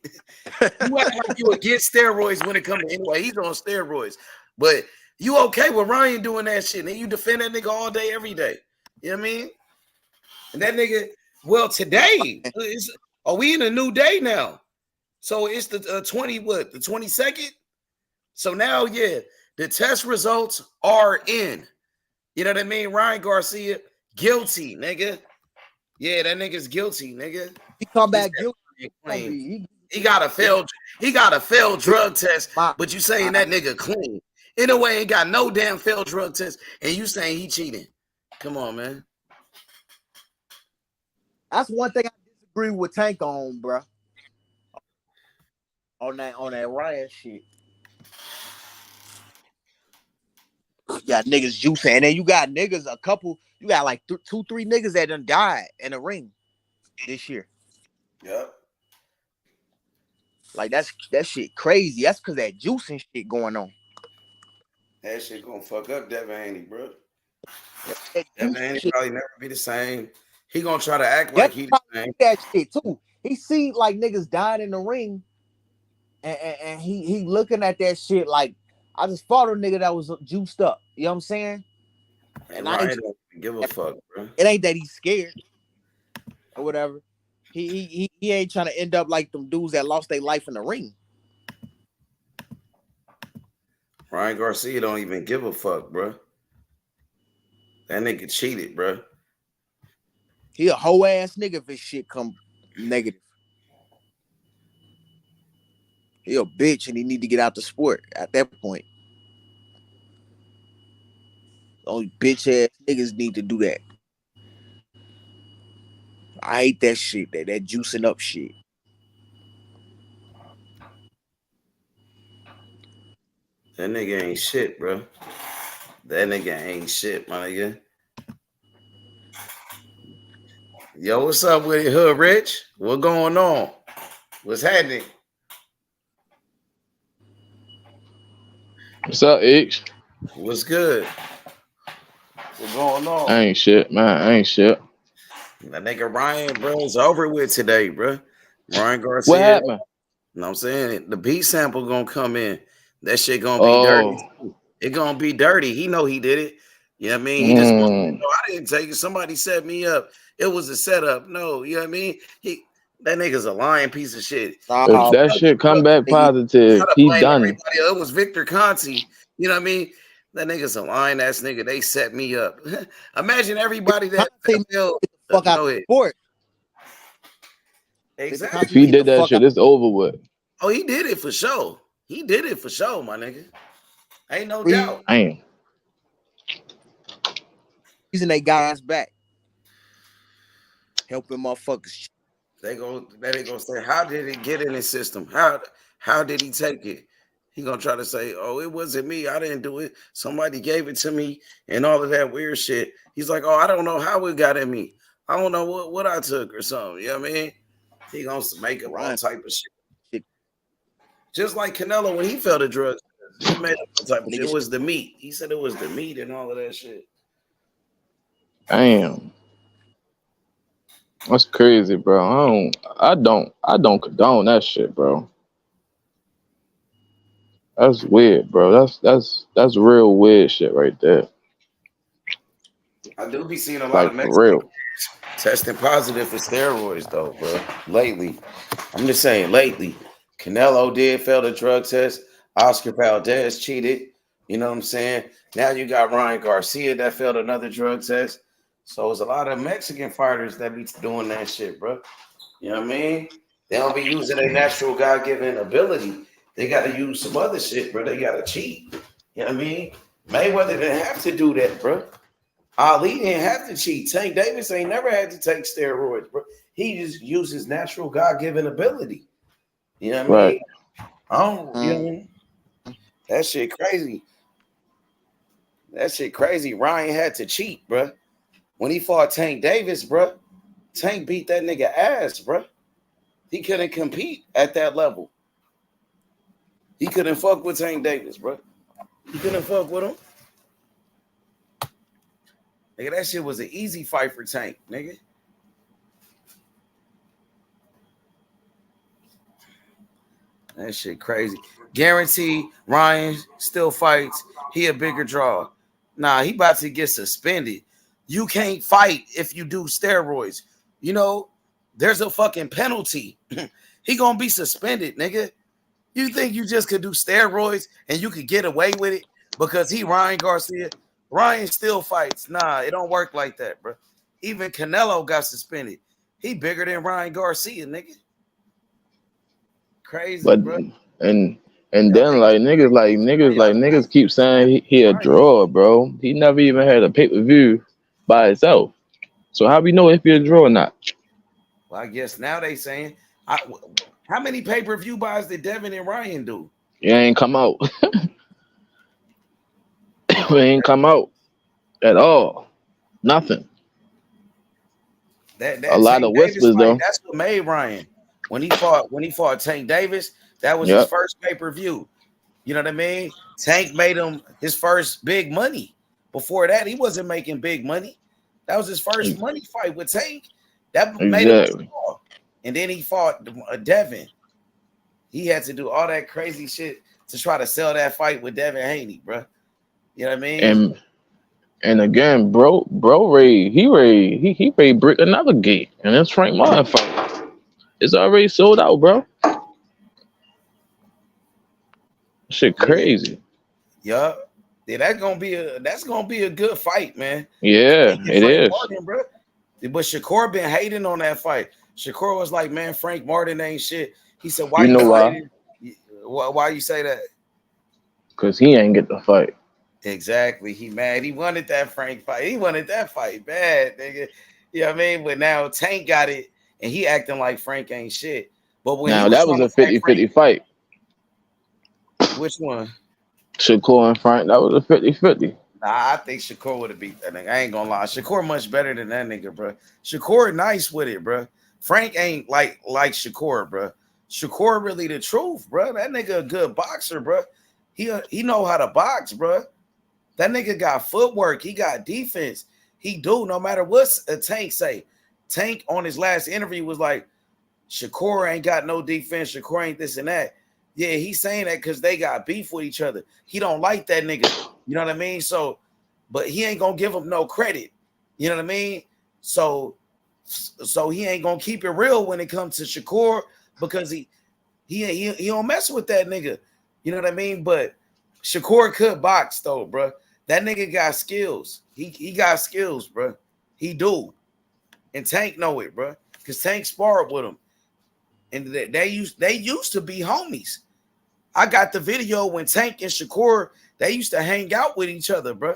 You act like you against steroids when it comes to anyway. He's on steroids. But you okay with Ryan doing that shit? And you defend that nigga all day, every day. You know what I mean? And that nigga, well, today, are we in a new day now? So it's the 22nd? So now, yeah, the test results are in. You know what I mean? Ryan Garcia, guilty, nigga. Yeah, that nigga's guilty, nigga. He come back guilty. He got a failed drug test, but you saying that nigga clean. In a way, ain't got no damn failed drug test, and you saying he cheating. Come on, man. That's one thing I disagree with Tank on, bro. On that Ryan shit. You got niggas juicing, and then you got niggas, you got like 2-3 niggas that done died in the ring this year. Yep. Like that shit crazy. That's because that juicing shit going on. That shit gonna fuck up Devin Haney, bro. Devin Haney probably never be the same. He gonna try to act like he the same. That shit too. He see like niggas dying in the ring, and he looking at that shit like, I just fought a nigga that was juiced up. You know what I'm saying? And I don't give a fuck, bro. It ain't that he's scared or whatever. He ain't trying to end up like them dudes that lost their life in the ring. Ryan Garcia don't even give a fuck, bro. That nigga cheated, bro. He a hoe ass nigga if his shit come negative. He a bitch and he need to get out the sport at that point. Only bitch ass niggas need to do that. I hate that shit, that juicing up shit. That nigga ain't shit, bro. That nigga ain't shit, my nigga. Yo, what's up with it, Hood Rich? What going on? What's happening? What's up, X? What's good? What's going on? I ain't shit, man. I ain't shit. That nigga Ryan, bro, is over with today, bro. Ryan Garcia. What happened? You know what I'm saying? The beat sample gonna come in. That shit gonna be dirty. It gonna be dirty. He know he did it. You know what I mean? He just wants to know, I didn't take it. Somebody set me up. It was a setup. No, you know what I mean? That nigga's a lying piece of shit. If that shit come back positive, he done. It was Victor Conti. You know what I mean? That nigga's a lying ass nigga. They set me up. Imagine everybody that fuck out of sport. Exactly. If he did that shit, it's over with. Oh, he did it for sure. He did it for sure, my nigga. Ain't no doubt. Damn. Using they guys back. Helping motherfuckers. They gonna say, how did it get in his system? How did he take it? He gonna try to say, oh, it wasn't me. I didn't do it. Somebody gave it to me and all of that weird shit. He's like, oh, I don't know how it got in me. I don't know what I took or something. You know what I mean? He gonna make up all type of shit. Just like Canelo when he fell to drugs. He made up all type of shit. It was the meat. He said it was the meat and all of that shit. Damn. That's crazy, bro. I don't condone that shit, bro. That's weird, bro. That's real weird shit right there. I do be seeing a lot Like, of for Mexican real. testing positive for steroids, though, bro. Lately. I'm just saying, lately. Canelo did fail the drug test. Oscar Valdez cheated. You know what I'm saying? Now you got Ryan Garcia that failed another drug test. So it's a lot of Mexican fighters that be doing that shit, bro. You know what I mean? They don't be using their natural God-given ability. They got to use some other shit, bro. They got to cheat. You know what I mean? Mayweather didn't have to do that, bro. Ali didn't have to cheat. Tank Davis ain't never had to take steroids, bro. He just uses natural God-given ability. You know what I mean? I don't, you know what I mean? That shit crazy. That shit crazy. Ryan had to cheat, bro. When he fought Tank Davis, bro, Tank beat that nigga ass, bro. He couldn't compete at that level. He couldn't fuck with Tank Davis, bro. He couldn't fuck with him. Nigga, that shit was an easy fight for Tank, nigga. That shit crazy. Guarantee Ryan still fights. He a bigger draw. Nah, he about to get suspended. You can't fight if you do steroids. You know, there's a fucking penalty. He gonna be suspended, nigga. You think you just could do steroids and you could get away with it because he Ryan Garcia? Ryan still fights. Nah, it don't work like that, bro. Even Canelo got suspended. He bigger than Ryan Garcia, nigga. Crazy, But bro. and then niggas keep saying he a drawer, bro. He never even had a pay-per-view by itself. So how we know if he a draw or not? Well, I guess now they saying how many pay-per-view buys did Devin and Ryan do? It ain't come out. It ain't come out at all. Nothing. That a lot Tank of Davis whispers fight, though. that's what made Ryan. When he fought Tank Davis, that was his first pay-per-view. You know what I mean? Tank made him his first big money. Before that, he wasn't making big money. That was his first money fight with Tank. That made him draw. And then he fought Devin. He had to do all that crazy shit to try to sell that fight with Devin Haney, bro. You know what I mean? And again, bro, he brick another gate, and it's Frank Martin fight. It's already sold out, bro. Shit, crazy. Yeah, that's gonna be a good fight, man. Yeah, it is. Martin, bro. But Shakur been hating on that fight. Shakur was like, "Man, Frank Martin ain't shit." He said, "Why you know why? why? Why you say that?" Because he ain't get the fight. Exactly. He mad. He wanted that Frank fight. He wanted that fight bad, nigga. You know what I mean? But now Tank got it, and he acting like Frank ain't shit. But when Now that was a 50-50 fight. Which one? Shakur and Frank. That was a 50-50. Nah, I think Shakur would have beat that nigga. I ain't gonna lie. Shakur much better than that nigga, bro. Shakur nice with it, bro. Frank ain't like Shakur, bro. Shakur really the truth, bro. That nigga a good boxer, bro. He know how to box, bro. That nigga got footwork. He got defense. He do no matter what a Tank say. Tank on his last interview was like, Shakur ain't got no defense. Shakur ain't this and that. Yeah, he's saying that because they got beef with each other. He don't like that nigga. You know what I mean? So, but he ain't gonna give him no credit. You know what I mean? So he ain't gonna keep it real when it comes to Shakur because he don't mess with that nigga. You know what I mean? But Shakur could box though, bro. That nigga got skills. He got skills, bro. He do. And Tank know it, bro. Because Tank sparred with him. And they used to be homies. I got the video when Tank and Shakur, they used to hang out with each other, bro.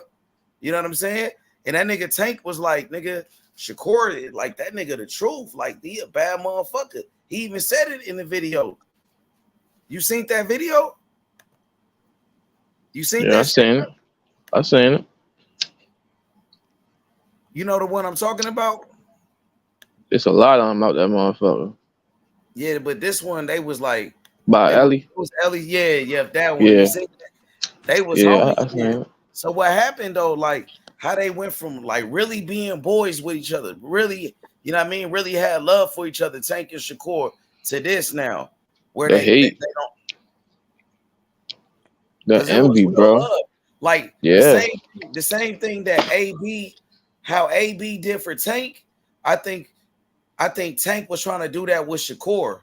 You know what I'm saying? And that nigga Tank was like, nigga, Shakur, like that nigga the truth. Like, he a bad motherfucker. He even said it in the video. You seen that video? You seen that? I seen it. I seen it. You know the one I'm talking about? It's a lot of them out that motherfucker. Yeah, but this one, they was like by Ellie. It was Ellie, yeah, that one. Yeah. You see that? They was I homies. seen Yeah. it. So what happened though, like how they went from like really being boys with each other, really, you know what I mean, really had love for each other, Tank and Shakur, to this now, where The they hate. don't. The envy, bro. Love. Like Yeah. the same thing that how AB did for Tank. I think Tank was trying to do that with Shakur.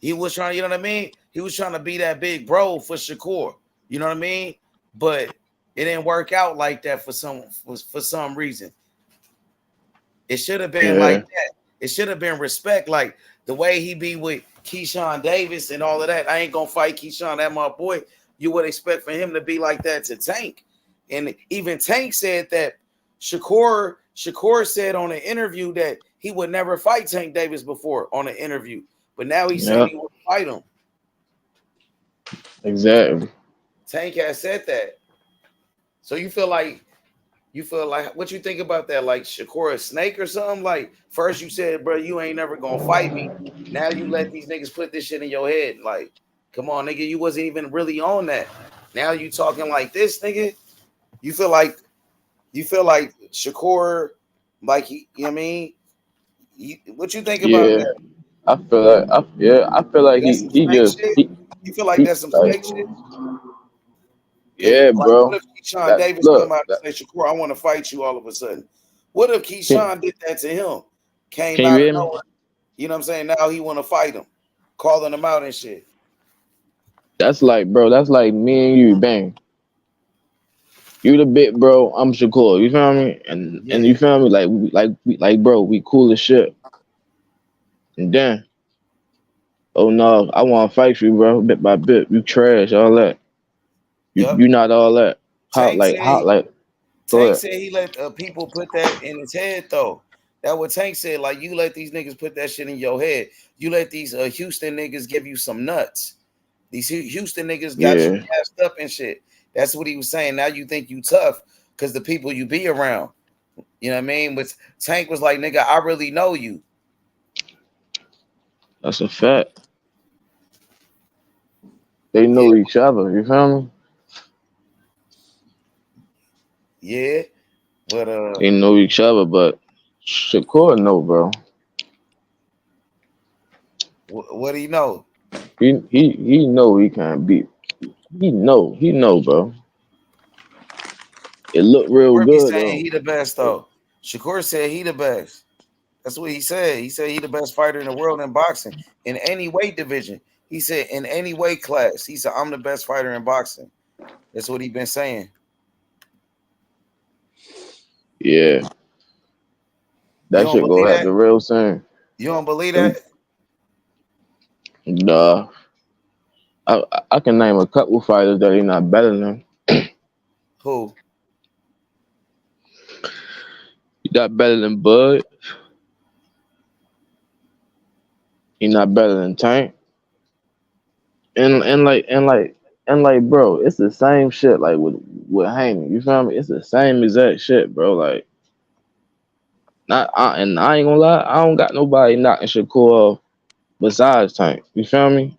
He was trying, you know what I mean? He was trying to be that big bro for Shakur. You know what I mean? But it didn't work out like that for some reason. It should have been like that. It should have been respect, like the way he be with Keyshawn Davis and all of that. I ain't gonna fight Keyshawn, that my boy. You would expect for him to be like that to Tank. And even Tank said that Shakur said on an interview that he would never fight Tank Davis before on an interview. But now he's saying he would fight him. Exactly. Tank has said that. So you feel like what you think about that? Like Shakur a snake or something? Like first you said, bro, you ain't never gonna fight me. Now you let these niggas put this shit in your head. Like Come on, nigga. You wasn't even really on that. Now you talking like this, nigga. You feel like Shakur, like he, you know what I mean? What you think about Yeah, that? I feel like I feel like That's some he fake just shit. You feel like he that's some like fake shit? Cause yeah, like, what bro. if Keyshawn That Davis come look, out that, and say, Shakur, I want to fight you all of a sudden? What if Keyshawn did that to him? Came can you out of hear me? nowhere. You know what I'm saying? Now he want to fight him, calling him out and shit. That's like, bro. That's like me and you, bang. You the bit, bro. I'm Shakur. You feel me? And you feel me? Like, bro, we cool as shit. And then, oh no, I want to fight you, bro. Bit by bit, you trash, all that. You not all that. How Tank like said go Tank ahead. said he let people put that in his head though. That what Tank said. Like you let these niggas put that shit in your head. You let these Houston niggas give you some nuts. These Houston niggas got you Yeah, gassed up and shit. That's what he was saying. Now you think you tough because the people you be around. You know what I mean? But Tank was like, nigga, I really know you. that's a fact. They know each other. You feel me? Yeah. But They know each other, but Shakur know, bro. what do you know? He know he can't beat. He know, bro. It looked real Shakur be good saying though. he the best though. Shakur said he the best. That's what he said. He said he the best fighter in the world in boxing in any weight division. He said in any weight class. He said I'm the best fighter in boxing. That's what he been saying. Yeah, You that don't shit go believe have that? the real same. You don't believe that? Nah, I can name a couple fighters that he not better than. Who? He not better than Bud. He not better than Tank. And like, bro, it's the same shit. Like with Haney, you feel me? It's the same exact shit, bro. Like, and I ain't gonna lie, I don't got nobody knocking Shakur off besides Tank. You feel me?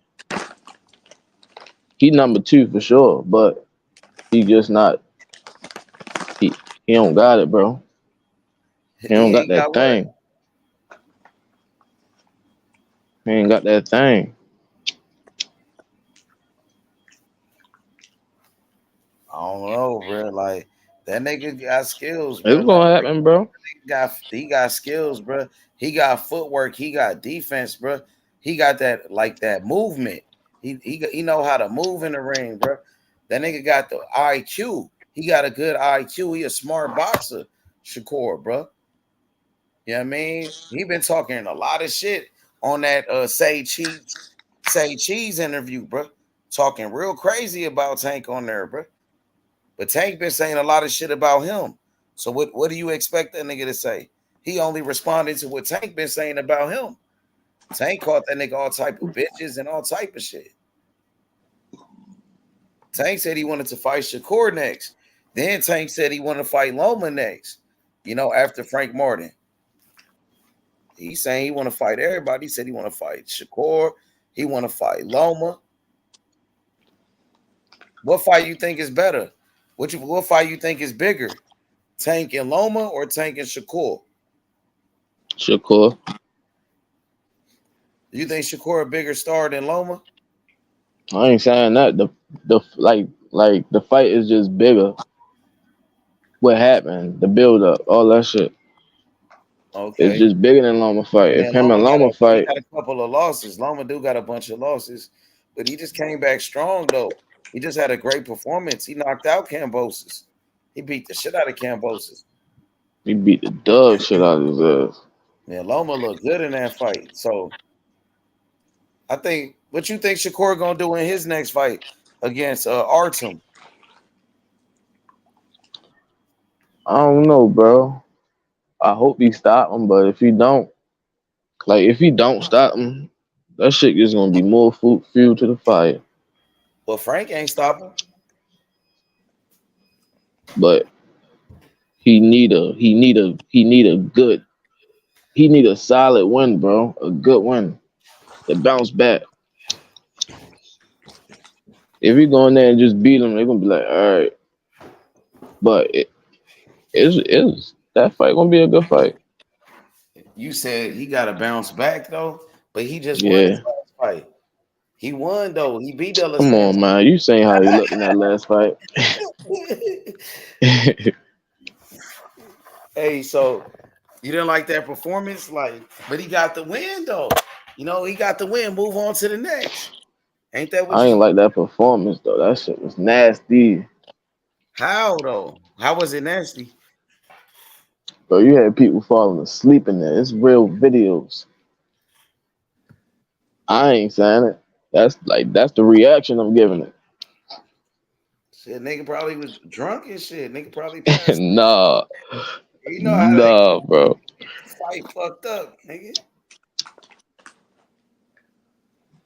He number 2 for sure, but he just not. He don't got it, bro. He don't He got ain't that got what? thing. He ain't got that thing. I don't know, bro. Like that nigga got skills, bro. It's Like gonna happen, bro. he got skills, bro. He got footwork. He got defense, bro. He got that movement. He know how to move in the ring, bro. That nigga got the IQ. He got a good IQ. He a smart boxer, Shakur, bro. You know what I mean? He been talking a lot of shit on that Say Cheese interview, bro. Talking real crazy about Tank on there, bro. But Tank been saying a lot of shit about him. So what do you expect that nigga to say? He only responded to what Tank been saying about him. Tank called that nigga all type of bitches and all type of shit. Tank said he wanted to fight Shakur next. Then Tank said he wanted to fight Loma next. You know, after Frank Martin. He's saying he want to fight everybody. He said he want to fight Shakur. He want to fight Loma. What fight you think is better? What fight you think is bigger? Tank and Loma or Tank and Shakur? Shakur. You think Shakur a bigger star than Loma? I ain't saying that. The the fight is just bigger. What happened? The build up, all that shit. It's Okay. just bigger than Loma fight. If Man, him and Loma he fight, got a couple of losses. Loma do got a bunch of losses, but he just came back strong though. He just had a great performance. He knocked out Cambosis. He beat the shit out of Cambosis. he beat the dog shit out of his ass. Man, Loma looked good in that fight. So I think what you think Shakur gonna do in his next fight against Artem? I don't know, bro. I hope he stop him, but if he don't stop him, that shit is gonna be more fuel to the fire. Well, Frank ain't stopping. But he need a solid win, bro. A good win to bounce back. If we go in there and just beat them, they're gonna be like, all right. But it's that fight gonna be a good fight. You said he got to bounce back though, but he just won his Yeah. last fight. He won though. He beat De La Come on, man. You saying how he looked in that last fight? Hey, so you didn't like that performance, like, but he got the win though. You know, he got the win. Move on to the next. Ain't that what I you? ain't like that performance though. That shit was nasty. How though? How was it nasty? Bro, you had people falling asleep in there. It's real videos. I ain't saying it. That's the reaction I'm giving it. Shit, nigga probably was drunk and shit. Nigga probably passed. Nah. You know how Nah, bro. fight fucked up, nigga.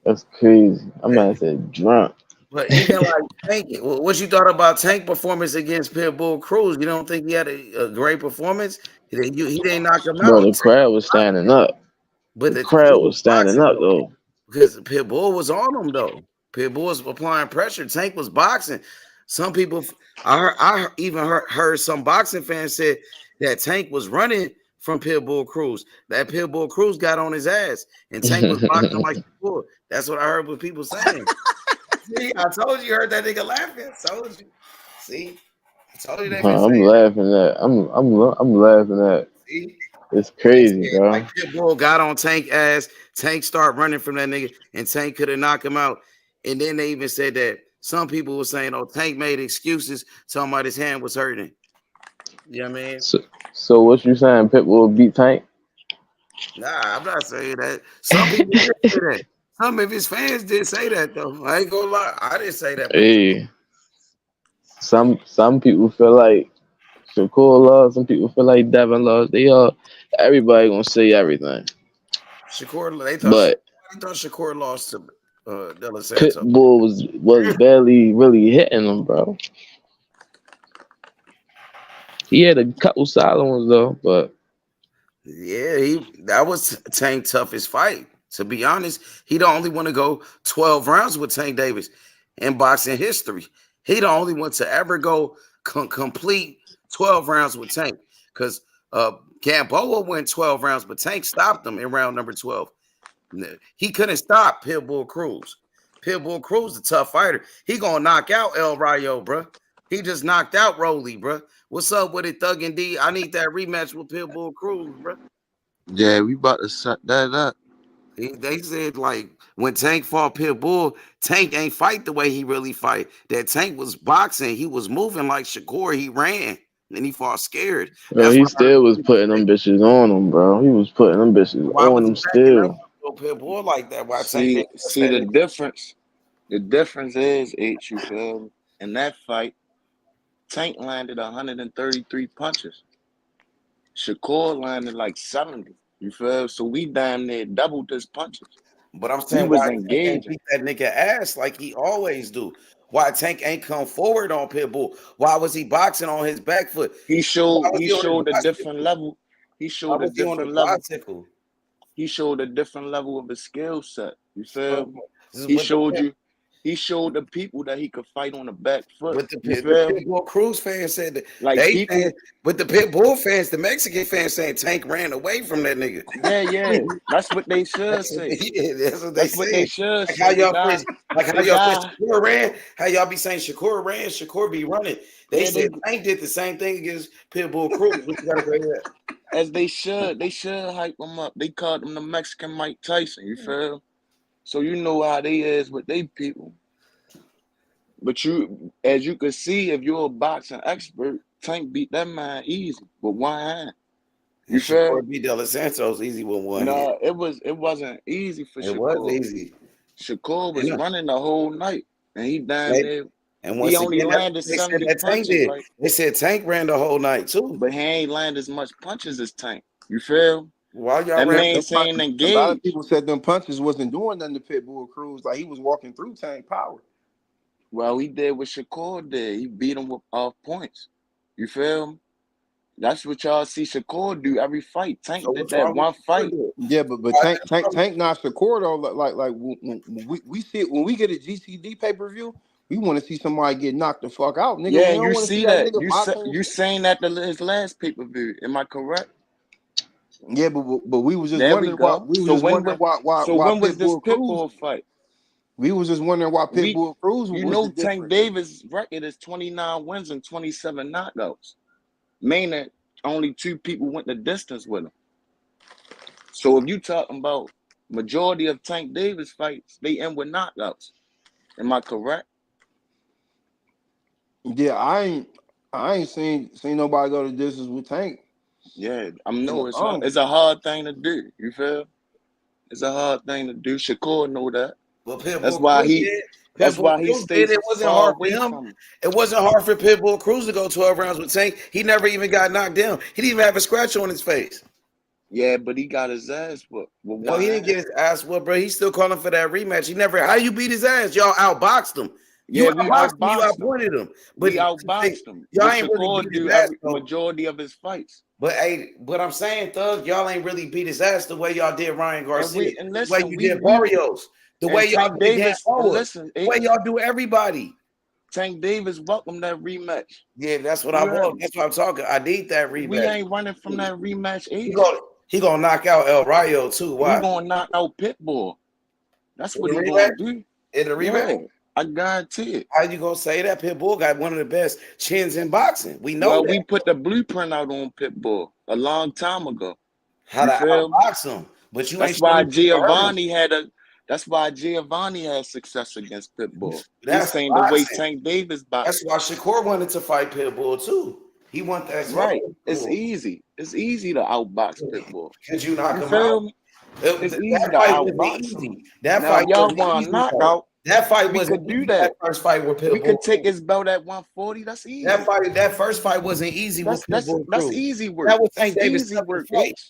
That's crazy. I might have said drunk. But even like Tank, what you thought about Tank performance against Pitbull Cruz? You don't think he had a great performance? He didn't knock him Bro, out. the crowd was standing up. But The crowd was standing up though. because Pitbull was on him though. Pitbull was applying pressure. Tank was boxing. Some people, I even heard some boxing fans said that Tank was running from Pitbull Cruz. That Pitbull Cruz got on his ass, and Tank was boxing like Pitbull. That's what I heard what people saying. See, I told you, heard that nigga laughing. I told you. See, I told you that. I'm laughing at. I'm laughing at. See? It's crazy, bro. Like Pitbull got on Tank ass. Tank started running from that nigga, and Tank could have knocked him out. And then they even said that some people were saying, "Oh, Tank made excuses, talking about his hand was hurting." You know what I mean? So what you saying? Pitbull beat Tank? Nah, I'm not saying that. Some people did say that. Some of his fans did say that though. I ain't gonna lie, I didn't say that. Hey, some people feel like Shakur lost. Some people feel like Devin lost. Everybody gonna say everything. Shakur, they thought Shakur lost to De La Santo. Pitbull was barely really hitting him, bro. He had a couple solid ones though, but yeah, that was Tank toughest fight. To be honest, he the only one to go 12 rounds with Tank Davis in boxing history. He the only one to ever go complete 12 rounds with Tank, because Gamboa went 12 rounds, but Tank stopped him in round number 12. He couldn't stop Pitbull Cruz. Pitbull Cruz, a tough fighter. He gonna knock out El Rayo, bro. He just knocked out Rolly, bro. What's up with it, Thug and D? I need that rematch with Pitbull Cruz, bro. Yeah, we about to set that up. They said like when Tank fought Pitbull, Tank ain't fight the way he really fight. That Tank was boxing, he was moving like Shakur. He ran, and he fought scared. bro, he still was putting them bitches on him, bro. He was putting them bitches on him still. Pitbull like that. Why See Tank the difference. The difference is, H, you feel me? In that fight, Tank landed 133 punches. Shakur landed like 70. You feel? So we damn near doubled his punches. But I'm saying, was why Tank ain't engaging. beat that nigga ass like he always do? Why Tank ain't come forward on Pitbull? Why was he boxing on his back foot? He showed a different level. He showed a different level. He showed a different level of his skill set. You feel? He showed the people that he could fight on the back foot. But the Pitbull Cruz fans said that, like people. But the Pitbull fans, the Mexican fans saying Tank ran away from that nigga. Yeah. That's what they should say. Yeah, that's what they should like say. How y'all Shakur ran? How y'all be saying Shakur ran? Shakur be running. They said Tank did the same thing against Pitbull Cruz. What you gotta say that? As they should hype him up. They called him the Mexican Mike Tyson. You feel? So you know how they is with they people. But as you can see, if you're a boxing expert, Tank beat that man easy with one hand. You feel? Beat De La Santos easy with one hand. No, it wasn't easy for Shakur. It was easy. Shakur was running the whole night, and he damn near. And once he only again, landed 70 punches. Like, they said Tank ran the whole night too, but he ain't landed as much punches as Tank. You feel? Why y'all that man saying engaged? A lot of people said them punches wasn't doing nothing to Pitbull Cruz. Like he was walking through Tank power. Well, he did what Shakur did. He beat him off points. You feel? That's what y'all see Shakur do every fight. Tank did that one fight. Yeah, but Tank not Shakur though. Like when we see it, when we get a GCD pay-per-view, We want to see somebody get knocked the fuck out, nigga. Yeah, We don't you want to see see that that. nigga boxing. You saying that his last pay-per-view. Am I correct? Yeah, but we was just There we wondering why go. So when was this Pitbull Cruz. Pitbull fight? We was just wondering why Pitbull Cruz was the difference. Tank Davis' record is 29 wins and 27 knockouts. Meaning only 2 people went the distance with him. So if you talking about majority of Tank Davis fights, they end with knockouts. Am I correct? Yeah, I ain't seen nobody go the distance with Tank. Yeah, it's a hard thing to do. You feel? It's a hard thing to do. Shakur know that. Well, Pitbull that's why he stays it wasn't far hard for away him. from him. It wasn't hard for Pitbull Cruz to go 12 rounds with Tank. He never even got knocked down. He didn't even have a scratch on his face. Yeah, but he got his ass whooped. No, he didn't get his ass whooped, bro. He's still calling for that rematch. He never. How you beat his ass? Y'all outboxed him. You outboxed him. You outpointed him. But we outboxed him. Y'all ain't really beat his ass. Majority of his fights. But hey, what I'm saying, Thug, y'all ain't really beat his ass the way y'all did Ryan Garcia. The way you did Barrios. The way y'all did Davis. The way y'all do everybody. Tank Davis welcomed that rematch. Yeah, that's what I want. That's what I'm talking. I need that rematch. We ain't running from that rematch. He gonna knock out El Rayo too. Why? He gonna knock out Pitbull. That's what he gonna do. In the rematch? Yeah, I guarantee it. How you gonna say that? Pitbull got one of the best chins in boxing. We know that. We put the blueprint out on Pitbull a long time ago. How to outbox him. But you that's why Giovanni That's why Giovanni had success against Pitbull. That's saying the way Tank Davis boxed. That's why Shakur wanted to fight Pitbull too. He want that right. It's easy. It's easy to outbox Pitbull. Could you knock him out? It's easy to outbox him. That fight y'all want to knock out. That fight wasn't do that. First fight with Pitbull. We could take his belt at 140. That's easy. That first fight wasn't easy with Pitbull. That's easy work. That was Tank Davis' toughest fight.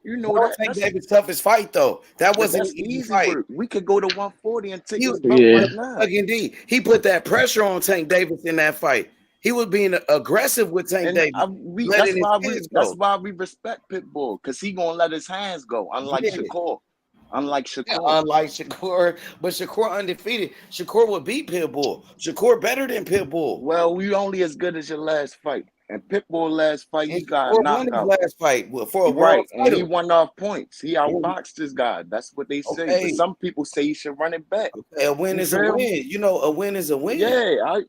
You know that. Tank Davis' toughest fight though. That wasn't easy fight. Work. We could go to 140 and take his belt right now. Indeed, he put that pressure on Tank Davis in that fight. He was being aggressive with Tank Davis. That's why we respect Pitbull, because he gonna let his hands go, unlike Shakur. Unlike Shakur, but Shakur undefeated. Shakur would beat Pitbull. Shakur better than Pitbull. Well, we only as good as your last fight. And Pitbull last fight, he got knocked out. Last fight for a world title. And he won off points. He outboxed this guy. That's what they say. Okay. But some people say he should run it back. Okay, a win is a win. You know, a win is a win. Yeah,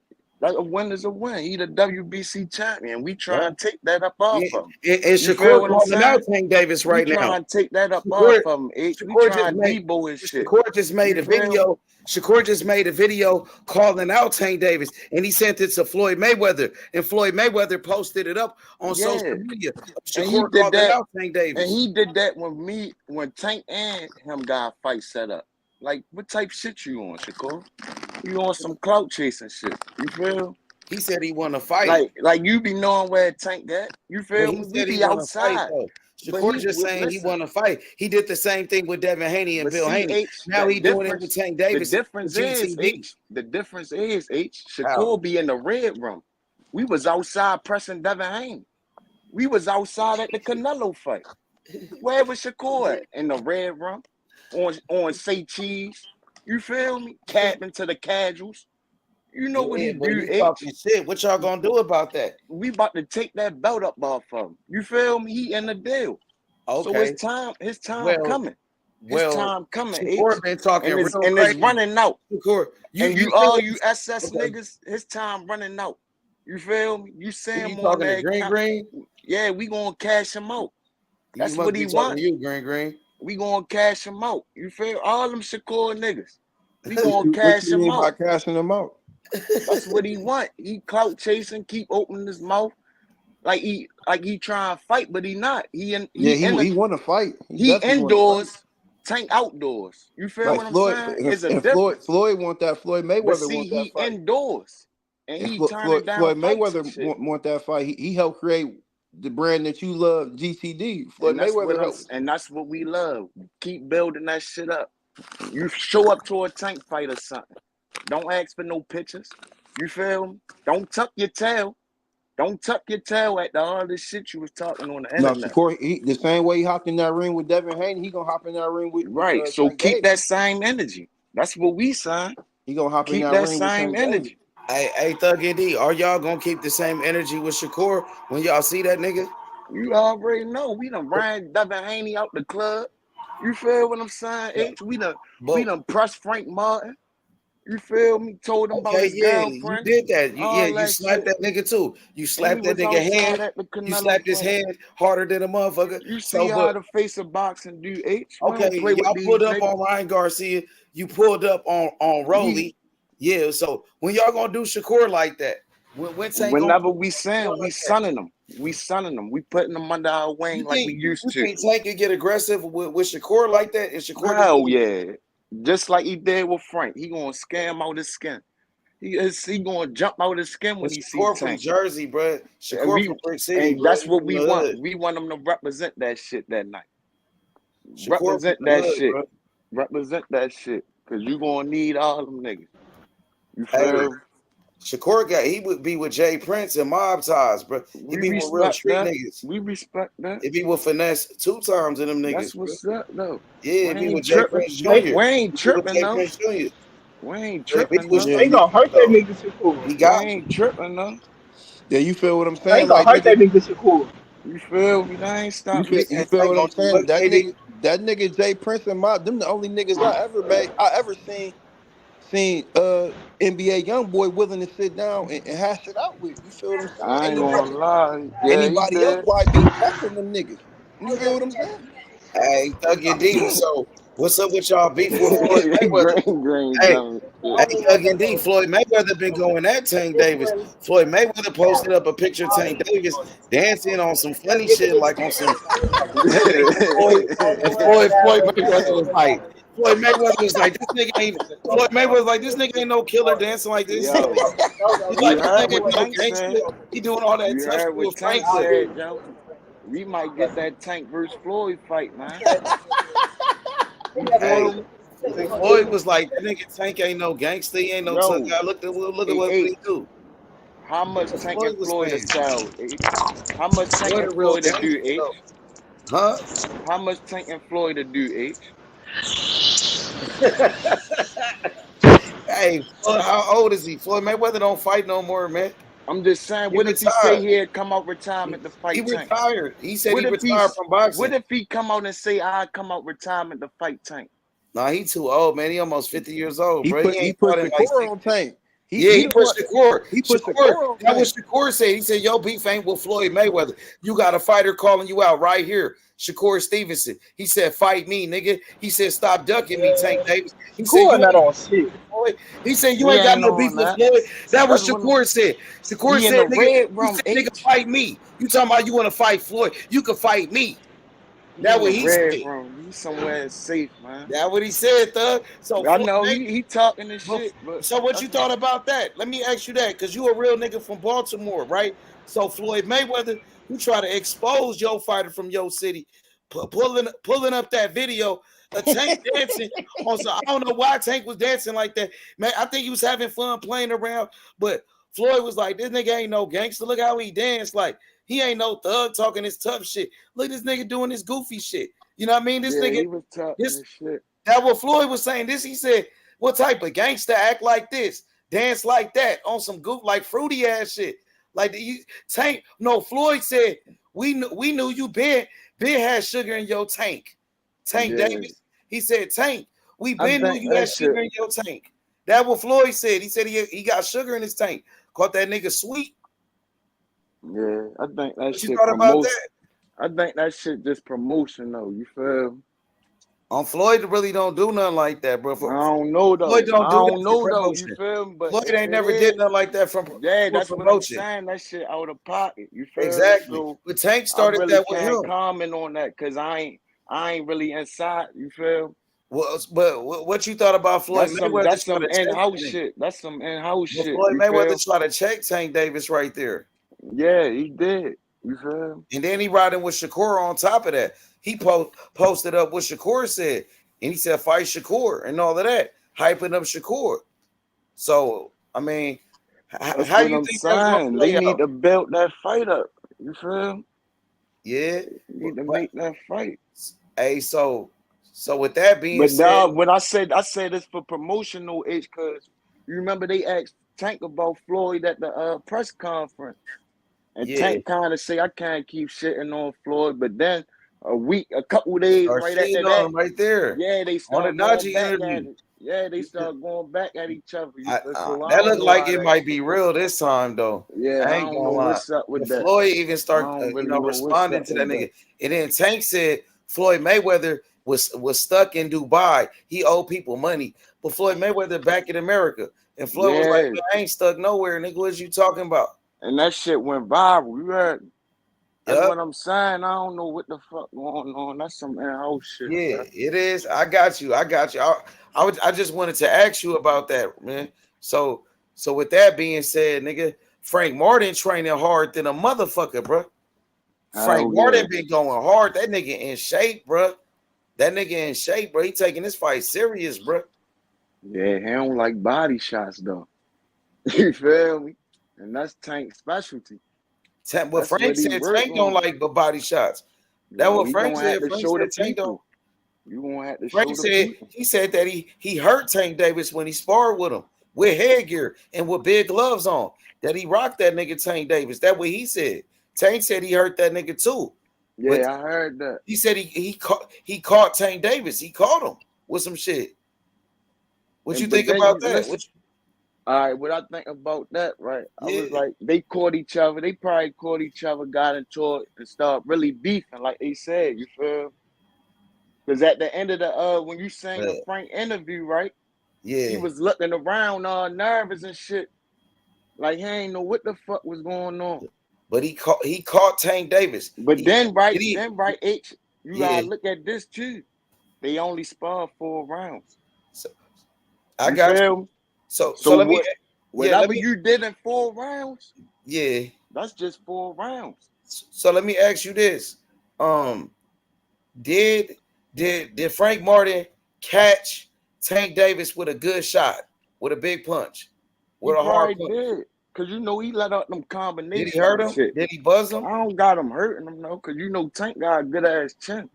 a win is a win. He the WBC champion. We try and take that up off him. And Shakur calling out Tank Davis right now. We try and take that up off him. We try and debo his shit. Shakur just made a video. Shakur just made a video calling out Tank Davis, and he sent it to Floyd Mayweather, and Floyd Mayweather posted it up on social media. Shakur called out Tank Davis, and he did that when Tank and him got a fight set up. Like, what type shit you on, Shakur? You on some clout chasing shit? You feel? He said he want to fight. Like you be knowing where Tank at. You feel me? We be outside. Shakur just saying he want to fight. He did the same thing with Devin Haney and Bill Haney. Now he doing it with Tank Davis. The difference is Shakur be in the red room. We was outside pressing Devin Haney. We was outside at the Canelo fight. Where was Shakur at? In the red room? On say cheese. You feel me? Capping to the casuals. You know what he do, talking shit. What y'all gonna do about that? We about to take that belt up off of him. You feel me? He in the deal. Okay. So his time coming. His time coming. Shakur been talking and it's running out. Shakur, you SS niggas, his time running out. You feel me? You say him on that green? Yeah, we gonna cash him out. That's what he want. You green. We gonna cash him out. You feel? All them Shakur niggas. We gonna cash him out. By cashing him out. That's what he want. He clout chasing, keep opening his mouth, like he trying to fight, but he not. He want to fight. He indoors, Tank outdoors. You feel what I'm saying? It's a difference. Floyd want that. Floyd Mayweather want that fight. He indoors, and he turning down. Floyd Mayweather want that fight. He helped create the brand that you love, GTD. Floyd Mayweather helped. And that's what we love. Keep building that shit up. You show up to a Tank fight or something. Don't ask for no pictures. You feel me? Don't tuck your tail. Don't tuck your tail at all this shit you was talking on the internet. No, Shakur, the same way he hopped in that ring with Devin Haney, he gonna hop in that ring with so keep that same energy. That's what we signed. He gonna hop in Keep that that ring with same Tank Davis. energy. Hey, Thug ND, are y'all gonna keep the same energy with Shakur when y'all see that nigga? You already know we done ran Devin Haney out the club. You feel what I'm saying, H? We done pressed Frank Martin. You feel me? Told him about Okay, his yeah, you girlfriend. did that. All You that slapped shit. that nigga too. You And slapped he that was nigga outside hand. at the You Canelo slapped his fight. hand harder than a motherfucker. You see how the face of boxing do, H? We don't Okay, play with y'all these pulled up niggas. on Ryan Garcia. You pulled up on Rolly. Yeah, so when y'all gonna do Shakur like that? When Tank Whenever gonna we send, we sunning them. We sunning them. We putting them under our wing like we used to. think Tank could get aggressive with Shakur like that? And Shakur Hell yeah. Just like he did with Frank. He gonna scam out his skin. He gonna jump out his skin when he see Shakur from Tank. Jersey, bro. Shakur from Brick City, And bro. that's what From we the want. hood. We want them to represent that shit that night. Shakur from Represent the that hood, shit. bro. Represent that shit. Cause you gonna need all them niggas. You Hey, feel? Shakur he would be with Jay Prince and Mob Ties, bro. He We be with real respect street that. niggas. We respect that. He be with Finesse 2 times in them niggas, That's what's bro. up though. Yeah, We he be ain't with Jay tripping. Prince Jr. We He ain't be with tripping Jay though. Prince Jr. We ain't Yeah, he tripping was though. Yeah, Jay he, Prince, hurt that though. nigga Shakur. He We got me. ain't tripping though. yeah, you feel what I'm They saying? gonna Like hurt nigga, that nigga Shakur. You feel me? I ain't you stop feel listening. And what Tank I'm gonna do saying? what, KD? That nigga Jay Prince and Mob, them the only niggas I ever seen NBA young boy willing to sit down and hash it out with. You feel what I'm saying? I ain't gonna lie. Yeah, he Anybody else did. probably be testing them niggas. You feel what I'm saying? Hey, Thug D. So what's up with y'all beef with Floyd Mayweather? green Hey, dumb hey, shit. Thug D. Floyd Mayweather been going at Tank Davis. Floyd Mayweather posted up a picture of Tank Davis dancing on some funny shit, like on some. Floyd Mayweather was like, this nigga ain't. Floyd Mayweather was like, this nigga ain't no killer dancing like this. Yo, He's you like, this heard nigga what ain't no Tank gangster. said? He doing all that You tough shit heard what with Frank, Tank but said, yo? We might get that Tank versus Floyd fight, man. You hey, feel me? Floyd was like, that nigga Tank ain't no gangster. He ain't no tough Yo, guy. Look at what H, he do. how much That's what Tank Floyd and was Floyd to saying. sell, H? How much Tank Floyd and a real Floyd to gangster do, H? though. Huh? How much Tank and Floyd to do, H? Hey, Floyd, how old is he? Floyd Mayweather don't fight no more, man. I'm just saying, He what if he say retired. he'd come out retirement to He fight Tank? retired. He said he What if retired from boxing. he come out and say I come out retirement to fight Tank? Nah, he too old, man. He almost 50 years old, He bro. He he ain't put fought in like Shakur 6 on Tank. Yeah, He he the put one Shakur. he put Shakur, Shakur on that was Tank. Shakur said. He said, yo, beef ain't with Floyd Mayweather. You got a fighter calling you out right here. Shakur Stevenson. He said, fight me, nigga. He said, stop ducking me, Tank Davis. He said, Shakur you not ain't on shit. Floyd. He said, you He ain't got ain't no beef on with that. Floyd. That was That's what Shakur said. Shakur he in the said, nigga, red he room, said, nigga, H. fight me. You talking about you want to fight Floyd. You can fight me. He That in the what he red said. room. He somewhere safe, man. That what he said, thug. So I Floyd know May- he talking this But shit, but so what you that's thought about that? Let me ask you that, because you a real nigga from Baltimore, right? So Floyd Mayweather, who try to expose your fighter from your city, pulling up that video of Tank dancing on some. I don't know why Tank was dancing like that. Man, I think he was having fun playing around, but Floyd was like, this nigga ain't no gangster. Look how he danced. Like, he ain't no thug talking this tough shit. Look, this nigga doing this goofy shit. You know what I mean? This yeah, nigga, he was talking this this shit. that what Floyd was saying. This, he said, what type of gangster act like this, dance like that on some goof, like fruity ass shit? Like Tank. No, Floyd said we knew you been had sugar in your tank. Tank Yeah, Davis. He said, Tank, we I been knew think you that had shit. sugar in your tank. That what Floyd said. He said he got sugar in his tank. Caught that nigga sweet. Yeah, I think that What you shit thought about promotion. that? I think that shit just promotion though. You feel? On Floyd really don't do nothing like that, bro. I don't know though. Floyd don't I do don't that for know though. You promotion. feel me? But Floyd if ain't it never did is, nothing like that yeah, for that's what I'm promotion. saying. That shit out of pocket. You feel me? Exactly. So But Tank I started really that with can't him. comment on that because I ain't really inside. You feel? Well, but what you thought about Floyd Mayweather That's trying some to check in-house Tank? shit. That's some in-house Well, shit. Floyd You Mayweather feel? tried to check Tank Davis right there. Yeah, he did. You feel? And then he riding with Shakur on top of that. He posted up what Shakur said. And he said, fight Shakur and all of that, hyping up Shakur. So, I mean, That's how what you I'm think that's going to saying. They play need out? to build that fight up. You feel? Yeah. They need to But, make that fight. hey, so with that being But said, now, when I said this for promotional age, cause You remember they asked Tank about Floyd at the press conference, and Tank kind of say, "I can't keep shitting on Floyd," but then a couple days Start right shitting after on that, him right there yeah, they on the start going Najee back at interview. it. Yeah, they start going back at each other. So I That don't looked know like how it that might shit be go. real this time, though. Yeah, I I ain't don't gonna know lie. what's up with And that. Floyd even I start, don't really know what's responding up to that with that. nigga. And then Tank said Floyd Mayweather was stuck in Dubai. He owed people money, but Floyd Mayweather back in America. And Floyd was like, Yeah, "Man, I ain't stuck nowhere, nigga. What you talking about?" and that shit went viral. You heard? That's Yep. what I'm saying. I don't know what the fuck going on. That's some in-house shit, Yeah, bro. it is. I got you. I just wanted to ask you about that, man. So with that being said, nigga, Frank Martin training hard than a motherfucker, bro. Frank Hell yeah. Martin been going hard. That nigga in shape, bro. That nigga in shape, bro. He taking this fight serious, bro. Yeah, he don't like body shots though. You feel me? And that's Tank's specialty. What That's Frank what he said, work Tank don't on. like but body shots. That's Well, what he Frank gonna have said. to Frank show the said Tank don't. people. You gonna have to show Frank the said people. he said that he hurt Tank Davis when he sparred with him with headgear and with big gloves on. That he rocked that nigga Tank Davis. That's what he said. Tank said he hurt that nigga too. But Yeah, I heard that. he said he caught Tank Davis. He caught him with some shit. What you But think then about you that? listen. All right, what I think about that, right? I was Yeah. like, they caught each other. They probably caught each other, got into it, and started really beefing, like they said. You feel? Because at the end of the when you sang the Frank interview, right? Yeah. He was looking around, nervous and shit, like he ain't know what the fuck was going on. But he caught Tank Davis. But then H, you Yeah. gotta look at this too. They only sparred 4 rounds. So, I You got feel you. me? So So let me whatever you did in 4 rounds, yeah, that's just 4 rounds. So let me ask you this: did Frank Martin catch Tank Davis with a good shot, with a big punch, with He a hard probably punch? did, cause he let out them combinations. Did he hurt and him? shit. Did he buzz him? I don't got him hurting him though, cause Tank got a good ass chin.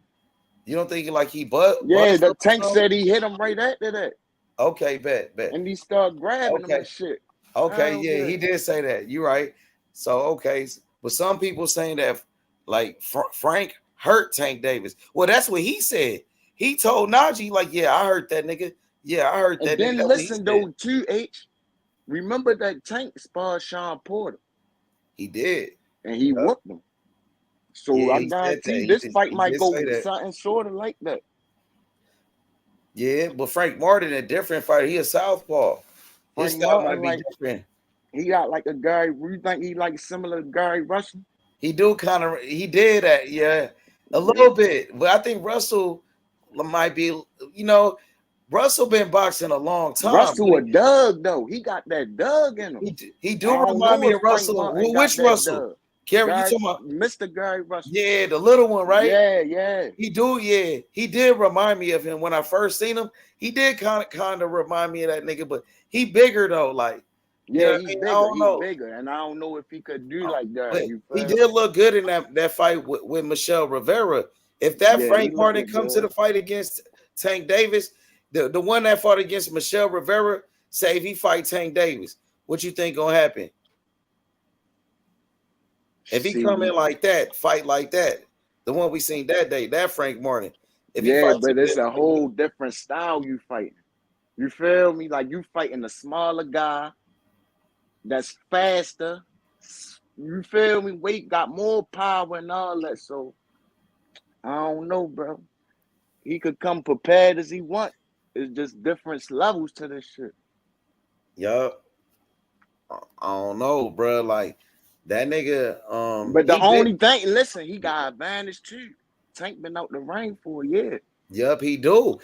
You don't think like he buzzed? Yeah, the him Tank or said he hit him right after that. Okay, bet. And he started grabbing him and shit. Okay, Hell yeah, he did say that. You're right. So okay, but some people saying that like Frank hurt Tank Davis. Well, that's what he said. He told Najee like, "Yeah, I hurt that nigga. Yeah, I hurt that And nigga." then listen though, too, H. Remember that Tank sparred Sean Porter. He did, and he whooped him. So Yeah, I he said guarantee that. this fight He might did go say that. something sort of like that. Yeah, but Frank Martin a different fighter. He a southpaw. His Frank style Martin, might be different. He got like a guy. You think he like similar to Gary Russell? He did that, yeah, a little bit. But I think Russell might be, Russell been boxing a long time. Russell a Doug though. He got that Doug in him. He do remind me of Russell. Which Russell? Gary, you talking about Mr. Gary Russell? Yeah, the little one, right? Yeah. He did remind me of him when I first seen him. He did kind of remind me of that nigga, but he bigger though, like. Yeah, he's bigger, and I don't know if he could do like that. He did look good in that fight with Michelle Rivera. If that Frank Martin comes to the fight against Tank Davis, the one that fought against Michelle Rivera, say if he fight Tank Davis, what you think gonna happen? If he come in like that, fight like that, the one we seen that day, that Frank Martin. If but it's a whole different style you fighting. You feel me? Like you fighting a smaller guy that's faster. You feel me? Weight got more power and all that. So I don't know, bro. He could come prepared as he want. It's just different levels to this shit. Yup. I don't know, bro. Like that nigga. But the only thing, listen, he got advantage too. Tank been out the ring for a year. Yup, he do.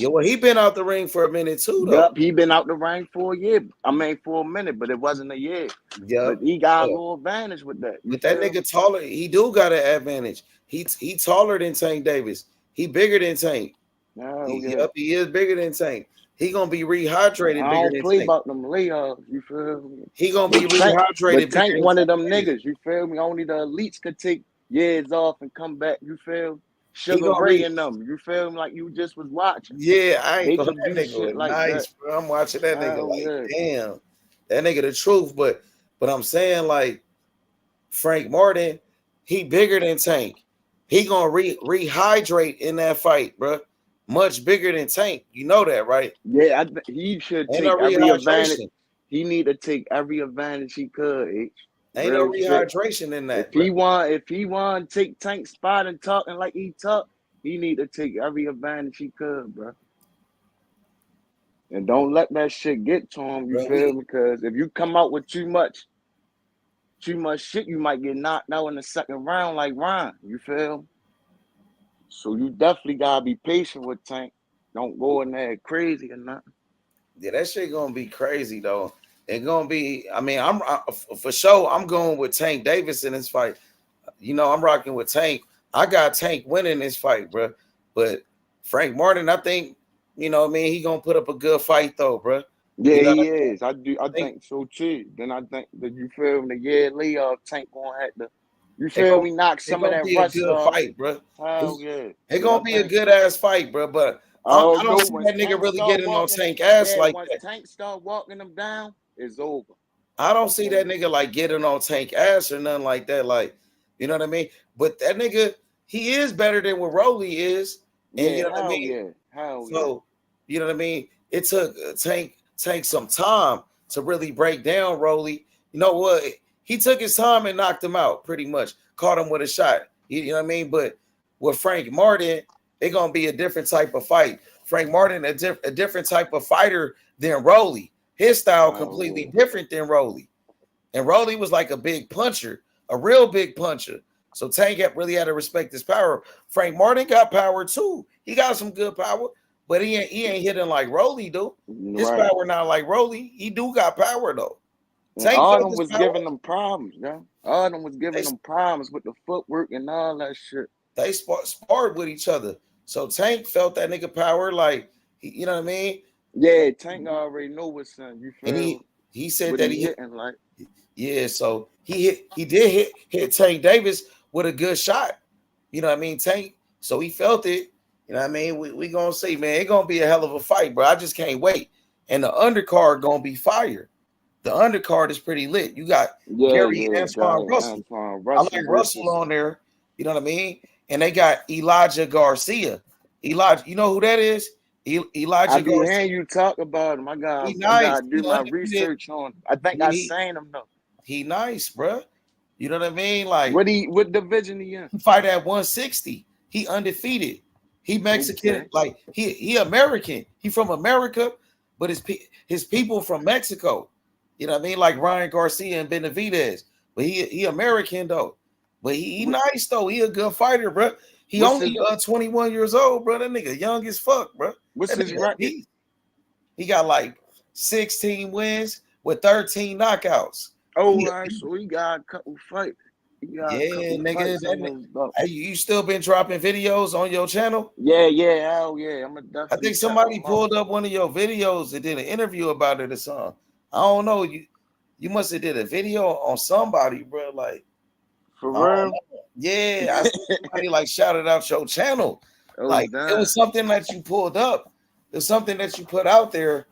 Well, he been out the ring for a minute too, though. Yup, he been out the ring for a year. I mean, for a minute, but it wasn't a year. Yup. But he got a little advantage with that. But that nigga taller, he do got an advantage. He taller than Tank Davis. He bigger than Tank. Yup, he is bigger than Tank. He gonna be rehydrated I bigger don't than play Tank. about them layoffs, you feel me? He gonna be rehydrated. But Tank one of them niggas, you feel me? Only the elites could take years off and come back, you feel? Sugar Ray and them. You feel me? Like you just was watching. Yeah, I ain't They gonna. could That do nigga was shit like nice, that. bro. I'm watching that nigga Hell like, yeah. damn, that nigga the truth. But I'm saying like Frank Martin, he bigger than Tank. He gonna rehydrate in that fight, bro. Much bigger than Tank. You know that, right? Yeah, he should Ain't take no every advantage. rehydration. He need to take every advantage he could. Ain't no Real shit. rehydration in If that, bro. he want to take Tank's spot and talking like he talk, he need to take every advantage he could, bro. And don't let that shit get to him. You Bro, feel me? Because if you come out with too much shit, you might get knocked out in the second round like Ryan. You feel? So you definitely gotta be patient with Tank. Don't go in there crazy or nothing. Yeah, that shit gonna be crazy though. It gonna be. I mean, I'm for sure. I'm going with Tank Davis in this fight. You know, I'm rocking with Tank. I got Tank winning this fight, bro. But Frank Martin, I think, you know what I mean, he gonna put up a good fight though, bro. Yeah, You know he what I mean? is. I think so too. Then I think that you feel me, the year layoff Tank gonna have to, you feel me, knock some of gonna that be a rust good off. fight, bro. Hell yeah. It's Yeah, I gonna be a think good so. ass fight, bro. But I don't see Once that nigga Tank really start getting on walking, Tank ass yeah, like once that. Tank start walking him down, it's over. I don't see that nigga like getting on Tank ass or nothing like that. Like, you know what I mean? But that nigga, he is better than what Rolly is. And you Yeah, know what I hell mean? yeah. Hell yeah. So, you know what I mean? It took Tank some time to really break down Rolly. You know what? He took his time and knocked him out pretty much. Caught him with a shot. You know what I mean? But with Frank Martin, it's gonna be a different type of fight. Frank Martin, a different type of fighter than Rolly. His style completely different than Rolly. And Rolly was like a big puncher, a real big puncher. So Tank really had to respect his power. Frank Martin got power too. He got some good power, but he ain't hitting like Rolly do. His Right. power not like Rolly. He do got power though. And Tank felt Arden his was power. giving them problems, yeah. Arden was giving them problems with the footwork and all that shit. They sparred with each other. So Tank felt that nigga power, like you know what I mean? Yeah, Tank already know what's son. You feel? And he said what that he he hitting like. Yeah, so he did hit Tank Davis with a good shot. You know what I mean? Tank. So he felt it. You know what I mean? We gonna see, man. It's gonna be a hell of a fight, bro. I just can't wait. And the undercard gonna be fire. The undercard is pretty lit. You got Gary Antoine Russell. I like Russell on there. You know what I mean? And they got Elijah Garcia. Elijah, you know who that is? Elijah I be Garcia. hearing you talk about him. I He nice. gotta do my research on him. I think I seen him though. He nice, bro. You know what I mean? Like what division he in? He fight at 160. He undefeated. He Mexican, Okay. like he American. He from America, but his people from Mexico. You know what I mean? Like Ryan Garcia and Benavidez. But he American though. But he nice though. He a good fighter, bro. He only 21 years old, bro. That nigga young as fuck, bro. What's That his nigga record? beast. He got like 16 wins with 13 knockouts. Oh, all right, so he got a couple fights. Yeah, nigga. Hey, you still been dropping videos on your channel? Yeah, hell yeah. I think somebody pulled up one of your videos and did an interview about it or something. I don't know. You must have did a video on somebody, bro. Like for real? Yeah, I see somebody like shouted out your channel. Like it was something that you pulled up. It was something that you put out there.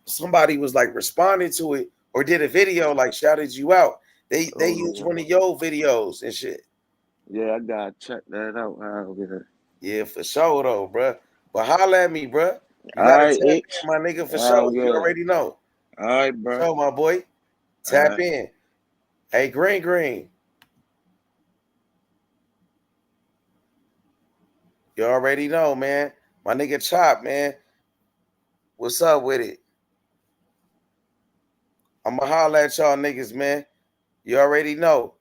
Somebody was like responding to it or did a video like shouted you out. They used one of your videos and shit. Yeah, I gotta check that out. Yeah, for sure though, bro. But holla at me, bro. You All gotta right, tap in, my nigga, for sure. You already know. All right, bro. So, my boy, tap in. Hey, Green. You already know, man. My nigga Chop, man. What's up with it? I'ma holla at y'all niggas, man. You already know.